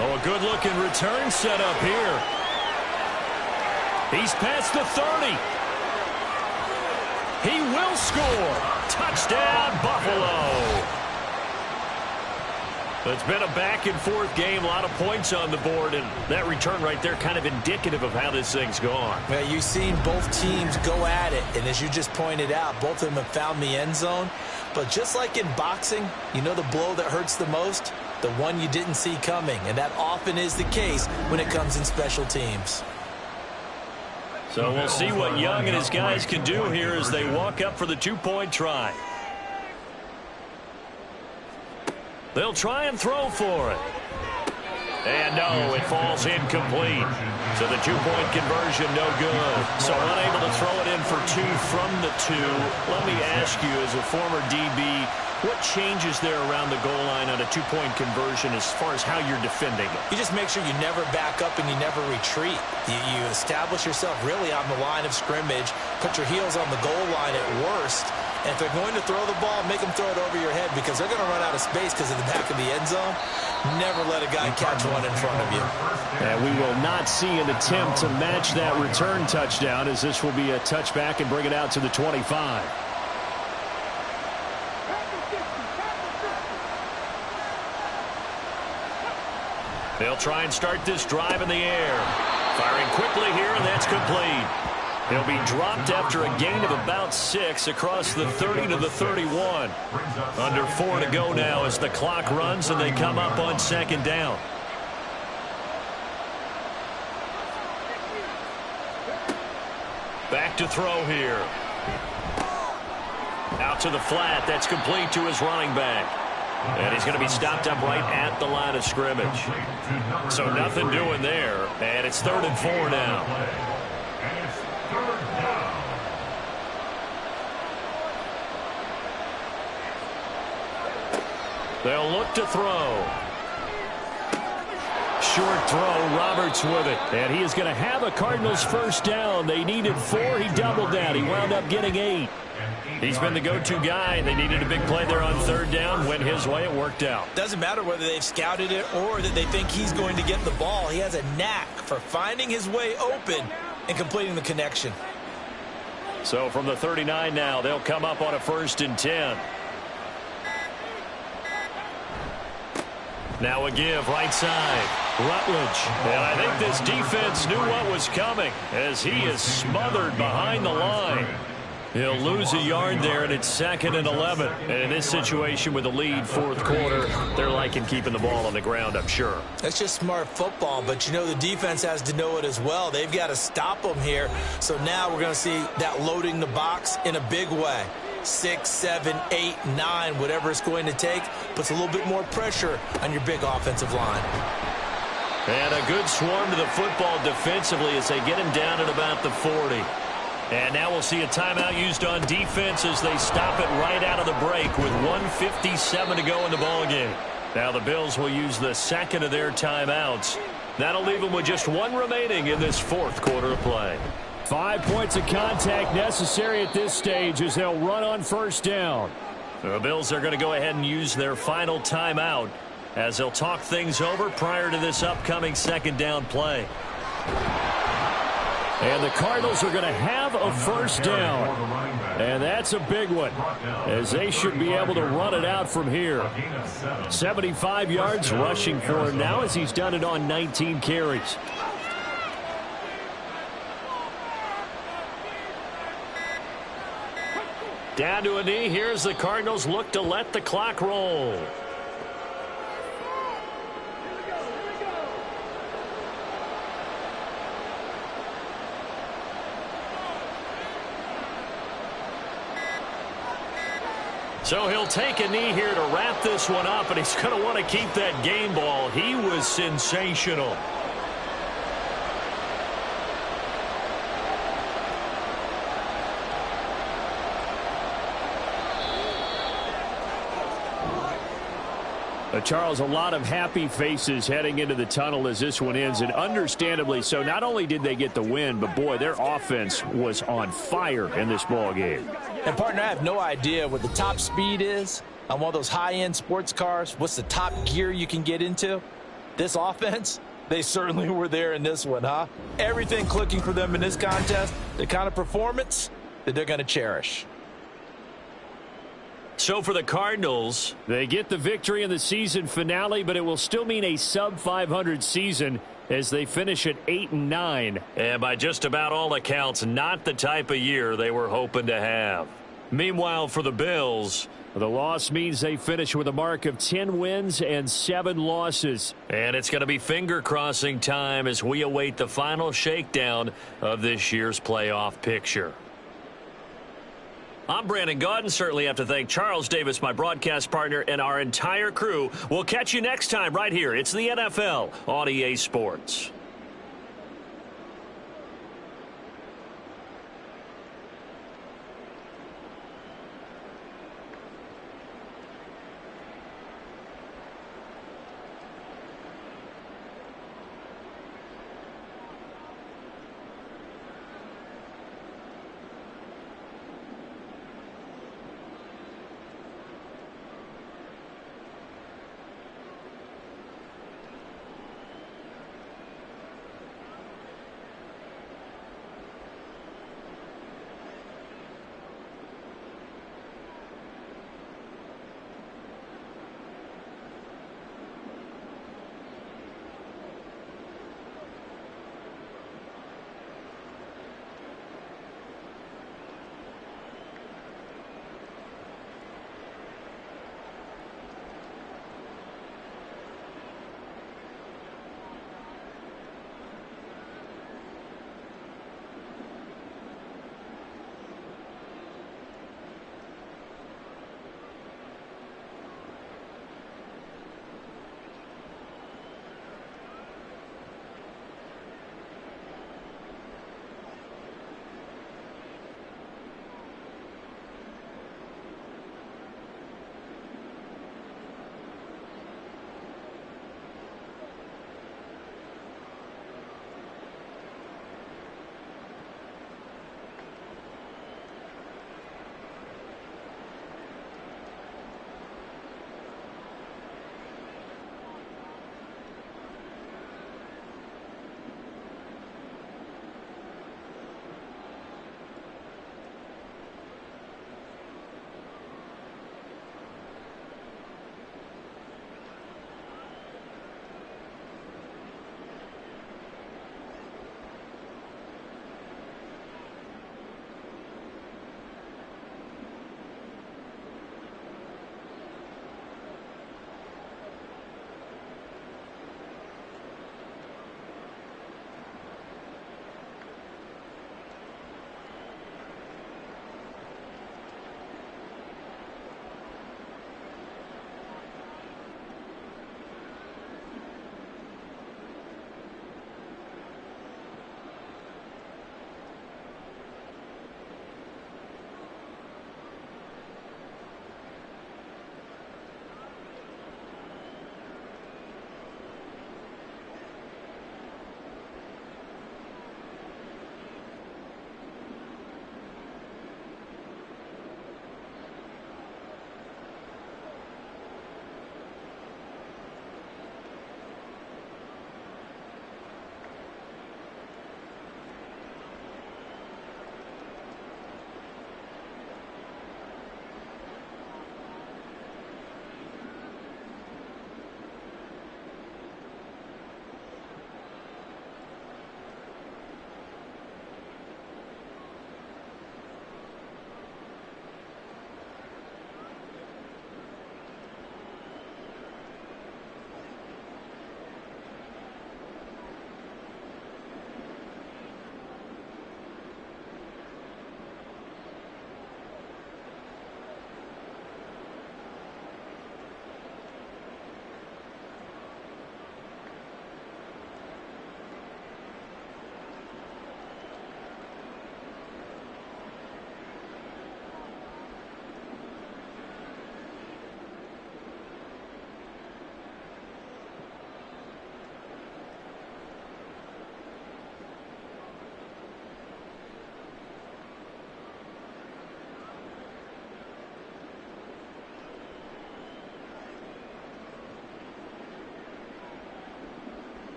Oh, a good-looking return set up here. He's past the 30. He will score. Touchdown, Buffalo. It's been a back-and-forth game, a lot of points on the board, and that return right there kind of indicative of how this thing's gone. Well, you've seen both teams go at it, and as you just pointed out, both of them have found the end zone. But just like in boxing, you know the blow that hurts the most? The one you didn't see coming, and that often is the case when it comes in special teams. So we'll see what Young and his guys can do here as they walk up for the 2-point try. They'll try and throw for it. And no, it falls incomplete. So the 2-point conversion, no good. So unable to throw it in for 2 from the 2. Let me ask you, as a former DB, what changes there around the goal line on a 2-point conversion as far as how you're defending it? You just make sure you never back up and you never retreat. You establish yourself really on the line of scrimmage, put your heels on the goal line at worst, and if they're going to throw the ball, make them throw it over your head because they're going to run out of space because of the back of the end zone. Never let a guy catch one in front of you. And we will not see an attempt to match that return touchdown, as this will be a touchback and bring it out to the 25. They'll try and start this drive in the air. Firing quickly here, and that's complete. He'll be dropped after a gain of about 6 across the 30 to the 31. Under 4 to go now as the clock runs and they come up on 2nd down. Back to throw here. Out to the flat. That's complete to his running back. And he's going to be stopped up right at the line of scrimmage. So nothing doing there. And it's 3rd and 4 now. They'll look to throw. Short throw, Roberts with it. And he is going to have a Cardinals 1st down. They needed 4. He doubled that. He wound up getting 8. He's been the go-to guy. They needed a big play there on 3rd down. Went his way. It worked out. Doesn't matter whether they've scouted it or that they think he's going to get the ball. He has a knack for finding his way open and completing the connection. So from the 39 now, they'll come up on a 1st and 10. Now a give right side. Rutledge. And I think this defense knew what was coming as he is smothered behind the line. He'll lose a yard there, and it's 2nd and 11. And in this situation with the lead, fourth quarter, they're liking keeping the ball on the ground, I'm sure. That's just smart football, but you know the defense has to know it as well. They've got to stop them here. So now we're going to see that loading the box in a big way. 6, 7, 8, 9, whatever it's going to take, puts a little bit more pressure on your big offensive line. And a good swarm to the football defensively as they get him down at about the 40. And now we'll see a timeout used on defense as they stop it right out of the break with 1:57 to go in the ballgame. Now the Bills will use the second of their timeouts. That'll leave them with just one remaining in this fourth quarter of play. 5 points of contact necessary at this stage as they'll run on first down. The Bills are going to go ahead and use their final timeout as they'll talk things over prior to this upcoming second down play. And the Cardinals are going to have a first down. And that's a big one, as they should be able to run it out from here. 75 yards rushing for him now as he's done it on 19 carries. Down to a knee. Here's the Cardinals look to let the clock roll. So he'll take a knee here to wrap this one up, and he's going to want to keep that game ball. He was sensational. Charles, a lot of happy faces heading into the tunnel as this one ends, and understandably so. Not only did they get the win, but boy, their offense was on fire in this ball game. And partner, I have no idea what the top speed is on one of those high-end sports cars. What's the top gear you can get into? This offense, they certainly were there in this one, huh? Everything clicking for them in this contest, the kind of performance that they're going to cherish. So for the Cardinals, they get the victory in the season finale, but it will still mean a sub-500 season as they finish at 8-9. And by just about all accounts, not the type of year they were hoping to have. Meanwhile, for the Bills, the loss means they finish with a mark of 10 wins and 7 losses. And it's going to be finger-crossing time as we await the final shakedown of this year's playoff picture. I'm Brandon Gaudin. Certainly have to thank Charles Davis, my broadcast partner, and our entire crew. We'll catch you next time right here. It's the NFL on EA Sports.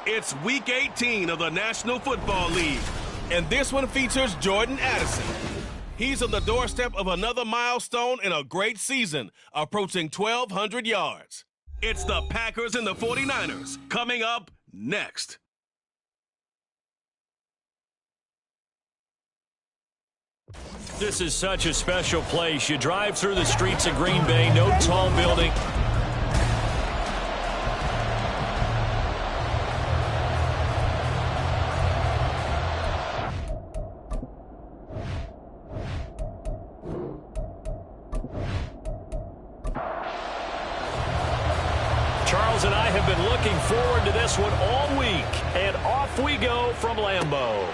It's Week 18 of the National Football League, and this one features Jordan Addison. He's on the doorstep of another milestone in a great season, approaching 1,200 yards. It's the Packers and the 49ers coming up next. This is such a special place. You drive through the streets of Green Bay, no tall building. Charles and I have been looking forward to this one all week, and off we go from Lambeau.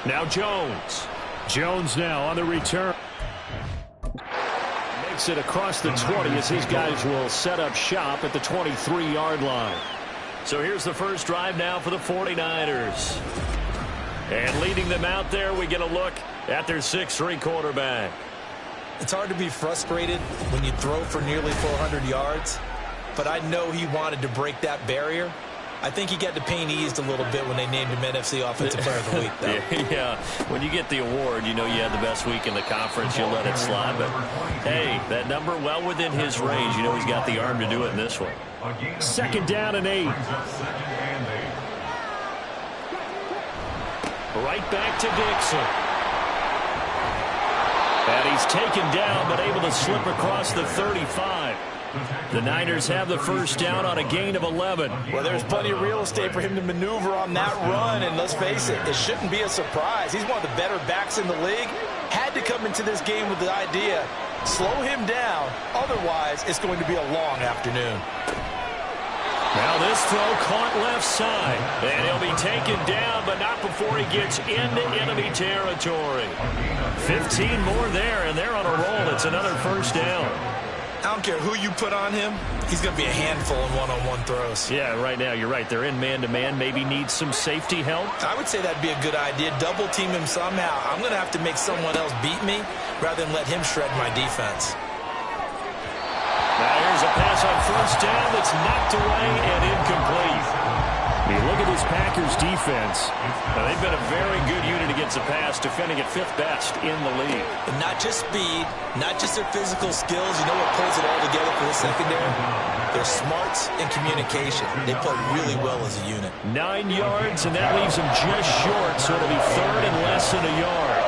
Now Jones. Jones now on the return. Makes it across the 20 as his guys will set up shop at the 23-yard line. So here's the first drive now for the 49ers. And leading them out there, we get a look at their 6'3" quarterback. It's hard to be frustrated when you throw for nearly 400 yards, but I know he wanted to break that barrier. I think he got the pain eased a little bit when they named him NFC Offensive Player of the Week, though. Yeah, when you get the award, you know you had the best week in the conference. You'll let it slide. But, hey, that number well within his range. You know he's got the arm to do it in this one. 2nd down and 8. Right back to Dixon. And he's taken down, but able to slip across the 35. The Niners have the first down on a gain of 11. Well, there's plenty of real estate for him to maneuver on that run, and let's face it, it shouldn't be a surprise. He's one of the better backs in the league. Had to come into this game with the idea, slow him down, otherwise it's going to be a long afternoon. Now this throw caught left side, and he'll be taken down, but not before he gets into enemy territory. 15 more there, and they're on a roll. It's another first down. I don't care who you put on him, he's going to be a handful in one-on-one throws. Yeah, right now, you're right. They're in man-to-man. Maybe needs some safety help. I would say that'd be a good idea. Double team him somehow. I'm going to have to make someone else beat me rather than let him shred my defense. Now here's a pass on first down that's knocked away and incomplete. You look at this Packers defense. Now, they've been a very good unit against the pass, defending at 5th best in the league. And not just speed, not just their physical skills. You know what pulls it all together for the secondary? Their smarts and communication. They play really well as a unit. 9 yards, and that leaves them just short, so it'll be 3rd and less than a yard.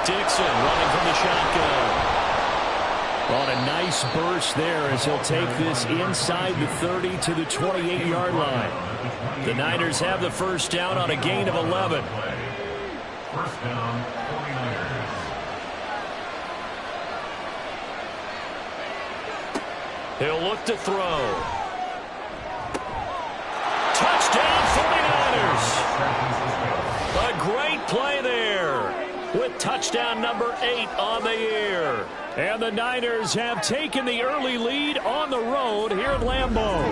Dixon running from the shotgun. On a nice burst there as he'll take this inside the 30 to the 28-yard line. The Niners have the first down on a gain of 11. First down, 49ers. He'll look to throw. Touchdown 49ers. A great play there with touchdown number 8 on the year. And the Niners have taken the early lead on the road here at Lambeau.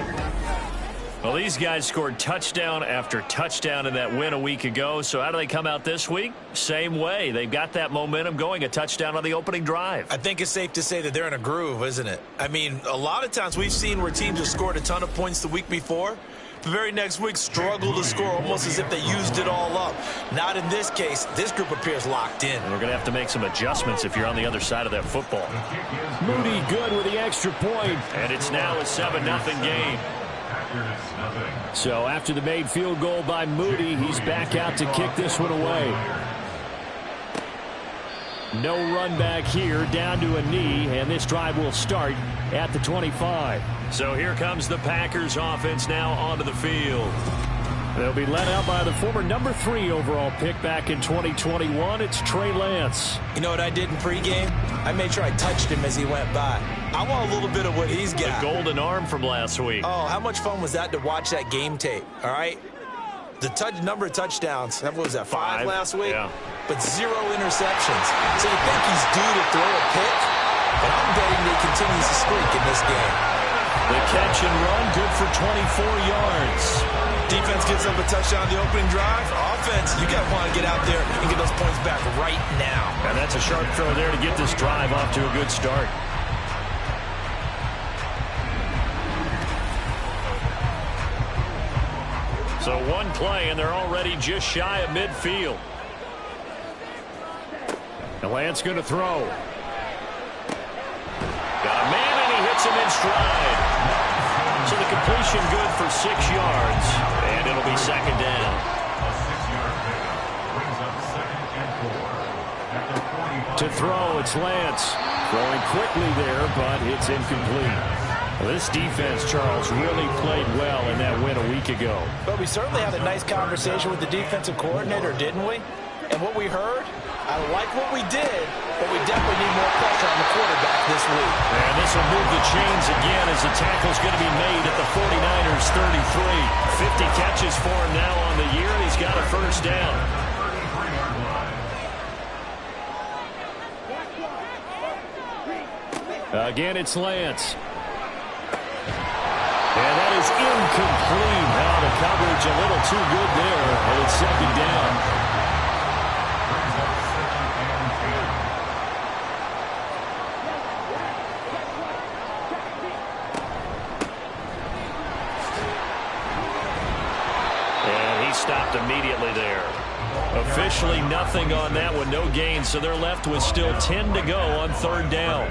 Well, these guys scored touchdown after touchdown in that win a week ago. So how do they come out this week? Same way. They've got that momentum going, a touchdown on the opening drive. I think it's safe to say that they're in a groove, isn't it? I mean, a lot of times we've seen where teams have scored a ton of points the week before. The very next week struggle to score almost as if they used it all up. Not in this case. This group appears locked in. We're going to have to make some adjustments if you're on the other side of that football. Moody good with the extra point. And it's now a 7-0 game. So after the made field goal by Moody, he's back out to kick this one away. No run back here, down to a knee, and this drive will start at the 25. So here comes the Packers offense now onto the field. They'll be led out by the former number 3 overall pick back in 2021. It's Trey Lance. You know what I did in pregame? I made sure I touched him as he went by. I want a little bit of what he's got. The golden arm from last week. Oh, how much fun was that to watch that game tape, all right? The number of touchdowns, what was that, 5 last week? Yeah. But 0 interceptions. So you think he's due to throw a pick? But I'm betting he continues to streak in this game. The catch and run, good for 24 yards. Defense gets up a touchdown on the opening drive. Offense, you got to want to get out there and get those points back right now. And that's a sharp throw there to get this drive off to a good start. So one play, and they're already just shy of midfield. And Lance going to throw. Got a man, and he hits him in stride. So the completion good for 6 yards, and it'll be second down. A 6-yard pickup brings up 2nd and 4 at the 45. To throw, it's Lance. Throwing quickly there, but it's incomplete. Well, this defense, Charles, really played well in that win a week ago. But we certainly had a nice conversation with the defensive coordinator, didn't we? And what we heard, I like what we did, but we definitely need more pressure on the quarterback this week. And this will move the chains again as the tackle's going to be made at the 49ers 33. 50 catches for him now on the year, and he's got a first down. Again, it's Lance. And that is incomplete. Now the coverage a little too good there, and it's second down. Stopped immediately there. Officially nothing on that one, no gain, so they're left with still 10 to go on 3rd down.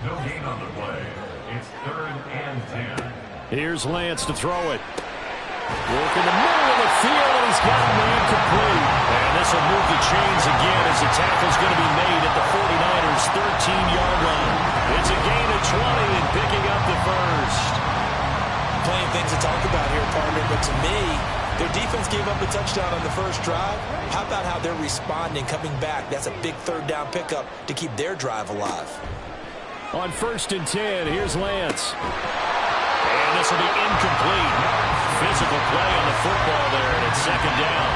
No gain on the play. It's 3rd and 10. Here's Lance to throw it. Work in the middle of the field, and he's got a man complete. And this will move the chains again as the tackle's going to be made at the 49ers 13-yard line. It's a gain of 20 and picking up the first. Plenty of things to talk about here, partner, but to me, their defense gave up a touchdown on the first drive. How about how they're responding, coming back? That's a big 3rd down pickup to keep their drive alive. On 1st and 10, here's Lance. And this will be incomplete. Physical play on the football there, and it's 2nd down.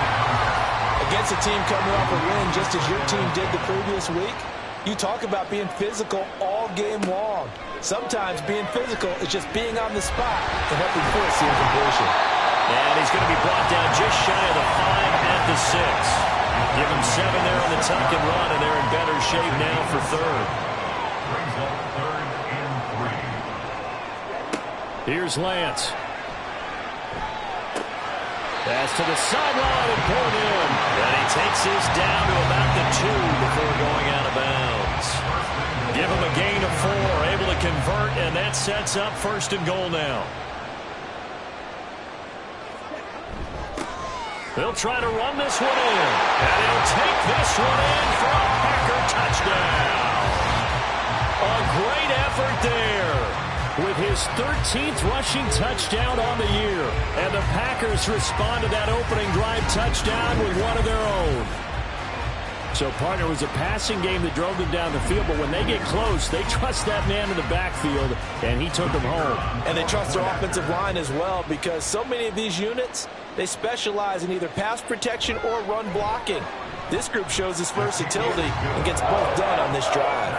Against a team coming off a win just as your team did the previous week, you talk about being physical all game long. Sometimes being physical is just being on the spot and helping force the incompletion. And he's going to be brought down just shy of the 5 at the 6. Give him 7 there on the tuck and run, and they're in better shape now for 3rd. Brings up 3rd and 3. Here's Lance. Pass to the sideline and pulled in. And he takes this down to about the 2 before going out of bounds. Give him a gain of 4, able to convert, and that sets up 1st and goal now. They'll try to run this one in. And he'll take this one in for a Packer touchdown. A great effort there with his 13th rushing touchdown on the year. And the Packers respond to that opening drive touchdown with one of their own. So, partner, it was a passing game that drove them down the field, but when they get close, they trust that man in the backfield, and he took them home. And they trust their offensive line as well, because so many of these units, they specialize in either pass protection or run blocking. This group shows its versatility and gets both done on this drive.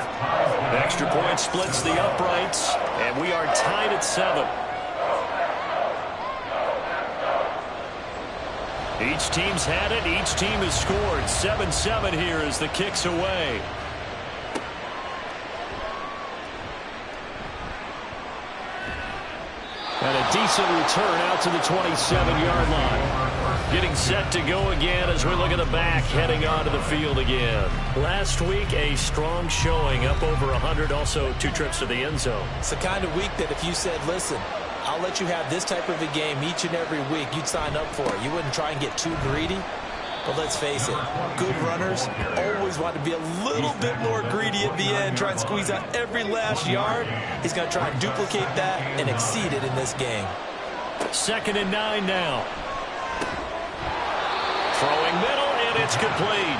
Extra point splits the uprights, and we are tied at 7. Each team's had it. Each team has scored. 7-7 here as the kick's away. And a decent return out to the 27-yard line. Getting set to go again as we look at the back, heading onto the field again. Last week, a strong showing, up over 100, also 2 trips to the end zone. It's the kind of week that if you said, listen, I'll let you have this type of a game each and every week, you'd sign up for it. You wouldn't try and get too greedy. But let's face it, good runners always want to be a little bit more greedy at the end, try and squeeze out every last yard. He's going to try and duplicate that and exceed it in this game. 2nd and 9 now. Throwing middle, and it's complete.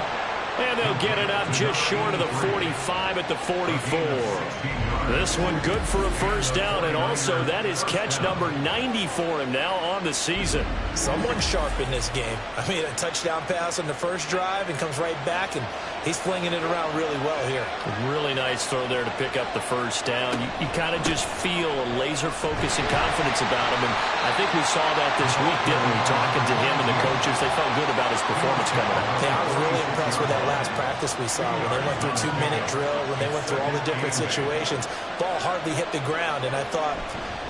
And they'll get it up just short of the 45 at the 44. This one good for a 1st down, and also that is catch number 90 for him now on the season. Someone sharp in this game. I mean, a touchdown pass on the first drive and comes right back, and he's flinging it around really well here. Really nice throw there to pick up the 1st down. You kind of just feel a laser focus and confidence about him, and I think we saw that this week, didn't we? Talking to him and the coaches, they felt good about his performance coming out. Yeah, I was really impressed with that last practice we saw when they went through a 2-minute drill, when they went through all the different situations. Ball hardly hit the ground, and I thought,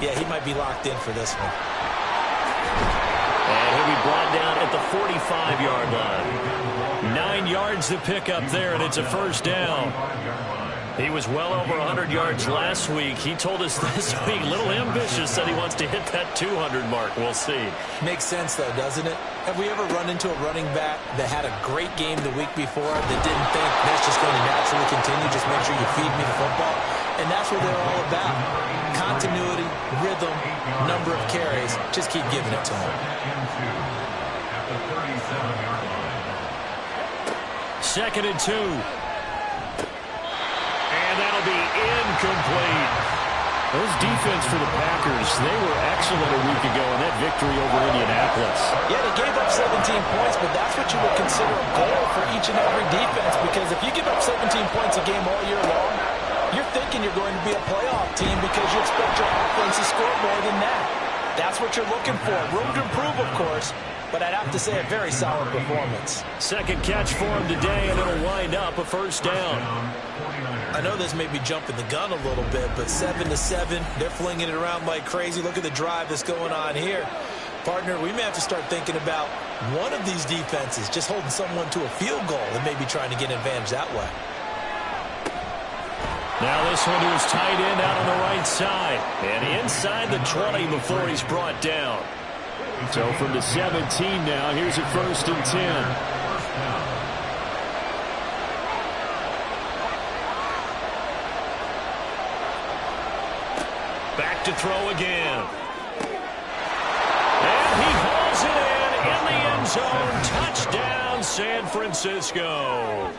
yeah, he might be locked in for this one. And he'll be brought down at the 45-yard line. 9 yards to pick up there, and it's a 1st down. He was well over 100 yards last week. He told us this week, a little ambitious, said he wants to hit that 200 mark. We'll see. Makes sense, though, doesn't it? Have we ever run into a running back that had a great game the week before that didn't think that's just going to naturally continue, just make sure you feed me the football? And that's what they're all about. Continuity, rhythm, number of carries. Just keep giving it to them. 2nd and 2. And that'll be incomplete. Those defense for the Packers, they were excellent a week ago in that victory over Indianapolis. Yeah, they gave up 17 points, but that's what you would consider a goal for each and every defense, because if you give up 17 points a game all year long, you're thinking you're going to be a playoff team because you expect your offense to score more than that. That's what you're looking for. Room to improve, of course, but I'd have to say a very solid performance. 2nd catch for him today, and it'll wind up a 1st down. I know this may be jumping the gun a little bit, but 7-7, they're flinging it around like crazy. Look at the drive that's going on here. Partner, we may have to start thinking about one of these defenses just holding someone to a field goal and maybe trying to get an advantage that way. Now this one to his tight end out on the right side. And inside the 20 before he's brought down. So from the 17 now, here's a 1st and 10. Back to throw again. And he hauls it in the end zone. Touchdown, San Francisco.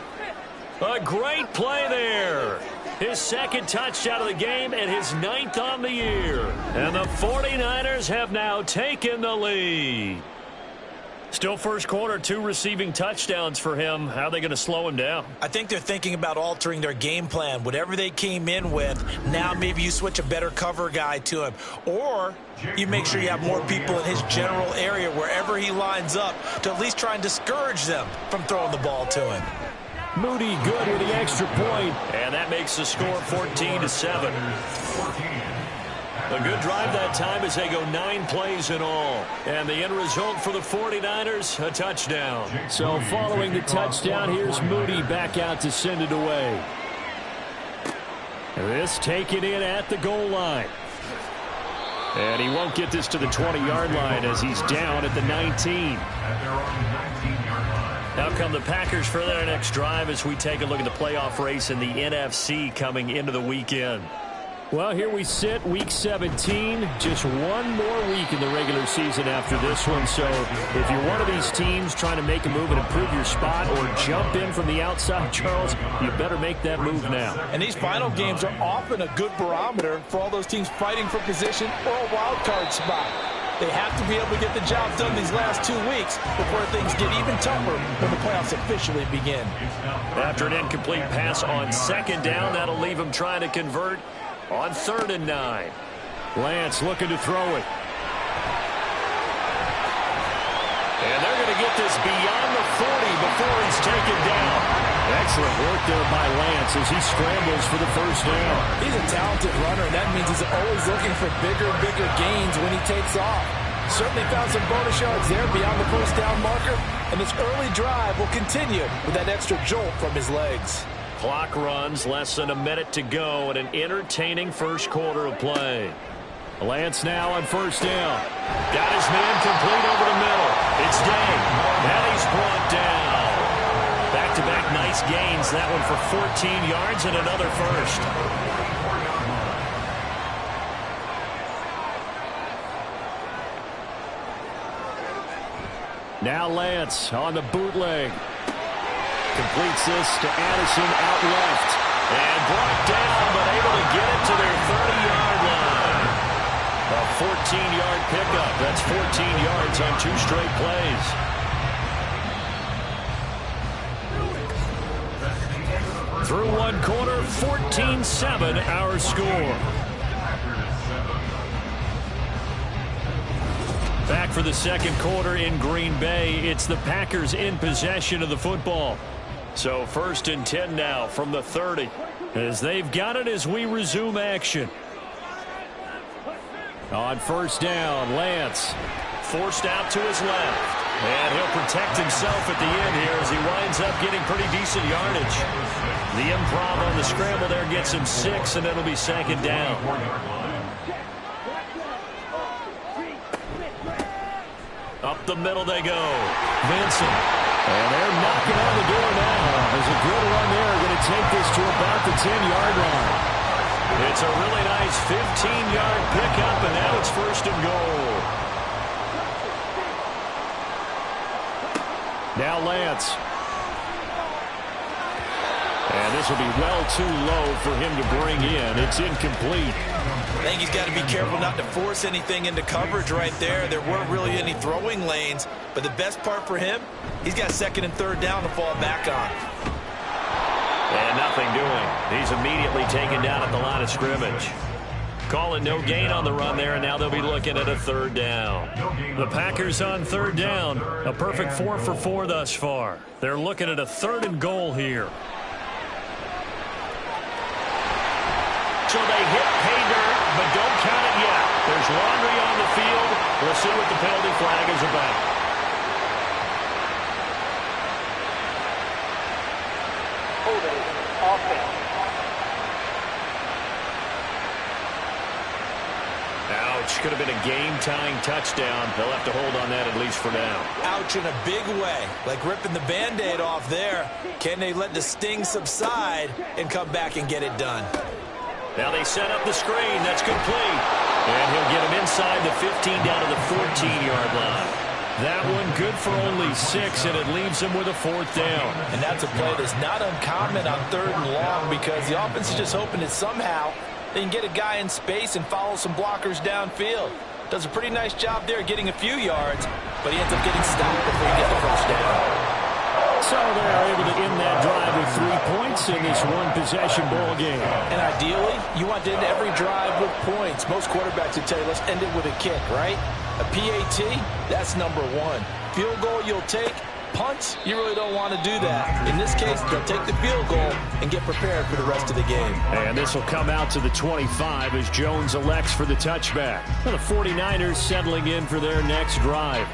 A great play there. His 2nd touchdown of the game and his 9th on the year. And the 49ers have now taken the lead. Still first quarter, 2 receiving touchdowns for him. How are they going to slow him down? I think they're thinking about altering their game plan. Whatever they came in with, now maybe you switch a better cover guy to him. Or you make sure you have more people in his general area wherever he lines up to at least try and discourage them from throwing the ball to him. Moody good with the extra point, and that makes the score 14-7. A good drive that time as they go 9 plays in all. And the end result for the 49ers, a touchdown. So following the touchdown, here's Moody back out to send it away. This taken in at the goal line. And he won't get this to the 20-yard line as he's down at the 19. Now come the Packers for their next drive as we take a look at the playoff race in the NFC coming into the weekend. Well, here we sit, Week 17. Just one more week in the regular season after this one. So if you're one of these teams trying to make a move and improve your spot or jump in from the outside, Charles, you better make that move now. And these final games are often a good barometer for all those teams fighting for position or a wild card spot. They have to be able to get the job done these last 2 weeks before things get even tougher when the playoffs officially begin. After an incomplete pass on second down, that'll leave them trying to convert on 3rd and 9. Lance looking to throw it. And they're going to get this beyond the 40 before he's taken down. Excellent work there by Lance as he scrambles for the first down. He's a talented runner, and that means he's always looking for bigger and bigger gains when he takes off. Certainly found some bonus yards there beyond the first down marker, and this early drive will continue with that extra jolt from his legs. Clock runs, less than a minute to go, and an entertaining first quarter of play. Lance now on first down. Got his man complete over the middle. It's Day. And he's brought down. Back-to-back nice gains. That one for 14 yards and another first. Now Lance on the bootleg. Completes this to Addison out left. And brought down, but able to get it to their 30-yard line. A 14-yard pickup. That's 14 yards on 2 straight plays. Through 1 quarter, 14-7 our score. Back for the second quarter in Green Bay. It's the Packers in possession of the football. So 1st and 10 now from the 30. As they've got it as we resume action. On first down, Lance. Forced out to his left. And he'll protect himself at the end here as he winds up getting pretty decent yardage. The improv on the scramble there gets him 6, and it'll be 2nd down. Up the middle they go. Vincent. And they're knocking on the door now. There's a good run there. Going to take this to about the 10-yard line. It's a really nice 15-yard pickup, and now it's 1st and goal. Now Lance. And this will be well too low for him to bring in. It's incomplete. I think he's got to be careful not to force anything into coverage right there. There weren't really any throwing lanes, but the best part for him, he's got 2nd and 3rd down to fall back on. And nothing doing. He's immediately taken down at the line of scrimmage. Calling no gain on the run there, and now they'll be looking at a 3rd down. The Packers on 3rd down. A perfect 4 for 4 thus far. They're looking at a 3rd and goal here. So they hit pay dirt, but don't count it yet. There's laundry on the field. We'll see what the penalty flag is about. Ouch. Could have been a game-tying touchdown. They'll have to hold on that at least for now. Ouch in a big way. Like ripping the Band-Aid off there. Can they let the sting subside and come back and get it done? Now they set up the screen. That's complete. And he'll get him inside the 15 down to the 14-yard line. That one good for only 6, and it leaves him with a 4th down. And that's a play that's not uncommon on 3rd and long because the offense is just hoping that somehow they can get a guy in space and follow some blockers downfield. Does a pretty nice job there getting a few yards, but he ends up getting stopped before he gets the first down. So they're able to end that drive with 3 points in this one-possession ball game. And ideally, you want to end every drive with points. Most quarterbacks would tell you, let's end it with a kick, right? A PAT, that's number 1. Field goal you'll take, Punts, you really don't want to do that. In this case, they'll take the field goal and get prepared for the rest of the game. And this will come out to the 25 as Jones elects for the touchback. Well, the 49ers settling in for their next drive.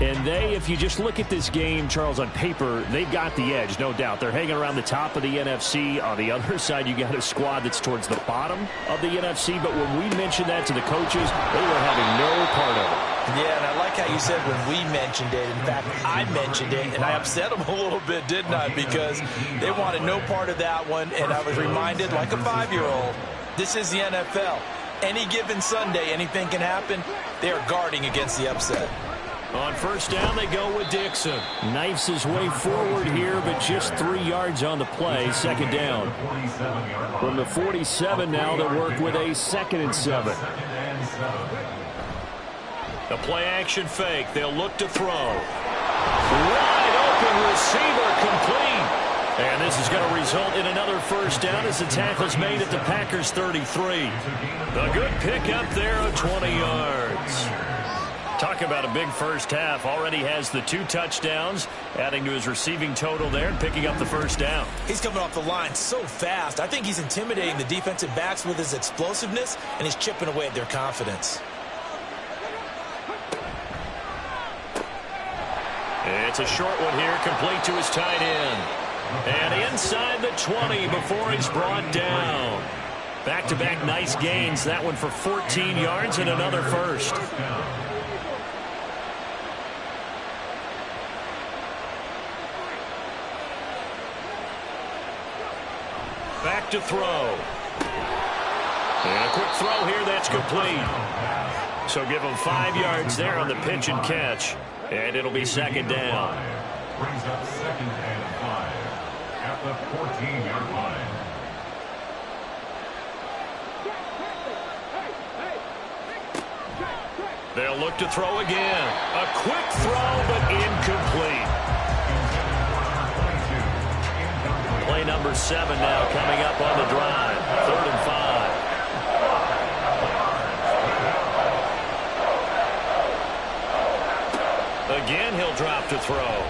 And if you just look at this game, Charles, on paper, they've got the edge, no doubt. They're hanging around the top of the NFC. On the other side, you got a squad that's towards the bottom of the NFC. But when we mentioned that to the coaches, they were having no part of it. Yeah, and I like how you said when we mentioned it. In fact, I mentioned it, and I upset them a little bit, didn't I? Because they wanted no part of that one, and I was reminded, like a 5-year-old, this is the NFL. Any given Sunday, anything can happen. They are guarding against the upset. On first down, they go with Dixon. Knifes his way forward here, but just 3 yards on the play. Second down. From the 47 now, they work with a 2nd and 7. The play-action fake. They'll look to throw. Wide open receiver complete. And this is going to result in another first down as the tackle's made at the Packers' 33. A good pickup there of 20 yards. Talk about a big first half. Already has the 2 touchdowns, adding to his receiving total there and picking up the first down. He's coming off the line so fast. I think he's intimidating the defensive backs with his explosiveness, and he's chipping away at their confidence. It's a short one here, complete to his tight end. And inside the 20 before he's brought down. Back-to-back nice gains. That one for 14 yards and another first. Back to throw. And a quick throw here, that's complete. So give him 5 yards there on the pitch and catch. And it'll be 2nd down. Brings up 2nd and 5 at the 14-yard line. They'll look to throw again. A quick throw, but incomplete. Play number 7 now coming up on the drive. 3rd and 5. Again, he'll drop to throw.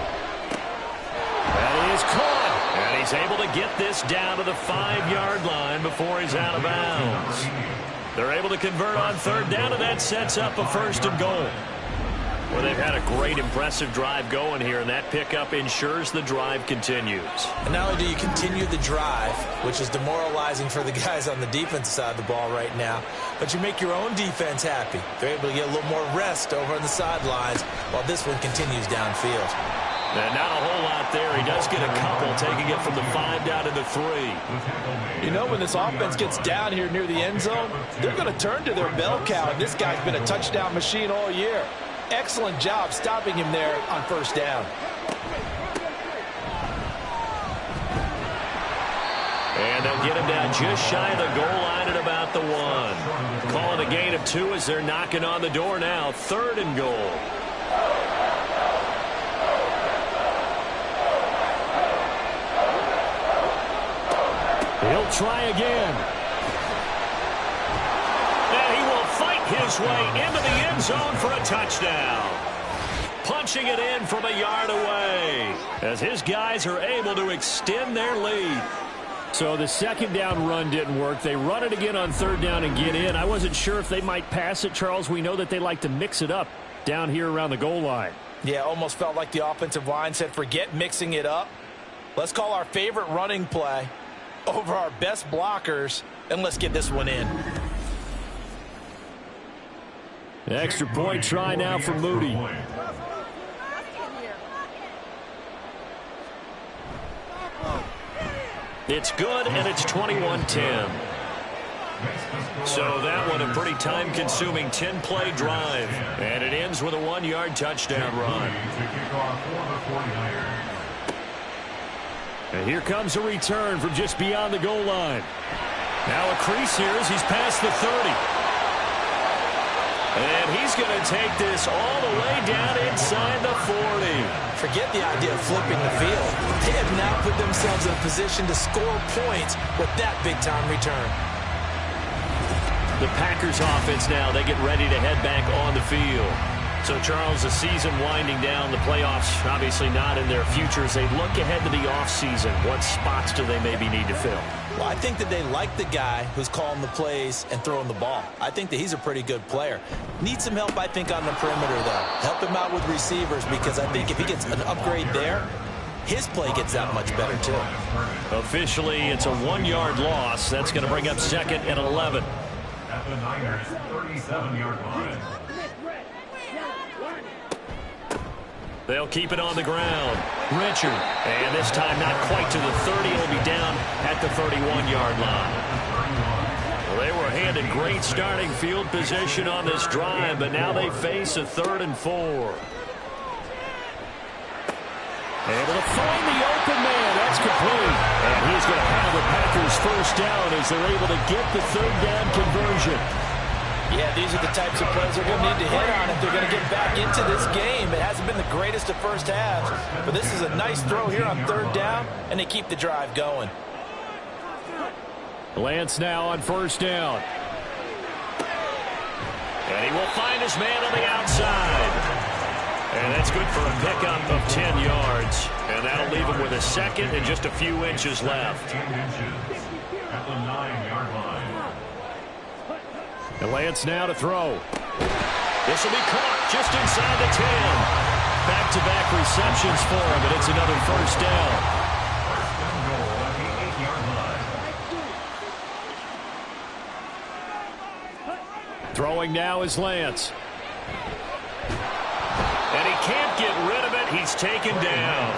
That is caught. And he's able to get this down to the 5-yard line before he's out of bounds. They're able to convert on 3rd down, and that sets up a 1st and goal. Well, they've had a great, impressive drive going here, and that pickup ensures the drive continues. And not only do you continue the drive, which is demoralizing for the guys on the defensive side of the ball right now, but you make your own defense happy. They're able to get a little more rest over on the sidelines while this one continues downfield. And not a whole lot there. He does get a couple, taking it from the 5 down to the 3. You know, when this offense gets down here near the end zone, they're going to turn to their bell cow, and this guy's been a touchdown machine all year. Excellent job stopping him there on 1st down. And they'll get him down just shy of the goal line at about the 1. Calling a gain of 2 as they're knocking on the door now. 3rd and goal. He'll try again. And he will fight his way into the end zone for a touchdown. Punching it in from a yard away as his guys are able to extend their lead. So the 2nd down run didn't work. They run it again on 3rd down and get in. I wasn't sure if they might pass it, Charles. We know that they like to mix it up down here around the goal line. Yeah, almost felt like the offensive line said, forget mixing it up. Let's call our favorite running play over our best blockers, and let's get this one in. Extra point try now for Moody. It's good, and it's 21-10. So that one a pretty time-consuming 10-play drive. And it ends with a 1-yard touchdown run. And here comes a return from just beyond the goal line. Now a crease here as he's past the 30. And he's going to take this all the way down inside the 40. Forget the idea of flipping the field. They have now put themselves in a position to score points with that big-time return. The Packers offense now, they get ready to head back on the field. So, Charles, the season winding down, the playoffs obviously not in their futures. They look ahead to the offseason. What spots do they maybe need to fill? Well, I think that they like the guy who's calling the plays and throwing the ball. I think that he's a pretty good player. Needs some help, I think, on the perimeter, though. Help him out with receivers, because I think if he gets an upgrade there, his play gets that much better, too. Officially, it's a 1-yard loss. That's going to bring up 2nd and 11. At the Niners' 37-yard line. They'll keep it on the ground. Richard. And this time not quite to the 30. It'll be down at the 31-yard line. Well, they were handed great starting field position on this drive, but now they face a 3rd and 4. Able to find the open man. That's complete. And he's going to have the Packers first down as they're able to get the 3rd down conversion. Yeah, these are the types of plays they're going to need to hit on if they're going to get back into this game. It hasn't been the greatest of first halves, but this is a nice throw here on 3rd down, and they keep the drive going. Lance now on 1st down. And he will find his man on the outside. And that's good for a pickup of 10 yards. And that'll leave him with a 2nd and just a few inches left. 10 inches at the 9-yard line. And Lance now to throw. This will be caught just inside the 10. Back-to-back receptions for him, and it's another 1st down. First and goal at the 8-yard line. Throwing now is Lance. And he can't get rid of it. He's taken down.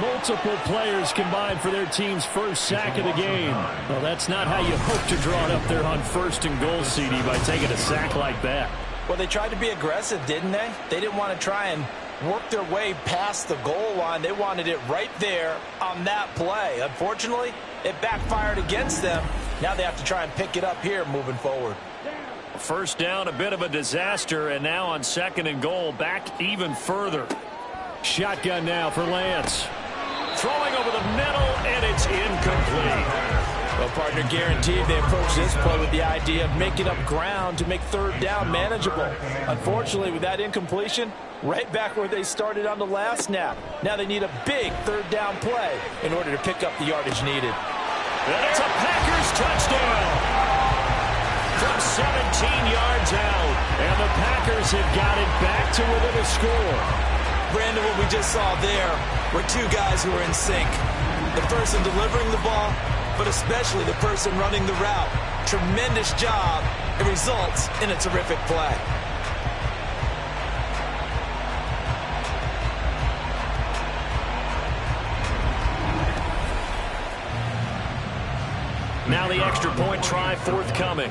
Multiple players combined for their team's first sack of the game. Well, that's not how you hope to draw it up there on 1st and goal, CD, by taking a sack like that. Well, they tried to be aggressive, didn't they? They didn't want to try and work their way past the goal line. They wanted it right there on that play. Unfortunately, it backfired against them. Now they have to try and pick it up here moving forward. 1st down, a bit of a disaster, and now on 2nd and goal, back even further. Shotgun now for Lance. Throwing over the middle, and it's incomplete. Well, partner, guaranteed they approach this play with the idea of making up ground to make 3rd down manageable. Unfortunately, with that incompletion, right back where they started on the last snap. Now they need a big 3rd down play in order to pick up the yardage needed. And it's a Packers touchdown from 17 yards out. And the Packers have got it back to within a score. Brandon, what we just saw there were two guys who were in sync. The person delivering the ball, but especially the person running the route. Tremendous job. It results in a terrific play. Now the extra point try forthcoming.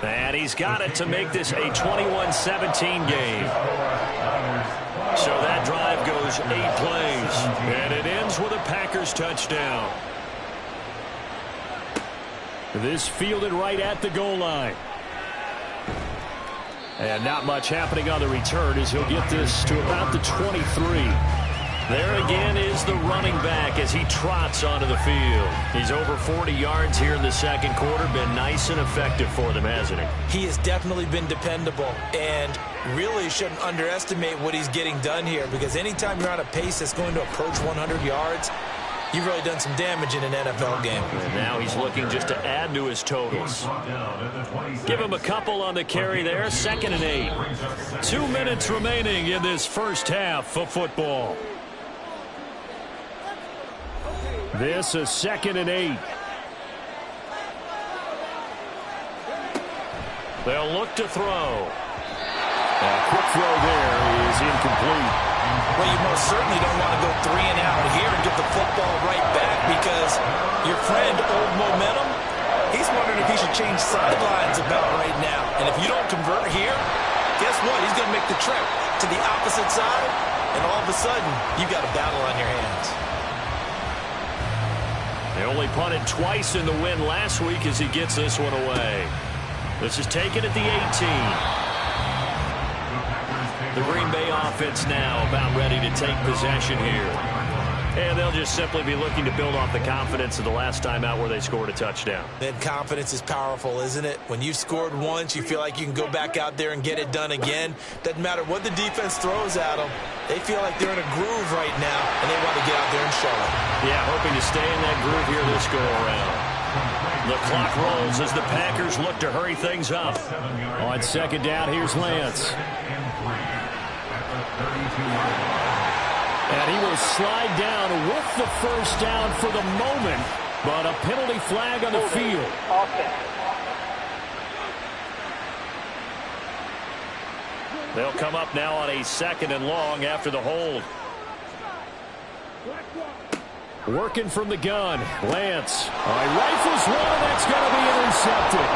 And he's got it to make this a 21-17 game. So that drive goes 8 plays. And it ends with a Packers touchdown. This fielded right at the goal line. And not much happening on the return as he'll get this to about the 23. There again is the running back as he trots onto the field. He's over 40 yards here in the 2nd quarter. Been nice and effective for them, hasn't he? He has definitely been dependable, and really shouldn't underestimate what he's getting done here, because anytime you're on a pace that's going to approach 100 yards, you've really done some damage in an NFL game. And now he's looking just to add to his totals. Give him a couple on the carry there. 2nd and 8. 2 minutes remaining in this first half of football. This is 2nd and 8. They'll look to throw. A quick throw there is incomplete. Well, you most certainly don't want to go 3 and out here and get the football right back, because your friend, Old Momentum, he's wondering if he should change sidelines about right now. And if you don't convert here, guess what? He's going to make the trip to the opposite side, and all of a sudden, you've got a battle on your hands. They only punted twice in the win last week as he gets this one away. This is taken at the 18. The Green Bay offense now about ready to take possession here. And they'll just simply be looking to build off the confidence of the last time out where they scored a touchdown. Then confidence is powerful, isn't it? When you've scored once, you feel like you can go back out there and get it done again. Doesn't matter what the defense throws at them. They feel like they're in a groove right now, and they want to get out there and show it. Yeah, hoping to stay in that groove here this go-around. The clock rolls as the Packers look to hurry things up. On second down, here's Lance. And he will slide down with the first down for the moment, but a penalty flag on the field. They'll come up now on a 2nd and long after the hold. Working from the gun, Lance. Rifles one, and that's going to be intercepted.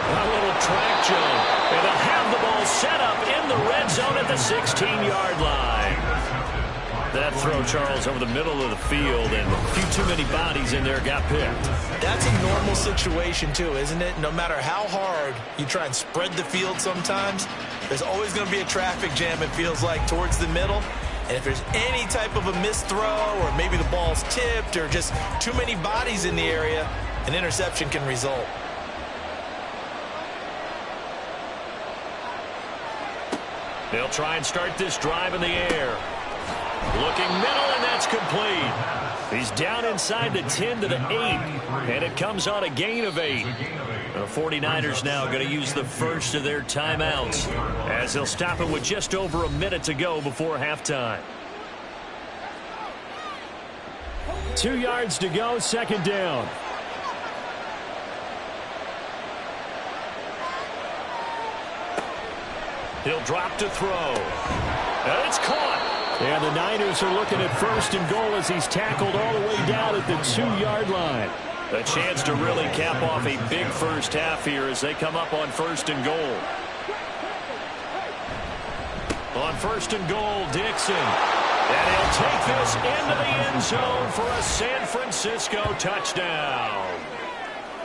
A little track jump, and they'll have the ball set up in the red zone at the 16-yard line. That throw, Charles, over the middle of the field, and a few too many bodies in there got picked. That's a normal situation, too, isn't it? No matter how hard you try and spread the field sometimes, there's always going to be a traffic jam, it feels like, towards the middle. And if there's any type of a missed throw, or maybe the ball's tipped, or just too many bodies in the area, an interception can result. They'll try and start this drive in the air. Looking middle, and that's complete. He's down inside the 10 to the 8, and it comes on a gain of 8. The 49ers now going to use the first of their timeouts as they'll stop it with just over a minute to go before halftime. 2 yards to go, second down. He'll drop to throw. And it's caught. And the Niners are looking at 1st and goal as he's tackled all the way down at the 2-yard line. A chance to really cap off a big first half here as they come up on 1st and goal. On 1st and goal, Dixon. And he'll take this into the end zone for a San Francisco touchdown.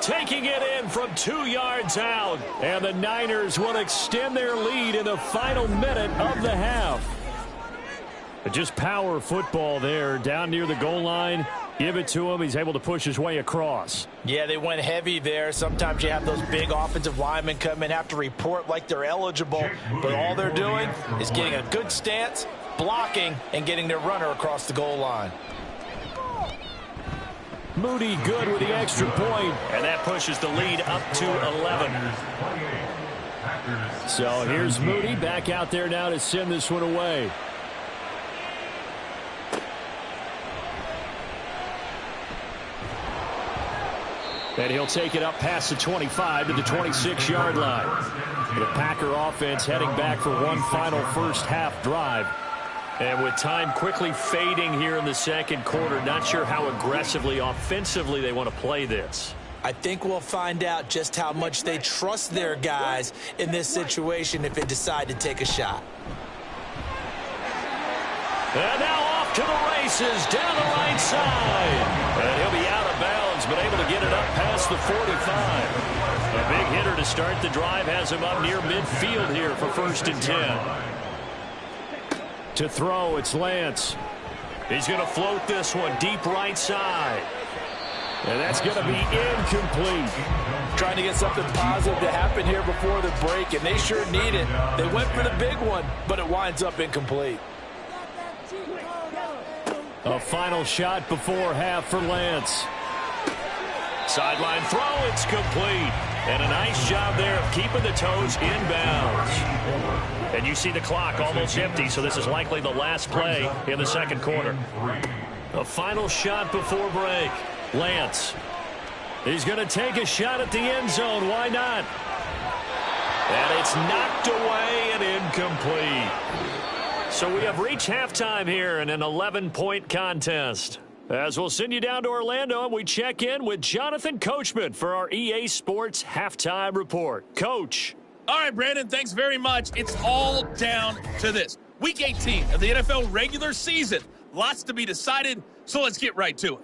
Taking it in from 2 yards out. And the Niners will extend their lead in the final minute of the half. Just power football there down near the goal line. Give it to him. He's able to push his way across. Yeah, they went heavy there. Sometimes you have those big offensive linemen come in, have to report like they're eligible. But all they're doing is getting a good stance, blocking, and getting their runner across the goal line. Moody good with the extra point. And that pushes the lead up to 11. So here's Moody back out there now to send this one away. And he'll take it up past the 25 to the 26-yard line. The Packer offense heading back for one final first half drive. And with time quickly fading here in the second quarter, not sure how aggressively, offensively they want to play this. I think we'll find out just how much they trust their guys in this situation if they decide to take a shot. And now off to the races down the right side. And he'll be out of bounds, but able to get it up past the 45. A big hitter to start the drive has him up near midfield here for 1st and 10. To throw, it's Lance. He's going to float this one deep right side. And that's going to be incomplete. Trying to get something positive to happen here before the break, and they sure need it. They went for the big one, but it winds up incomplete. A final shot before half for Lance. Sideline throw, it's complete. And a nice job there of keeping the toes inbounds. And you see the clock almost empty, so this is likely the last play in the second quarter. A final shot before break. Lance. He's going to take a shot at the end zone. Why not? And it's knocked away and incomplete. So we have reached halftime here in an 11-point contest. As we'll send you down to Orlando, and we check in with Jonathan Coachman for our EA Sports Halftime Report. Coach. All right, Brandon, thanks very much. It's all down to this. Week 18 of the NFL regular season. Lots to be decided, so let's get right to it.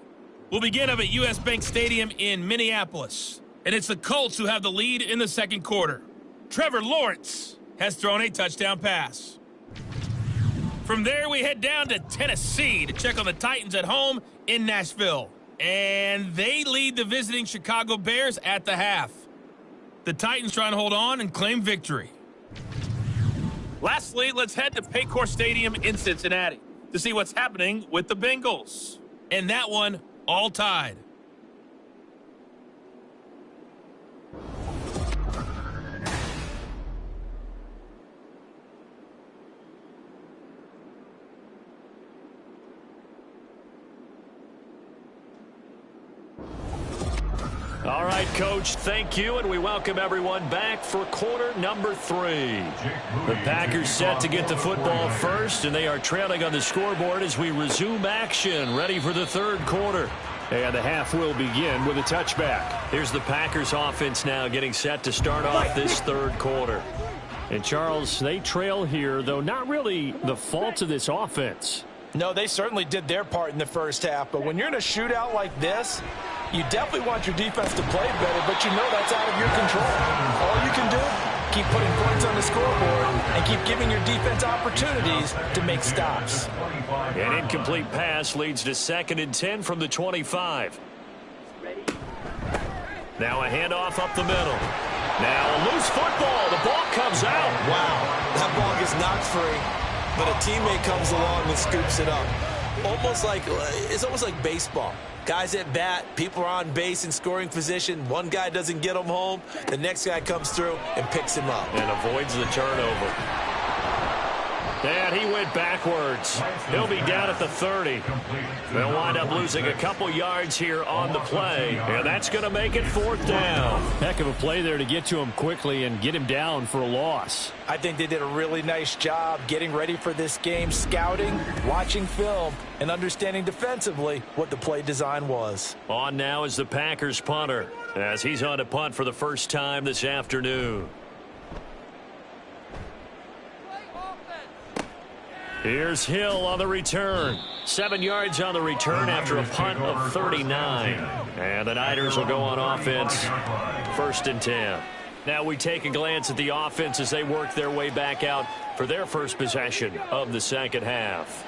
We'll begin up at US Bank Stadium in Minneapolis. And it's the Colts who have the lead in the second quarter. Trevor Lawrence has thrown a touchdown pass. From there, we head down to Tennessee to check on the Titans at home in Nashville. And they lead the visiting Chicago Bears at the half. The Titans trying to hold on and claim victory. Lastly, let's head to Paycor Stadium in Cincinnati to see what's happening with the Bengals. And that one, all tied. All right, Coach, thank you, and we welcome everyone back for quarter number 3. The Packers set to get the football first, and they are trailing on the scoreboard as we resume action, ready for the third quarter. And the half will begin with a touchback. Here's the Packers offense now getting set to start off this third quarter. And, Charles, they trail here, though not really the fault of this offense. No, they certainly did their part in the first half, but when you're in a shootout like this, you definitely want your defense to play better, but you know that's out of your control. All you can do, keep putting points on the scoreboard and keep giving your defense opportunities to make stops. An incomplete pass leads to 2nd and 10 from the 25. Now a handoff up the middle. Now a loose football. The ball comes out. Wow, that ball gets knocked free, but a teammate comes along and scoops it up. It's almost like baseball. Guys at bat, people are on base in scoring position. One guy doesn't get him home. The next guy comes through and picks him up. And avoids the turnover. And he went backwards. He'll be down at the 30. They'll wind up losing a couple yards here on the play. And that's going to make it 4th down. Heck of a play there to get to him quickly and get him down for a loss. I think they did a really nice job getting ready for this game, scouting, watching film, and understanding defensively what the play design was. On now is the Packers punter as he's on to punt for the first time this afternoon. Here's Hill on the return. 7 yards on the return after a punt of 39. And the Niners will go on offense. 1st and 10. Now we take a glance at the offense as they work their way back out for their first possession of the second half.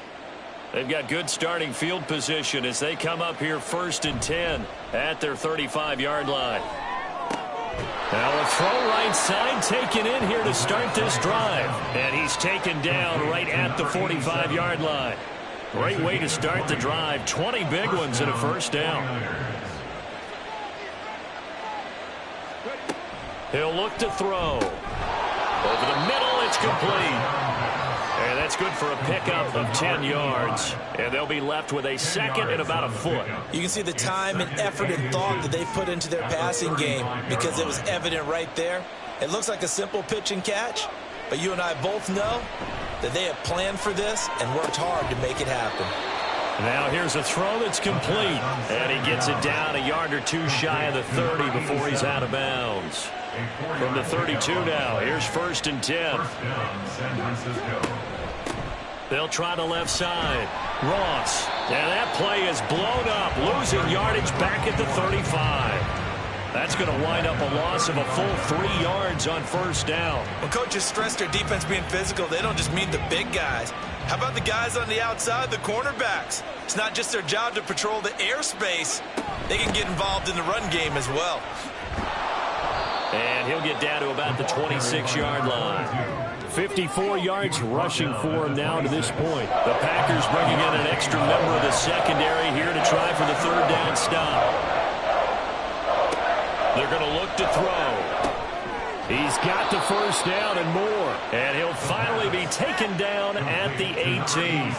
They've got good starting field position as they come up here 1st and 10 at their 35-yard line. Now a throw right side taken in here to start this drive. And he's taken down right at the 45-yard line. Great way to start the drive. 20 big ones and a first down. He'll look to throw. Over the middle, it's complete. And that's good for a pickup of 10 yards. And they'll be left with a 2nd and about a foot. You can see the time and effort and thought that they put into their passing game because it was evident right there. It looks like a simple pitch and catch, but you and I both know that they have planned for this and worked hard to make it happen. Now here's a throw that's complete. And he gets it down a yard or two shy of the 30 before he's out of bounds. From the 32 now, here's 1st and 10. They'll try the left side. Ross. And that play is blown up, losing yardage back at the 35. That's going to wind up a loss of a full 3 yards on 1st down. When coaches stress their defense being physical, they don't just mean the big guys. How about the guys on the outside, the cornerbacks? It's not just their job to patrol the airspace. They can get involved in the run game as well. And he'll get down to about the 26-yard line. 54 yards rushing for him now to this point. The Packers bringing in an extra member of the secondary here to try for the 3rd down stop. They're going to look to throw. He's got the first down and more. And he'll finally be taken down at the 18.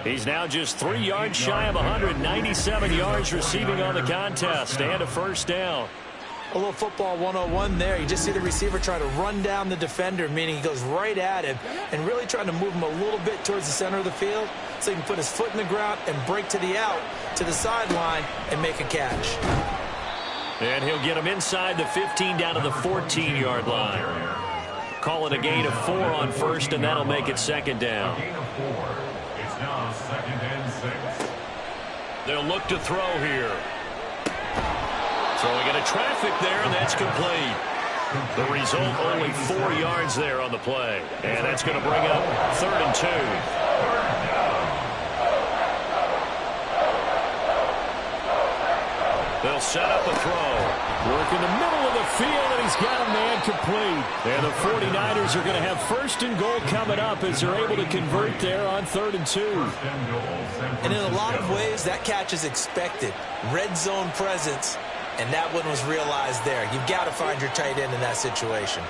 He's now just 3 yards shy of 197 yards receiving on the contest and a first down. A little football 101 there. You just see the receiver trying to run down the defender, meaning he goes right at him and really trying to move him a little bit towards the center of the field so he can put his foot in the ground and break to the out, to the sideline, and make a catch. And he'll get him inside the 15 down to the 14-yard line. Call it a gain of 4 on 1st, and that'll make it 2nd down. It's now 2nd and 6. They'll look to throw here. Throwing into traffic there, and that's complete. The result, only 4 yards there on the play. And that's going to bring up 3rd and 2. set up a throw. Work in the middle of the field, and he's got a man complete. And the 49ers are going to have first and goal coming up as they're able to convert there on 3rd and 2. And in a lot of ways, that catch is expected. Red zone presence, and that one was realized there. You've got to find your tight end in that situation.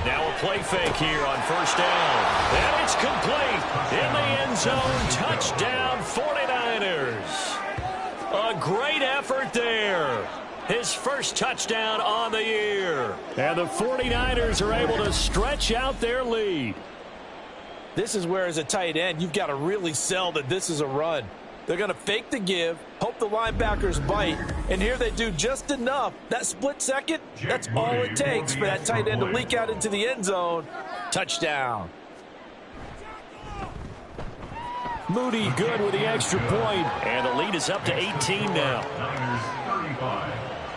Now a play fake here on 1st down. And it's complete. In the end zone, touchdown 49ers. A great effort there. His first touchdown on the year. And the 49ers are able to stretch out their lead. This is where, as a tight end, you've got to really sell that this is a run. They're going to fake the give, hope the linebackers bite, and here they do just enough. That split second, that's all it takes for that tight end to leak out into the end zone. Touchdown. Moody good with the extra point. And the lead is up to 18 now.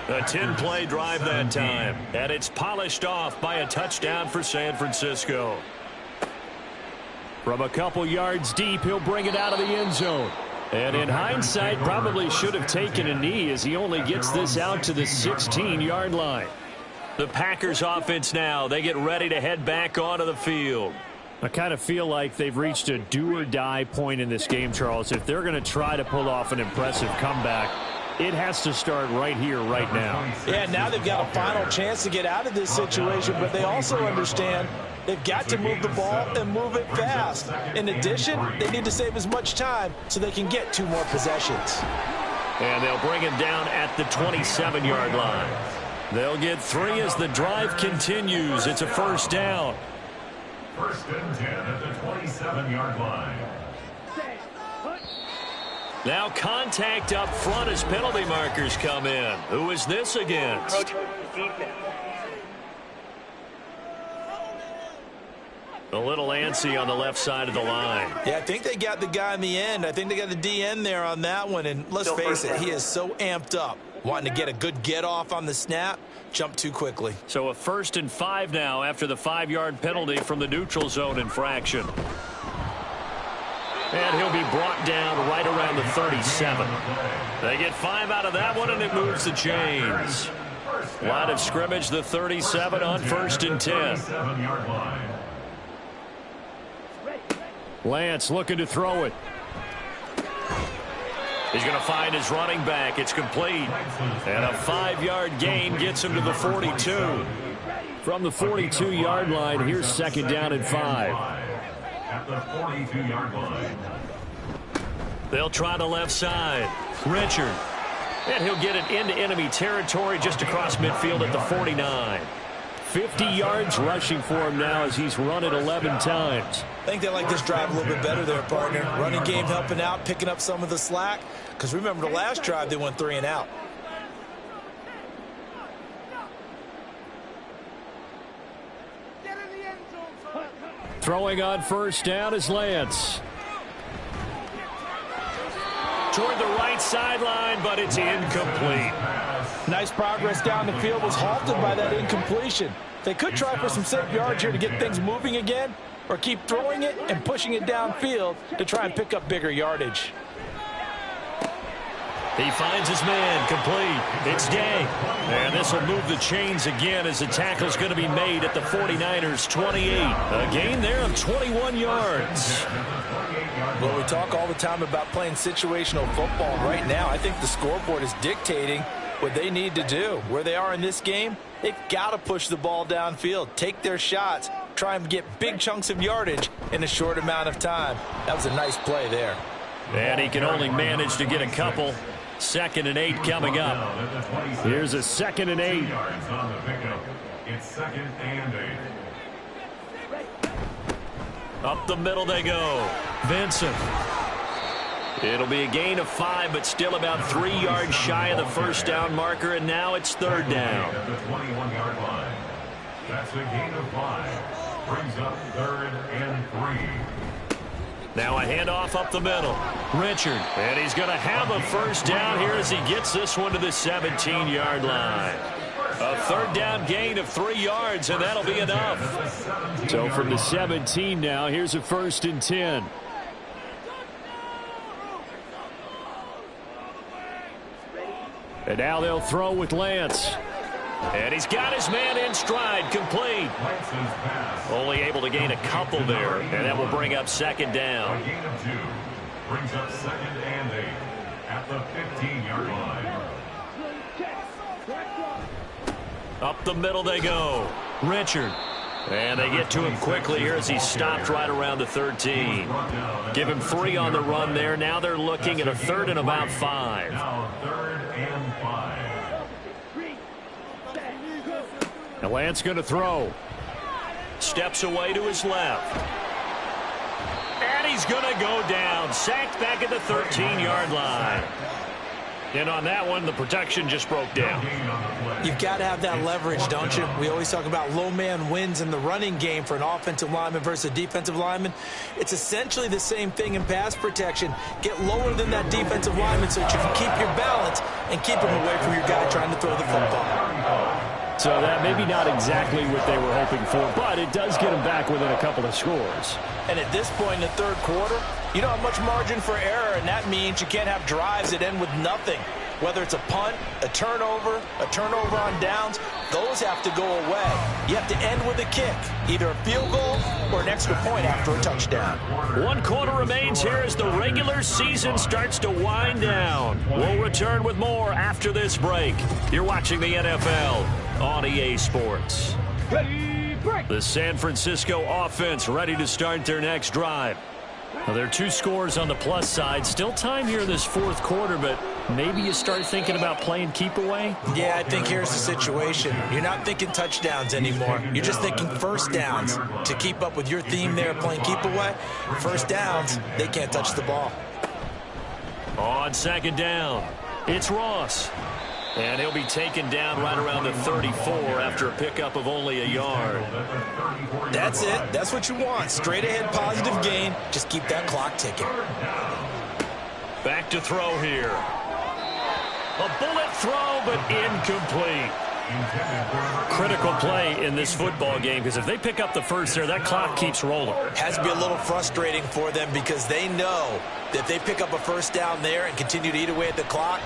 A 10-play drive that time. And it's polished off by a touchdown for San Francisco. From a couple yards deep, he'll bring it out of the end zone. And in hindsight, probably should have taken a knee as he only gets this out to the 16-yard line. The Packers offense now, they get ready to head back onto the field. I kind of feel like they've reached a do-or-die point in this game, Charles. If they're going to try to pull off an impressive comeback, it has to start right here, right now. Yeah, now they've got a final chance to get out of this situation, but they also understand they've got to move the ball and move it fast. In addition, they need to save as much time so they can get 2 more possessions. And they'll bring him down at the 27-yard line. They'll get 3 as the drive continues. It's a 1st down. 1st and 10 at the 27-yard line. Now contact up front as penalty markers come in. Who is this against? A little antsy on the left side of the line. Yeah, I think they got the guy in the end. I think they got the DN there on that one. And let's face it, he is so amped up, wanting to get a good get-off on the snap, jump too quickly. So a 1st and 5 now after the 5-yard penalty from the neutral zone infraction. And he'll be brought down right around the 37. They get 5 out of that one, and it moves the chains. Line of scrimmage, the 37 on 1st and 10. Lance looking to throw it. He's going to find his running back. It's complete. And a 5-yard gain gets him to the 42. From the 42-yard line, here's 2nd down and 5. At the 42-yard line. They'll try the left side. Richard. And he'll get it into enemy territory just across midfield at the 49. 50 yards rushing for him now as he's run it 11 times. I think they like this drive a little bit better there, partner. Running game helping out, picking up some of the slack. Because remember the last drive, they went 3 and out. Throwing on 1st down is Lance. Toward the right sideline, but it's incomplete. Nice progress down the field, was halted by that incompletion. They could try for some safe yards here to get things moving again, or keep throwing it and pushing it downfield to try and pick up bigger yardage. He finds his man, complete. It's Day. And this will move the chains again as the tackle's going to be made at the 49ers' 28. A gain there of 21 yards. Well, we talk all the time about playing situational football. Right now, I think the scoreboard is dictating what they need to do. Where they are in this game, they've got to push the ball downfield, take their shots, try and get big chunks of yardage in a short amount of time. That was a nice play there. And he can only manage to get a couple. 2nd and 8 coming up. Here's a 2nd and 8. It's 2nd and 8. Up the middle they go. Vincent. It'll be a gain of 5, but still about 3 yards shy of the 1st down marker, and now it's 3rd down. At the 21-yard line. That's a gain of 5. Brings up 3rd and 3. Now a handoff up the middle. Richard. And he's going to have a 1st down here as he gets this one to the 17-yard line. A 3rd down gain of 3 yards, and that'll be enough. So from the 17 now, here's a 1st and 10. And now they'll throw with Lance. And he's got his man in stride, complete. Only able to gain a couple there, and that will bring up second down. Gain of 2 brings up 2nd and 8 at the 15-yard line. Up the middle they go. Richard. And they get to him quickly here as he stopped right around the 13. Give him 3 on the run there. Now they're looking at a 3rd and about 5. Now 3rd and 5. And Lance going to throw. Steps away to his left. And he's going to go down. Sacked back at the 13-yard line. And on that one, the protection just broke down. You've got to have that leverage, don't you? We always talk about low man wins in the running game for an offensive lineman versus a defensive lineman. It's essentially the same thing in pass protection. Get lower than that defensive lineman so that you can keep your balance and keep him away from your guy trying to throw the football. So that maybe not exactly what they were hoping for, but it does get them back within a couple of scores. And at this point in the 3rd quarter, you don't have much margin for error, and that means you can't have drives that end with nothing. Whether it's a punt, a turnover on downs, those have to go away. You have to end with a kick, either a field goal or an extra point after a touchdown. 1 quarter remains here as the regular season starts to wind down. We'll return with more after this break. You're watching the NFL on EA Sports. The San Francisco offense ready to start their next drive. Well, there are 2 scores on the plus side. Still time here in this 4th quarter, but maybe you start thinking about playing keep away? Yeah, I think here's the situation. You're not thinking touchdowns anymore. You're just thinking first downs. To keep up with your theme there, playing keep away, first downs, they can't touch the ball. On 2nd down, it's Ross. And he'll be taken down right around the 34 after a pickup of only a yard. That's it. That's what you want. Straight ahead positive gain. Just keep that clock ticking. Back to throw here. A bullet throw, but incomplete. Critical play in this football game because if they pick up the first there, that clock keeps rolling. Has to be a little frustrating for them because they know that if they pick up a first down there and continue to eat away at the clock,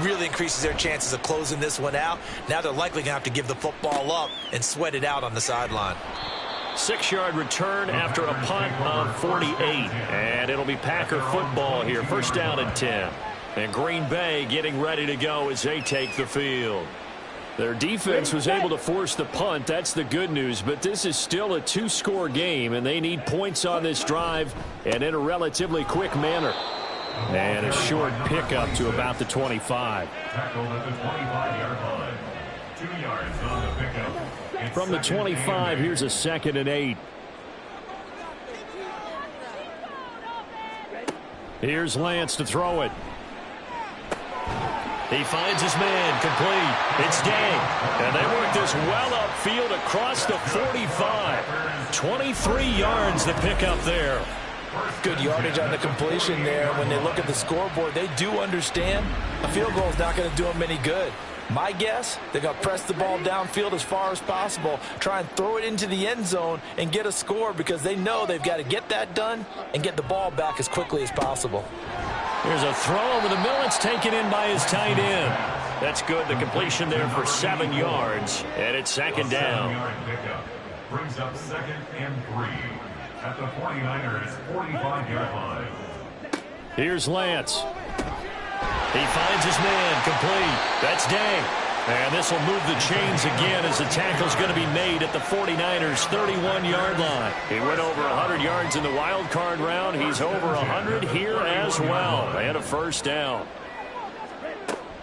really increases their chances of closing this one out. Now they're likely going to have to give the football up and sweat it out on the sideline. 6-yard return after a punt of 48. And it'll be Packer football here. First down and 10. And Green Bay getting ready to go as they take the field. Their defense was able to force the punt. That's the good news. But this is still a 2-score game, and they need points on this drive and in a relatively quick manner. And a short pickup to about the 25. Tackled at the 25-yard line. 2 yards on the pickup. From the 25, here's a 2nd and 8. Here's Lance to throw it. He finds his man, complete. It's Day. And they work this well upfield across the 45. 23 yards to pick up there. Good yardage on the completion there. When they look at the scoreboard, they do understand a field goal is not going to do them any good. My guess, they're going to press the ball downfield as far as possible, try and throw it into the end zone and get a score because they know they've got to get that done and get the ball back as quickly as possible. Here's a throw over the middle. It's taken in by his tight end. That's good. The completion there for 7 yards, and it's 2nd down. Brings up 2nd and 3 at the 49ers 45-yard line. Here's Lance. He finds his man, complete. That's Day. And this will move the chains again as the tackle's going to be made at the 49ers 31-yard line. He went over 100 yards in the wild card round. He's over 100 here as well. And a first down.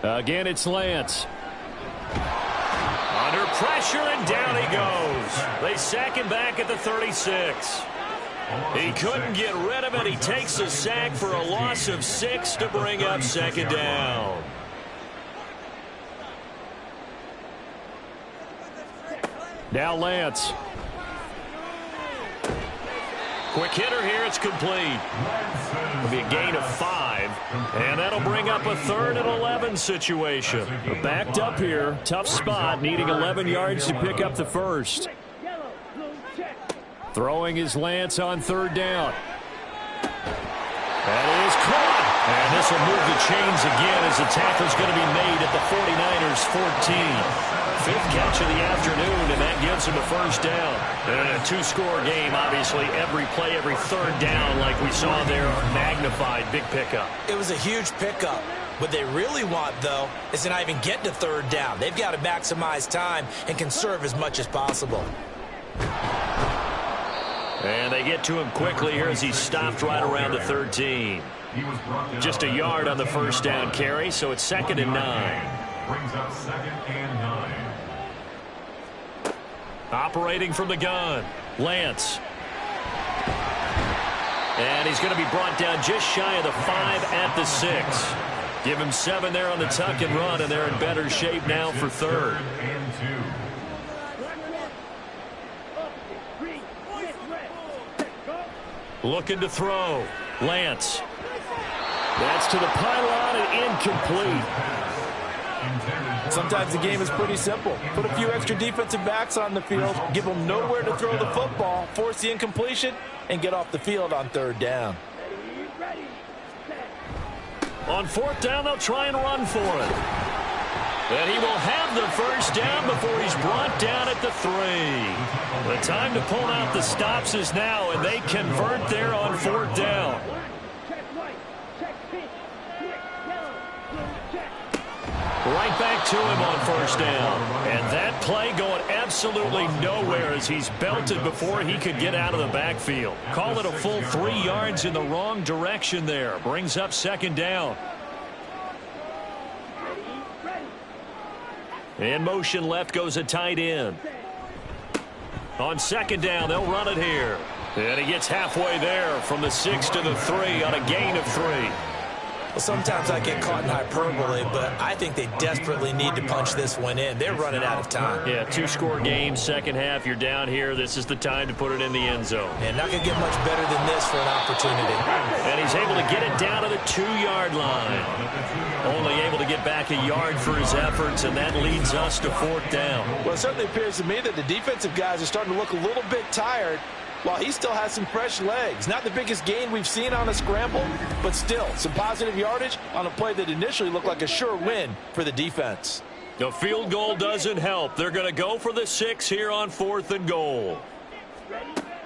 Again, it's Lance. Under pressure, and down he goes. They sack him back at the 36. He couldn't get rid of it. He takes a sack for a loss of 6 to bring up 2nd down. Now Lance. Quick hitter here. It's complete. It'll be a gain of 5. And that'll bring up a 3rd and 11 situation. We're backed up here. Tough spot. Needing 11 yards to pick up the first. Throwing is Lance on 3rd down. That is caught. And this will move the chains again as the tackle's going to be made at the 49ers 14. Fifth catch of the afternoon, and that gives him a first down. And a two-score game, obviously, every play, every third down, like we saw there, magnified. Big pickup. It was a huge pickup. What they really want, though, is to not even get to third down. They've got to maximize time and conserve as much as possible. And they get to him quickly here as he stopped right around the 13. Just a yard on the first down carry, so it's 2nd and 9. Brings up 2nd and 9. Operating from the gun, Lance. And he's going to be brought down just shy of the 5 at the 6. Give him 7 there on the tuck and run, and they're in better shape now for 3rd. Looking to throw, Lance. That's to the pylon and incomplete. Sometimes the game is pretty simple. Put a few extra defensive backs on the field, give them nowhere to throw the football, force the incompletion, and get off the field on 3rd down. On 4th down, they'll try and run for it. And he will have the first down before he's brought down at the 3. The time to pull out the stops is now, and they convert there on 4th down. Right back to him on 1st down. And that play going absolutely nowhere as he's belted before he could get out of the backfield. Call it a full 3 yards in the wrong direction there. Brings up 2nd down. In motion left goes a tight end. On 2nd down, they'll run it here. And he gets halfway there from the 6 to the 3 on a gain of 3. Well, sometimes I get caught in hyperbole, but I think they desperately need to punch this one in. They're running out of time. Yeah, 2-score game, second half. You're down here. This is the time to put it in the end zone. And not going to get much better than this for an opportunity. And he's able to get it down to the 2-yard line. Only able to get back a yard for his efforts, and that leads us to 4th down. Well, it certainly appears to me that the defensive guys are starting to look a little bit tired, while he still has some fresh legs. Not the biggest gain we've seen on a scramble, but still some positive yardage on a play that initially looked like a sure win for the defense. The field goal doesn't help. They're going to go for the 6 here on 4th and goal.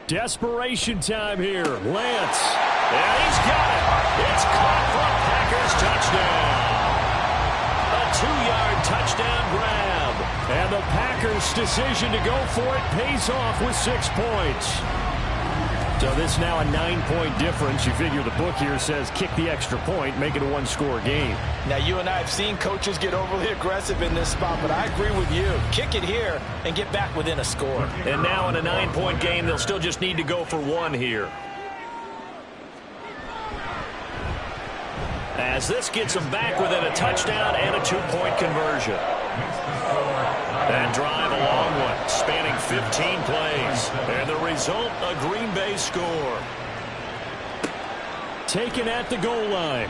Desperation time here. Lance. And he's got it. It's caught for a Packers touchdown. A 2-yard touchdown grab. And the Packers' decision to go for it pays off with 6 points. So this now a 9-point difference. You figure the book here says kick the extra point, make it a 1-score game. Now, you and I have seen coaches get overly aggressive in this spot, but I agree with you. Kick it here and get back within a score. And now in a 9-point game, they'll still just need to go for 1 here. As this gets them back within a touchdown and a 2-point conversion. That drive, a long one, spanning 15 plays. And the result, a Green Bay score. Taken at the goal line.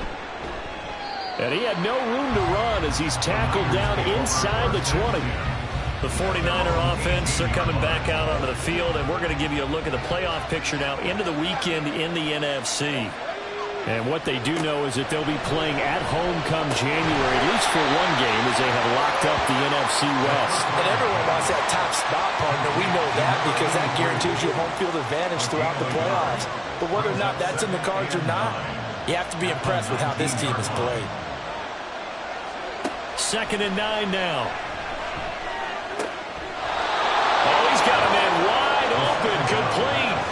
And he had no room to run as he's tackled down inside the 20. The 49er offense, they're coming back out onto the field, and we're going to give you a look at the playoff picture now into the weekend in the NFC. And what they do know is that they'll be playing at home come January, at least for one game, as they have locked up the NFC West. And everyone wants that top spot, partner. We know that because that guarantees you home field advantage throughout the playoffs. But whether or not that's in the cards or not, you have to be impressed with how this team has played. 2nd and 9 now. Oh, he's got a man wide open, complete.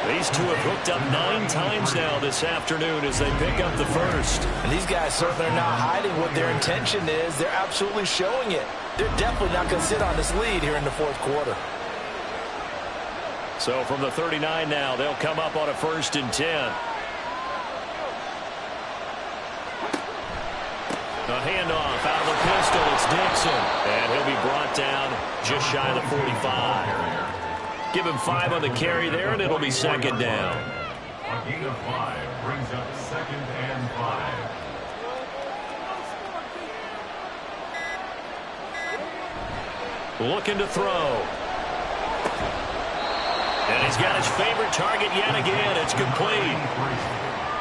These two have hooked up 9 times now this afternoon as they pick up the first. And these guys certainly are not hiding what their intention is. They're absolutely showing it. They're definitely not going to sit on this lead here in the 4th quarter. So from the 39 now, they'll come up on a 1st and 10. A handoff out of the pistol. It's Dixon. And he'll be brought down just shy of the 45. Give him 5 on the carry there, and it'll be 2nd down. A gain of 5 brings up 2nd and 5. Looking to throw. And he's got his favorite target yet again. It's complete.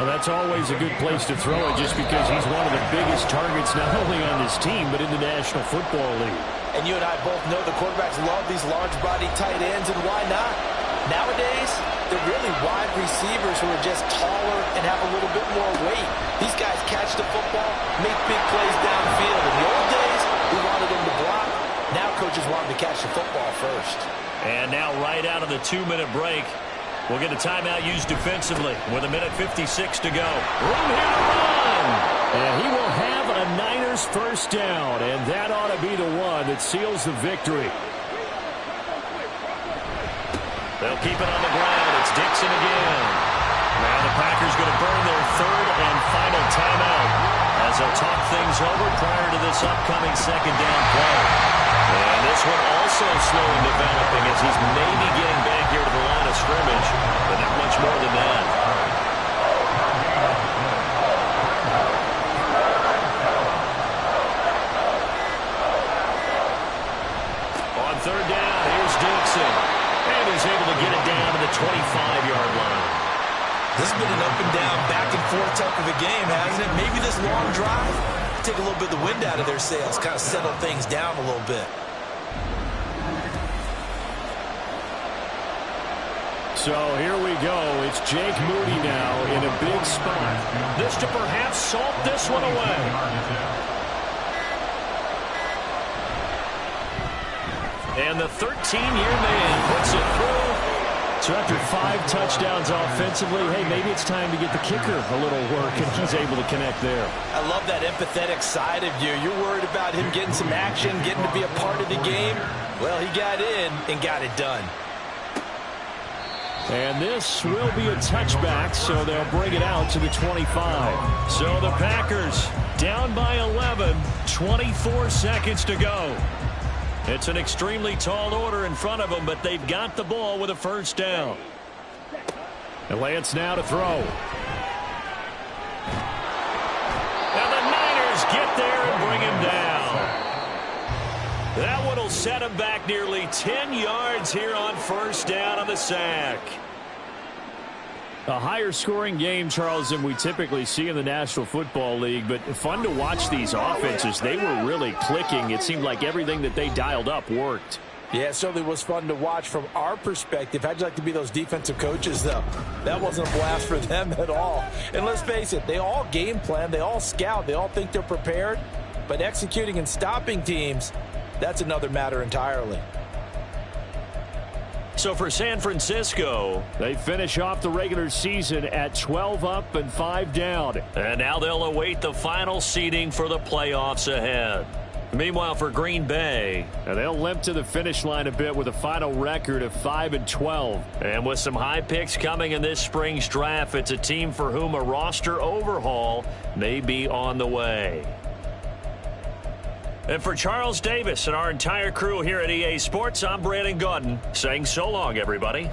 Well, that's always a good place to throw it just because he's one of the biggest targets not only on this team but in the National Football League. And you and I both know the quarterbacks love these large-body tight ends, and why not? Nowadays, they're really wide receivers who are just taller and have a little bit more weight. These guys catch the football, make big plays downfield. In the old days, we wanted them to block. Now coaches want them to catch the football first. And now right out of the 2-minute break, we'll get a timeout used defensively with 1:56 to go. Room here to run. And he will have a Niners first down, and that ought to be the one that seals the victory. They'll keep it on the ground. It's Dixon again. Now the Packers going to burn their third and final timeout as they'll talk things over prior to this upcoming second down play. And this one also slow in developing as he's maybe getting back here to the line of scrimmage, but not much more than that. On third down, here's Dixon. And he's able to get it down to the 25-yard line. This has been an up and down, back and forth type of a game, hasn't it? Maybe this long drive, take a little bit of the wind out of their sails, kind of settle things down a little bit. So here we go. It's Jake Moody now in a big spot. This to perhaps salt this one away. And the 13-year man puts it through. So after 5 touchdowns offensively, hey, maybe it's time to get the kicker a little work, and he's able to connect there. I love that empathetic side of you. You're worried about him getting some action, getting to be a part of the game. Well, he got in and got it done. And this will be a touchback, so they'll bring it out to the 25. So the Packers down by 11, 24 seconds to go. It's an extremely tall order in front of them, but they've got the ball with a first down. And Lance now to throw. And the Niners get there and bring him down. That one will set him back nearly 10 yards here on first down on the sack. A higher scoring game, Charles, than we typically see in the National Football League, but fun to watch these offenses. They were really clicking. It seemed like everything that they dialed up worked. Yeah, it certainly was fun to watch from our perspective. How'd you like to be those defensive coaches, though? That wasn't a blast for them at all. And let's face it, they all game plan, they all scout, they all think they're prepared, but executing and stopping teams, that's another matter entirely. So for San Francisco, they finish off the regular season at 12 up and 5 down. And now they'll await the final seeding for the playoffs ahead. Meanwhile, for Green Bay, they'll limp to the finish line a bit with a final record of 5-12. And with some high picks coming in this spring's draft, it's a team for whom a roster overhaul may be on the way. And for Charles Davis and our entire crew here at EA Sports, I'm Brandon Gaudin saying so long, everybody.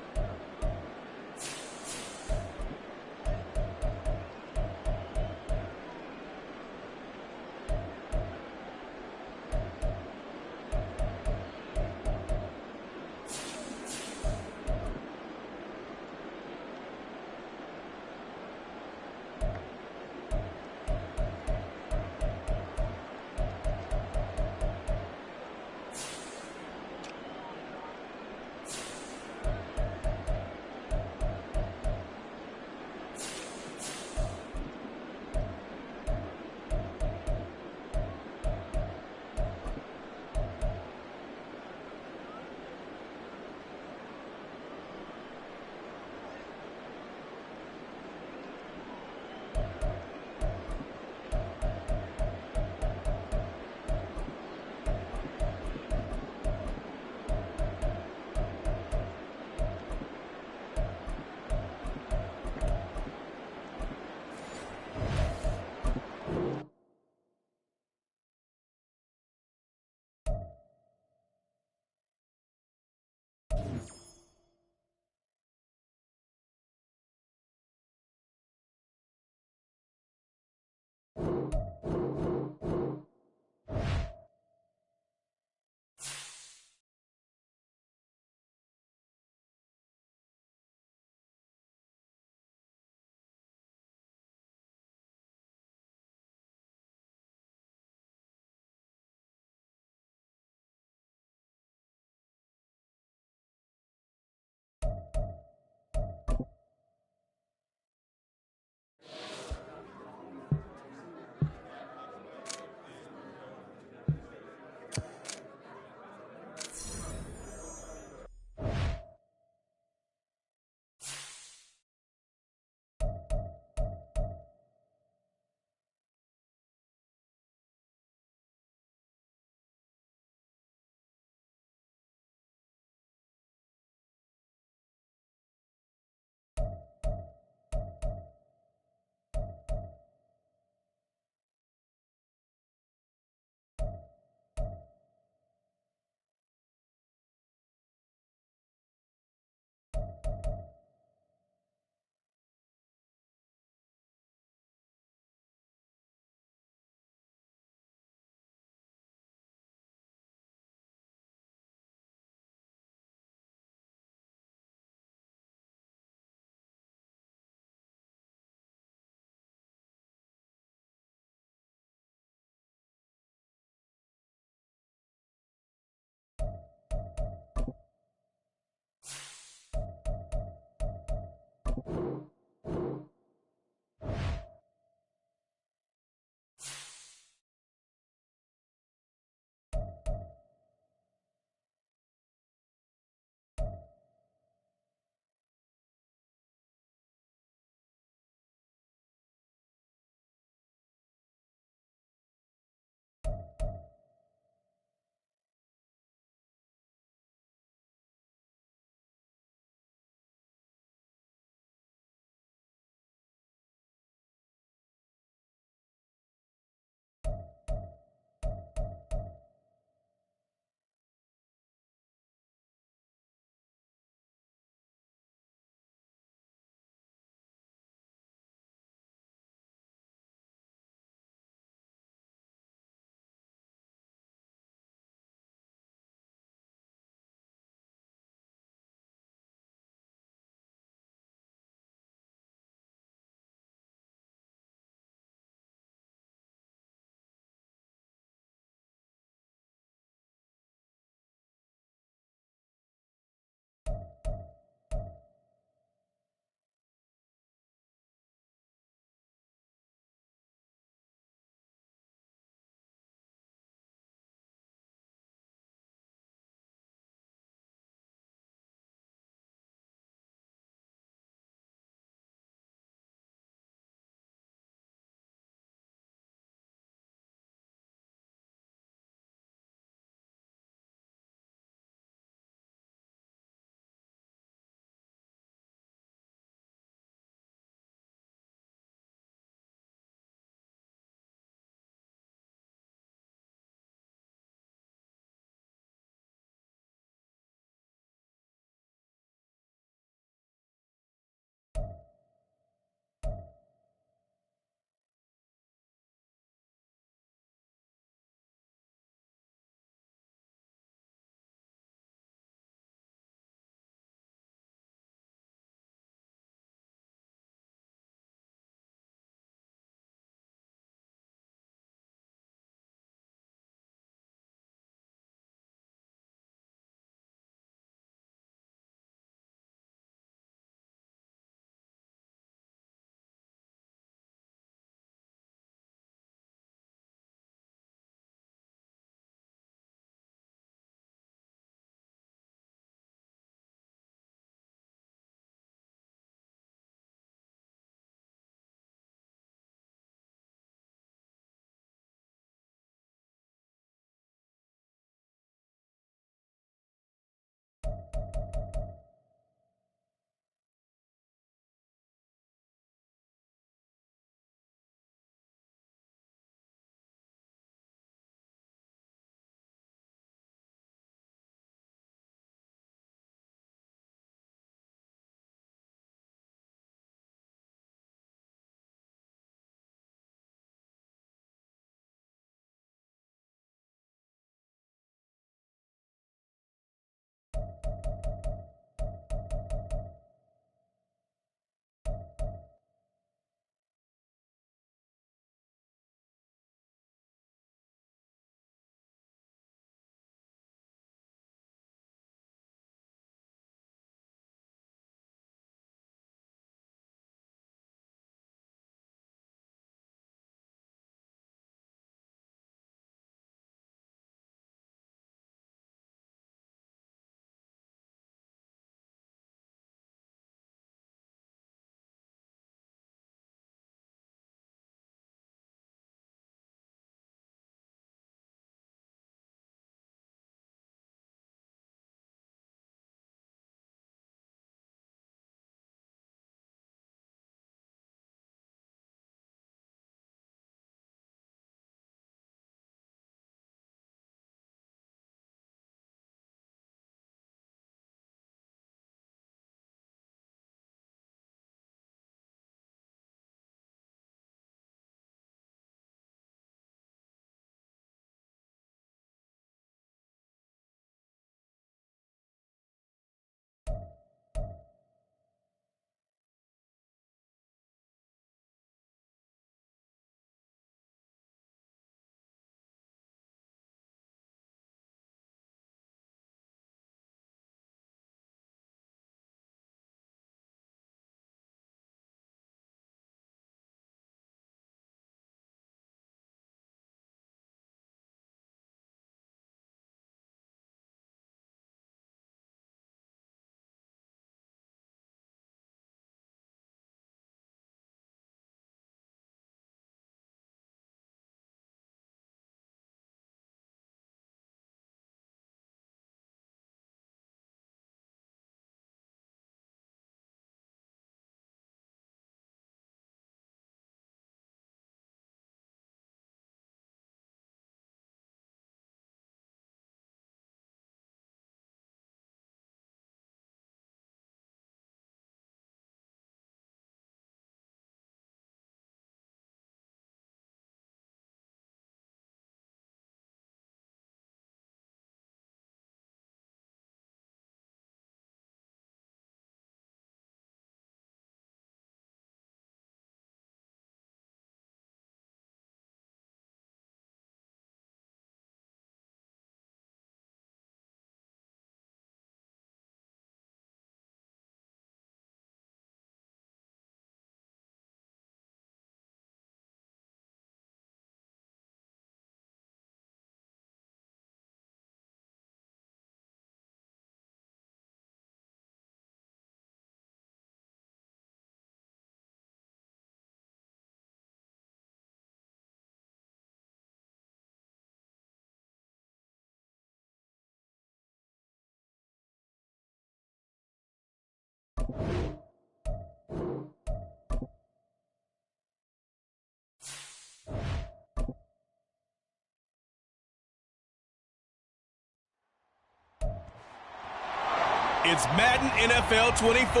It's Madden NFL 24,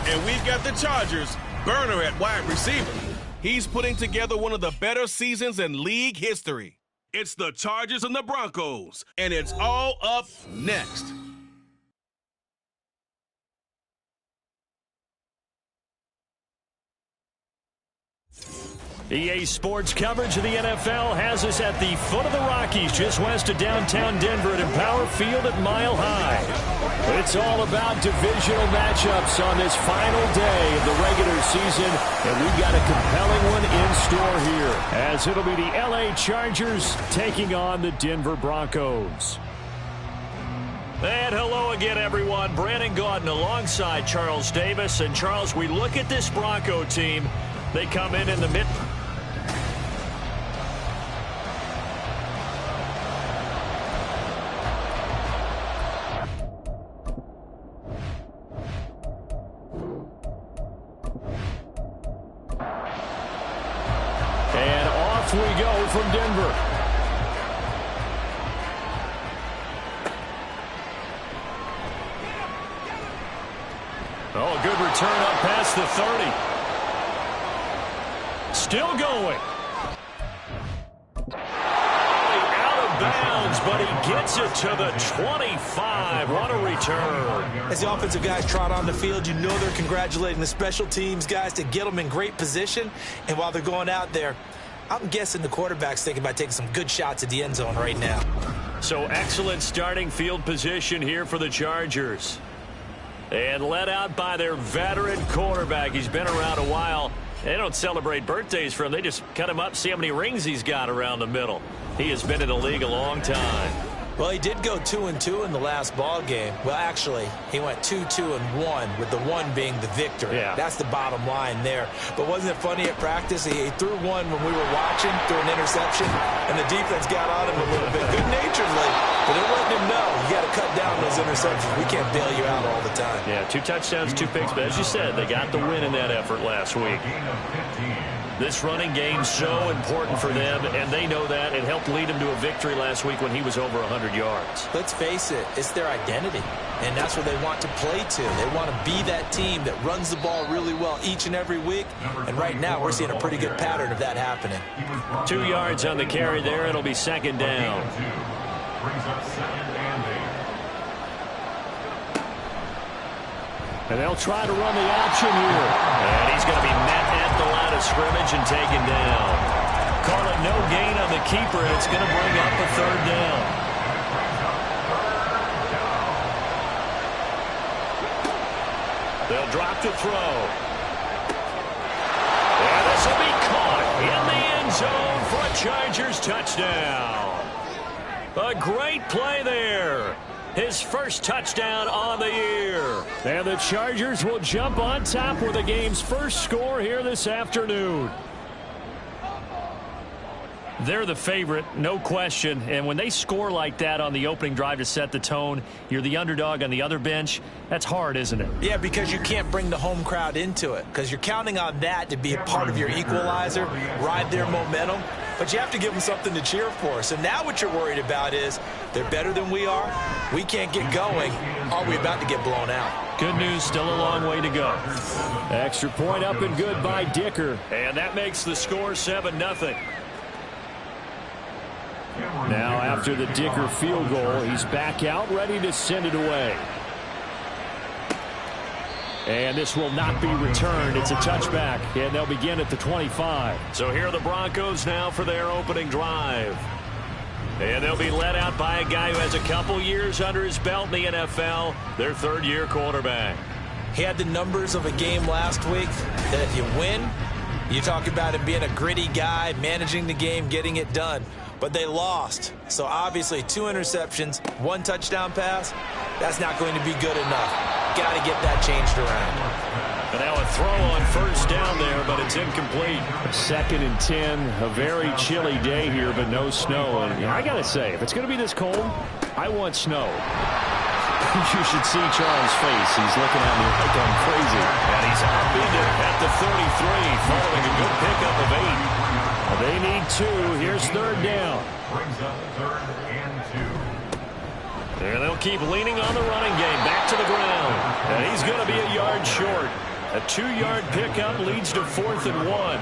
and we've got the Chargers burner at wide receiver. He's putting together one of the better seasons in league history. It's the Chargers and the Broncos, and it's all up next. EA Sports coverage of the NFL has us at the foot of the Rockies, just west of downtown Denver at Empower Field at Mile High. It's all about divisional matchups on this final day of the regular season, and we've got a compelling one in store here, as it'll be the LA Chargers taking on the Denver Broncos. And hello again, everyone. Brandon Gaudin alongside Charles Davis. And Charles, we look at this Bronco team. They come in the mid. And off we go from Denver. Oh, a good return up past the 30. Still going. Out of bounds, but he gets it to the 25. What a return. As the offensive guys trot on the field, you know they're congratulating the special teams guys to get them in great position. And while they're going out there, I'm guessing the quarterback's thinking about taking some good shots at the end zone right now. So excellent starting field position here for the Chargers. And led out by their veteran quarterback. He's been around a while. They don't celebrate birthdays for him. They just cut him up, see how many rings he's got around the middle. He has been in the league a long time. Well, he did go 2-2 in the last ball game. Well, actually, he went 2-2-1, with the one being the victory. Yeah. That's the bottom line there. But wasn't it funny at practice? He threw one when we were watching, threw an interception, and the defense got on him a little bit, good-naturedly. But they're letting him know, you got to cut down those interceptions. We can't bail you out all the time. Yeah, 2 touchdowns, 2 picks. But as you said, they got the win in that effort last week. This running game so important for them, and they know that. It helped lead him to a victory last week when he was over 100 yards. Let's face it, it's their identity, and that's what they want to play to. They want to be that team that runs the ball really well each and every week, and right now we're seeing a pretty good pattern of that happening. 2 yards on the carry there. It'll be second down. Brings up second and 8. And they'll try to run the option here. And he's going to be met at the line of scrimmage and taken down. Call it no gain on the keeper, and it's going to bring up a third down. They'll drop to throw. And this will be caught in the end zone for a Chargers touchdown. A great play there. His first touchdown on the year. And the Chargers will jump on top with the game's first score here this afternoon. They're the favorite, no question. And when they score like that on the opening drive to set the tone, you're the underdog on the other bench. That's hard, isn't it? Yeah, because you can't bring the home crowd into it, because you're counting on that to be a part of your equalizer, ride their momentum. But you have to give them something to cheer for. So now what you're worried about is they're better than we are. We can't get going. Are we about to get blown out? Good news, still a long way to go. Extra point up and good by Dicker. And that makes the score 7-0. Now after the Dicker field goal, he's back out ready to send it away. And this will not be returned. It's a touchback, and they'll begin at the 25. So here are the Broncos now for their opening drive. And they'll be led out by a guy who has a couple years under his belt in the NFL, their third-year quarterback. He had the numbers of a game last week that if you win, you talk about him being a gritty guy, managing the game, getting it done. But they lost. So obviously 2 interceptions, 1 touchdown pass, that's not going to be good enough. Got to get that changed around. And now a throw on first down there, but it's incomplete. 2nd and 10, a very chilly day here, but no snow. And I got to say, if it's going to be this cold, I want snow. You should see Charles' face. He's looking at me like I'm crazy. And he's upended at the 33, following a good pickup of 8. They need 2. Here's third down. Brings up 3rd and 2. And they'll keep leaning on the running game. Back to the ground. And he's going to be a yard short. A 2-yard pickup leads to 4th and 1.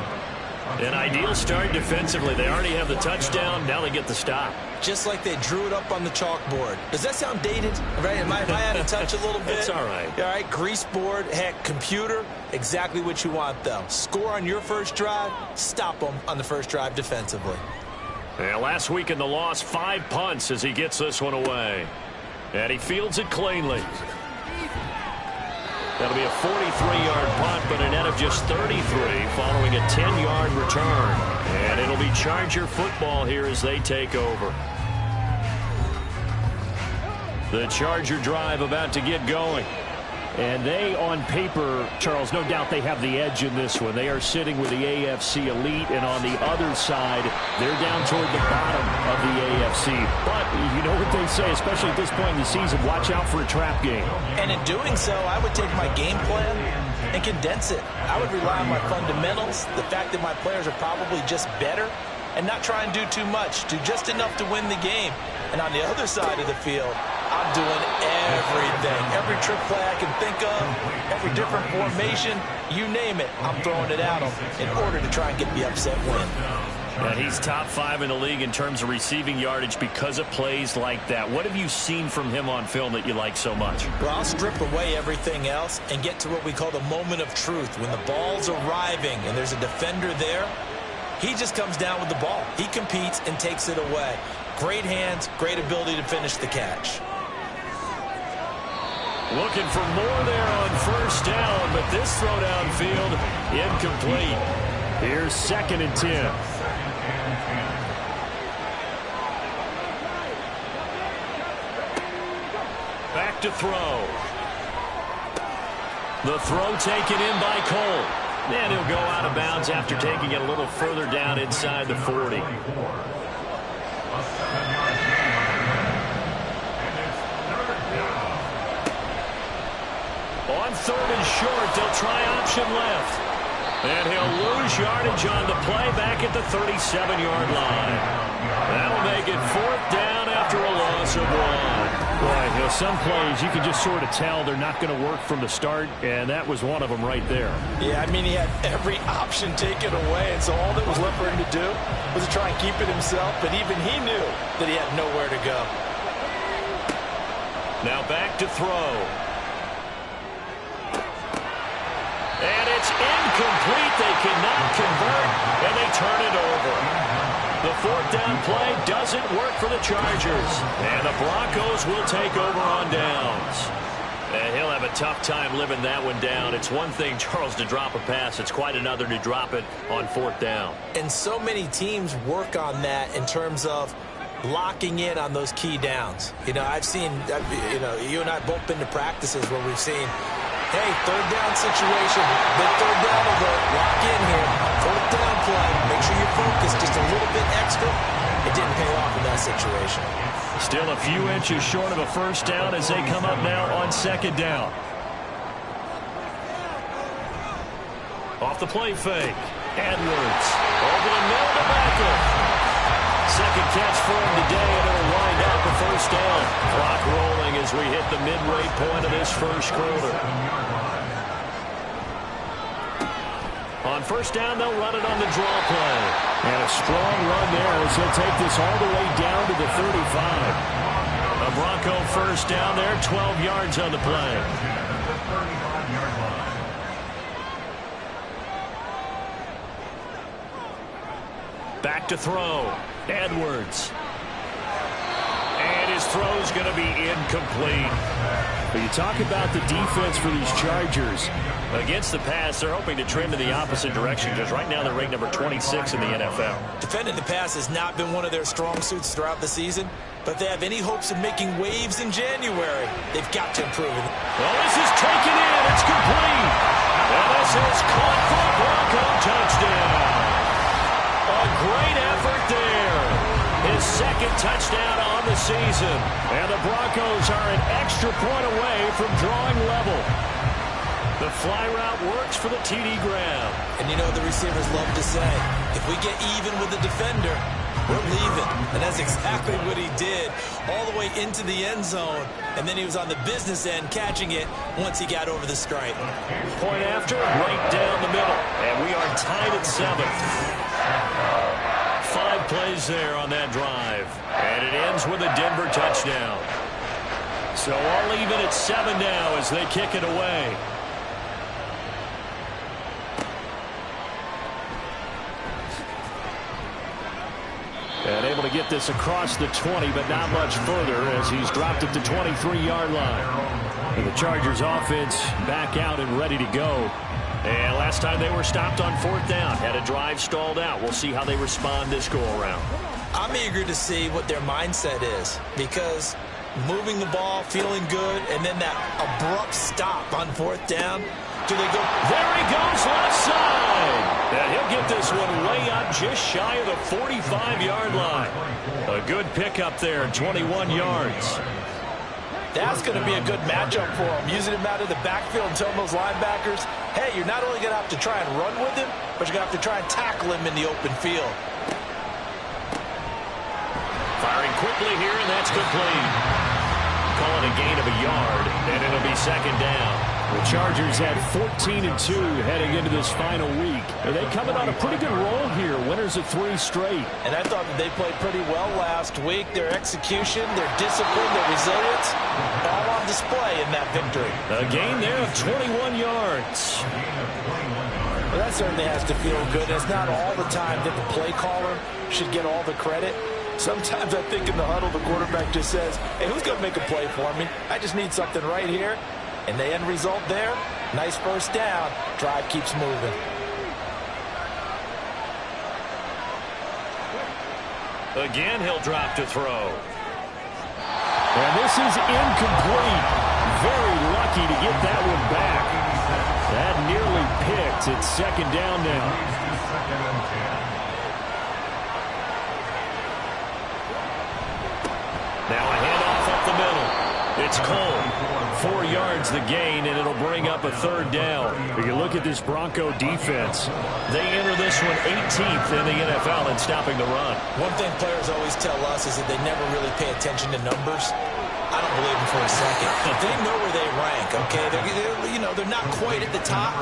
An ideal start defensively. They already have the touchdown. Now they get the stop. Just like they drew it up on the chalkboard. Does that sound dated? Right? Am I out of touch a little bit? It's all right. All right, grease board, heck, computer, exactly what you want, though. Score on your first drive, stop them on the first drive defensively. And last week in the loss, 5 punts as he gets this one away. And he fields it cleanly. That'll be a 43-yard punt, but a net of just 33 following a 10-yard return. And it'll be Charger football here as they take over. The Charger drive about to get going. And they, on paper, Charles, no doubt they have the edge in this one. They are sitting with the AFC elite, and on the other side, they're down toward the bottom of the AFC. But you know what they say, especially at this point in the season, watch out for a trap game. And in doing so, I would take my game plan and condense it. I would rely on my fundamentals, the fact that my players are probably just better, and not try and do too much, do just enough to win the game. And on the other side of the field, I'm doing everything. Every trick play I can think of, every different formation, you name it, I'm throwing it at them in order to try and get the upset win. And he's top 5 in the league in terms of receiving yardage because of plays like that. What have you seen from him on film that you like so much? Well, I'll strip away everything else and get to what we call the moment of truth. When the ball's arriving and there's a defender there, he just comes down with the ball. He competes and takes it away. Great hands, great ability to finish the catch. Looking for more there on first down, but this throw downfield incomplete. Here's 2nd and 10. Back to throw. The throw taken in by Cole. And he'll go out of bounds after taking it a little further down inside the 40. On 3rd and short, they'll try option left. And he'll lose yardage on the play back at the 37-yard line. That'll make it 4th down after a loss of 1. Boy, you know, some plays you can just sort of tell they're not going to work from the start, and that was one of them right there. Yeah, I mean, he had every option taken away, and so all that was left for him to do was to try and keep it himself, but even he knew that he had nowhere to go. Now back to throw. And it's incomplete. They cannot convert, and they turn it over. The 4th down play doesn't work for the Chargers. And the Broncos will take over on downs. And he'll have a tough time living that one down. It's one thing, Charles, to drop a pass. It's quite another to drop it on 4th down. And so many teams work on that in terms of locking in on those key downs. You know, I've seen, you and I have both been to practices where we've seen, hey, 3rd down situation, big 3rd down alert, lock in here, 4th down play, make sure you focus just a little bit extra. It didn't pay off in that situation. Still a few inches short of a first down as they come up now on 2nd down. Off the play fake, Edwards, over the middle to Beckham. 2nd catch for him today, and it'll wind out the first down. Clock rolling as we hit the midway point of this first quarter. On first down, they'll run it on the draw play. And a strong run there as he'll take this all the way down to the 35. A Bronco first down there, 12 yards on the play. Back to throw. Edwards. And his throw's going to be incomplete. But you talk about the defense for these Chargers. Against the pass, they're hoping to trend in the opposite direction because right now they're ranked number 26 in the NFL. Defending the pass has not been one of their strong suits throughout the season, but if they have any hopes of making waves in January, they've got to improve it. Well, this is taken in. It's complete. And this is caught for a Bronco touchdown. A great effort there. His 2nd touchdown on the season. And the Broncos are an extra point away from drawing level. The fly route works for the TD grab. And you know the receivers love to say, if we get even with the defender, we're leaving. And that's exactly what he did, all the way into the end zone. And then he was on the business end catching it once he got over the stripe. Point after, right down the middle. And we are tied at 7. 5 plays there on that drive. And it ends with a Denver touchdown. So I'll leave it at 7 now as they kick it away. And able to get this across the 20, but not much further as he's dropped it to 23-yard line. And the Chargers offense back out and ready to go. And last time they were stopped on 4th down, had a drive stalled out. We'll see how they respond this go-around. I'm eager to see what their mindset is, because moving the ball, feeling good, and then that abrupt stop on 4th down. Do they go? There he goes, left side. And he'll get this one way up just shy of the 45-yard line. A good pickup there, 21 yards. That's going to be a good matchup for him. Using him out of the backfield and telling those linebackers, hey, you're not only going to have to try and run with him, but you're going to have to try and tackle him in the open field. Firing quickly here, and that's complete. Call it a gain of a yard, and it'll be 2nd down. The Chargers had 14-2 heading into this final week. Are they coming on a pretty good roll here? Winners of 3 straight. And I thought that they played pretty well last week. Their execution, their discipline, their resilience, all on display in that victory. A gain there of 21 yards. Well, that certainly has to feel good. It's not all the time that the play caller should get all the credit. Sometimes I think in the huddle, the quarterback just says, hey, who's going to make a play for me? I just need something right here. And the end result there, nice 1st down. Drive keeps moving. Again, he'll drop to throw. And this is incomplete. Very lucky to get that one back. That nearly picked. It's 2nd down now. Now a handoff up the middle. It's Cole. 4 yards the gain, and it'll bring up a 3rd down. If you look at this Bronco defense, they enter this one 18th in the NFL in stopping the run. One thing players always tell us is that they never really pay attention to numbers. I don't believe them for a second. They know where they rank, okay? They're not quite at the top,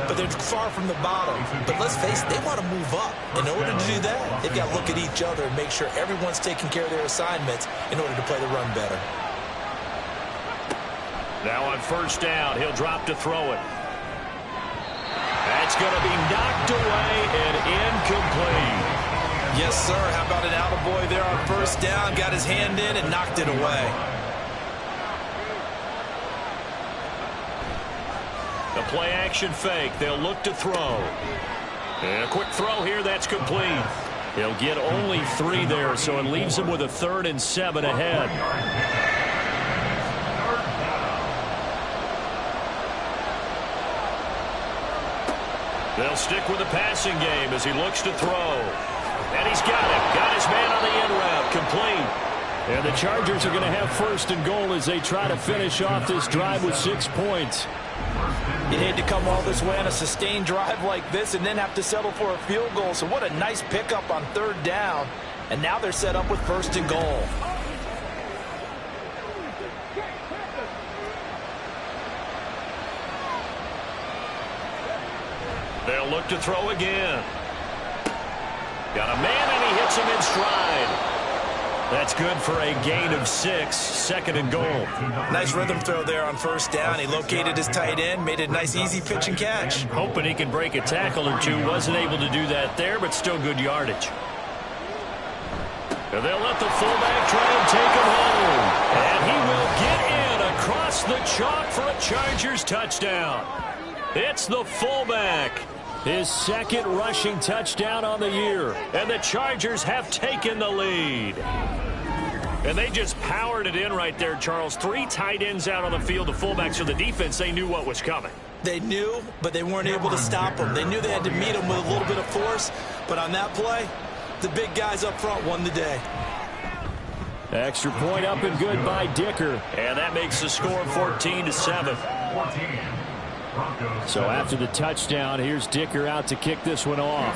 but they're far from the bottom. But let's face it, they want to move up. In order to do that, they've got to look at each other and make sure everyone's taking care of their assignments in order to play the run better. Now on 1st down, he'll drop to throw it. That's going to be knocked away and incomplete. Yes, sir. How about an attaboy there on 1st down? Got his hand in and knocked it away. The play action fake. They'll look to throw. And a quick throw here. That's complete. He'll get only 3 there, so it leaves him with a 3rd and 7 ahead. They'll stick with the passing game as he looks to throw. And he's got it. Got his man on the end route. Complete. And the Chargers are going to have 1st and goal as they try to finish off this drive with 6 points. You hate to come all this way on a sustained drive like this and then have to settle for a field goal. So what a nice pickup on 3rd down. And now they're set up with 1st and goal. They'll look to throw again. Got a man, and he hits him in stride. That's good for a gain of 6, 2nd and goal. Nice rhythm throw there on 1st down. He located his tight end, made a nice easy pitch and catch. Hoping he can break a tackle or 2. Wasn't able to do that there, but still good yardage. And they'll let the fullback try and take him home. And he will get in across the chalk for a Chargers touchdown. It's the fullback. His 2nd rushing touchdown on the year. And the Chargers have taken the lead. And they just powered it in right there, Charles. 3 tight ends out on the field, the fullbacks. So the defense, they knew what was coming. They knew, but they weren't able to stop him. They knew they had to meet him with a little bit of force. But on that play, the big guys up front won the day. Extra point up and good by Dicker. And that makes the score 14-7. So after the touchdown, here's Dicker out to kick this one off.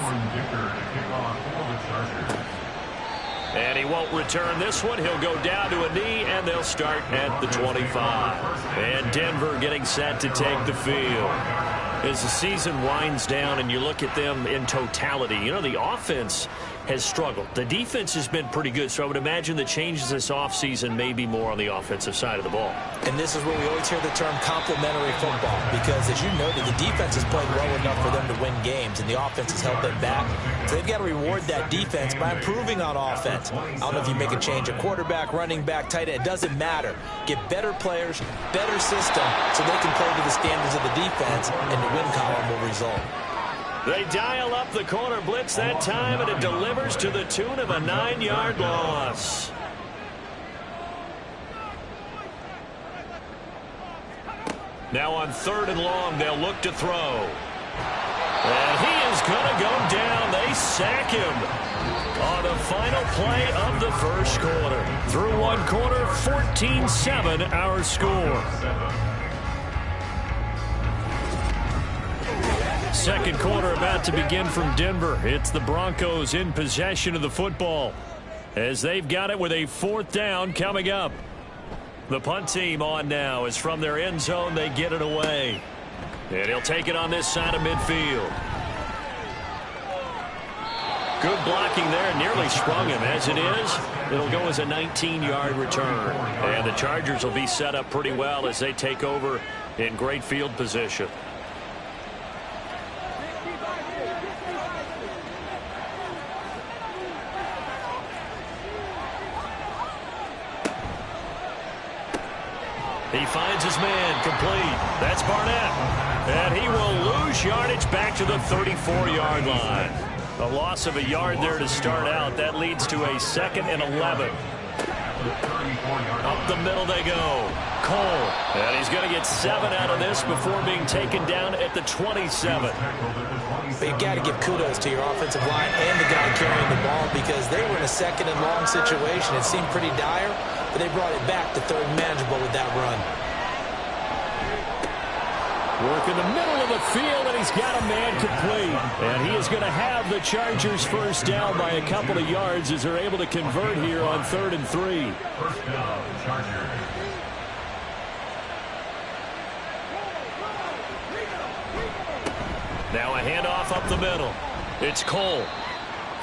And he won't return this one. He'll go down to a knee, and they'll start at the 25. And Denver getting set to take the field. As the season winds down and you look at them in totality, you know, the offense has struggled. The defense has been pretty good, so I would imagine the changes this offseason may be more on the offensive side of the ball. And this is where we always hear the term complementary football, because as you noted, the defense has played well enough for them to win games, and the offense has held them back. So they've got to reward that defense by improving on offense. I don't know if you make a change at quarterback, running back, tight end. It doesn't matter. Get better players, better system, so they can play to the standards of the defense, and the win column will result. They dial up the corner blitz that time, and it delivers to the tune of a 9-yard loss. Now on 3rd and long, they'll look to throw. And he is going to go down. They sack him on the final play of the first quarter. Through one quarter, 14-7 our score. Second quarter about to begin from Denver. It's the Broncos in possession of the football as they've got it with a 4th down coming up. The punt team on now is from their end zone. They get it away. And he'll take it on this side of midfield. Good blocking there. Nearly sprung him. As it is, it'll go as a 19-yard return. And the Chargers will be set up pretty well as they take over in great field position. He finds his man complete. That's Barnett. And he will lose yardage back to the 34-yard line. A loss of a yard there to start out. That leads to a 2nd and 11. Up the middle they go. Cole. And he's going to get 7 out of this before being taken down at the 27. But you've got to give kudos to your offensive line and the guy carrying the ball, because they were in a 2nd and long situation. It seemed pretty dire, but they brought it back to 3rd and manageable with that run. Work in the middle of the field, and he's got a man complete. And he is going to have the Chargers first down by a couple of yards as they're able to convert here on 3rd and 3. First down, Chargers. Now a handoff up the middle. It's Cole.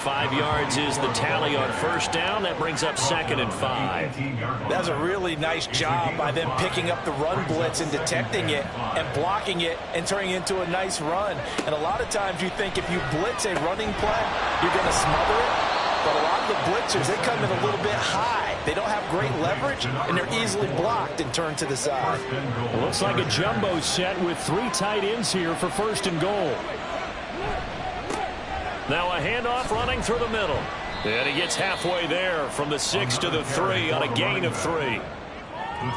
5 yards is the tally on first down. That brings up 2nd and 5. That's a really nice job by them picking up the run blitz and detecting it and blocking it and turning it into a nice run. And a lot of times you think if you blitz a running play, you're going to smother it. But a lot of the blitzers, they come in a little bit high. They don't have great leverage, and they're easily blocked and turned to the side. It looks like a jumbo set with 3 tight ends here for 1st and goal. Now a handoff running through the middle. And he gets halfway there from the 6 to the 3 on a gain of 3.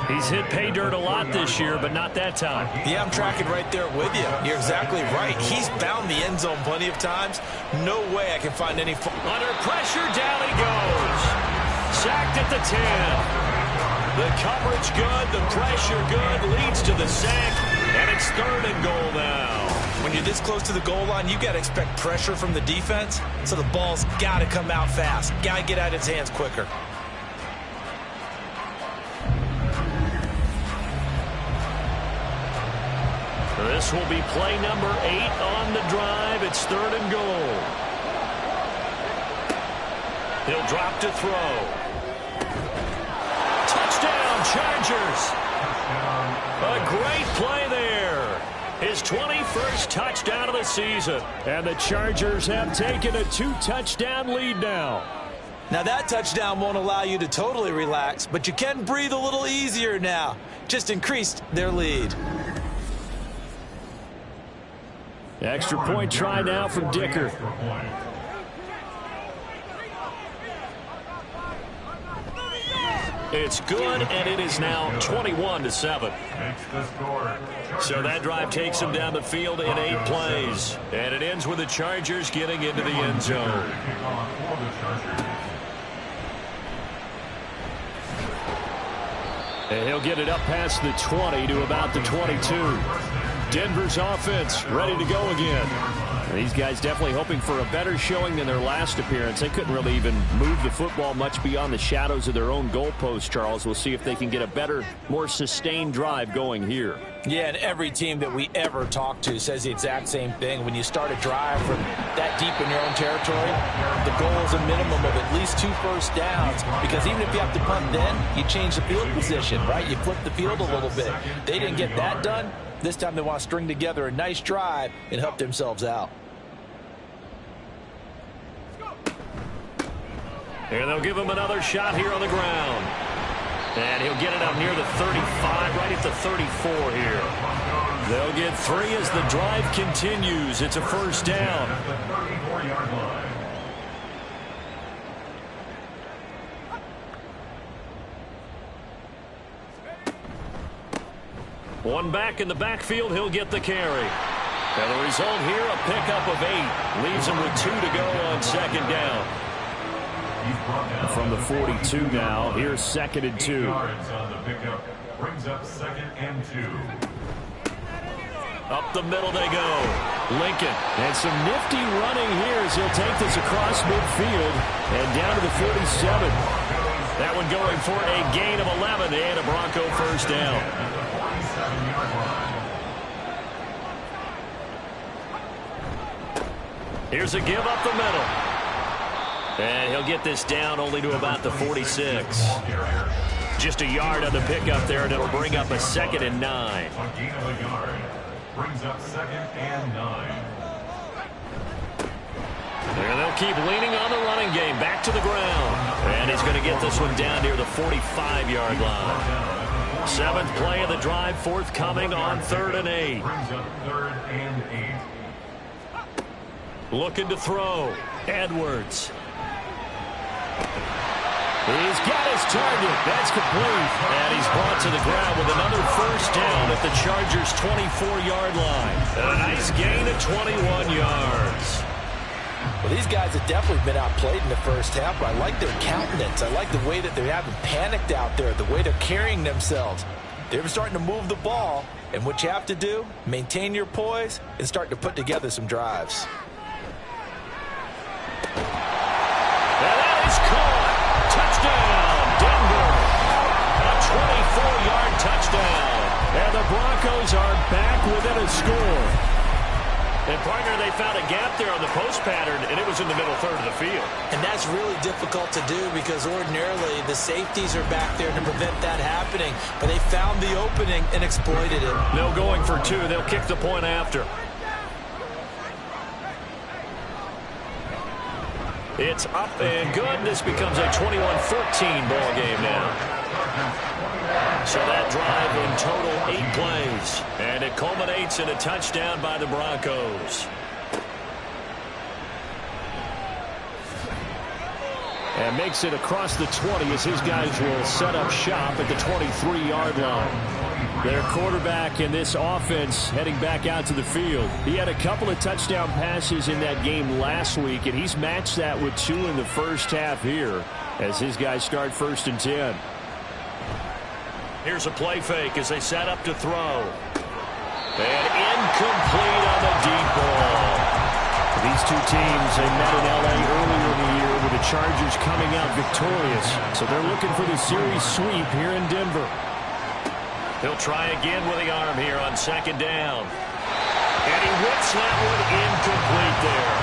He's hit pay dirt a lot this year, but not that time. Yeah, I'm tracking right there with you. You're exactly right. He's found the end zone plenty of times. No way I can find any... Under pressure, down he goes. Sacked at the 10. The coverage good, the pressure good, leads to the sack, and it's 3rd and goal now. When you're this close to the goal line, you got to expect pressure from the defense, so the ball's got to come out fast. Got to get out of his hands quicker. This will be play number 8 on the drive. It's 3rd and goal. He'll drop to throw. Touchdown, Chargers. A great play there. His 21st touchdown of the season. And the Chargers have taken a 2-touchdown lead now. Now that touchdown won't allow you to totally relax, but you can breathe a little easier now. Just increased their lead. Extra point try now from Dicker. It's good, and it is now 21-7. So that drive takes him down the field in 8 plays. And it ends with the Chargers getting into the end zone. And he'll get it up past the 20 to about the 22. Denver's offense ready to go again. These guys definitely hoping for a better showing than their last appearance. They couldn't really even move the football much beyond the shadows of their own goalpost, Charles. We'll see if they can get a better, more sustained drive going here. Yeah, and every team that we ever talk to says the exact same thing. When you start a drive from that deep in your own territory, the goal is a minimum of at least 2 first downs, because even if you have to punt then, you change the field position, right? You flip the field a little bit. They didn't get that done. This time they want to string together a nice drive and help themselves out. And they'll give him another shot here on the ground. And he'll get it up near the 35, right at the 34 here. They'll get 3 as the drive continues. It's a first down. One back in the backfield, he'll get the carry. And the result here, a pickup of 8. Leaves him with 2 to go on second down. From the 42 now, here's 2nd and 2. Brings up 2nd and 2. Up the middle they go. Lincoln. And some nifty running here as he'll take this across midfield and down to the 47. That one going for a gain of 11 and a Bronco first down. Here's a give up the middle. And he'll get this down only to about the 46. Just a yard on the pickup there, and it'll bring up a 2nd and 9. A gain of a yard. Brings up 2nd and 9. And they'll keep leaning on the running game. Back to the ground. And he's going to get this one down near the 45-yard line. 7th play of the drive, forthcoming on 3rd and 8. Brings up 3rd and 8. Looking to throw. Edwards. He's got his target. That's complete. And he's brought to the ground with another first down at the Chargers' 24-yard line. A nice gain of 21 yards. Well, these guys have definitely been outplayed in the first half, but I like their countenance. I like the way that they haven't panicked out there, the way they're carrying themselves. They're starting to move the ball, and what you have to do, maintain your poise and start to put together some drives. And that is caught. Touchdown, Denver. A 24-yard touchdown. And the Broncos are back within a score. And, partner, they found a gap there on the post pattern, and it was in the middle third of the field. And that's really difficult to do because ordinarily the safeties are back there to prevent that happening. But they found the opening and exploited it. No going for 2. They'll kick the point after. It's up and good. This becomes a 21-14 ball game now. So that drive in total 8 plays. And it culminates in a touchdown by the Broncos. And makes it across the 20 as his guys will set up shop at the 23-yard line. Their quarterback in this offense heading back out to the field. He had a couple of touchdown passes in that game last week, and he's matched that with 2 in the first half here as his guys start 1st and 10. Here's a play fake as they set up to throw. And incomplete on the deep ball. These two teams, they met in L.A. earlier in the year with the Chargers coming out victorious. So they're looking for the series sweep here in Denver. He'll try again with the arm here on 2nd down. And he whips that one incomplete there.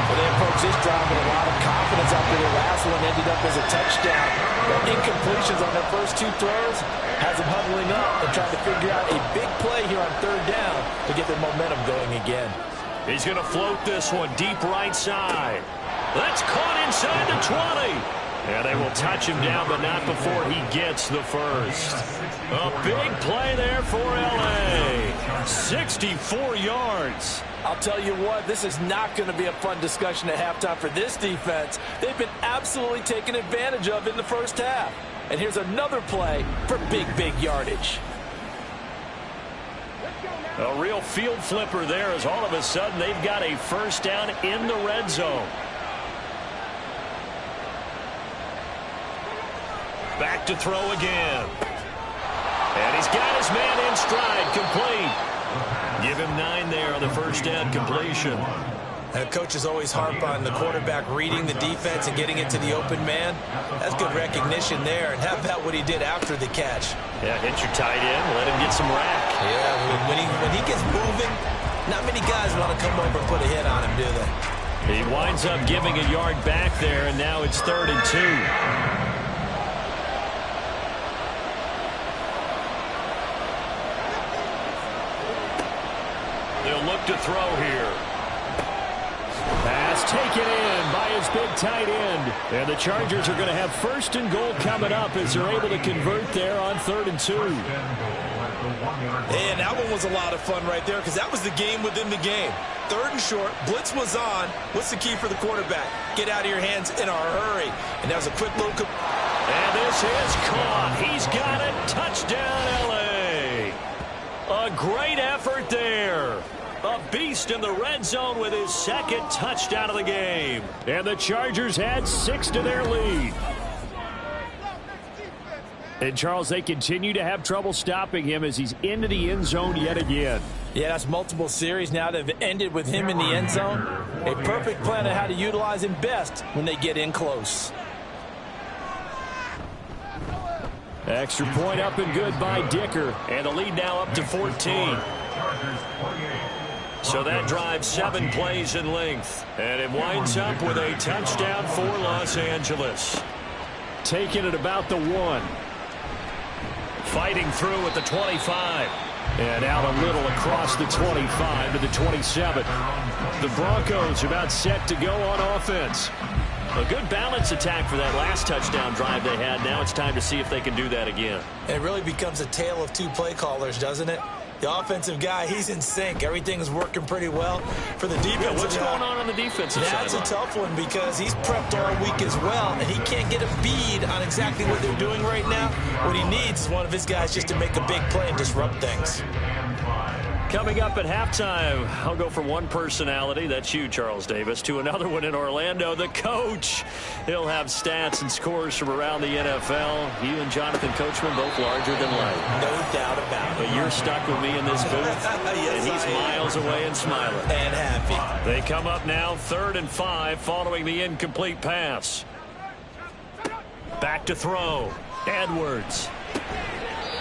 Well, they approached this drive with a lot of confidence after their last one ended up as a touchdown. But incompletions on their first 2 throws has them huddling up and trying to figure out a big play here on 3rd down to get their momentum going again. He's going to float this one deep right side. That's caught inside the 20. And they will touch him down, but not before he gets the first. A big play there for L.A. 64 yards. I'll tell you what, this is not going to be a fun discussion at halftime for this defense. They've been absolutely taken advantage of in the first half. And here's another play for big yardage. A real field flipper there as all of a sudden they've got a first down in the red zone. Back to throw again. And he's got his man in stride, complete. Give him 9 there on the first down completion. And coaches always harp on the quarterback reading the defense and getting it to the open man. That's good recognition there. And how about what he did after the catch? Yeah, hit your tight end, let him get some rack. Yeah, when he gets moving, not many guys want to come over and put a hit on him, do they? He winds up giving a yard back there, and now it's 3rd and 2. They'll look to throw here. Pass taken in by his big tight end. And the Chargers are going to have 1st and goal coming up as they're able to convert there on 3rd and 2. And that one was a lot of fun right there because that was the game within the game. 3rd and short, blitz was on. What's the key for the quarterback? Get out of your hands in a hurry. And that was a quick little... And this is caught. He's got it. Touchdown, L.A. A great effort there. A beast in the red zone with his 2nd touchdown of the game. And the Chargers add 6 to their lead. And, Charles, they continue to have trouble stopping him as he's into the end zone yet again. Yeah, that's multiple series now that have ended with him in the end zone. A perfect plan on how to utilize him best when they get in close. Extra point up and good by Dicker. And the lead now up to 14. So that drives 7 plays in length. And it winds up with a touchdown for Los Angeles. Taking it about the 1. Fighting through at the 25. And out a little across the 25 to the 27. The Broncos about set to go on offense. A good balance attack for that last touchdown drive they had. Now it's time to see if they can do that again. It really becomes a tale of 2 play callers, doesn't it? The offensive guy, he's in sync. Everything's working pretty well. For the defensive guy, what's going on the defensive side? That's a tough one because he's prepped all week as well, and he can't get a bead on exactly what they're doing right now. What he needs is one of his guys just to make a big play and disrupt things. Coming up at halftime, I'll go from one personality, that's you, Charles Davis, to another one in Orlando, the coach. He'll have stats and scores from around the NFL. You and Jonathan Coachman both larger than life. No doubt about it. But you're stuck with me in this booth, yes, and he's miles away and smiling. And happy. They come up now, 3rd and 5, following the incomplete pass. Back to throw. Edwards.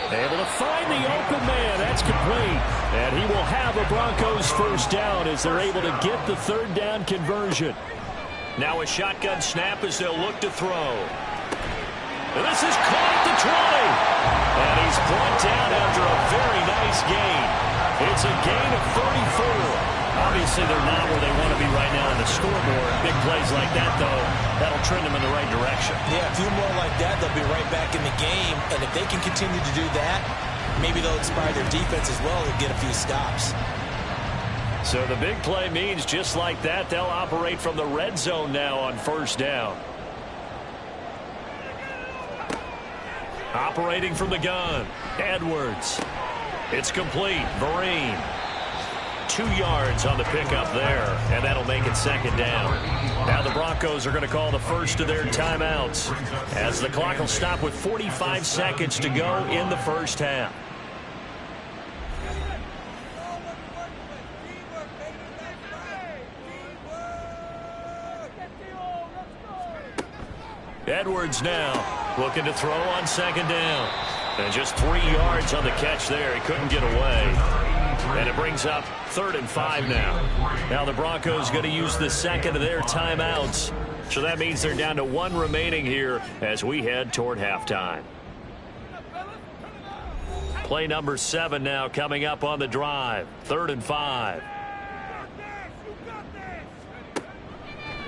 Able to find the open man. That's complete. And he will have a Broncos 1st down as they're able to get the 3rd down conversion. Now a shotgun snap as they'll look to throw. And this is caught at the 20. And he's brought down after a very nice gain. It's a gain of 34. Obviously, they're not where they want to be right now on the scoreboard. Big plays like that, though, that'll trend them in the right direction. Yeah, a few more like that, they'll be right back in the game. And if they can continue to do that, maybe they'll inspire their defense as well and get a few stops. So the big play means just like that, they'll operate from the red zone now on 1st down. Operating from the gun, Edwards. It's complete, Vereen. 2 yards on the pickup there, and that'll make it 2nd down. Now the Broncos are going to call the first of their timeouts as the clock will stop with 45 seconds to go in the 1st half. Edwards now looking to throw on 2nd down. And just 3 yards on the catch there. He couldn't get away. And it brings up 3rd and 5 now. Now the Broncos going to use the 2nd of their timeouts. So that means they're down to 1 remaining here as we head toward halftime. Play number 7 now coming up on the drive. 3rd and 5.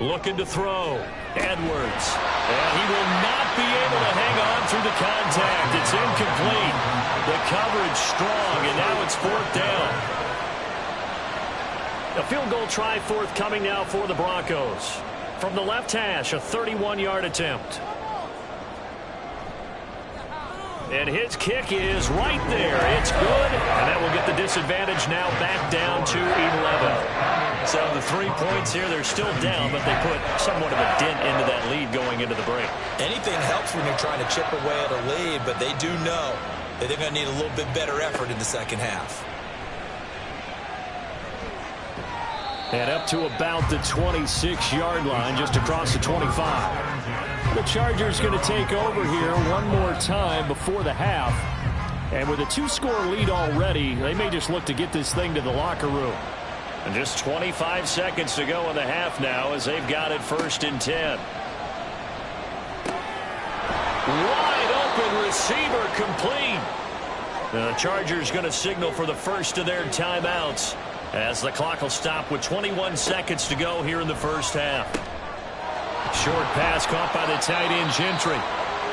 Looking to throw. Edwards. And he will not be able to hang on through the contact. It's incomplete. The coverage strong, and now it's 4th down. A field goal try forthcoming now for the Broncos. From the left hash, a 31-yard attempt. And his kick is right there. It's good, and that will get the disadvantage now back down to 11. So the 3 points here, they're still down, but they put somewhat of a dent into that lead going into the break. Anything helps when you're trying to chip away at a lead, but they do know that they're going to need a little bit better effort in the 2nd half. And up to about the 26-yard line, just across the 25. The Chargers going to take over here one more time before the half. And with a 2-score lead already, they may just look to get this thing to the locker room. And just 25 seconds to go in the half now as they've got it 1st and 10. Wide open receiver complete. The Chargers going to signal for the first of their timeouts as the clock will stop with 21 seconds to go here in the first half. Short pass caught by the tight end Gentry.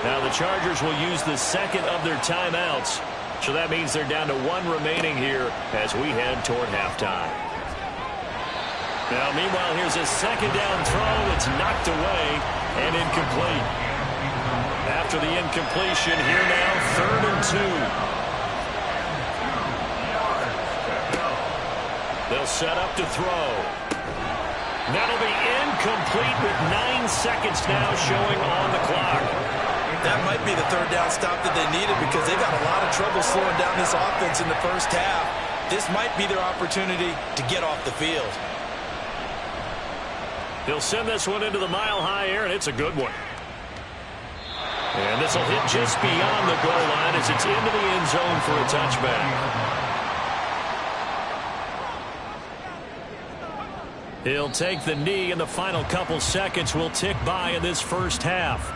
Now the Chargers will use the second of their timeouts. So that means they're down to 1 remaining here as we head toward halftime. Now meanwhile, here's a second down throw. It's knocked away and incomplete. After the incompletion, here now 3rd and 2. They'll set up to throw. That'll be incomplete with 9 seconds now showing on the clock. That might be the 3rd down stop that they needed because they got a lot of trouble slowing down this offense in the first half. This might be their opportunity to get off the field. They'll send this one into the mile-high air, and it's a good one. And this will hit just beyond the goal line as it's into the end zone for a touchback. He'll take the knee, and the final couple seconds will tick by in this first half.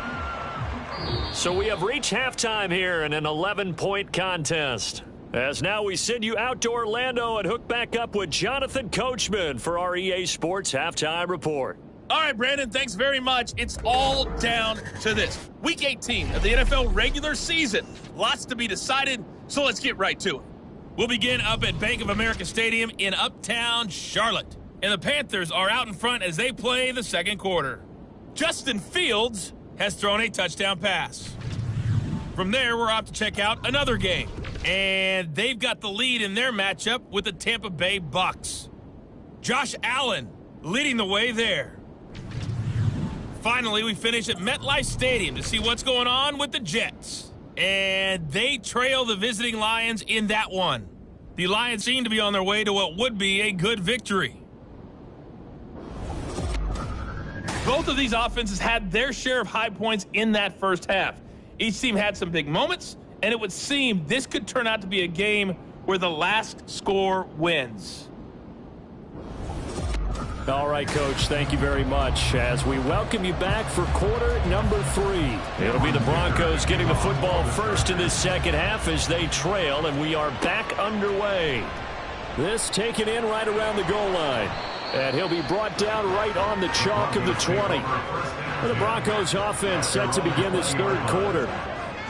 So we have reached halftime here in an 11-point contest. As now we send you out to Orlando and hook back up with Jonathan Coachman for our EA Sports Halftime Report. All right, Brandon, thanks very much. It's all down to this. Week 18 of the NFL regular season. Lots to be decided, so let's get right to it. We'll begin up at Bank of America Stadium in Uptown Charlotte. And the Panthers are out in front as they play the second quarter. Justin Fields has thrown a touchdown pass. From there, we're off to check out another game. And they've got the lead in their matchup with the Tampa Bay Bucks. Josh Allen leading the way there. Finally, we finish at MetLife Stadium to see what's going on with the Jets. And they trail the visiting Lions in that one. The Lions seem to be on their way to what would be a good victory. Both of these offenses had their share of high points in that first half. Each team had some big moments, and it would seem this could turn out to be a game where the last score wins. All right, Coach, thank you very much as we welcome you back for quarter number 3. It'll be the Broncos getting the football first in this second half as they trail, and we are back underway. This taken in right around the goal line. And he'll be brought down right on the chalk of the 20. And the Broncos offense set to begin this third quarter.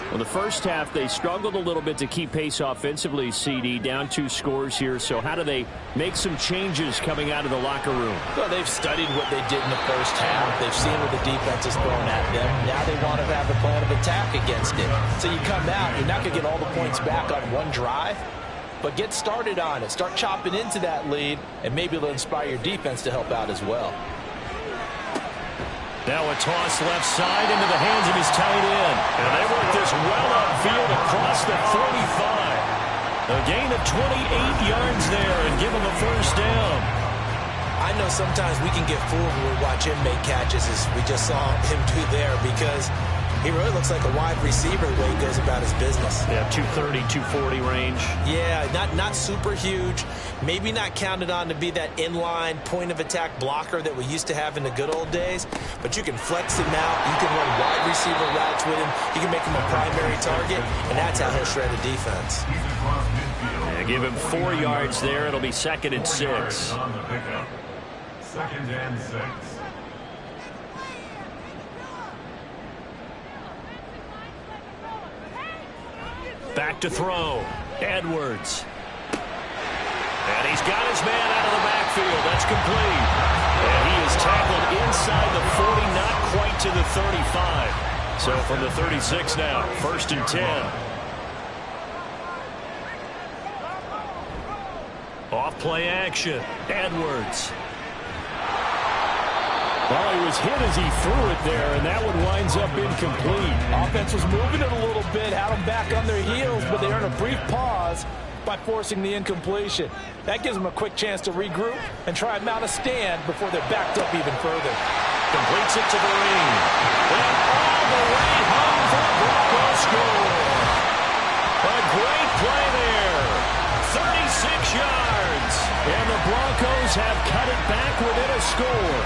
Well, the first half, they struggled a little bit to keep pace offensively, CD, down 2 scores here. So how do they make some changes coming out of the locker room? Well, they've studied what they did in the first half. They've seen what the defense is throwing at them. Now they want to have a plan of attack against it. So you come out, you're not going to get all the points back on one drive. But get started on it. Start chopping into that lead, and maybe it'll inspire your defense to help out as well. Now a toss left side into the hands of his tight end. And they work this well upfield across the 35. A gain of 28 yards there and give him a first down. I know sometimes we can get fooled when we watch him make catches, as we just saw him do there, because he really looks like a wide receiver the way he goes about his business. Yeah, 230, 240 range. Yeah, not super huge. Maybe not counted on to be that inline point-of-attack blocker that we used to have in the good old days. But you can flex him out. You can run wide receiver routes with him. You can make him a primary target, and that's how he'll shred a defense. Yeah, give him 4 yards there. It'll be 2nd and 6. 2nd and 6. Back to throw. Edwards. And he's got his man out of the backfield. That's complete. And he is tackled inside the 40, not quite to the 35. So from the 36 now, 1st and 10. Off play action. Edwards. Well, he was hit as he threw it there, and that one winds up incomplete. Offense was moving it a little bit, had them back on their heels, but they earned a brief pause, by forcing the incompletion. That gives them a quick chance to regroup and try and mount a stand before they're backed up even further. Completes it to the ring. And all the way home for the Broncos score. A great play there. 36 yards. And the Broncos have cut it back within a score.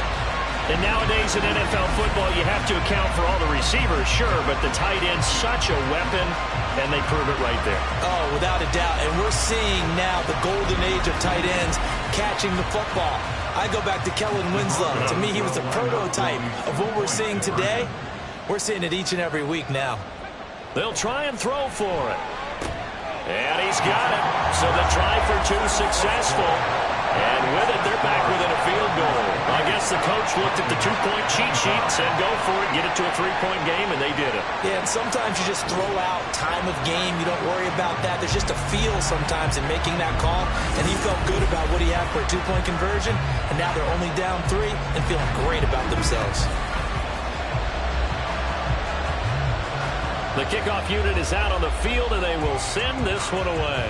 And nowadays in NFL football, you have to account for all the receivers, sure, but the tight end's such a weapon, and they prove it right there. Oh, without a doubt. And we're seeing now the golden age of tight ends catching the football. I go back to Kellen Winslow. To me, he was a prototype of what we're seeing today. We're seeing it each and every week now. They'll try and throw for it. And he's got it. So the try for two successful. And with it, they're back within a field goal. I guess the coach looked at the two-point cheat sheet and said, go for it, get it to a three-point game, and they did it. Yeah, and sometimes you just throw out time of game. You don't worry about that. There's just a feel sometimes in making that call, and he felt good about what he had for a two-point conversion, and now they're only down 3 and feeling great about themselves. The kickoff unit is out on the field, and they will send this one away.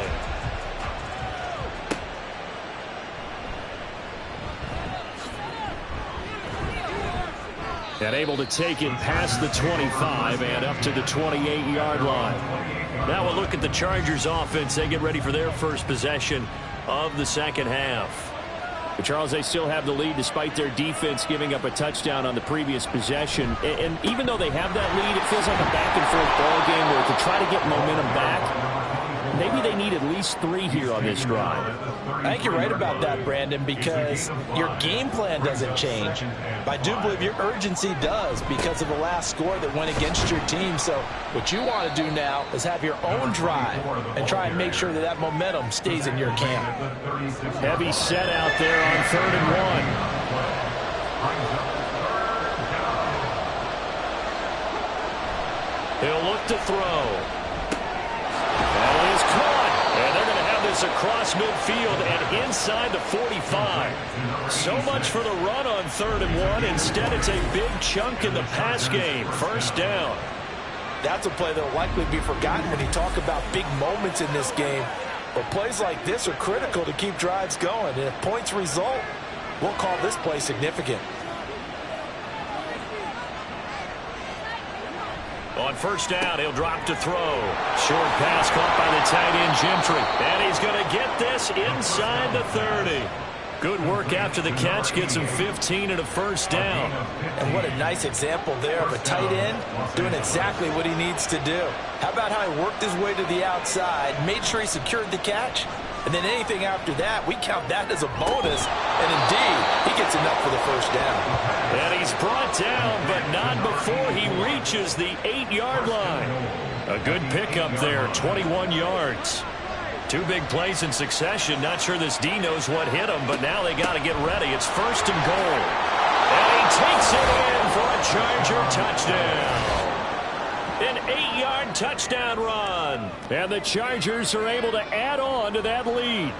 And able to take it past the 25 and up to the 28-yard line. Now we'll look at the Chargers offense. They get ready for their first possession of the second half. But Charles, they still have the lead despite their defense giving up a touchdown on the previous possession. And even though they have that lead, it feels like a back-and-forth ball game where to try to get momentum back, maybe they need at least 3 here on this drive. I think you're right about that, Brandon, because your game plan doesn't change. I do believe your urgency does because of the last score that went against your team. So what you want to do now is have your own drive and try and make sure that that momentum stays in your camp. Heavy set out there on 3rd and 1. He'll look to throw. That is caught. And they're going to have this across midfield and inside the 45. So much for the run on 3rd and 1. Instead, it's a big chunk in the pass game. First down. That's a play that will likely be forgotten when you talk about big moments in this game. But plays like this are critical to keep drives going. And if points result, we'll call this play significant. On first down, he'll drop to throw. Short pass caught by the tight end, Gentry. And he's going to get this inside the 30. Good work after the catch. Gets him 15 and a first down. And what a nice example there of a tight end doing exactly what he needs to do. How about how he worked his way to the outside, made sure he secured the catch, and then anything after that, we count that as a bonus. And indeed, he gets enough for the first down. And he's brought down, but not before he reaches the 8-yard line. A good pickup there, 21 yards. 2 big plays in succession. Not sure this D knows what hit him, but now they got to get ready. It's 1st and goal. And he takes it in for a Charger touchdown. An 8-yard touchdown run. And the Chargers are able to add on to that lead.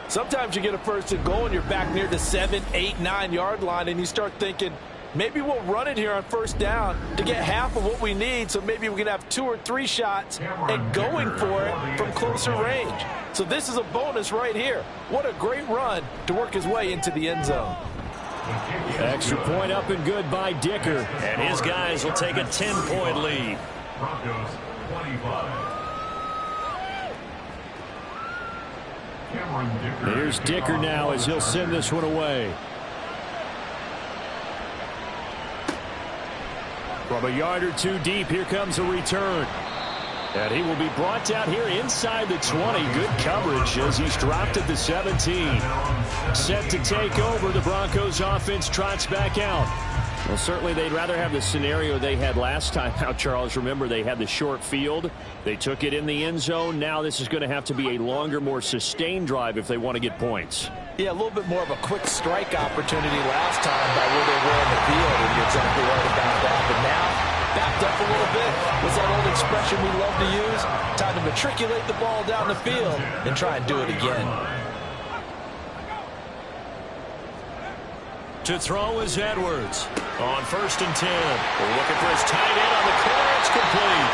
Sometimes you get a 1st and goal and you're back near the 7, 8, 9-yard line, and you start thinking, maybe we'll run it here on 1st down to get half of what we need, so maybe we can have 2 or 3 shots at going for it from closer range. So this is a bonus right here. What a great run to work his way into the end zone. Extra point up and good by Dicker. And his guys will take a 10-point lead. Broncos 25. Here's Dicker now as he'll send this one away. From a yard or 2 deep, here comes a return. And he will be brought down here inside the 20. Good coverage as he's dropped at the 17. Set to take over. The Broncos offense trots back out. Well, certainly they'd rather have the scenario they had last time out, Charles. Remember, they had the short field. They took it in the end zone. Now this is going to have to be a longer, more sustained drive if they want to get points. Yeah, a little bit more of a quick strike opportunity last time by where they were in the field, and you're exactly right about that. But now, backed up a little bit. What's that old expression we love to use? Time to matriculate the ball down the field and try and do it again. To throw is Edwards. On 1st and 10. We're looking for his tight end on the corner. It's complete.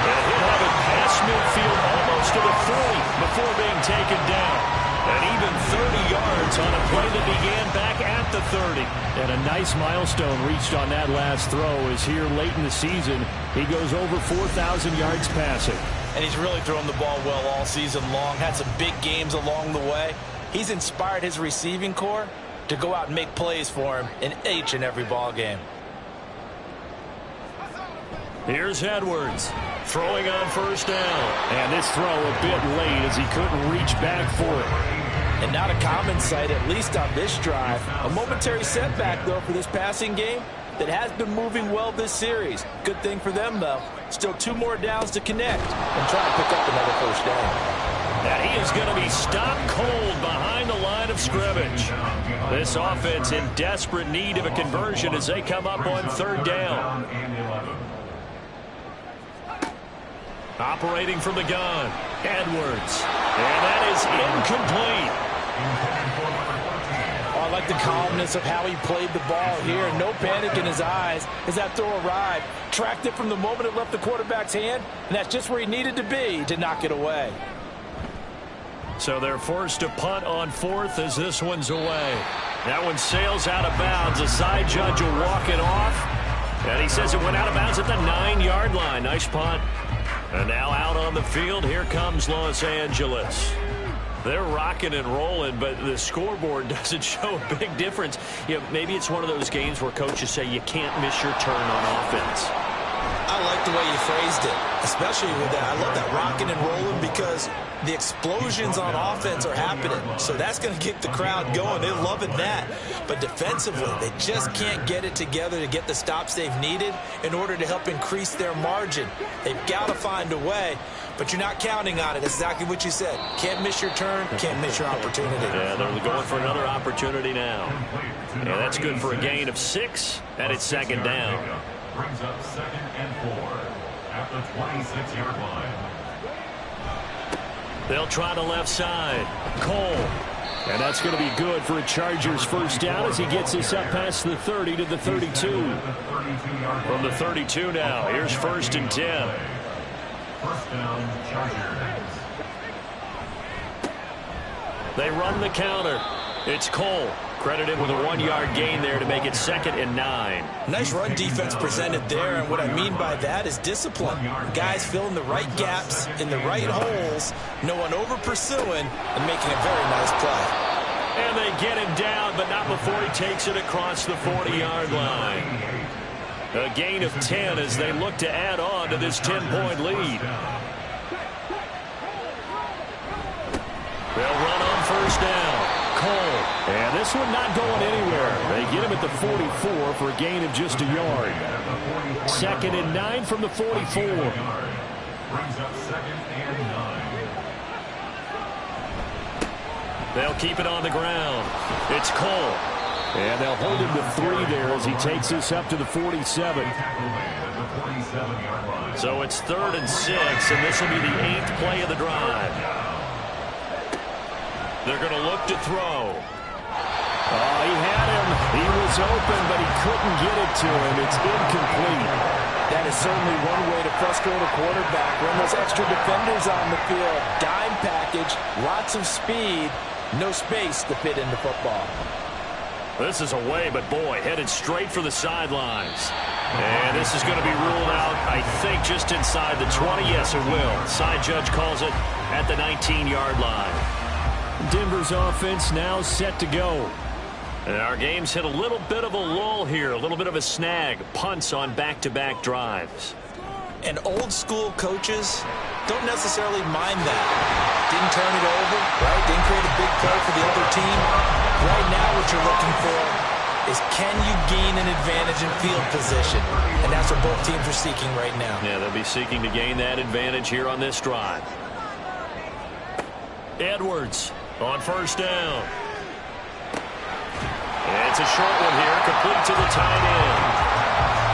And he'll have it past midfield almost to the 40 before being taken down. And even 30 yards on a play that began back at the 30. And a nice milestone reached on that last throw as here late in the season, he goes over 4,000 yards passing. And he's really thrown the ball well all season long. Had some big games along the way. He's inspired his receiving corps to go out and make plays for him in each and every ball game. Here's Edwards throwing on first down. And this throw a bit late as he couldn't reach back for it. And not a common sight, at least on this drive. A momentary setback, though, for this passing game that has been moving well this series. Good thing for them, though. Still 2 more downs to connect and try to pick up another first down. And he is going to be stopped cold behind the line of scrimmage. This offense in desperate need of a conversion as they come up on third down. Operating from the gun, Edwards. And that is incomplete. Oh, I like the calmness of how he played the ball here. No panic in his eyes as that throw arrived. Tracked it from the moment it left the quarterback's hand, and that's just where he needed to be to knock it away. So they're forced to punt on fourth as this one's away. That one sails out of bounds. The side judge will walk it off. And he says it went out of bounds at the 9-yard line. Nice punt. And now out on the field, here comes Los Angeles. They're rocking and rolling, but the scoreboard doesn't show a big difference. You know, maybe it's one of those games where coaches say you can't miss your turn on offense. I like the way you phrased it, especially with that. I love that rocking and rolling because the explosions on offense are happening. So that's going to get the crowd going. They're loving that. But defensively, they just can't get it together to get the stops they've needed in order to help increase their margin. They've got to find a way, but you're not counting on it. That's exactly what you said. Can't miss your turn, can't miss your opportunity. Yeah, they're going for another opportunity now. And that's good for a gain of 6, and it's second down. Brings up 2nd and 4 at the 26-yard line. They'll try the left side. Cole. And that's going to be good for a Chargers first down as he gets this up past the 30 to the 32. From the 32 now, here's 1st and 10. First down, Chargers. They run the counter. It's Cole. Credit him with a 1-yard gain there to make it 2nd and 9. Nice run defense presented there, and what I mean by that is discipline. Guys filling the right gaps in the right holes, no one over-pursuing, and making a very nice play. And they get him down, but not before he takes it across the 40-yard line. A gain of 10 as they look to add on to this 10-point lead. They'll run on first down. Cole. And this one not going anywhere. They get him at the 44 for a gain of just a yard. 2nd and 9 from the 44. Brings up 2nd and 9. They'll keep it on the ground. It's Cole. And they'll hold him to 3 there as he takes this up to the 47. So it's 3rd and 6, and this will be the 8th play of the drive. They're going to look to throw. Oh, he had him. He was open, but he couldn't get it to him. It's incomplete. That is certainly one way to frustrate a quarterback. Run those extra defenders on the field. Dime package, lots of speed, no space to fit into football. This is away, but boy, headed straight for the sidelines. And this is going to be ruled out, I think, just inside the 20. Yes, it will. Side judge calls it at the 19-yard line. Denver's offense now set to go. And our game's hit a little bit of a lull here, a little bit of a snag. Punts on back-to-back drives. And old-school coaches don't necessarily mind that. Didn't turn it over, right? Didn't create a big play for the other team. Right now what you're looking for is can you gain an advantage in field position? And that's what both teams are seeking right now. Yeah, they'll be seeking to gain that advantage here on this drive. Edwards on first down. And it's a short one here, complete to the tight end.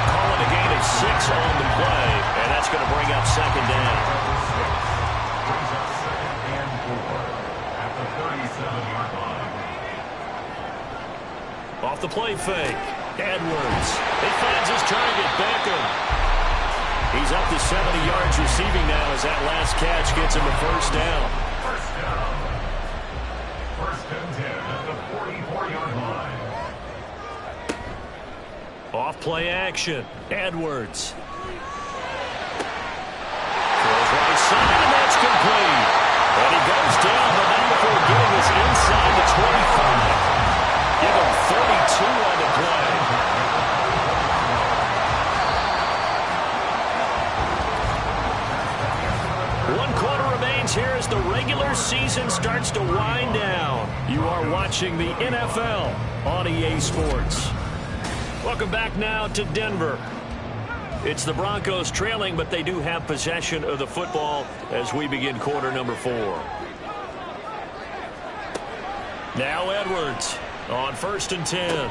Calling a gain of 6 on the play, and that's going to bring up second down. Brings up 2nd and 4 at the 37-yard line. Off the play fake, Edwards. He finds his target, Beckham. He's up to 70 yards receiving now as that last catch gets him a first down. First down. First and 10 at the 44-yard line. Off play action. Edwards. Throws right side, and that's complete. And he goes down, but not before getting us inside the 25. Give him 32 on the play. One quarter remains here as the regular season starts to wind down. You are watching the NFL on EA Sports. Welcome back now to Denver. It's the Broncos trailing, but they do have possession of the football as we begin quarter number 4. Now Edwards on 1st and 10.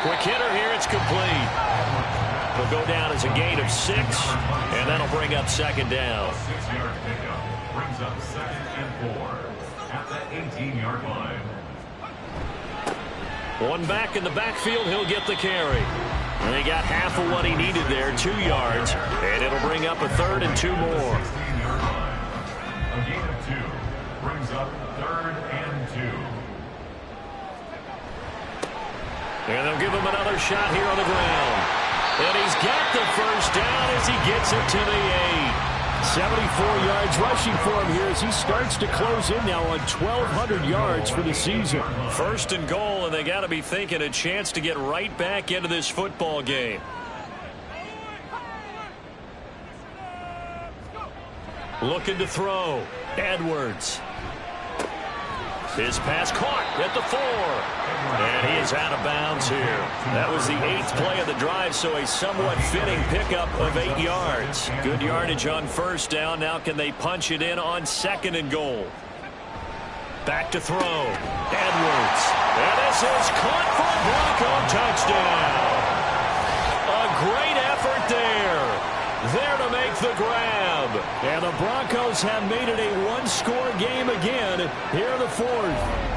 Quick hitter here, it's complete. It'll go down as a gain of 6, and that'll bring up second down. 6-yard pickup brings up 2nd and 4 at the 18-yard line. One back in the backfield, he'll get the carry. And he got half of what he needed there, 2 yards, and it'll bring up a 3rd and 2 more. 16-yard line. A gain of 2 brings up 3rd and 2. And they'll give him another shot here on the ground. And he's got the first down as he gets it to the 8. 74 yards rushing for him here as he starts to close in now on 1,200 yards for the season. 1st and goal, and they got to be thinking a chance to get right back into this football game. Looking to throw. Edwards. His pass caught at the 4. And he is out of bounds here. That was the 8th play of the drive, so a somewhat fitting pickup of 8 yards. Good yardage on first down. Now can they punch it in on 2nd and goal? Back to throw. Edwards. And this is caught for a Bronco touchdown. A great effort there. There to make the grab. And the Broncos have made it a one-score game again here in the 4th.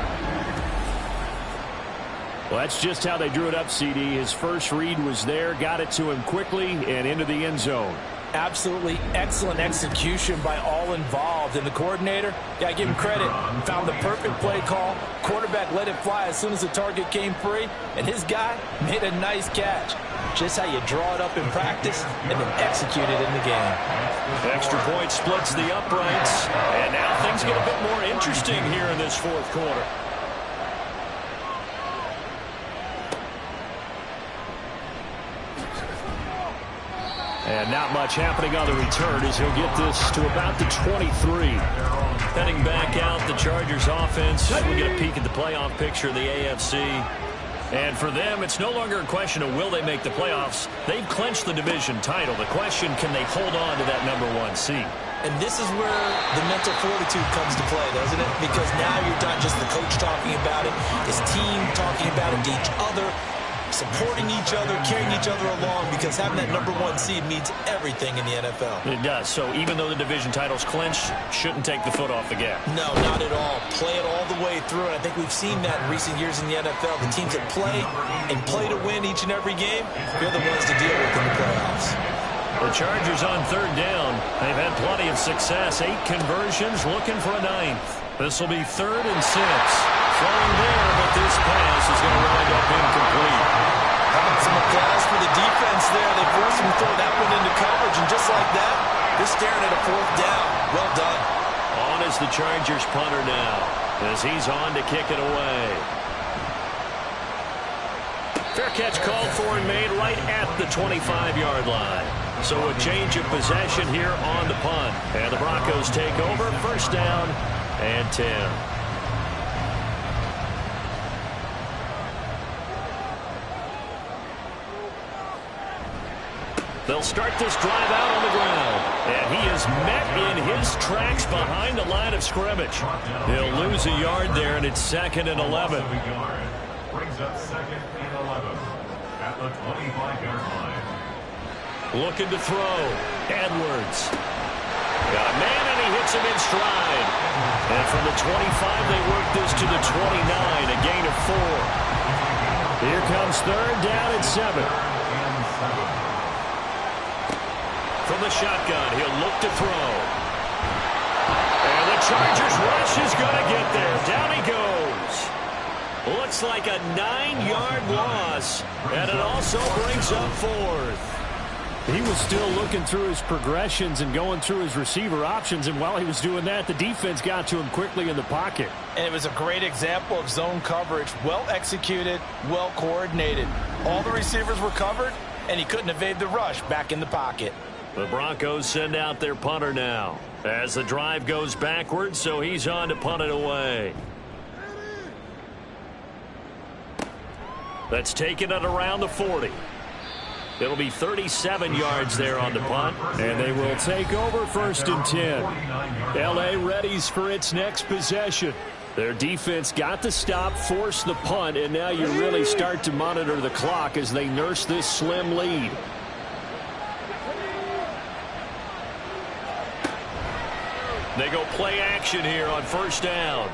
Well, that's just how they drew it up, CD. His first read was there, got it to him quickly, and into the end zone. Absolutely excellent execution by all involved. And the coordinator, got to give him credit, found the perfect play call. Quarterback let it fly as soon as the target came free, and his guy made a nice catch. Just how you draw it up in practice and then execute it in the game. Extra point splits the uprights, and now things get a bit more interesting here in this 4th quarter. And not much happening on the return as he'll get this to about the 23. Heading back out, the Chargers offense. We get a peek at the playoff picture of the AFC. And for them, it's no longer a question of will they make the playoffs. They've clinched the division title. The question, can they hold on to that #1 seed? And this is where the mental fortitude comes to play, doesn't it? Because now you're not just the coach talking about it, his team talking about it to each other, supporting each other, carrying each other along, because having that #1 seed means everything in the NFL. It does. So even though the division title's clinched, shouldn't take the foot off the gas. No, not at all. Play it all the way through. And I think we've seen that in recent years in the NFL. The teams that play and play to win each and every game, they're the ones to deal with in the playoffs. The Chargers on 3rd down. They've had plenty of success. 8 conversions, looking for a 9th. This will be 3rd and 6. Throwing there, but this pass is going to wind up incomplete. Some applause for the defense there. They forced him to throw that one into coverage, and just like that, they're staring at a 4th down. Well done. On is the Chargers punter now, as he's on to kick it away. Fair catch called for and made right at the 25-yard line. So a change of possession here on the punt. And the Broncos take over, 1st down and 10. They'll start this drive out on the ground. And he is met in his tracks behind the line of scrimmage. He'll lose a yard there, and it's 2nd and 11. Brings up 2nd and 11 at the 25-yard line. Looking to throw. Edwards. Got a man, and he hits him in stride. And from the 25, they work this to the 29, a gain of 4. Here comes 3rd down and 7. from the shotgun. He'll look to throw. And the Chargers rush is going to get there. Down he goes. Looks like a 9-yard loss, and it also brings up 4th. He was still looking through his progressions and going through his receiver options, and while he was doing that, the defense got to him quickly in the pocket. And it was a great example of zone coverage. Well executed, well coordinated. All the receivers were covered, and he couldn't evade the rush back in the pocket. The Broncos send out their punter now as the drive goes backwards, so he's on to punt it away. That's taken at around the 40. It'll be 37 yards there on the punt. And they will take over 1st and 10. L.A. readies for its next possession. Their defense got the stop, forced the punt, and now you really start to monitor the clock as they nurse this slim lead. They go play action here on 1st down.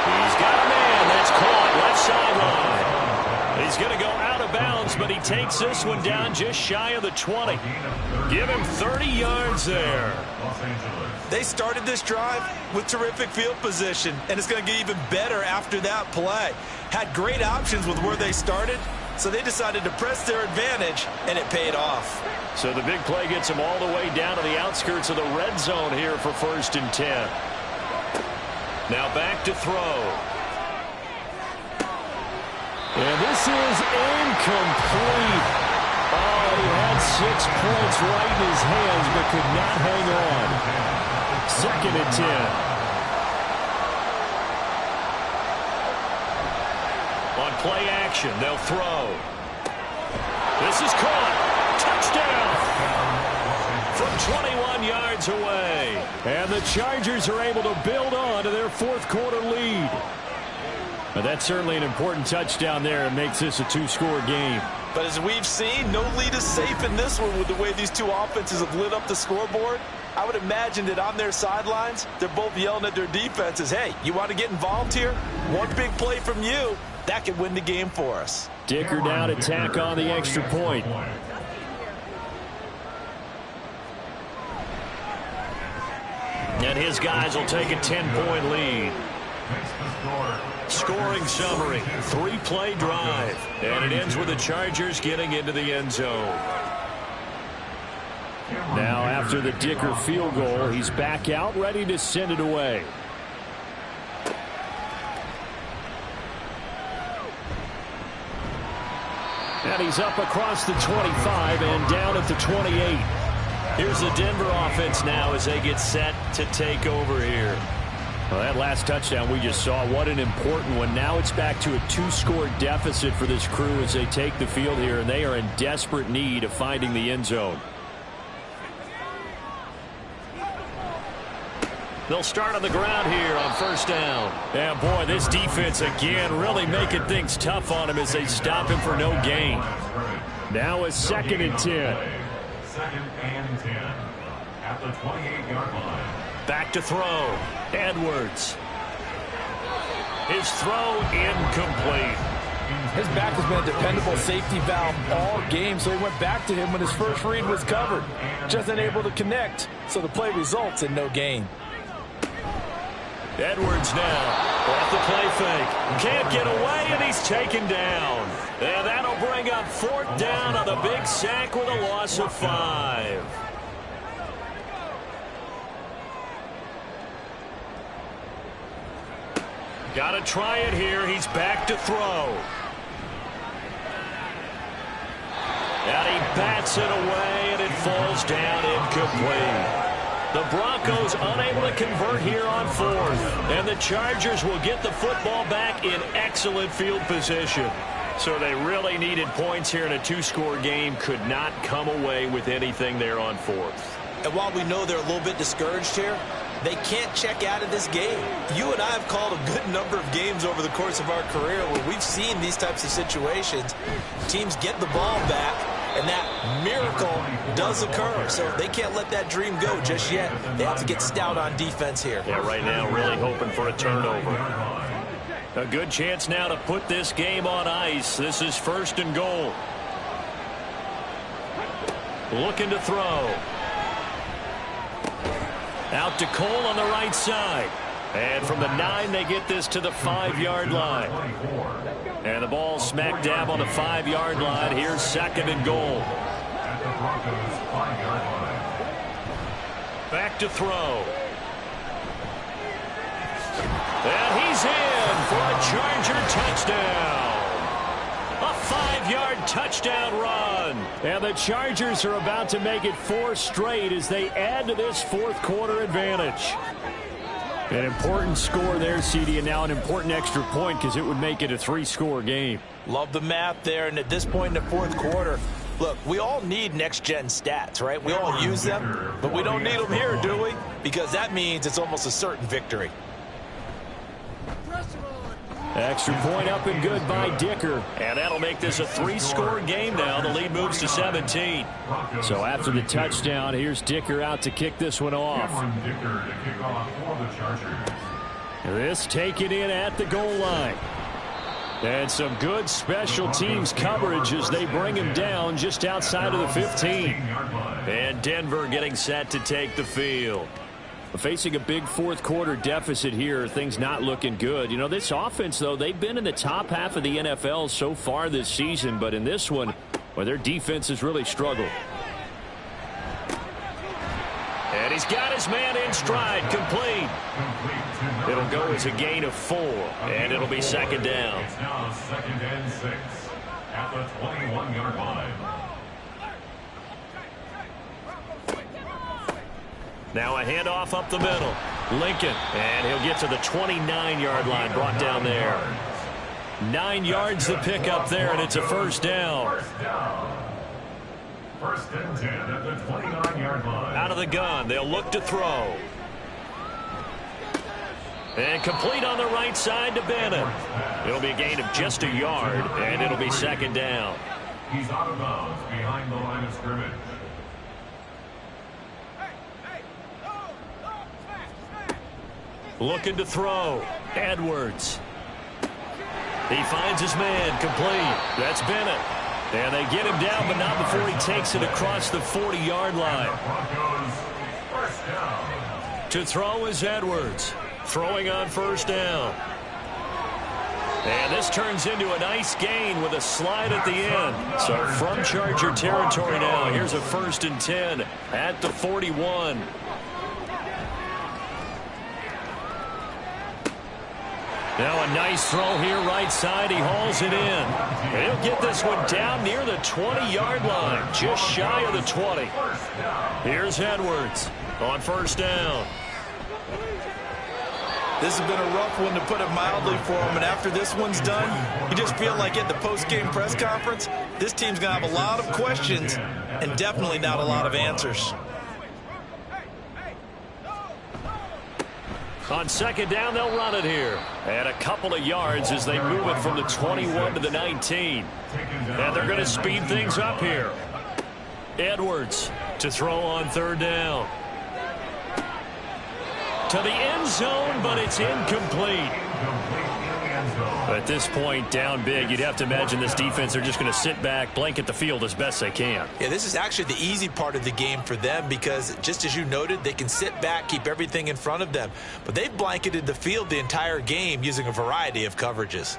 He's got a man. That's caught left sideline. He's going to go out of bounds, but he takes this one down just shy of the 20. Give him 30 yards there. They started this drive with terrific field position, and it's going to get even better after that play. Had great options with where they started, so they decided to press their advantage, and it paid off. So the big play gets them all the way down to the outskirts of the red zone here for 1st and 10. Now back to throw. And this is incomplete. Oh, he had 6 points right in his hands, but could not hang on. 2nd and 10. On play action, they'll throw. This is caught. Touchdown. From 21 yards away. And the Chargers are able to build on to their 4th quarter lead. But that's certainly an important touchdown there and makes this a 2-score game. But as we've seen, no lead is safe in this one with the way these two offenses have lit up the scoreboard. I would imagine that on their sidelines, they're both yelling at their defenses, hey, you want to get involved here? One big play from you, that could win the game for us. Dicker down to tack on the extra point. And his guys will take a 10-point lead. Scoring summary, 3-play drive. And it ends with the Chargers getting into the end zone. Now after the Dicker field goal, he's back out ready to send it away. And he's up across the 25 and down at the 28. Here's the Denver offense now as they get set to take over here. Well, that last touchdown we just saw, what an important one. Now it's back to a 2-score deficit for this crew as they take the field here, and they are in desperate need of finding the end zone. They'll start on the ground here on 1st down. And boy, this defense again really making things tough on him as they stop him for no gain. Now a 2nd and 10. 2nd and 10 at the 28-yard line. Back to throw. Edwards. His throw incomplete. His back has been a dependable safety valve all game, so he went back to him when his first read was covered. Just unable to connect, so the play results in no gain. Edwards now off the play fake. Can't get away, and he's taken down. And that'll bring up 4th down on the big sack with a loss of 5. Got to try it here. He's back to throw. And he bats it away, and it falls down incomplete. The Broncos unable to convert here on 4th. And the Chargers will get the football back in excellent field position. So they really needed points here in a 2-score game. Could not come away with anything there on 4th. And while we know they're a little bit discouraged here, they can't check out of this game. You and I have called a good number of games over the course of our career where we've seen these types of situations. Teams get the ball back, and that miracle does occur. So they can't let that dream go just yet. They have to get stout on defense here. Yeah, right now really hoping for a turnover. A good chance now to put this game on ice. This is 1st and goal. Looking to throw. Out to Cole on the right side. And from the 9, they get this to the 5-yard line. And the ball smack dab on the 5-yard line. Here's 2nd and goal. At the Broncos' 5-yard line. Back to throw. And he's in for a Charger touchdown. A 5-yard touchdown run. And the Chargers are about to make it 4 straight as they add to this 4th quarter advantage. An important score there, CD, and now an important extra point because it would make it a 3-score game. Love the math there, and at this point in the 4th quarter, look, we all need next-gen stats, right? We all use them, but we don't need them here, do we? Because that means it's almost a certain victory. Extra point up and good by Dicker. And that'll make this a 3-score game now. The lead moves to 17. So after the touchdown, here's Dicker out to kick this one off. This taken in at the goal line. And some good special teams coverage as they bring him down just outside of the 15. And Denver getting set to take the field. Facing a big 4th quarter deficit here, things not looking good. You know, this offense, though, they've been in the top half of the NFL so far this season, but in this one, well, their defense has really struggled. And he's got his man in stride, complete. It'll go as a gain of 4, and it'll be 2nd down. It's now 2nd and 6 at the 21-yard line. Now a handoff up the middle. Lincoln, and he'll get to the 29-yard line, brought down there. 9 yards to pick up there, and it's a 1st down. 1st and 10 at the 29-yard line. Out of the gun, they'll look to throw. And complete on the right side to Bennett. It'll be a gain of just a yard, and it'll be 2nd down. He's out of bounds behind the line of scrimmage. Looking to throw. Edwards. He finds his man, complete. That's Bennett. And they get him down, but not before he takes it across the 40-yard line. To throw is Edwards. Throwing on 1st down. And this turns into a nice gain with a slide at the end. So from Charger territory now, here's a 1st and 10 at the 41. Now a nice throw here right side. He hauls it in. He'll get this one down near the 20-yard line, just shy of the 20. Here's Edwards on 1st down. This has been a rough one, to put it mildly, for him. And after this one's done, you just feel like at the post-game press conference, this team's going to have a lot of questions and definitely not a lot of answers. On 2nd down, they'll run it here. And a couple of yards as they move it from the 21 to the 19. And they're going to speed things up here. Edwards to throw on 3rd down. To the end zone, but it's incomplete. At this point, down big, you'd have to imagine this defense are just going to sit back, blanket the field as best they can. Yeah, this is actually the easy part of the game for them because, just as you noted, they can sit back, keep everything in front of them. But they've blanketed the field the entire game using a variety of coverages.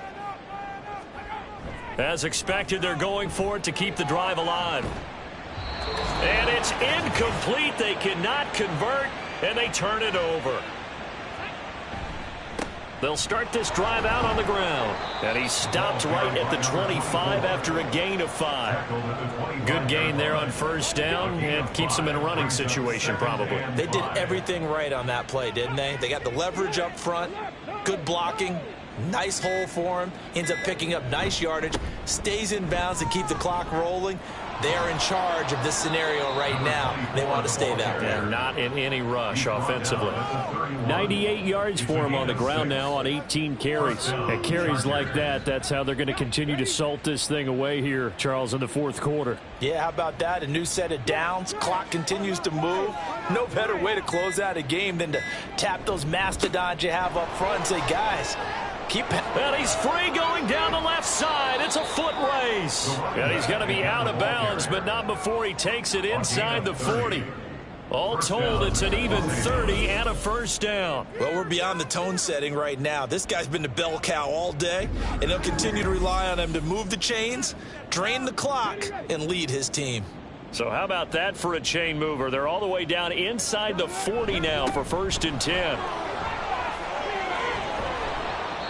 As expected, they're going for it to keep the drive alive. And it's incomplete. They cannot convert, and they turn it over. They'll start this drive out on the ground. And he stopped right at the 25 after a gain of 5. Good gain there on 1st down and keeps them in a running situation probably. They did everything right on that play, didn't they? They got the leverage up front, good blocking, nice hole for him, ends up picking up nice yardage, stays in bounds to keep the clock rolling. They are in charge of this scenario right now. They want to stay that way. They're not in any rush offensively. 98 yards for him on the ground now on 18 carries. And carries like that, that's how they're going to continue to salt this thing away here, Charles, in the 4th quarter. Yeah, how about that? A new set of downs. Clock continues to move. No better way to close out a game than to tap those mastodons you have up front and say, guys, And he's free going down the left side. It's a foot race. And he's going to be out of bounds, but not before he takes it inside the 40. All told, it's an even 30 and a first down. Well, we're beyond the tone setting right now. This guy's been the bell cow all day, and he'll continue to rely on him to move the chains, drain the clock, and lead his team. So how about that for a chain mover? They're all the way down inside the 40 now for 1st and 10.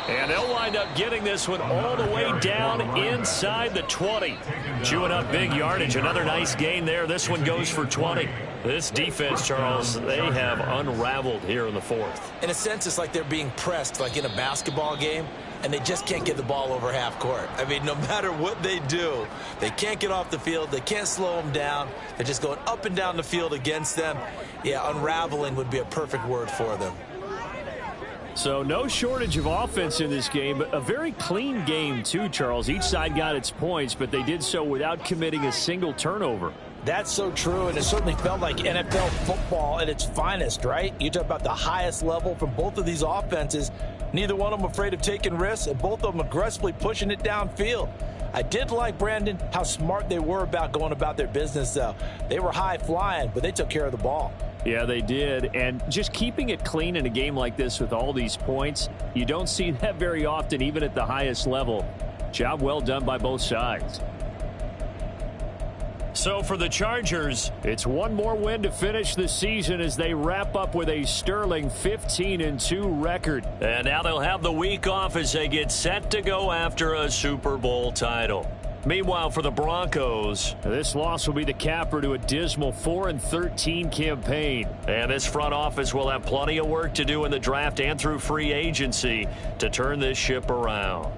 And they'll wind up getting this one all the way down inside the 20. Chewing up big yardage. Another nice gain there. This one goes for 20. This defense, Charles, they have unraveled here in the 4th. In a sense, it's like they're being pressed, like in a basketball game, and they just can't get the ball over half court. I mean, no matter what they do, they can't get off the field. They can't slow them down. They're just going up and down the field against them. Yeah, unraveling would be a perfect word for them. So no shortage of offense in this game, but a very clean game too, Charles. Each side got its points, but they did so without committing a single turnover. That's so true, and it certainly felt like NFL football at its finest, right? You talk about the highest level from both of these offenses. Neither one of them afraid of taking risks, and both of them aggressively pushing it downfield. I did like, Brandon, how smart they were about going about their business, though. They were high flying, but they took care of the ball. Yeah, they did. And just keeping it clean in a game like this with all these points, you don't see that very often, even at the highest level. Job well done by both sides. So for the Chargers, it's one more win to finish the season as they wrap up with a sterling 15-2 record. And now they'll have the week off as they get set to go after a Super Bowl title. Meanwhile, for the Broncos, this loss will be the capper to a dismal 4-13 campaign. And this front office will have plenty of work to do in the draft and through free agency to turn this ship around.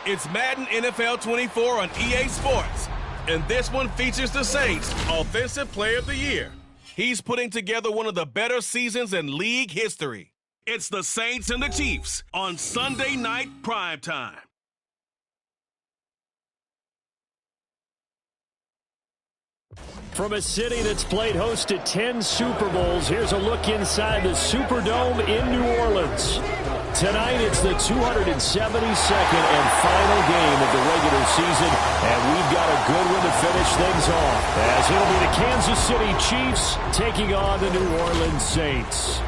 It's Madden NFL 24 on EA Sports, and this one features the Saints' Offensive Player of the Year. He's putting together one of the better seasons in league history. It's the Saints and the Chiefs on Sunday night primetime. From a city that's played host to 10 Super Bowls, here's a look inside the Superdome in New Orleans. Tonight, it's the 272nd and final game of the regular season, and we've got a good one to finish things off, as it'll be the Kansas City Chiefs taking on the New Orleans Saints.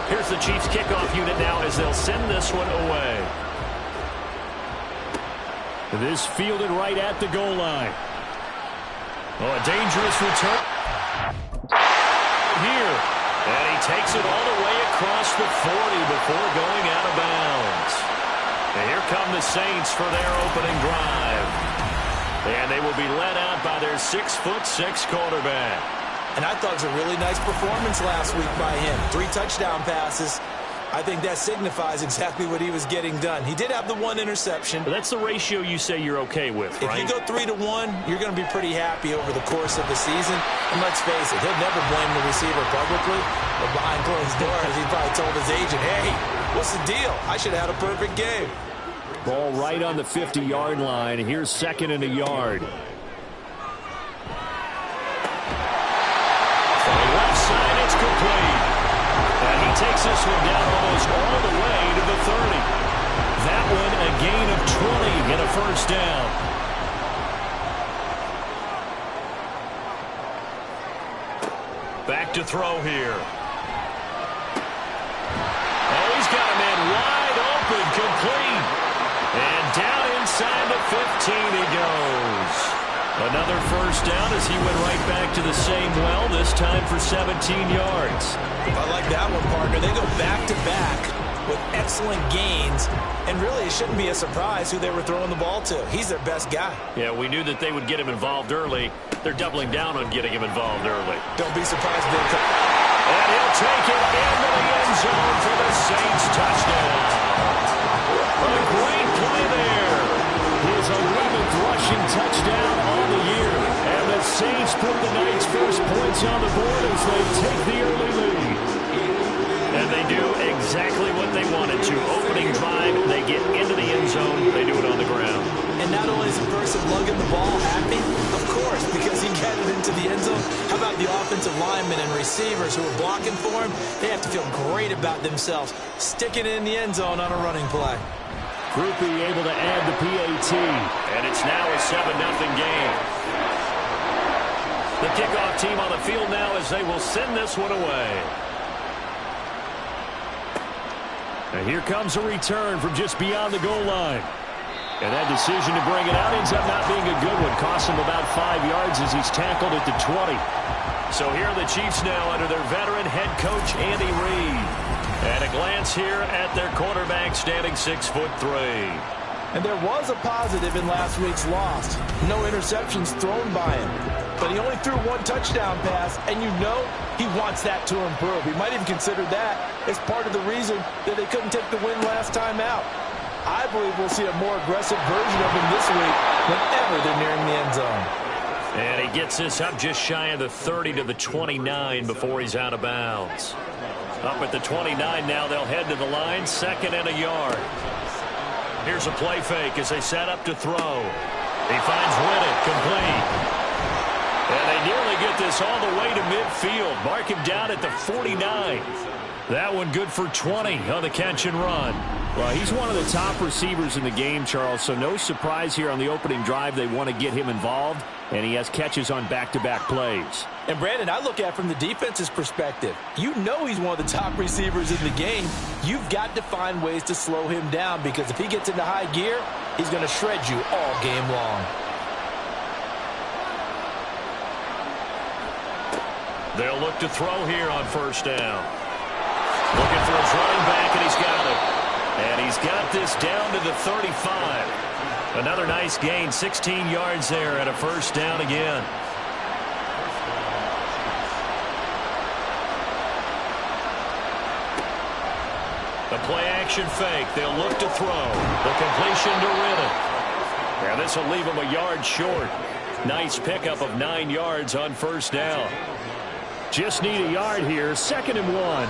Here's the Chiefs kickoff unit now as they'll send this one away. This fielded right at the goal line. Oh, a dangerous return here. And he takes it all the way across the 40 before going out of bounds. And here come the Saints for their opening drive. And they will be led out by their 6'6" quarterback. And I thought it was a really nice performance last week by him. 3 touchdown passes. I think that signifies exactly what he was getting done. He did have the 1 interception. But that's the ratio you say you're okay with, right? If you go 3-1, you're going to be pretty happy over the course of the season. And let's face it, he'll never blame the receiver publicly. But behind closed doors, he probably told his agent, hey, what's the deal? I should have had a perfect game. Ball right on the 50-yard line. Here's 2nd and a yard. Left side, it's complete. And he takes this one down almost all the way to the 30. That one a gain of 20 and a first down. Back to throw here. Oh, he's got a man wide open, complete. And down inside the 15 he goes. Another first down as he went right back to the same well, this time for 17 yards. I like that one, partner. They go back-to-back with excellent gains, and really it shouldn't be a surprise who they were throwing the ball to. He's their best guy. Yeah, we knew that they would get him involved early. They're doubling down on getting him involved early. Don't be surprised, Bill. And he'll take it into the end zone for the Saints touchdown. A great play there. His 11th rushing touchdown on the year. And the Saints put the night's first points on the board as they take the early lead. And they do exactly what they wanted to. Opening drive, they get into the end zone. They do it on the ground. And not only is the person lugging the ball happy, of course, because he got it into the end zone. How about the offensive linemen and receivers who are blocking for him? They have to feel great about themselves, sticking it in the end zone on a running play. Groupie able to add the PAT. And it's now a 7-0 game. The kickoff team on the field now as they will send this one away. And here comes a return from just beyond the goal line. And that decision to bring it out ends up not being a good one. Costs him about 5 yards as he's tackled at the 20. So here are the Chiefs now under their veteran head coach, Andy Reid. And a glance here at their quarterback standing 6'3". And there was a positive in last week's loss. No interceptions thrown by him. But he only threw 1 touchdown pass, and you know he wants that to improve. He might even consider that as part of the reason that they couldn't take the win last time out. I believe we'll see a more aggressive version of him this week whenever they're nearing the end zone. And he gets this up just shy of the 30 to the 29 before he's out of bounds. Up at the 29 now, they'll head to the line, 2nd and a yard. Here's a play fake as they set up to throw. He finds Riddick, complete. And they nearly get this all the way to midfield. Mark him down at the 49. That one good for 20 on the catch and run. Well, he's one of the top receivers in the game, Charles, so no surprise here on the opening drive. They want to get him involved, and he has catches on back-to-back plays. And, Brandon, I look at it from the defense's perspective. You know he's one of the top receivers in the game. You've got to find ways to slow him down because if he gets into high gear, he's going to shred you all game long. They'll look to throw here on 1st down. Looking for his running back, and he's got it. And he's got this down to the 35. Another nice gain, 16 yards there, and a 1st down again. The play-action fake. They'll look to throw. The completion to Riddick. And this will leave him a yard short. Nice pickup of 9 yards on 1st down. Just need a yard here, 2nd and 1.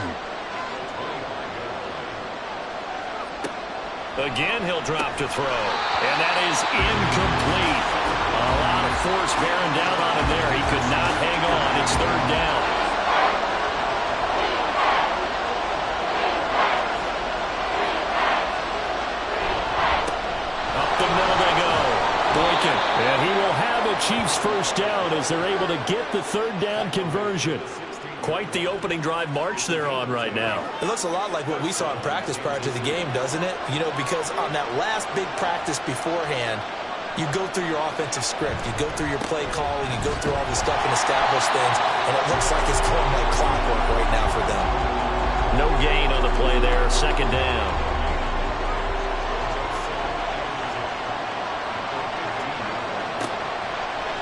Again, he'll drop to throw. And that is incomplete. A lot of force bearing down on him there. He could not hang on. It's 3rd down. Up the middle they go. Boykin. And he will have a Chiefs 1st down as they're able to get the 3rd down conversion. Quite the opening drive march they're on right now. It looks a lot like what we saw in practice prior to the game, doesn't it? You know, because on that last big practice beforehand, you go through your offensive script. You go through your play calling. You go through all this stuff and establish things. And it looks like it's going like clockwork right now for them. No gain on the play there. 2nd down.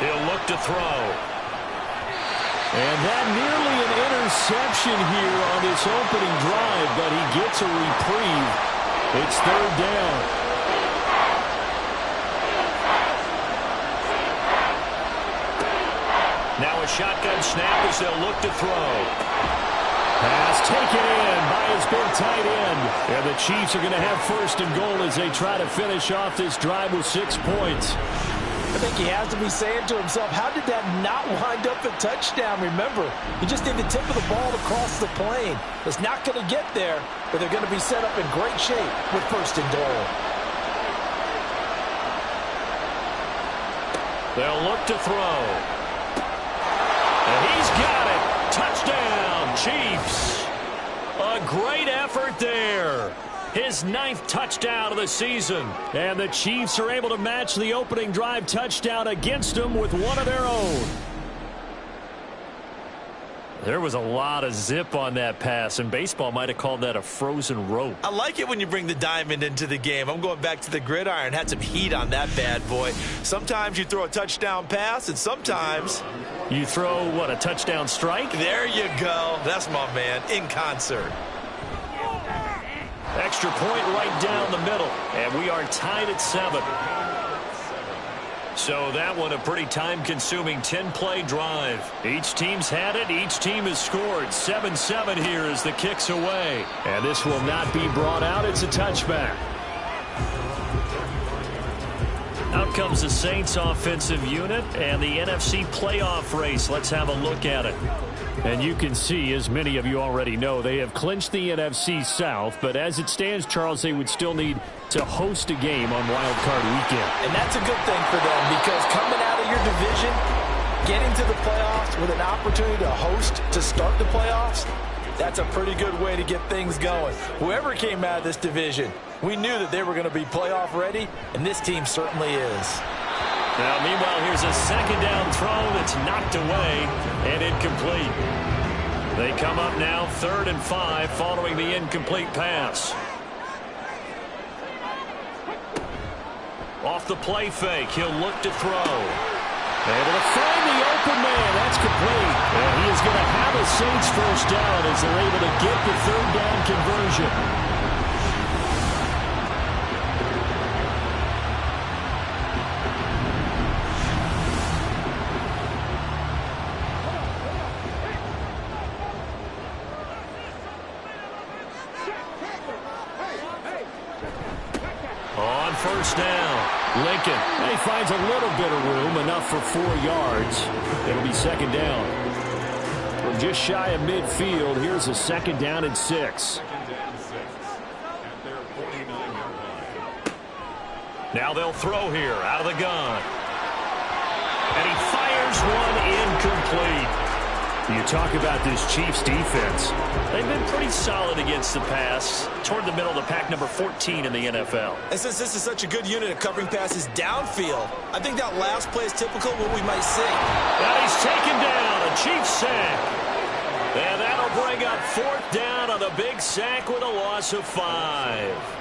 He'll look to throw. And that nearly an interception here on this opening drive, but he gets a reprieve. It's 3rd down. Now a shotgun snap as they'll look to throw. Pass taken in by his big tight end. And the Chiefs are going to have 1st and goal as they try to finish off this drive with 6 points. I think he has to be saying to himself, how did that not wind up a touchdown? Remember, you just need the tip of the ball to cross the plane. It's not going to get there, but they're going to be set up in great shape with 1st and goal. They'll look to throw. And he's got it. Touchdown, Chiefs. A great effort there. His 9th touchdown of the season. And the Chiefs are able to match the opening drive touchdown against them with one of their own. There was a lot of zip on that pass, and baseball might have called that a frozen rope. I like it when you bring the diamond into the game. I'm going back to the gridiron. Had some heat on that bad boy. Sometimes you throw a touchdown pass, and sometimes you throw, what, a touchdown strike? There you go. That's my man, in concert. Extra point right down the middle, and we are tied at 7. So that one a pretty time-consuming 10-play drive. Each team's had it. Each team has scored. 7-7 here as the kick's away. And this will not be brought out. It's a touchback. Out comes the Saints offensive unit and the NFC playoff race. Let's have a look at it. And you can see, as many of you already know, they have clinched the NFC South. But as it stands, Charles, they would still need to host a game on Wild Card Weekend. And that's a good thing for them because coming out of your division, getting to the playoffs with an opportunity to host to start the playoffs, that's a pretty good way to get things going. Whoever came out of this division, we knew that they were going to be playoff ready, and this team certainly is. Now, meanwhile, here's a second down throw that's knocked away and incomplete. They come up now 3rd and 5 following the incomplete pass. Off the play fake, he'll look to throw. Able to find the open man. That's complete. And he is going to have a Saints 1st down as they're able to get the 3rd down conversion. on first down. Lincoln, he finds a little bit of room, enough for 4 yards. It'll be second down. From just shy of midfield, here's a second down and 6. Now they'll throw here out of the gun. And he fires one incomplete. You talk about this Chiefs defense. They've been pretty solid against the pass. Toward the middle of the pack, number 14 in the NFL. And since this is such a good unit at covering passes downfield, I think that last play is typical of what we might see. And he's taken down, a Chiefs sack. And that'll bring up 4th down on the big sack with a loss of 5.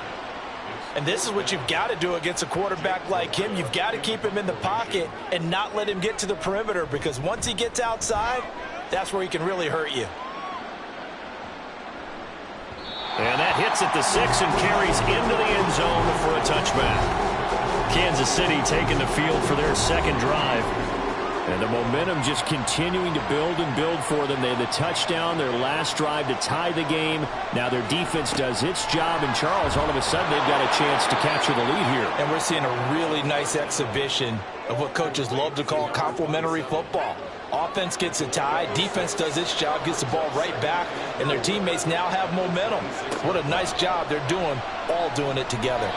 And this is what you've got to do against a quarterback like him. You've got to keep him in the pocket and not let him get to the perimeter, because once he gets outside, that's where he can really hurt you. And that hits at the 6 and carries into the end zone for a touchback. Kansas City taking the field for their second drive. And the momentum just continuing to build and build for them. They had the touchdown, their last drive to tie the game. Now their defense does its job, and Charles, all of a sudden, they've got a chance to capture the lead here. And we're seeing a really nice exhibition of what coaches love to call complementary football. Offense gets a tie, defense does its job, gets the ball right back, and their teammates now have momentum. What a nice job they're doing, all doing it together.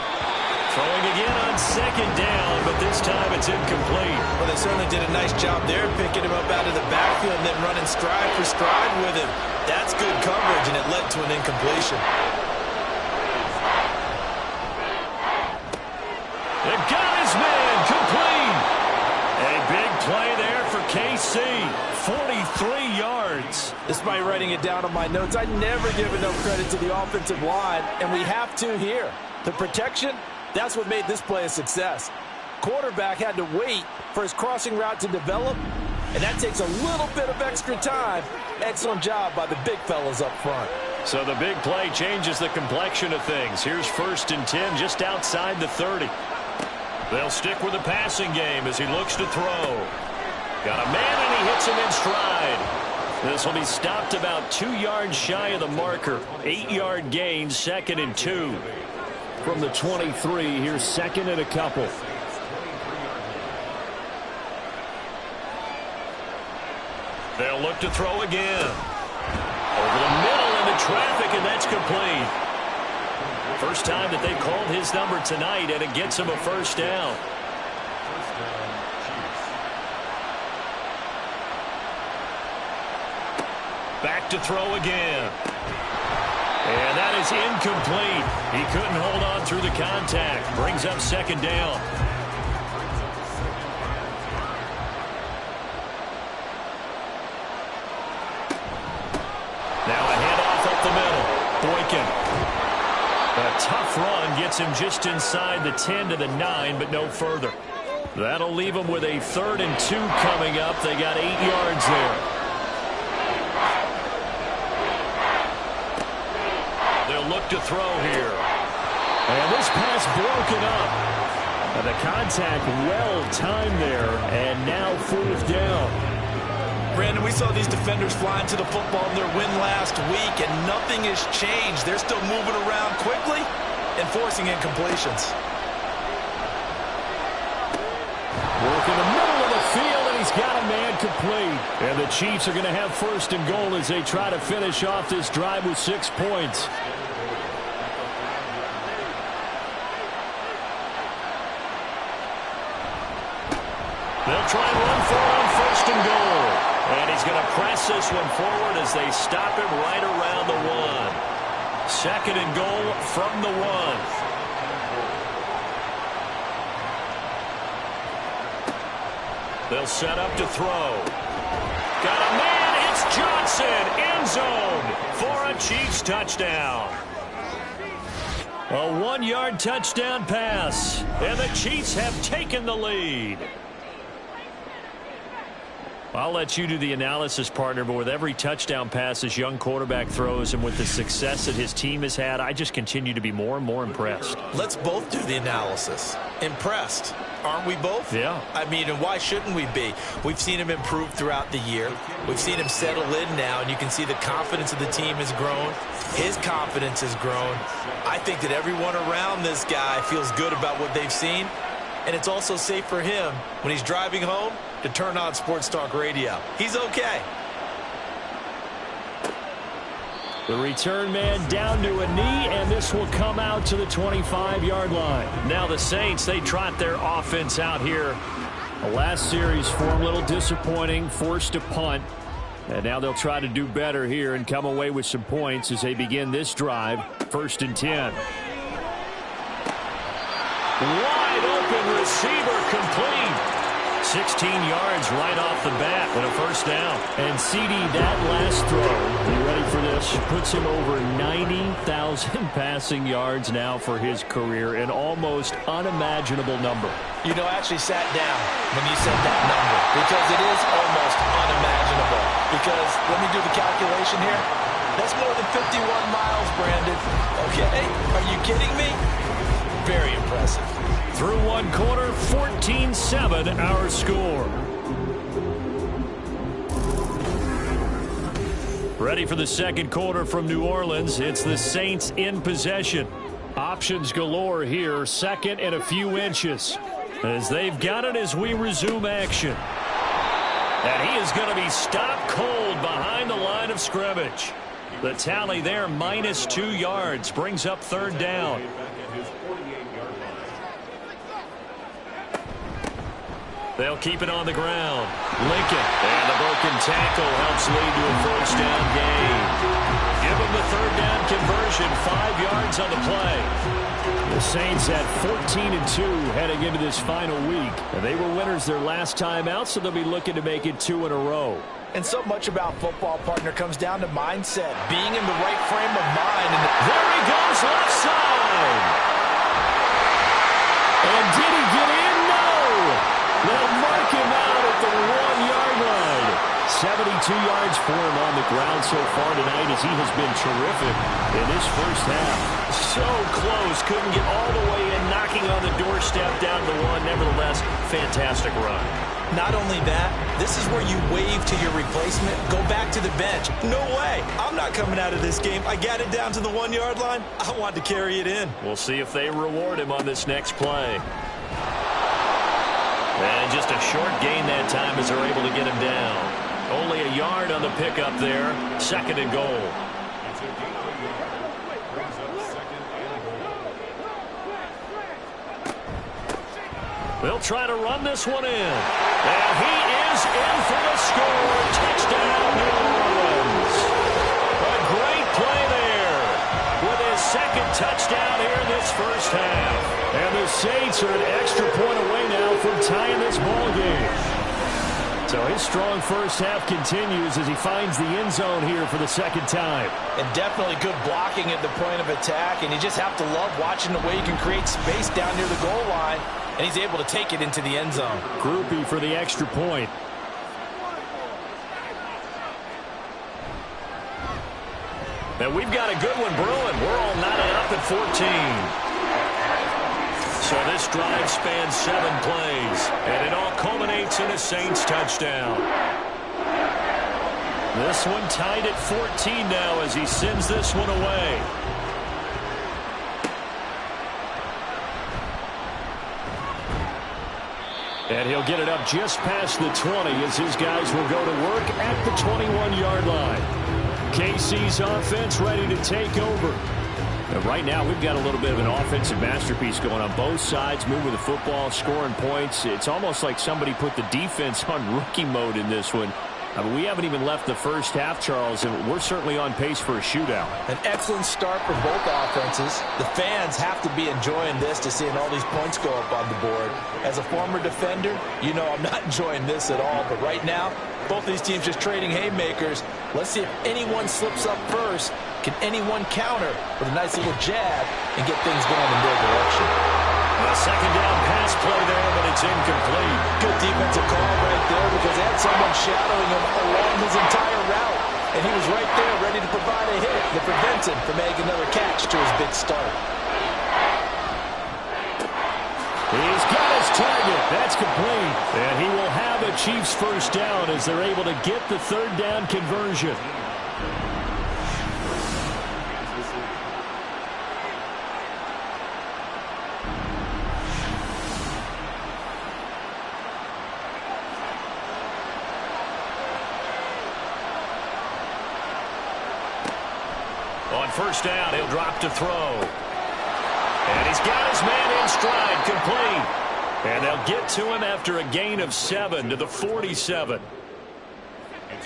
Throwing again on second down, but this time it's incomplete. Well, they certainly did a nice job there, picking him up out of the backfield and then running stride for stride with him. That's good coverage, and it led to an incompletion. They've got his man complete. A big play there for KC. 43 yards. Despite writing it down on my notes, I never give enough credit to the offensive line, and we have to here. The protection, that's what made this play a success. Quarterback had to wait for his crossing route to develop, and that takes a little bit of extra time. Excellent job by the big fellas up front. So the big play changes the complexion of things. Here's 1st and 10 just outside the 30. They'll stick with the passing game as he looks to throw. Got a man, and he hits him in stride. This will be stopped about 2 yards shy of the marker. 8-yard gain, 2nd and 2. From the 23, here's 2nd and a couple. They'll look to throw again. Over the middle into traffic, and that's complete. First time that they've called his number tonight, and it gets him a first down. Back to throw again. And that is incomplete. He couldn't hold on through the contact. Brings up second down. Now a handoff up the middle. Boykin. A tough run gets him just inside the 10 to the 9, but no further. That'll leave him with a 3rd and 2 coming up. They got 8 yards there. They'll look to throw here. And this pass broken up. And the contact well timed there. And now 4th down. Brandon, we saw these defenders flying to the football in their win last week, and nothing has changed. They're still moving around quickly and forcing incompletions. Work in the middle of the field, and he's got a man complete. And the Chiefs are going to have 1st and goal as they try to finish off this drive with 6 points. They'll try and run for it on 1st and goal. And he's going to press this one forward as they stop him right around the 1. 2nd and goal from the 1. They'll set up to throw. Got a man. It's Johnson. End zone for a Chiefs touchdown. A 1-yard touchdown pass. And the Chiefs have taken the lead. I'll let you do the analysis, partner, but with every touchdown pass this young quarterback throws and with the success that his team has had, I just continue to be more and more impressed. Let's both do the analysis. Impressed. Aren't we both? Yeah. I mean, and why shouldn't we be? We've seen him improve throughout the year. We've seen him settle in now, and you can see the confidence of the team has grown. His confidence has grown. I think that everyone around this guy feels good about what they've seen, and it's also safe for him when he's driving home to turn on Sports Talk Radio. He's okay. The return man down to a knee, and this will come out to the 25-yard line. Now the Saints, they trot their offense out here. The last series for them, a little disappointing, forced to punt. And now they'll try to do better here and come away with some points as they begin this drive. 1st and 10. Wide open receiver, complete. 16 yards right off the bat and a first down. And CD, that last throw, are you ready for this? Puts him over 90,000 passing yards now for his career, an almost unimaginable number. You know, I actually sat down when you said that number because it is almost unimaginable. Because let me do the calculation here. That's more than 51 miles, Brandon. Okay? Are you kidding me? Very impressive. Through one quarter, 14-7 our score. Ready for the second quarter from New Orleans. It's the Saints in possession. Options galore here. 2nd and a few inches. As they've got it as we resume action. And he is going to be stopped cold behind the line of scrimmage. The tally there, -2 yards, brings up 3rd down. They'll keep it on the ground. Lincoln, and the broken tackle helps lead to a 1st down gain. Give them the 3rd down conversion, 5 yards on the play. The Saints at 14-2 heading into this final week. And they were winners their last time out, so they'll be looking to make it 2 in a row. And so much about football, partner, comes down to mindset, being in the right frame of mind. And there he goes, left side. And did he get in? No! They'll mark him out at the 1-yard line. 72 yards for him on the ground so far tonight as he has been terrific in this first half. So close, couldn't get all the way in, knocking on the doorstep down to 1. Nevertheless, fantastic run. Not only that, this is where you wave to your replacement, go back to the bench. No way. I'm not coming out of this game. I got it down to the 1-yard line. I want to carry it in. We'll see if they reward him on this next play. And just a short gain that time as they're able to get him down. Only a yard on the pickup there. 2nd and goal. They'll try to run this one in. And he is in for the score. Touchdown, New Orleans. A great play there with his 2nd touchdown here in this first half. And the Saints are an extra point away now from tying this ball game. So his strong first half continues as he finds the end zone here for the 2nd time. And definitely good blocking at the point of attack. And you just have to love watching the way you can create space down near the goal line. And he's able to take it into the end zone. Groupie for the extra point. And we've got a good one brewing. We're all knotted up at 14. So this drive spans 7 plays, and it all culminates in a Saints touchdown. This one tied at 14 now as he sends this one away. And he'll get it up just past the 20 as his guys will go to work at the 21-yard line. KC's offense ready to take over. Right now, we've got a little bit of an offensive masterpiece going on both sides, moving the football, scoring points. It's almost like somebody put the defense on rookie mode in this one. I mean, we haven't even left the first half, Charles, and we're certainly on pace for a shootout. An excellent start for both offenses. The fans have to be enjoying this to seeing all these points go up on the board. As a former defender, you know I'm not enjoying this at all. But right now, both these teams just trading haymakers. Let's see if anyone slips up first. Can anyone counter with a nice little jab and get things going in their direction? A 2nd down pass play there, but it's incomplete. Good defensive call right there because they had someone shadowing him along his entire route. And he was right there ready to provide a hit that prevents him from making another catch to his big start. He's got his target. That's complete. And he will have a Chiefs first down as they're able to get the 3rd down conversion. first down. He'll drop to throw. And he's got his man in stride, complete. And they'll get to him after a gain of 7 to the 47.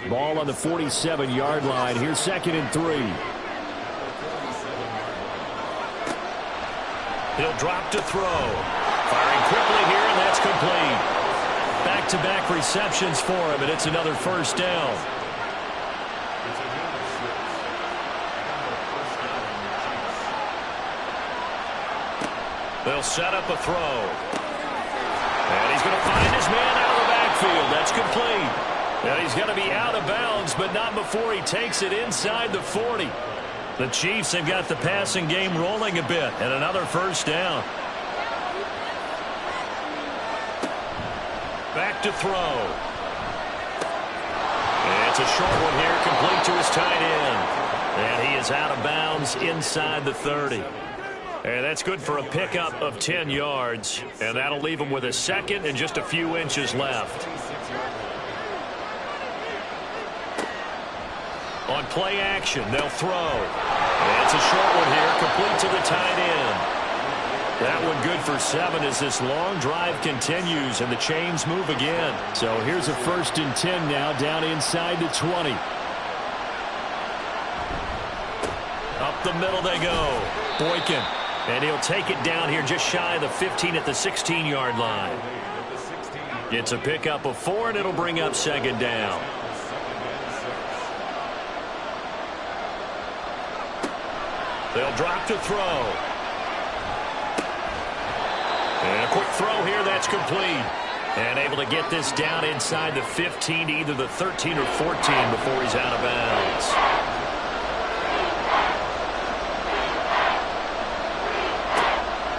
Ball on the 47-yard line. Here's 2nd and 3. He'll drop to throw. Firing quickly here, and that's complete. Back-to-back receptions for him, and it's another first down. They'll set up a throw. And he's going to find his man out of the backfield. That's complete. Now he's going to be out of bounds, but not before he takes it inside the 40. The Chiefs have got the passing game rolling a bit, and another first down. Back to throw. And it's a short one here, complete to his tight end. And he is out of bounds inside the 30. And that's good for a pickup of 10 yards. And that'll leave him with a second and just a few inches left. On play action, they'll throw. And it's a short one here, complete to the tight end. That one good for 7 as this long drive continues and the chains move again. So here's a 1st and 10 now, down inside the 20. Up the middle they go. Boykin. And he'll take it down here just shy of the 15 at the 16-yard line. It's a pickup of 4, and it'll bring up 2nd down. They'll drop to throw. And a quick throw here, that's complete. And able to get this down inside the 15 to either the 13 or 14 before he's out of bounds.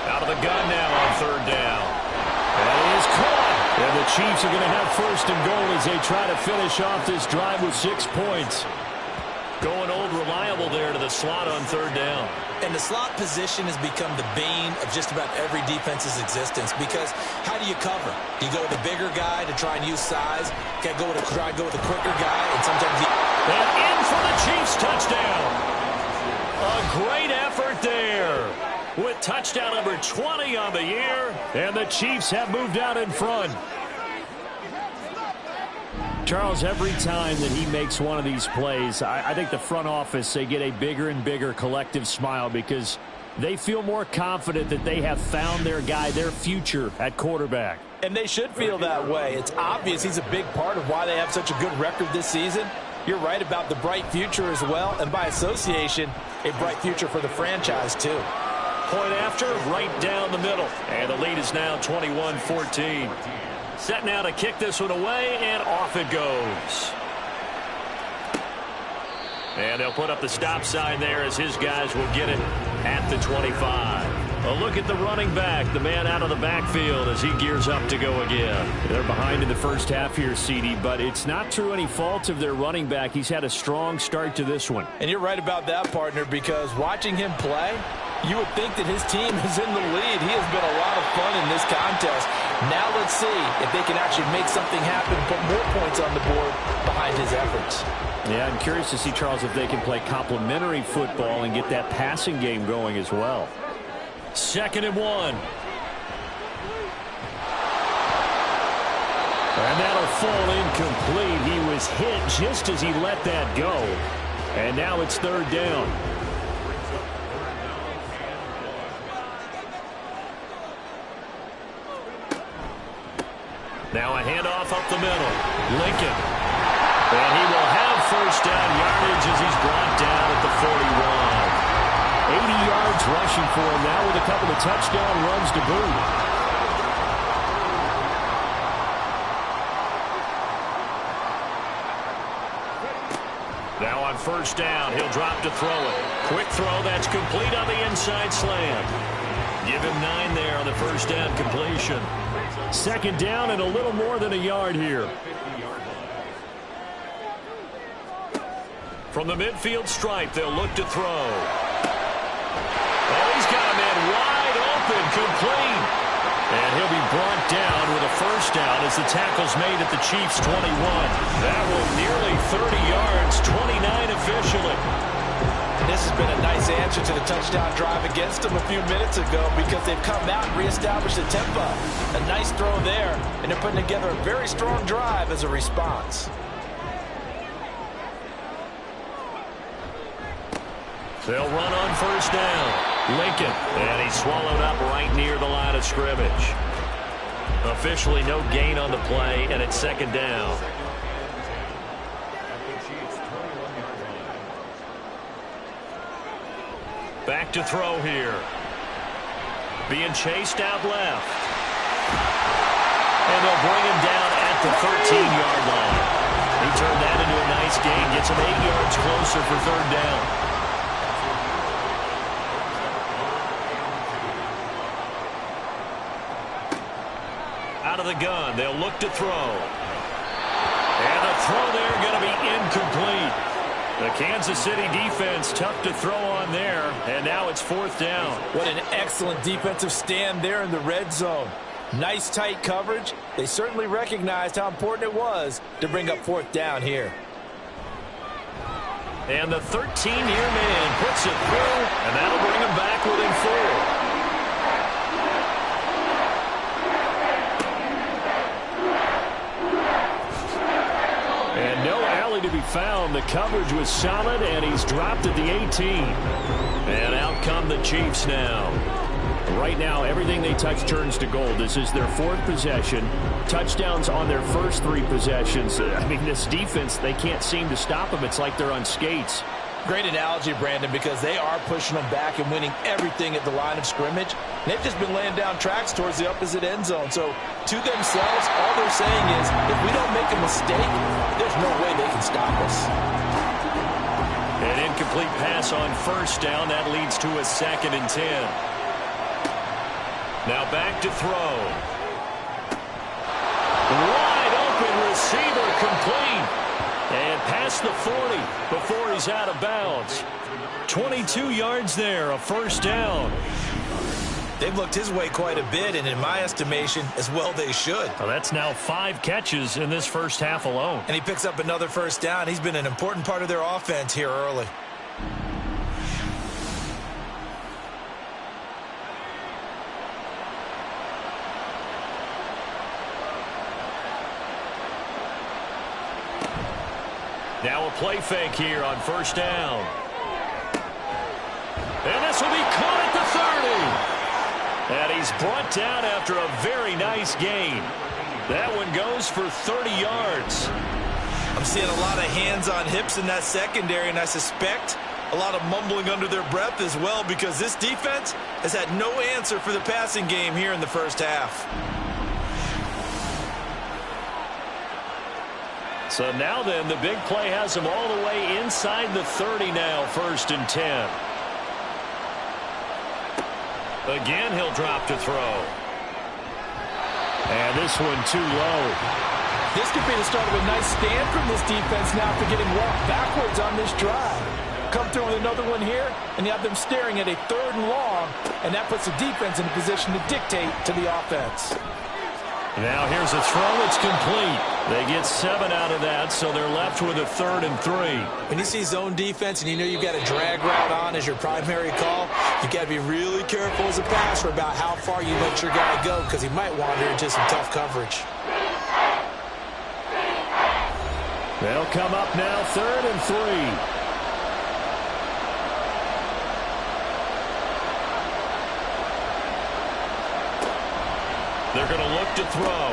Out of the gun now on 3rd down. And he is caught. And the Chiefs are going to have 1st and goal as they try to finish off this drive with 6 points. Going old reliable there to the slot on 3rd down. And the slot position has become the bane of just about every defense's existence because how do you cover? Do you go with a bigger guy to try and use size? You got to try to go with a quicker guy, and sometimes and in for the Chiefs touchdown. A great effort there with touchdown number 20 on the year, and the Chiefs have moved out in front. Charles, every time that he makes one of these plays, I think the front office, they get a bigger and bigger collective smile because they feel more confident that they have found their guy, their future at quarterback. And they should feel that way. It's obvious he's a big part of why they have such a good record this season. You're right about the bright future as well, and by association, a bright future for the franchise too. Point after, right down the middle. And the lead is now 21-14. Set now to kick this one away, and off it goes. And they'll put up the stop sign there as his guys will get it at the 25. A look at the running back, the man out of the backfield as he gears up to go again. They're behind in the first half here, CD, but it's not through any fault of their running back. He's had a strong start to this one. And you're right about that, partner, because watching him play, you would think that his team is in the lead. He has been a lot of fun in this contest. Now let's see if they can actually make something happen, put more points on the board behind his efforts. Yeah, I'm curious to see, Charles, if they can play complementary football and get that passing game going as well. 2nd and 1. And that'll fall incomplete. He was hit just as he let that go. And now it's 3rd down. Now a handoff up the middle. Lincoln. And he will have 1st down yardage as he's brought down at the 41. 80 yards rushing for him now with a couple of touchdown runs to boot. Now on 1st down, he'll drop to throw it. Quick throw, that's complete on the inside slant. Give him 9 there on the 1st down completion. 2nd down and a little more than a yard here. From the midfield stripe, they'll look to throw. Oh, he's got a man wide open, complete. And he'll be brought down with a 1st down as the tackle's made at the Chiefs' 21. That one nearly 30 yards, 29 officially. this has been a nice answer to the touchdown drive against them a few minutes ago because they've come out and reestablished the tempo. A nice throw there, and they're putting together a very strong drive as a response. They'll run on first down. Lincoln, and he's swallowed up right near the line of scrimmage. Officially no gain on the play, and it's second down. Back to throw here. Being chased out left. And they'll bring him down at the 13-yard line. He turned that into a nice gain. Gets him 8 yards closer for third down. Out of the gun. They'll look to throw. And the throw there going to be incomplete. The Kansas City defense tough to throw on there, and now it's fourth down. What an excellent defensive stand there in the red zone. Nice tight coverage. They certainly recognized how important it was to bring up fourth down here. And the 13-year man puts it through, and that'll bring him back within 4. And no alley to be found. The coverage was solid, and he's dropped at the 18. And out come the Chiefs now. Right now, everything they touch turns to gold. This is their fourth possession. Touchdowns on their first 3 possessions. I mean, this defense, they can't seem to stop them. It's like they're on skates. Great analogy, Brandon, because they are pushing them back and winning everything at the line of scrimmage. They've just been laying down tracks towards the opposite end zone. So, to themselves, all they're saying is, if we don't make a mistake, there's no way they can stop us. An incomplete pass on first down. That leads to a 2nd and 10. Now back to throw. Wide open receiver complete. And past the 40 before he's out of bounds. 22 yards there, a first down. They've looked his way quite a bit, and in my estimation, as well they should. Well, that's now 5 catches in this first half alone. And he picks up another first down. He's been an important part of their offense here early. Now a play fake here on first down. And this will be caught at the 30. And he's brought down after a very nice gain. That one goes for 30 yards. I'm seeing a lot of hands on hips in that secondary, and I suspect a lot of mumbling under their breath as well, because this defense has had no answer for the passing game here in the first half. So now then, the big play has him all the way inside the 30 now, 1st and 10. Again, he'll drop to throw. And this one too low. This could be the start of a nice stand from this defense now after getting walked backwards on this drive. Come through with another one here, and you have them staring at a 3rd and long, and that puts the defense in a position to dictate to the offense. Now here's a throw. It's complete. They get 7 out of that, so they're left with a 3rd and 3. When you see zone defense and you know you've got a drag route on as your primary call, you've got to be really careful as a passer about how far you let your guy go, because he might wander into some tough coverage. They'll come up now 3rd and 3. They're going to look to throw.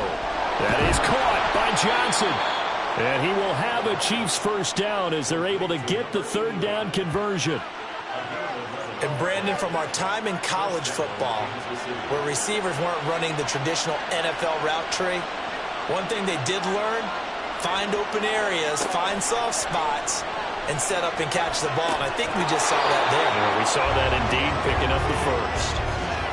That is caught by Johnson. And he will have a Chiefs first down as they're able to get the 3rd down conversion. And Brandon, from our time in college football, where receivers weren't running the traditional NFL route tree, one thing they did learn, find open areas, find soft spots, and set up and catch the ball. And I think we just saw that there. Yeah, we saw that indeed, picking up the first.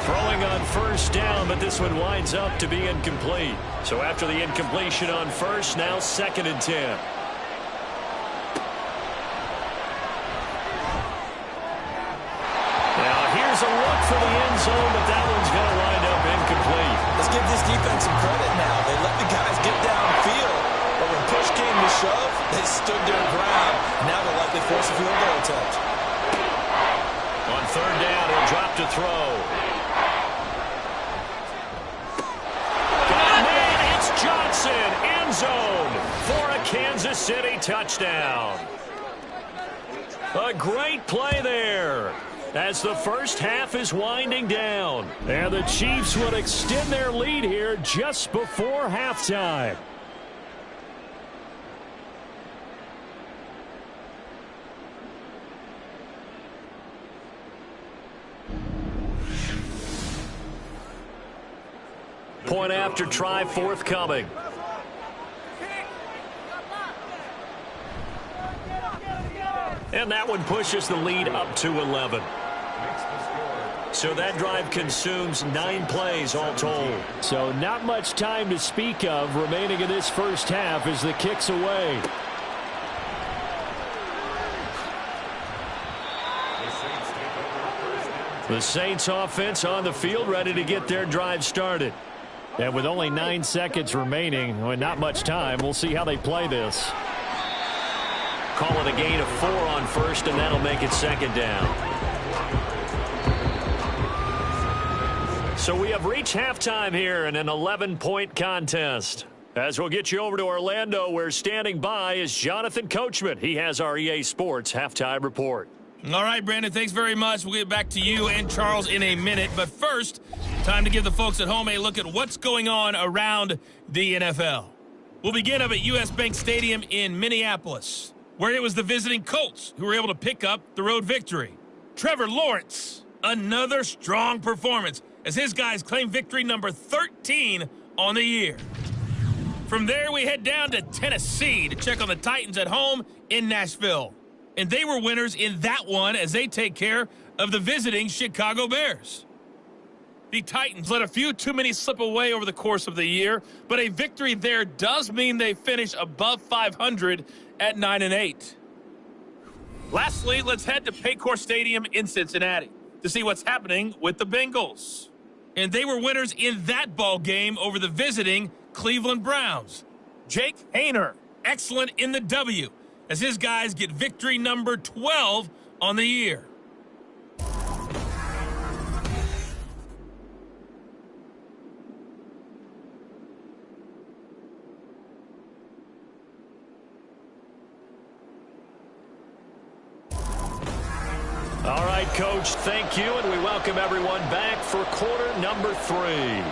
Throwing on first down, but this one winds up to be incomplete. So after the incompletion on first, now 2nd and 10. Now here's a look for the end zone, but that one's going to wind up incomplete. Let's give this defense some credit now. They let the guys get downfield, but when push came to shove, they stood their ground. Now they'll likely force a field goal attempt. third down. He'll drop to throw. Got it! It's Johnson. End zone for a Kansas City touchdown. A great play there as the first half is winding down. And the Chiefs will extend their lead here just before halftime. Point after try forthcoming. And that one pushes the lead up to 11. So that drive consumes 9 plays all told. So not much time to speak of remaining in this first half as the kick's away. The Saints offense on the field ready to get their drive started. And with only 9 seconds remaining, well, not much time, we'll see how they play this. Call it a gain of 4 on first, and that'll make it second down. So we have reached halftime here in an 11-point contest. As we'll get you over to Orlando, where standing by is Jonathan Coachman. He has our EA Sports halftime report. All right, Brandon, thanks very much. We'll get back to you and Charles in a minute. But first, time to give the folks at home a look at what's going on around the NFL. We'll begin up at US Bank Stadium in Minneapolis, where it was the visiting Colts who were able to pick up the road victory. Trevor Lawrence, another strong performance as his guys claim victory number 13 on the year. From there, we head down to Tennessee to check on the Titans at home in Nashville. And they were winners in that one as they take care of the visiting Chicago Bears. The Titans let a few too many slip away over the course of the year, but a victory there does mean they finish above 500 at 9-8. Lastly, let's head to Paycor Stadium in Cincinnati to see what's happening with the Bengals. And they were winners in that ball game over the visiting Cleveland Browns. Jake Haener, excellent in the W, as his guys get victory number 12 on the year. All right, Coach, thank you, and we welcome everyone back for quarter number 3.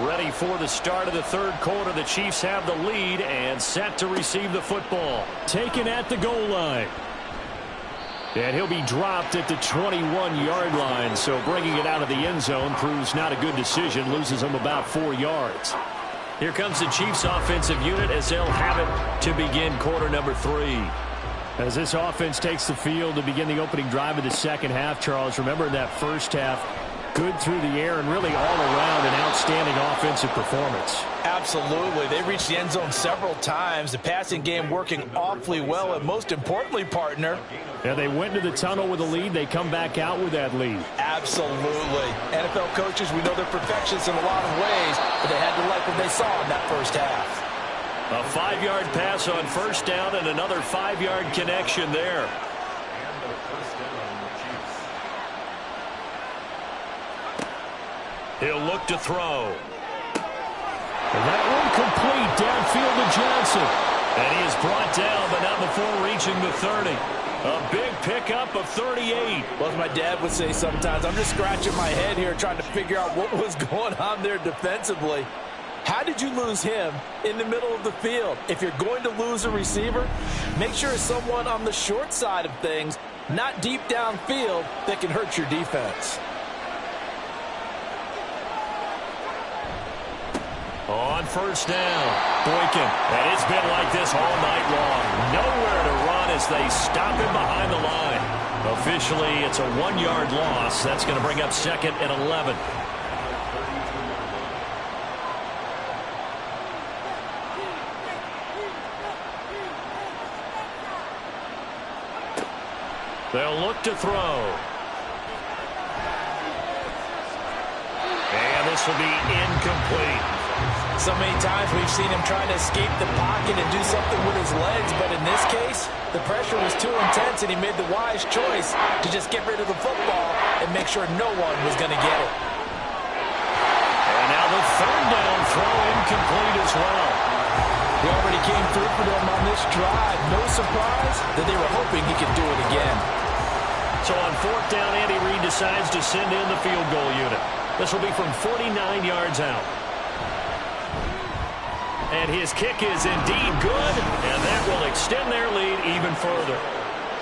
Ready for the start of the third quarter. The Chiefs have the lead and set to receive the football. Taken at the goal line. And he'll be dropped at the 21-yard line, so bringing it out of the end zone proves not a good decision, loses him about 4 yards. Here comes the Chiefs offensive unit as they'll have it to begin quarter number 3. As this offense takes the field to begin the opening drive of the second half, Charles, remember in that first half, good through the air and really all around an outstanding offensive performance. Absolutely. They reached the end zone several times. The passing game working awfully well, and most importantly, partner. Yeah, they went to the tunnel with a lead. They come back out with that lead. Absolutely. NFL coaches, we know they're perfectionists in a lot of ways, but they had to like what they saw in that first half. A 5-yard pass on first down and another 5-yard connection there. He'll look to throw. And that one complete downfield to Johnson. And he is brought down, but not before reaching the 30. A big pickup of 38. Well, as my dad would say sometimes, I'm just scratching my head here trying to figure out what was going on there defensively. How did you lose him in the middle of the field? If you're going to lose a receiver, make sure it's someone on the short side of things, not deep downfield, that can hurt your defense. On first down, Boykin. And it's been like this all night long. Nowhere to run as they stop him behind the line. Officially, it's a 1-yard loss. That's going to bring up second and 11. They'll look to throw. And this will be incomplete. So many times we've seen him trying to escape the pocket and do something with his legs, but in this case, the pressure was too intense and he made the wise choice to just get rid of the football and make sure no one was going to get it. And now the third down throw incomplete as well. He already came through for them on this drive. No surprise that they were hoping he could do it again. So on fourth down, Andy Reid decides to send in the field goal unit. This will be from 49 yards out. And his kick is indeed good, and that will extend their lead even further.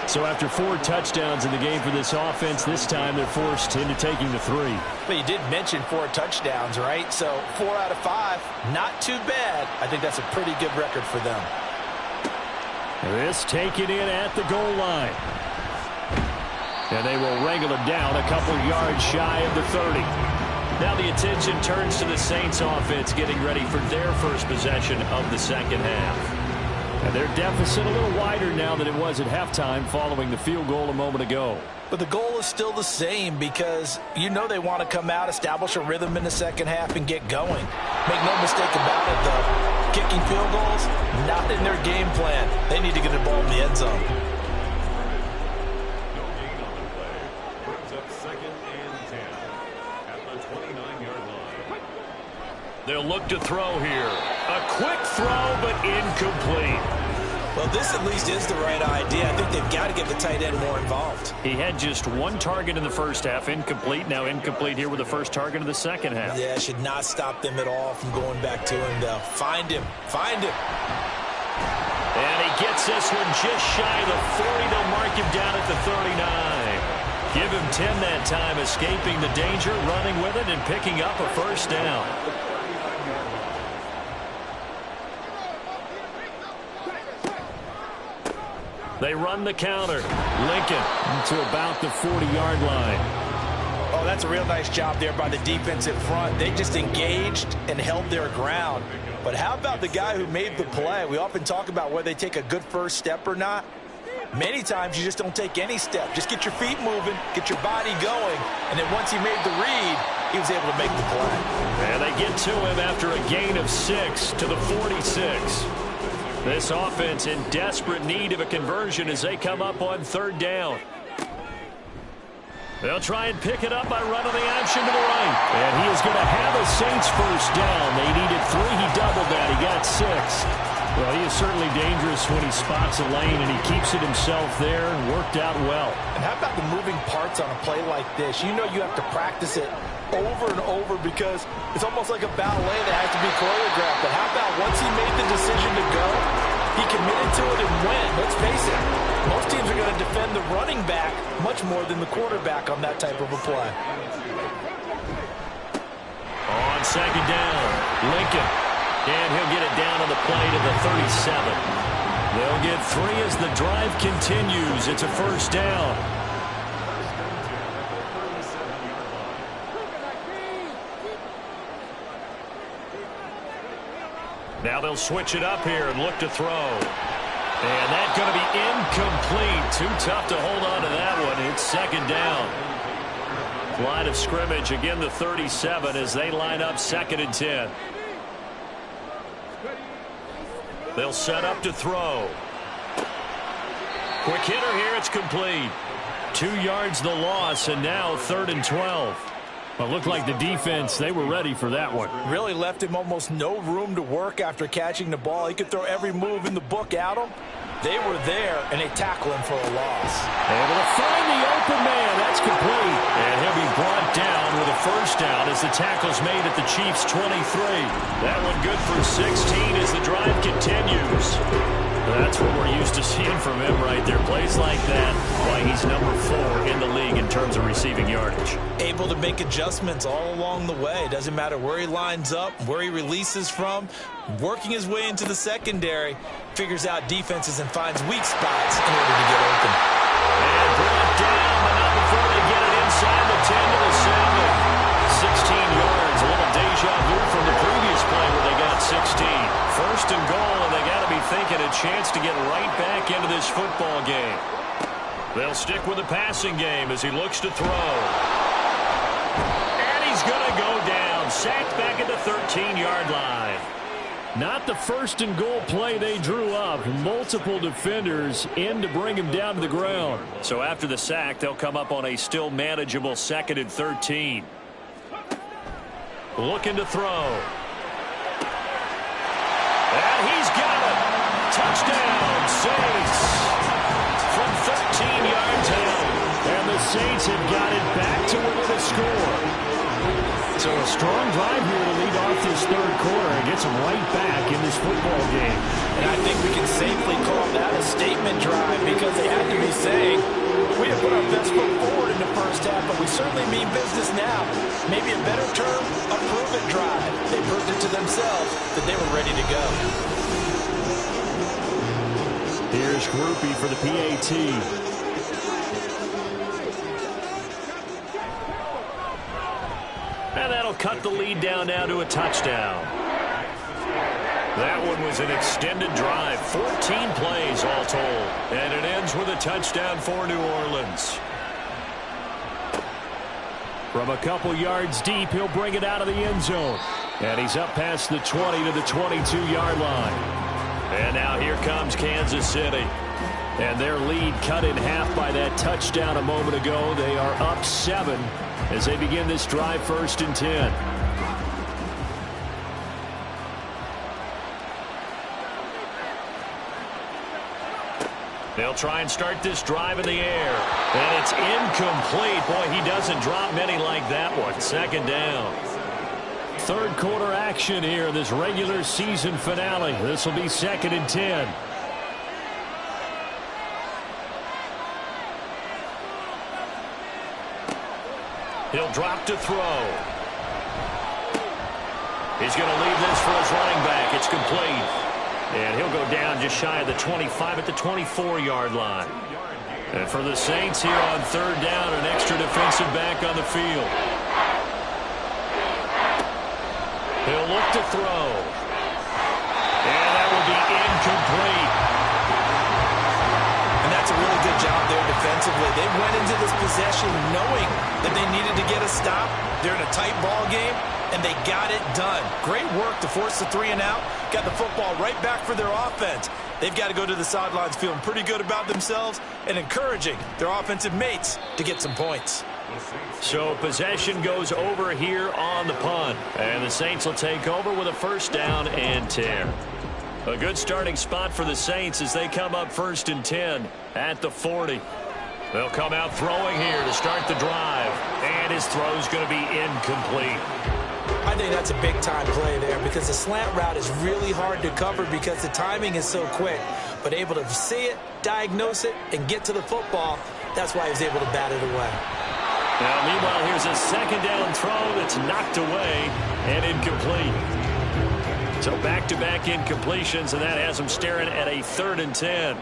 So after 4 touchdowns in the game for this offense, this time they're forced into taking the 3. But you did mention 4 touchdowns, right? So 4 out of 5, not too bad. I think that's a pretty good record for them. This taken in at the goal line. And they will wrangle it down a couple yards shy of the 30. Now the attention turns to the Saints offense getting ready for their first possession of the second half. And their deficit a little wider now than it was at halftime following the field goal a moment ago. But the goal is still the same because you know they want to come out, establish a rhythm in the second half, and get going. Make no mistake about it, though. Kicking field goals, not in their game plan. They need to get the ball in the end zone. No gain on the play. Brings up 2nd and 10 at the 29-yard line. They'll look to throw here. A quick throw, but incomplete. Well, this at least is the right idea. I think they've got to get the tight end more involved. He had just 1 target in the first half, incomplete. Now incomplete here with the first target of the second half. Yeah, should not stop them at all from going back to him, though. Find him. Find him. And he gets this one just shy of the 40. They'll mark him down at the 39. Give him 10 that time, escaping the danger, running with it, and picking up a first down. They run the counter. Lincoln to about the 40-yard line. Oh, that's a real nice job there by the defense in front. They just engaged and held their ground. But how about the guy who made the play? We often talk about whether they take a good first step or not. Many times you just don't take any step. Just get your feet moving, get your body going, and then once he made the read, he was able to make the play. And they get to him after a gain of 6 to the 46. This offense in desperate need of a conversion as they come up on 3rd down. They'll try and pick it up by running the option to the right. And he is going to have a Saints first down. They needed 3. He doubled that. He got 6. Well, he is certainly dangerous when he spots a lane, and he keeps it himself there and worked out well. And how about the moving parts on a play like this? You know you have to practice it over and over because it's almost like a ballet that has to be choreographed. But how about once he made the decision to go, he committed to it and went. Let's face it, most teams are going to defend the running back much more than the quarterback on that type of a play. On 2nd down, Lincoln. And he'll get it down on the play to the 37. They'll get 3 as the drive continues. It's a first down. Now they'll switch it up here and look to throw. And that's going to be incomplete. Too tough to hold on to that one. It's 2nd down. Line of scrimmage, again the 37 as they line up 2nd and 10. They'll set up to throw. Quick hitter here, it's complete. 2 yards the loss, and now 3rd and 12. Well, it looked like the defense, they were ready for that one. Really left him almost no room to work after catching the ball. He could throw every move in the book at him. They were there, and they tackle him for a loss. Able to find the open man. That's complete. And he'll be brought down with a first down as the tackle's made at the Chiefs' 23. That one good for 16 as the drive continues. That's what we're used to seeing from him right there. Plays like that, why he's number 4 in the league in terms of receiving yardage. Able to make adjustments all along the way. Doesn't matter where he lines up, where he releases from. Working his way into the secondary, figures out defenses and finds weak spots in order to get open. And brought down, but not before they get it inside the 10 to the 7. 16 yards, a little deja vu from the previous play where they got 16. 1st and goal, and they got to be thinking a chance to get right back into this football game. They'll stick with the passing game as he looks to throw. And he's going to go down. Sacked back at the 13-yard line. Not the first and goal play they drew up. Multiple defenders in to bring him down to the ground. So after the sack, they'll come up on a still manageable 2nd and 13. Looking to throw. And he's got it. Touchdown, Saints. From 13 yards out. And the Saints have got it back to within a score. So a strong drive here to lead off this 3rd quarter and gets them right back in this football game. And I think we can safely call that a statement drive because they had to be saying, we have put our best foot forward in the first half, but we certainly mean business now. Maybe a better term, a prove-it drive. They proved it to themselves that they were ready to go. Here's Groupie for the PAT. And that'll cut the lead down now to a touchdown. That one was an extended drive, 14 plays all told. And it ends with a touchdown for New Orleans. From a couple yards deep, he'll bring it out of the end zone. And he's up past the 20 to the 22-yard line. And now here comes Kansas City. And their lead cut in half by that touchdown a moment ago. They are up 7 as they begin this drive, 1st and 10. They'll try and start this drive in the air. And it's incomplete. Boy, he doesn't drop many like that one. 2nd down. 3rd quarter action here in this regular season finale. This will be 2nd and 10. He'll drop to throw. He's going to leave this for his running back. It's complete. And he'll go down just shy of the 25 at the 24-yard line. And for the Saints here on 3rd down, an extra defensive back on the field. He'll look to throw. And that will be incomplete. And that's a really good job there defensively. They went into this possession knowing that they needed to get a stop. They're in a tight ball game, and they got it done. Great work to force the 3 and out. Got the football right back for their offense. They've got to go to the sidelines feeling pretty good about themselves and encouraging their offensive mates to get some points. So possession goes over here on the punt. And the Saints will take over with a 1st down and 10. A good starting spot for the Saints as they come up 1st and 10 at the 40. They'll come out throwing here to start the drive. And his throw's going to be incomplete. I think that's a big-time play there because the slant route is really hard to cover because the timing is so quick. But able to see it, diagnose it, and get to the football, that's why he was able to bat it away. Now, meanwhile, here's a 2nd down throw that's knocked away and incomplete. So back-to-back incompletions, and that has him staring at a 3rd and 10.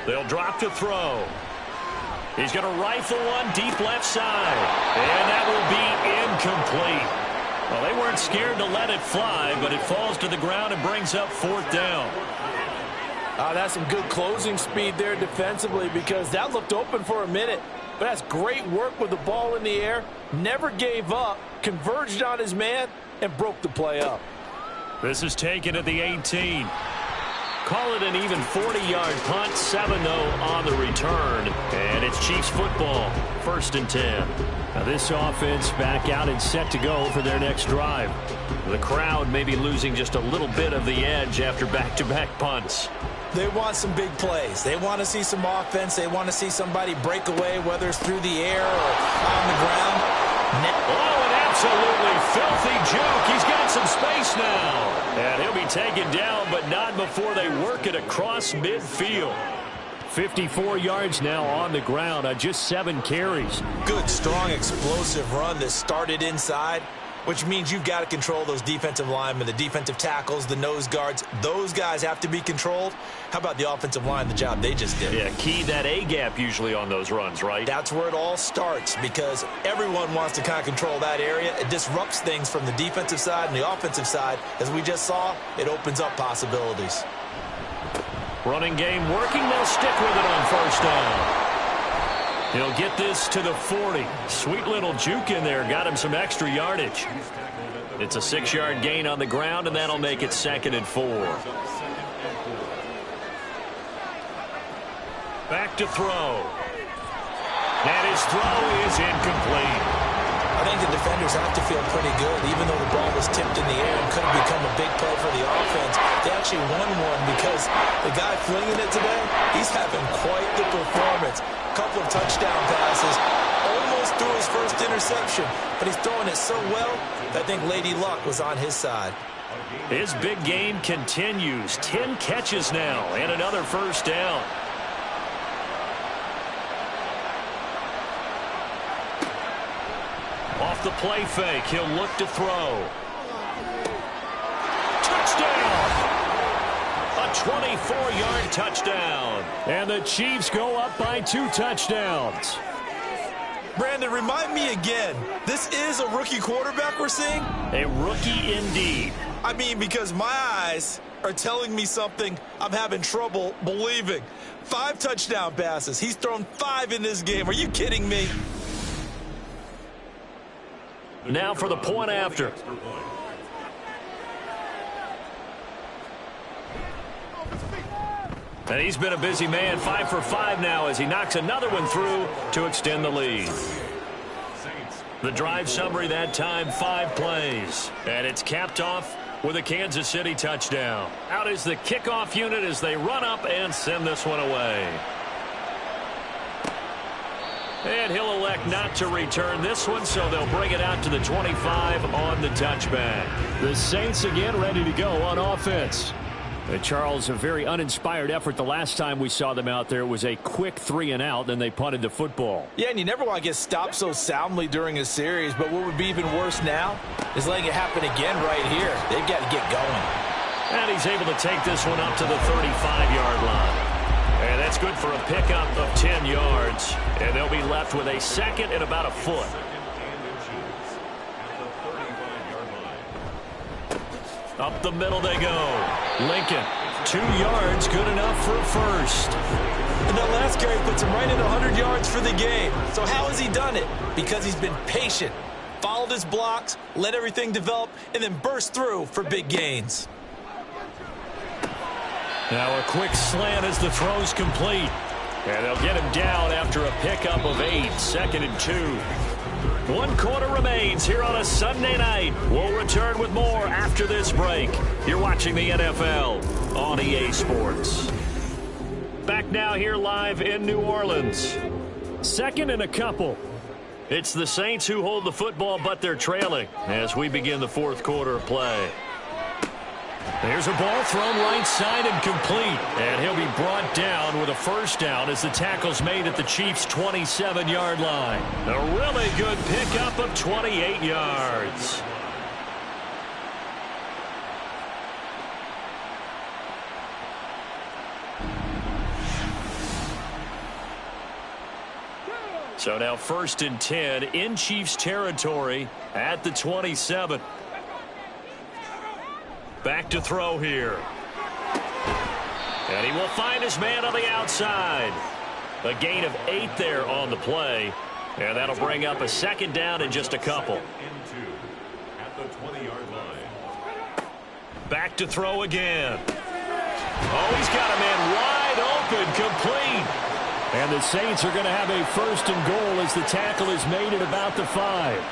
They'll drop to throw. He's going to rifle one deep left side. And that will be incomplete. Well, they weren't scared to let it fly, but it falls to the ground and brings up 4th down. That's some good closing speed there defensively because that looked open for a minute. But that's great work with the ball in the air. Never gave up, converged on his man, and broke the play up. This is taken at the 18. Call it an even 40-yard punt, 7-0 on the return. And it's Chiefs football, 1st and 10. Now this offense back out and set to go for their next drive. The crowd may be losing just a little bit of the edge after back-to-back punts. They want some big plays. They want to see some offense. They want to see somebody break away, whether it's through the air or on the ground. Oh, an absolutely filthy juke. He's got some space now. And he'll be taken down, but not before they work it across midfield. 54 yards now on the ground on just 7 carries. Good, strong, explosive run that started inside, which means you've got to control those defensive linemen, the defensive tackles, the nose guards. Those guys have to be controlled. How about the offensive line, the job they just did? Yeah, key that A-gap usually on those runs, right? That's where it all starts because everyone wants to kind of control that area. It disrupts things from the defensive side and the offensive side. As we just saw, it opens up possibilities. Running game working. They'll stick with it on 1st down. He'll get this to the 40. Sweet little juke in there. Got him some extra yardage. It's a 6-yard gain on the ground, and that'll make it 2nd and 4. Back to throw. And his throw is incomplete. I think the defenders have to feel pretty good. Even though the ball was tipped in the air and could have become a big play for the offense, they actually won one because the guy flinging it today, he's having quite the performance. A couple of touchdown passes, almost threw his first interception, but he's throwing it so well that I think Lady Luck was on his side. His big game continues. 10 catches now and another first down. Off the play fake, he'll look to throw. Touchdown! A 24-yard touchdown. And the Chiefs go up by 2 touchdowns. Brandon, remind me again, this is a rookie quarterback we're seeing? A rookie indeed. I mean, because my eyes are telling me something I'm having trouble believing. 5 touchdown passes. He's thrown 5 in this game. Are you kidding me? Now for the point after. And he's been a busy man, 5 for 5 now as he knocks another one through to extend the lead. The drive summary that time, 5 plays. And it's capped off with a Kansas City touchdown. Out is the kickoff unit as they run up and send this one away. And he'll elect not to return this one, so they'll bring it out to the 25 on the touchback. The Saints again ready to go on offense. Charles, a very uninspired effort the last time we saw them out there. It was a quick 3-and-out, then they punted the football. Yeah, and you never want to get stopped so soundly during a series, but what would be even worse now is letting it happen again right here. They've got to get going. And he's able to take this one up to the 35-yard line. And that's good for a pickup of 10 yards. And they'll be left with a 2nd and about a foot. Up the middle they go. Lincoln, 2 yards, good enough for a first. And that last carry puts him right at 100 yards for the game. So how has he done it? Because he's been patient, followed his blocks, let everything develop, and then burst through for big gains. Now a quick slant as the throw's complete. And they'll get him down after a pickup of 8, 2nd and 2. 1 quarter remains here on a Sunday night. We'll return with more after this break. You're watching the NFL on EA Sports. Back now here live in New Orleans. 2nd and a couple. It's the Saints who hold the football, but they're trailing as we begin the 4th quarter of play. There's a ball thrown right side and complete. And he'll be brought down with a first down as the tackle's made at the Chiefs' 27-yard line. A really good pickup of 28 yards. So now 1st and 10 in Chiefs territory at the 27. Back to throw here. And he will find his man on the outside. A gain of 8 there on the play. And that'll bring up a 2nd down in just a couple. At the 20-yard line. Back to throw again. Oh, he's got a man wide open, complete. And the Saints are going to have a 1st and goal as the tackle is made at about the 5.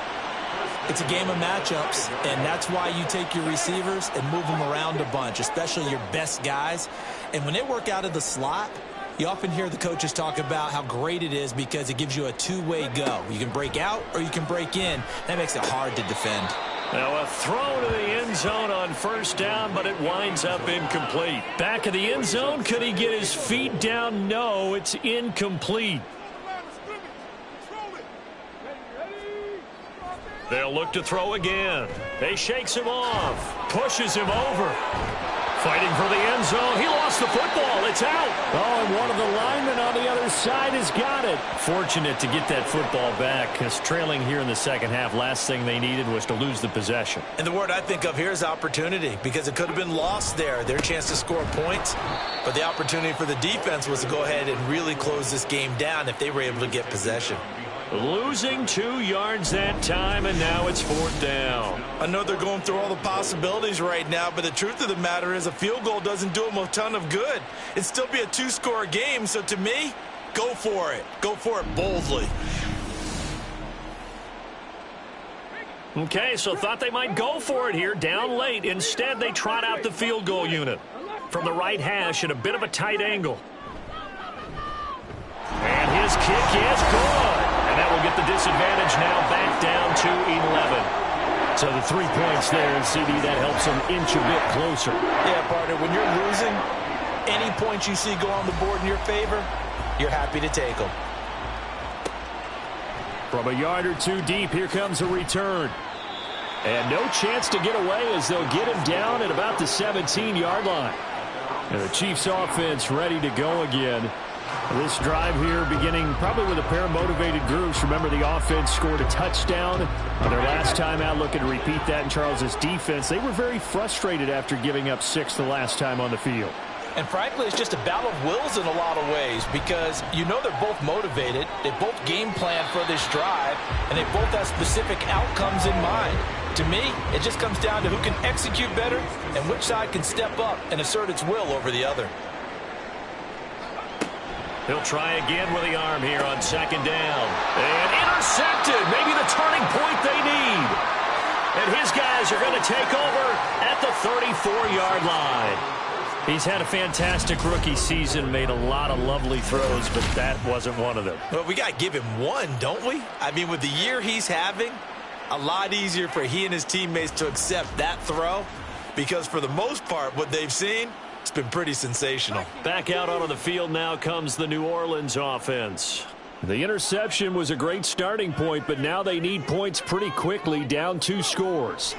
It's a game of matchups, and that's why you take your receivers and move them around a bunch, especially your best guys. And when they work out of the slot, you often hear the coaches talk about how great it is because it gives you a 2-way go. You can break out or you can break in. That makes it hard to defend. Now a throw to the end zone on 1st down, but it winds up incomplete. Back of the end zone, could he get his feet down? No, it's incomplete. They'll look to throw again. They shakes him off. Pushes him over. Fighting for the end zone. He lost the football. It's out. Oh, and one of the linemen on the other side has got it. Fortunate to get that football back because trailing here in the 2nd half, last thing they needed was to lose the possession. And the word I think of here is opportunity because it could have been lost there. Their chance to score points. But the opportunity for the defense was to go ahead and really close this game down if they were able to get possession. Losing 2 yards that time, and now it's 4th down. I know they're going through all the possibilities right now, but the truth of the matter is a field goal doesn't do them a ton of good. It'd still be a 2-score game, so to me, go for it. Go for it boldly. Okay, so thought they might go for it here, down late. Instead, they trot out the field goal unit from the right hash at a bit of a tight angle. And his kick is good. And that will get the disadvantage now back down to 11. So the 3 points there, and CD, that helps them inch a bit closer. Yeah, partner, when you're losing, any points you see go on the board in your favor, you're happy to take them. From a yard or 2 deep, here comes a return. And no chance to get away as they'll get him down at about the 17-yard line. And the Chiefs offense ready to go again. This drive here beginning probably with a pair of motivated groups. Remember, the offense scored a touchdown on their last time out. Looking to repeat that in Charles's defense. They were very frustrated after giving up 6 the last time on the field. And frankly, it's just a battle of wills in a lot of ways because you know they're both motivated. They both game plan for this drive, and they both have specific outcomes in mind. To me, it just comes down to who can execute better and which side can step up and assert its will over the other. He'll try again with the arm here on 2nd down. And intercepted. Maybe the turning point they need. And his guys are going to take over at the 34-yard line. He's had a fantastic rookie season, made a lot of lovely throws, but that wasn't one of them. Well, we got to give him one, don't we? I mean, with the year he's having, a lot easier for he and his teammates to accept that throw because for the most part, what they've seen, it's been pretty sensational. Back out onto the field now comes the New Orleans offense. The interception was a great starting point, but now they need points pretty quickly, down 2 scores.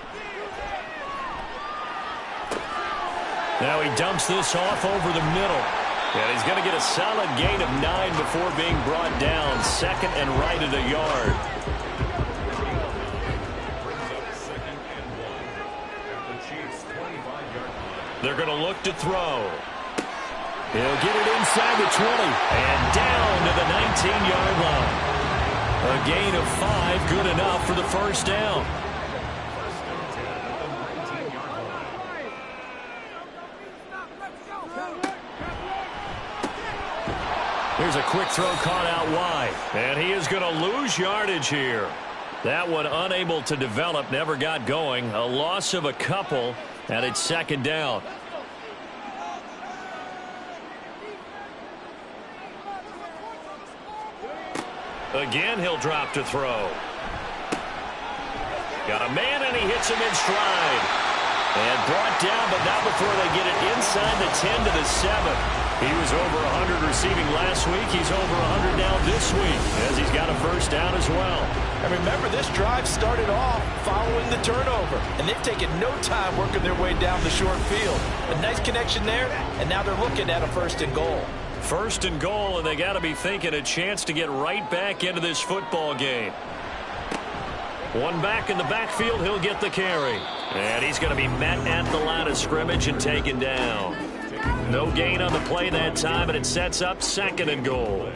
Now he dumps this off over the middle. And he's going to get a solid gain of 9 before being brought down. 2nd and right at a yard. They're going to look to throw. He'll get it inside the 20 and down to the 19-yard line. A gain of 5, good enough for the 1st down. Here's a quick throw caught out wide. And he is going to lose yardage here. That one unable to develop, never got going. A loss of a couple, and it's 2nd down. Again, he'll drop to throw. Got a man, and he hits him in stride. And brought down, but not before they get it inside the 10 to the 7. He was over 100 receiving last week. He's over 100 now this week as he's got a 1st down as well. And remember, this drive started off following the turnover, and they've taken no time working their way down the short field. A nice connection there, and now they're looking at a 1st and goal. 1st and goal, and they got to be thinking a chance to get right back into this football game. One back in the backfield, he'll get the carry. And he's going to be met at the line of scrimmage and taken down. No gain on the play that time, and it sets up 2nd and goal.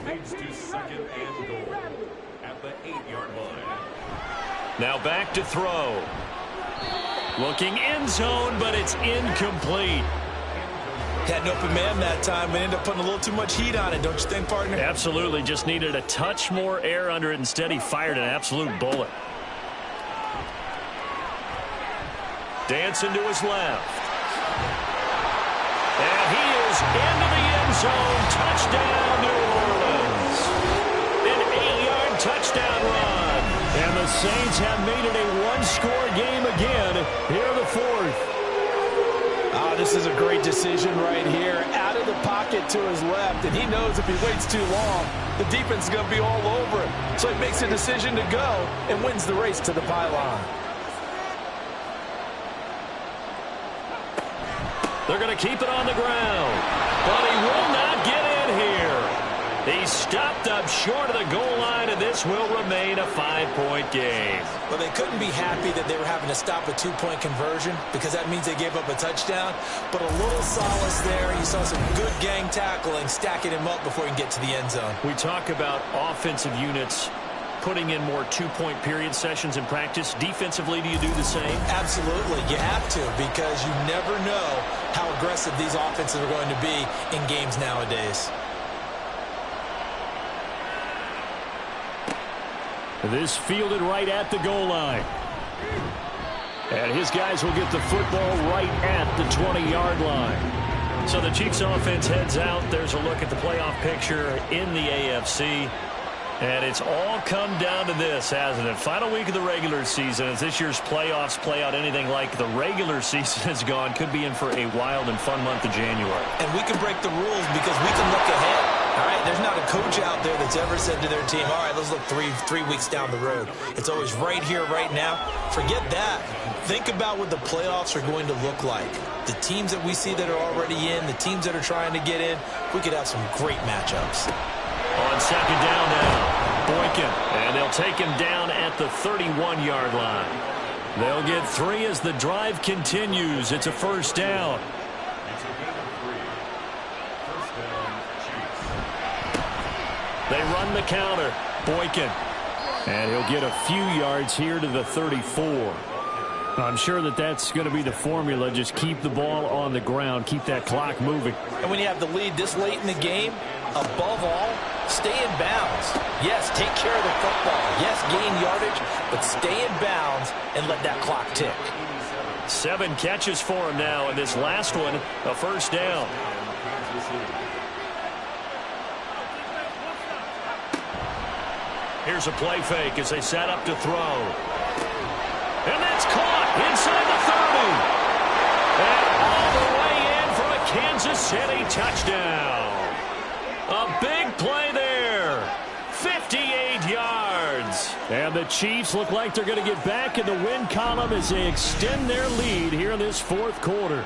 Leads to 2nd and goal at the 8-yard line. Now back to throw. Looking end zone, but it's incomplete. Had an open man that time and ended up putting a little too much heat on it, don't you think, partner? Absolutely. Just needed a touch more air under it. Instead, he fired an absolute bullet. Dancing to his left. And he is into the end zone. Touchdown, New Orleans. An 8-yard touchdown run. And the Saints have made it a 1-score game again. Here the 4th. Oh, this is a great decision right here. Out of the pocket to his left, and he knows if he waits too long, the defense is going to be all over him. So he makes a decision to go and wins the race to the pylon. They're going to keep it on the ground, but he will not get in here. He's stopped up short of the goal line, and this will remain a 5-point game. Well, they couldn't be happy that they were having to stop a 2-point conversion because that means they gave up a touchdown. But a little solace there. You saw some good gang tackling, stacking him up before he can get to the end zone. We talk about offensive units putting in more 2-point period sessions in practice. Defensively, do you do the same? Absolutely. You have to, because you never know how aggressive these offenses are going to be in games nowadays. This fielded right at the goal line. And his guys will get the football right at the 20-yard line. So the Chiefs offense heads out. There's a look at the playoff picture in the AFC. And it's all come down to this, hasn't it? Final week of the regular season. As this year's playoffs play out anything like the regular season has gone, could be in for a wild and fun month of January. And we can break the rules because we can look ahead. All right, there's not a coach out there that's ever said to their team, all right, let's look three weeks down the road. It's always right here, right now. Forget that. Think about what the playoffs are going to look like. The teams that we see that are already in, the teams that are trying to get in, we could have some great matchups. On second down now, Boykin, and they'll take him down at the 31-yard line. They'll get 3 as the drive continues. It's a first down. They run the counter. Boykin. And he'll get a few yards here to the 34. I'm sure that that's going to be the formula. Just keep the ball on the ground. Keep that clock moving. And when you have the lead this late in the game, above all, stay in bounds. Yes, take care of the football. Yes, gain yardage, but stay in bounds and let that clock tick. 7 catches for him now, and this last one, a first down. Here's a play fake as they set up to throw. And that's caught inside the 30. And all the way in for a Kansas City touchdown. A big play there. 58 yards. And the Chiefs look like they're going to get back in the win column as they extend their lead here in this fourth quarter.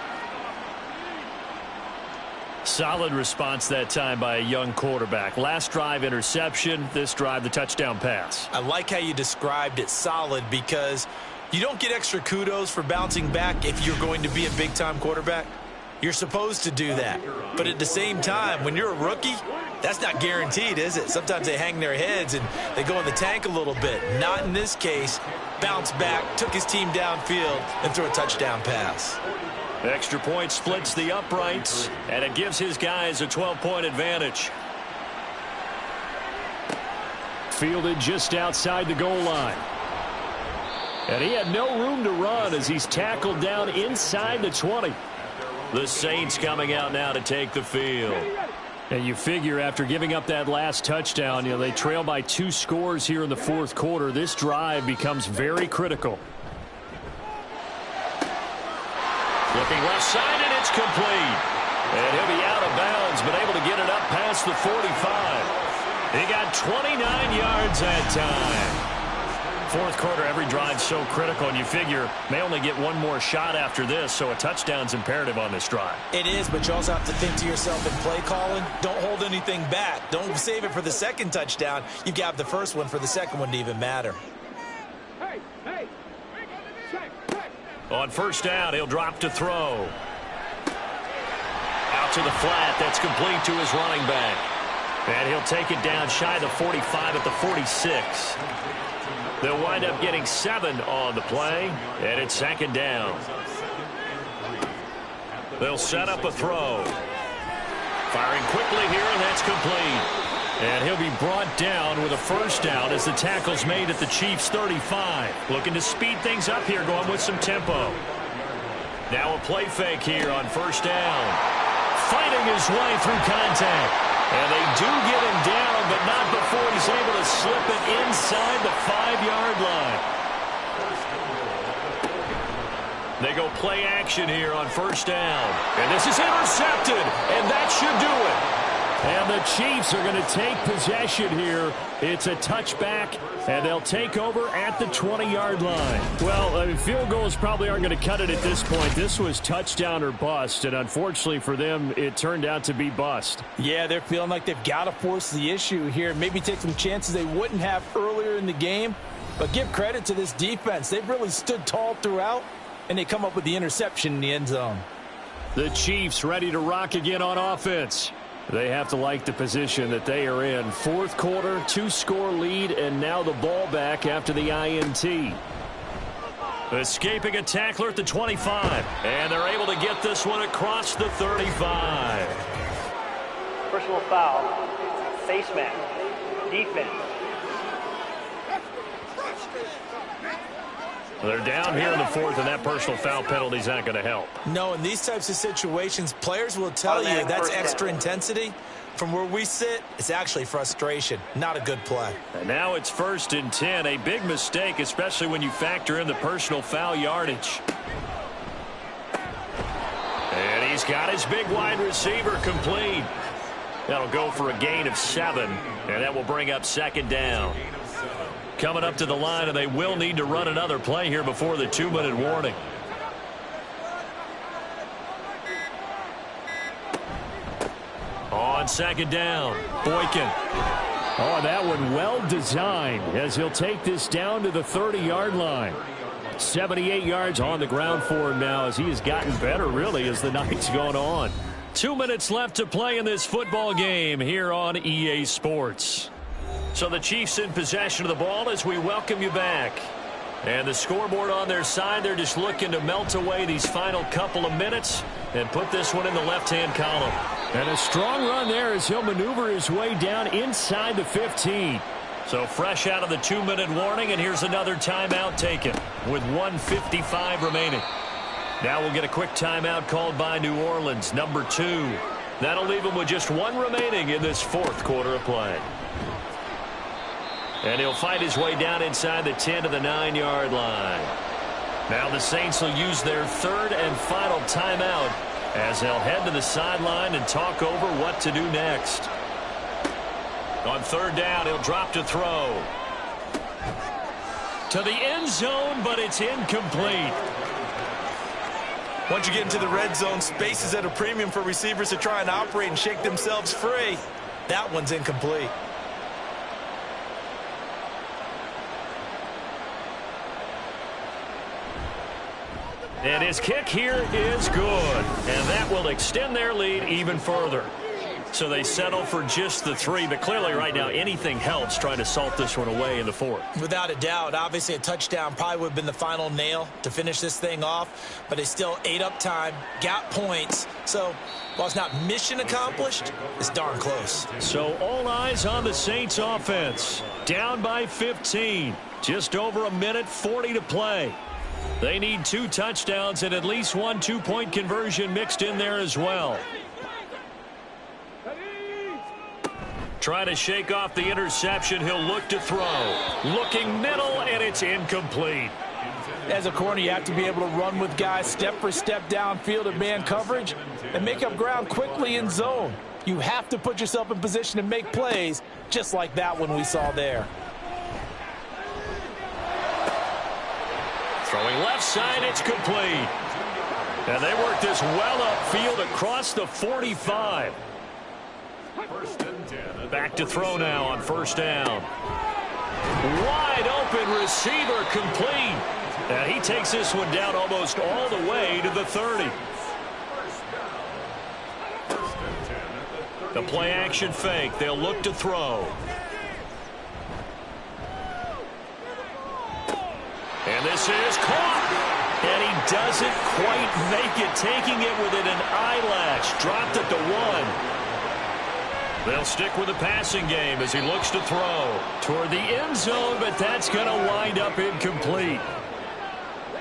Solid response that time by a young quarterback. Last drive, interception. This drive, the touchdown pass. I like how you described it, solid, because you don't get extra kudos for bouncing back if you're going to be a big-time quarterback. You're supposed to do that. But at the same time, when you're a rookie, that's not guaranteed, is it? Sometimes they hang their heads and they go in the tank a little bit. Not in this case. Bounced back, took his team downfield, and threw a touchdown pass. Extra point splits the uprights, and it gives his guys a 12-point advantage. Fielded just outside the goal line. And he had no room to run as he's tackled down inside the 20. The Saints coming out now to take the field. And you figure after giving up that last touchdown, they trail by 2 scores here in the fourth quarter. This drive becomes very critical. Looking left side, and it's complete. And he'll be out of bounds, but able to get it up past the 45. He got 29 yards that time. Fourth quarter, every drive so critical, and you figure may only get one more shot after this, so a touchdown's imperative on this drive. It is, but you also have to think to yourself in play calling, don't hold anything back. Don't save it for the second touchdown. You've got the first one for the second one to even matter. On first down, he'll drop to throw. Out to the flat. That's complete to his running back. And he'll take it down shy of the 45 at the 46. They'll wind up getting 7 on the play, and it's second down. They'll set up a throw. Firing quickly here, and that's complete. And he'll be brought down with a first down as the tackle's made at the Chiefs' 35. Looking to speed things up here, going with some tempo. Now a play fake here on first down. Fighting his way through contact. And they do get him down, but not before he's able to slip it inside the 5-yard line. They go play action here on first down. And this is intercepted, and that should do it. And the Chiefs are going to take possession here. It's a touchback, and they'll take over at the 20-yard line. Well, I mean, field goals probably aren't going to cut it at this point. This was touchdown or bust, and unfortunately for them, it turned out to be bust. Yeah, they're feeling like they've got to force the issue here. Maybe take some chances they wouldn't have earlier in the game. But give credit to this defense. They've really stood tall throughout, and they come up with the interception in the end zone. The Chiefs ready to rock again on offense. They have to like the position that they are in. Fourth quarter, 2-score lead, and now the ball back after the INT. Escaping a tackler at the 25, and they're able to get this one across the 35. Personal foul. Face mask. Defense. They're down here in the fourth, and that personal foul penalty is not going to help. No, in these types of situations, players will tell you that's extra intensity. From where we sit, it's actually frustration. Not a good play. And now it's 1st and 10. A big mistake, especially when you factor in the personal foul yardage. And he's got his big wide receiver complete. That'll go for a gain of 7, and that will bring up 2nd down. Coming up to the line, and they will need to run another play here before the 2-minute warning. On 2nd down, Boykin. Oh, that one well designed as he'll take this down to the 30-yard line. 78 yards on the ground for him now as he has gotten better, really, as the night's going on. 2 minutes left to play in this football game here on EA Sports. So the Chiefs in possession of the ball as we welcome you back. And the scoreboard on their side, they're just looking to melt away these final couple of minutes and put this one in the left-hand column. And a strong run there as he'll maneuver his way down inside the 15. So fresh out of the 2-minute warning, and here's another timeout taken with 1:55 remaining. Now we'll get a quick timeout called by New Orleans, number 2. That'll leave them with just 1 remaining in this 4th quarter of play. And he'll fight his way down inside the 10 to the 9-yard line. Now the Saints will use their 3rd and final timeout as they'll head to the sideline and talk over what to do next. On 3rd down, he'll drop to throw. To the end zone, but it's incomplete. Once you get into the red zone, space is at a premium for receivers to try and operate and shake themselves free. That one's incomplete. And his kick here is good. And that will extend their lead even further. So they settle for just the 3. But clearly right now anything helps trying to salt this one away in the 4th. Without a doubt. Obviously a touchdown probably would have been the final nail to finish this thing off. But they still ate up time, got points. So while it's not mission accomplished, it's darn close. So all eyes on the Saints offense. Down by 15. Just over a minute 40 to play. They need 2 touchdowns and at least 1 2-point conversion mixed in there as well. Trying to shake off the interception. He'll look to throw. Looking middle, and it's incomplete. As a corner, you have to be able to run with guys step for step downfield at man coverage and make up ground quickly in zone. You have to put yourself in position to make plays just like that one we saw there. Throwing left side, it's complete. And they work this well upfield across the 45. Back to throw now on 1st down. Wide open receiver complete. And he takes this one down almost all the way to the 30. The play action fake. They'll look to throw. And this is caught. And he doesn't quite make it, taking it within an eyelash. Dropped at the 1. They'll stick with the passing game as he looks to throw toward the end zone, but that's going to wind up incomplete.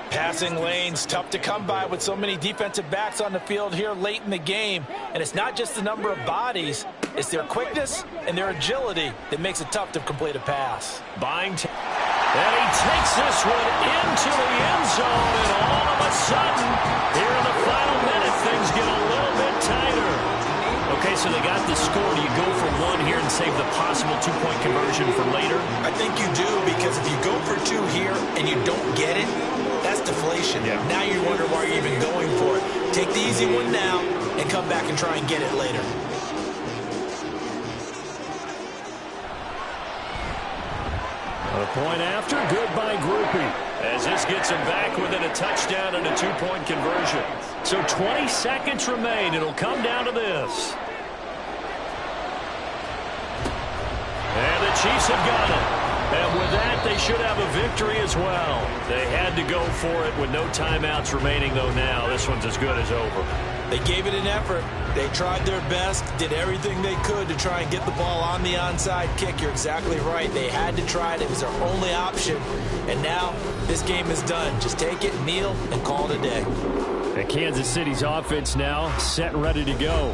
Passing lanes, tough to come by with so many defensive backs on the field here late in the game. And it's not just the number of bodies, it's their quickness and their agility that makes it tough to complete a pass. And he takes this one into the end zone, and all of a sudden, here in the final minute, things get a little bit tighter. Okay, so they got the score, do you go for one here and save the possible two-point conversion for later? I think you do, because if you go for two here and you don't get it, that's deflation. Yeah. Now you wonder why you're even going for it. Take the easy one now and come back and try and get it later. A point after, good by Groupie, as this gets him back within a touchdown and a two-point conversion. So 20 seconds remain. It'll come down to this. And the Chiefs have got it. And with that, they should have a victory as well. They had to go for it with no timeouts remaining, though now. This one's as good as over. They gave it an effort. They tried their best, did everything they could to try and get the ball on the onside kick. You're exactly right. They had to try it. It was their only option. And now this game is done. Just take it, kneel, and call it a day. And Kansas City's offense now set and ready to go.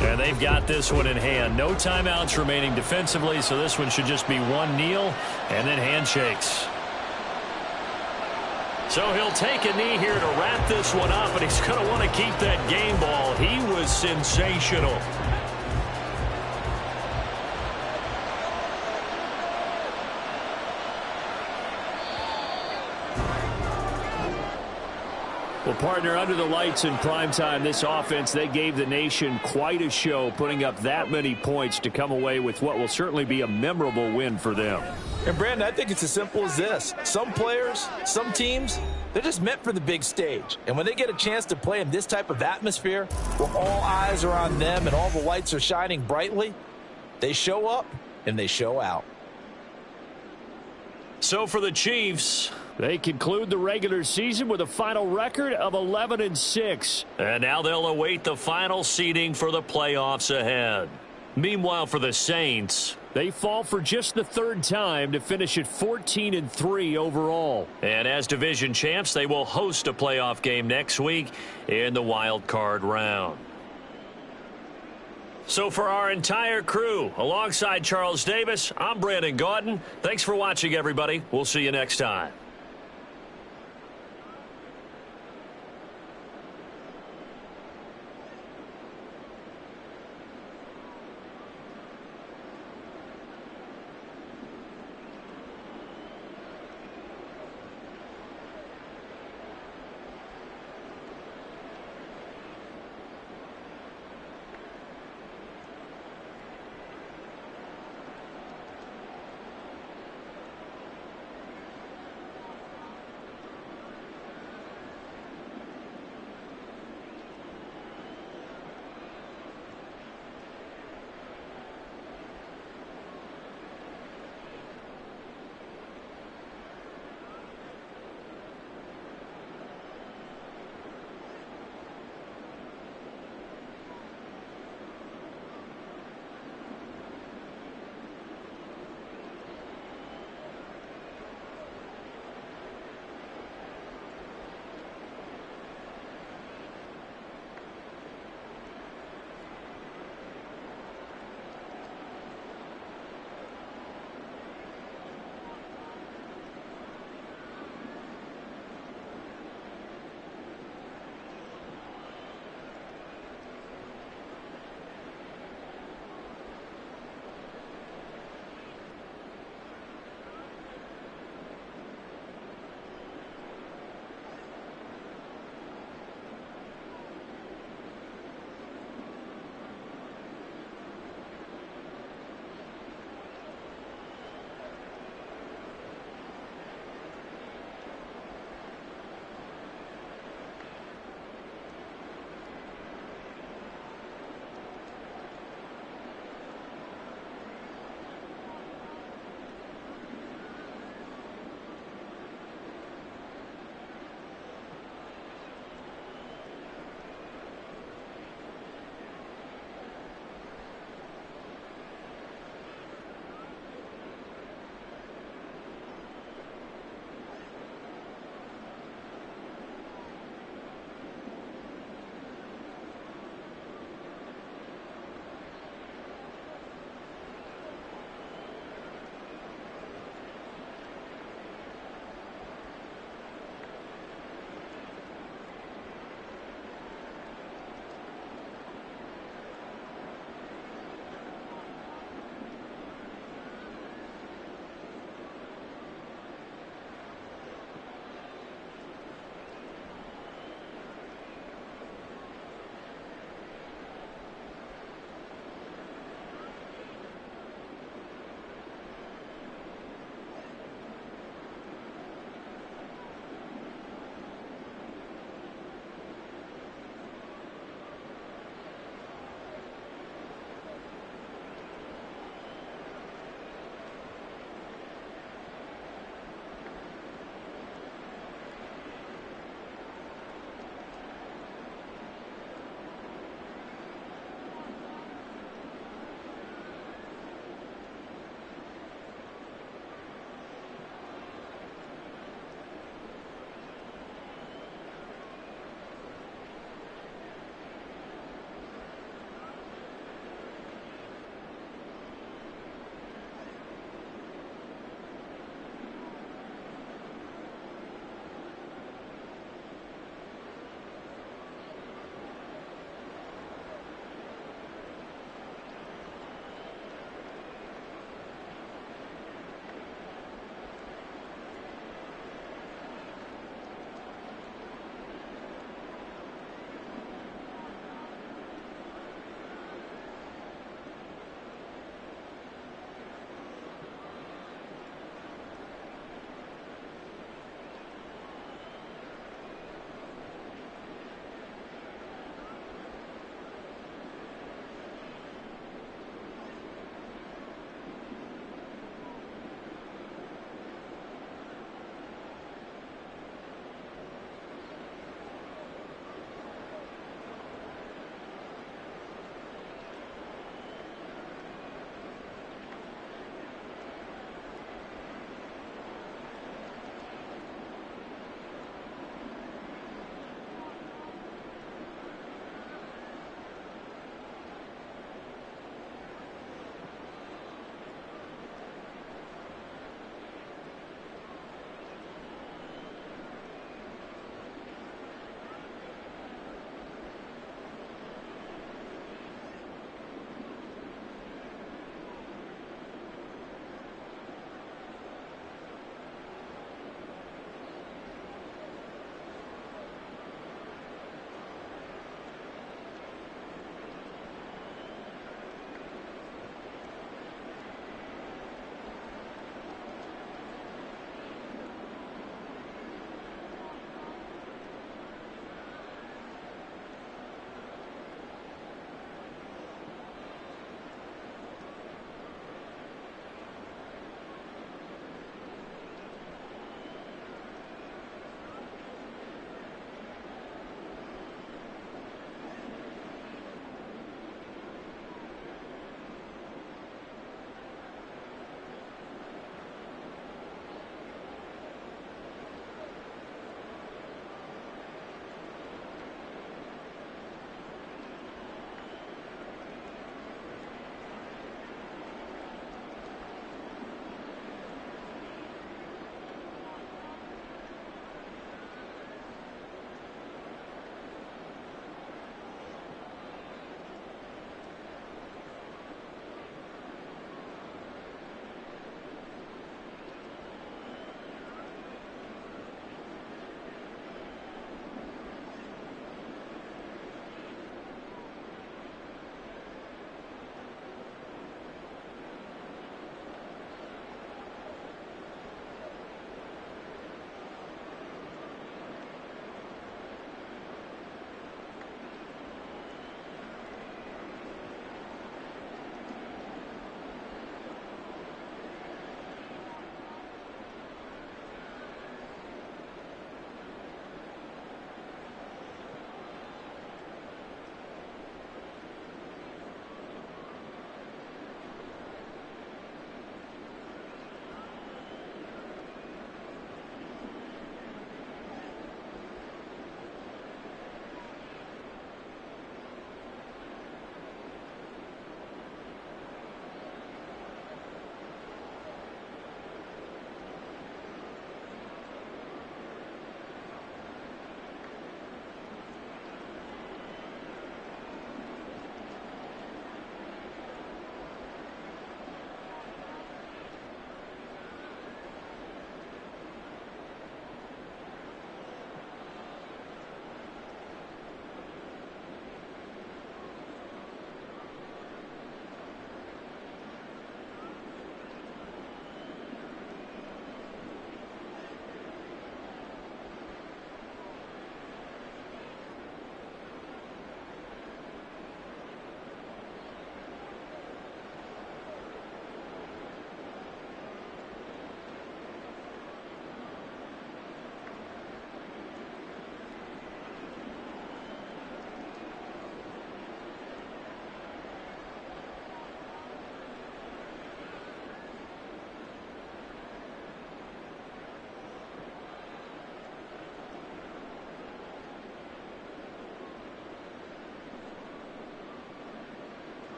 And they've got this one in hand. No timeouts remaining defensively, so this one should just be one kneel and then handshakes. So he'll take a knee here to wrap this one up, and he's going to want to keep that game ball. He was sensational. Well, partner, under the lights in primetime, this offense, they gave the nation quite a show, putting up that many points to come away with what will certainly be a memorable win for them. And, Brandon, I think it's as simple as this. Some players, some teams, they're just meant for the big stage. And when they get a chance to play in this type of atmosphere, where all eyes are on them and all the lights are shining brightly, they show up and they show out. So for the Chiefs, they conclude the regular season with a final record of 11-6. And now they'll await the final seeding for the playoffs ahead. Meanwhile, for the Saints, they fall for just the third time to finish at 14-3 overall. And as division champs, they will host a playoff game next week in the wild card round. So for our entire crew, alongside Charles Davis, I'm Brandon Gaudin. Thanks for watching, everybody. We'll see you next time.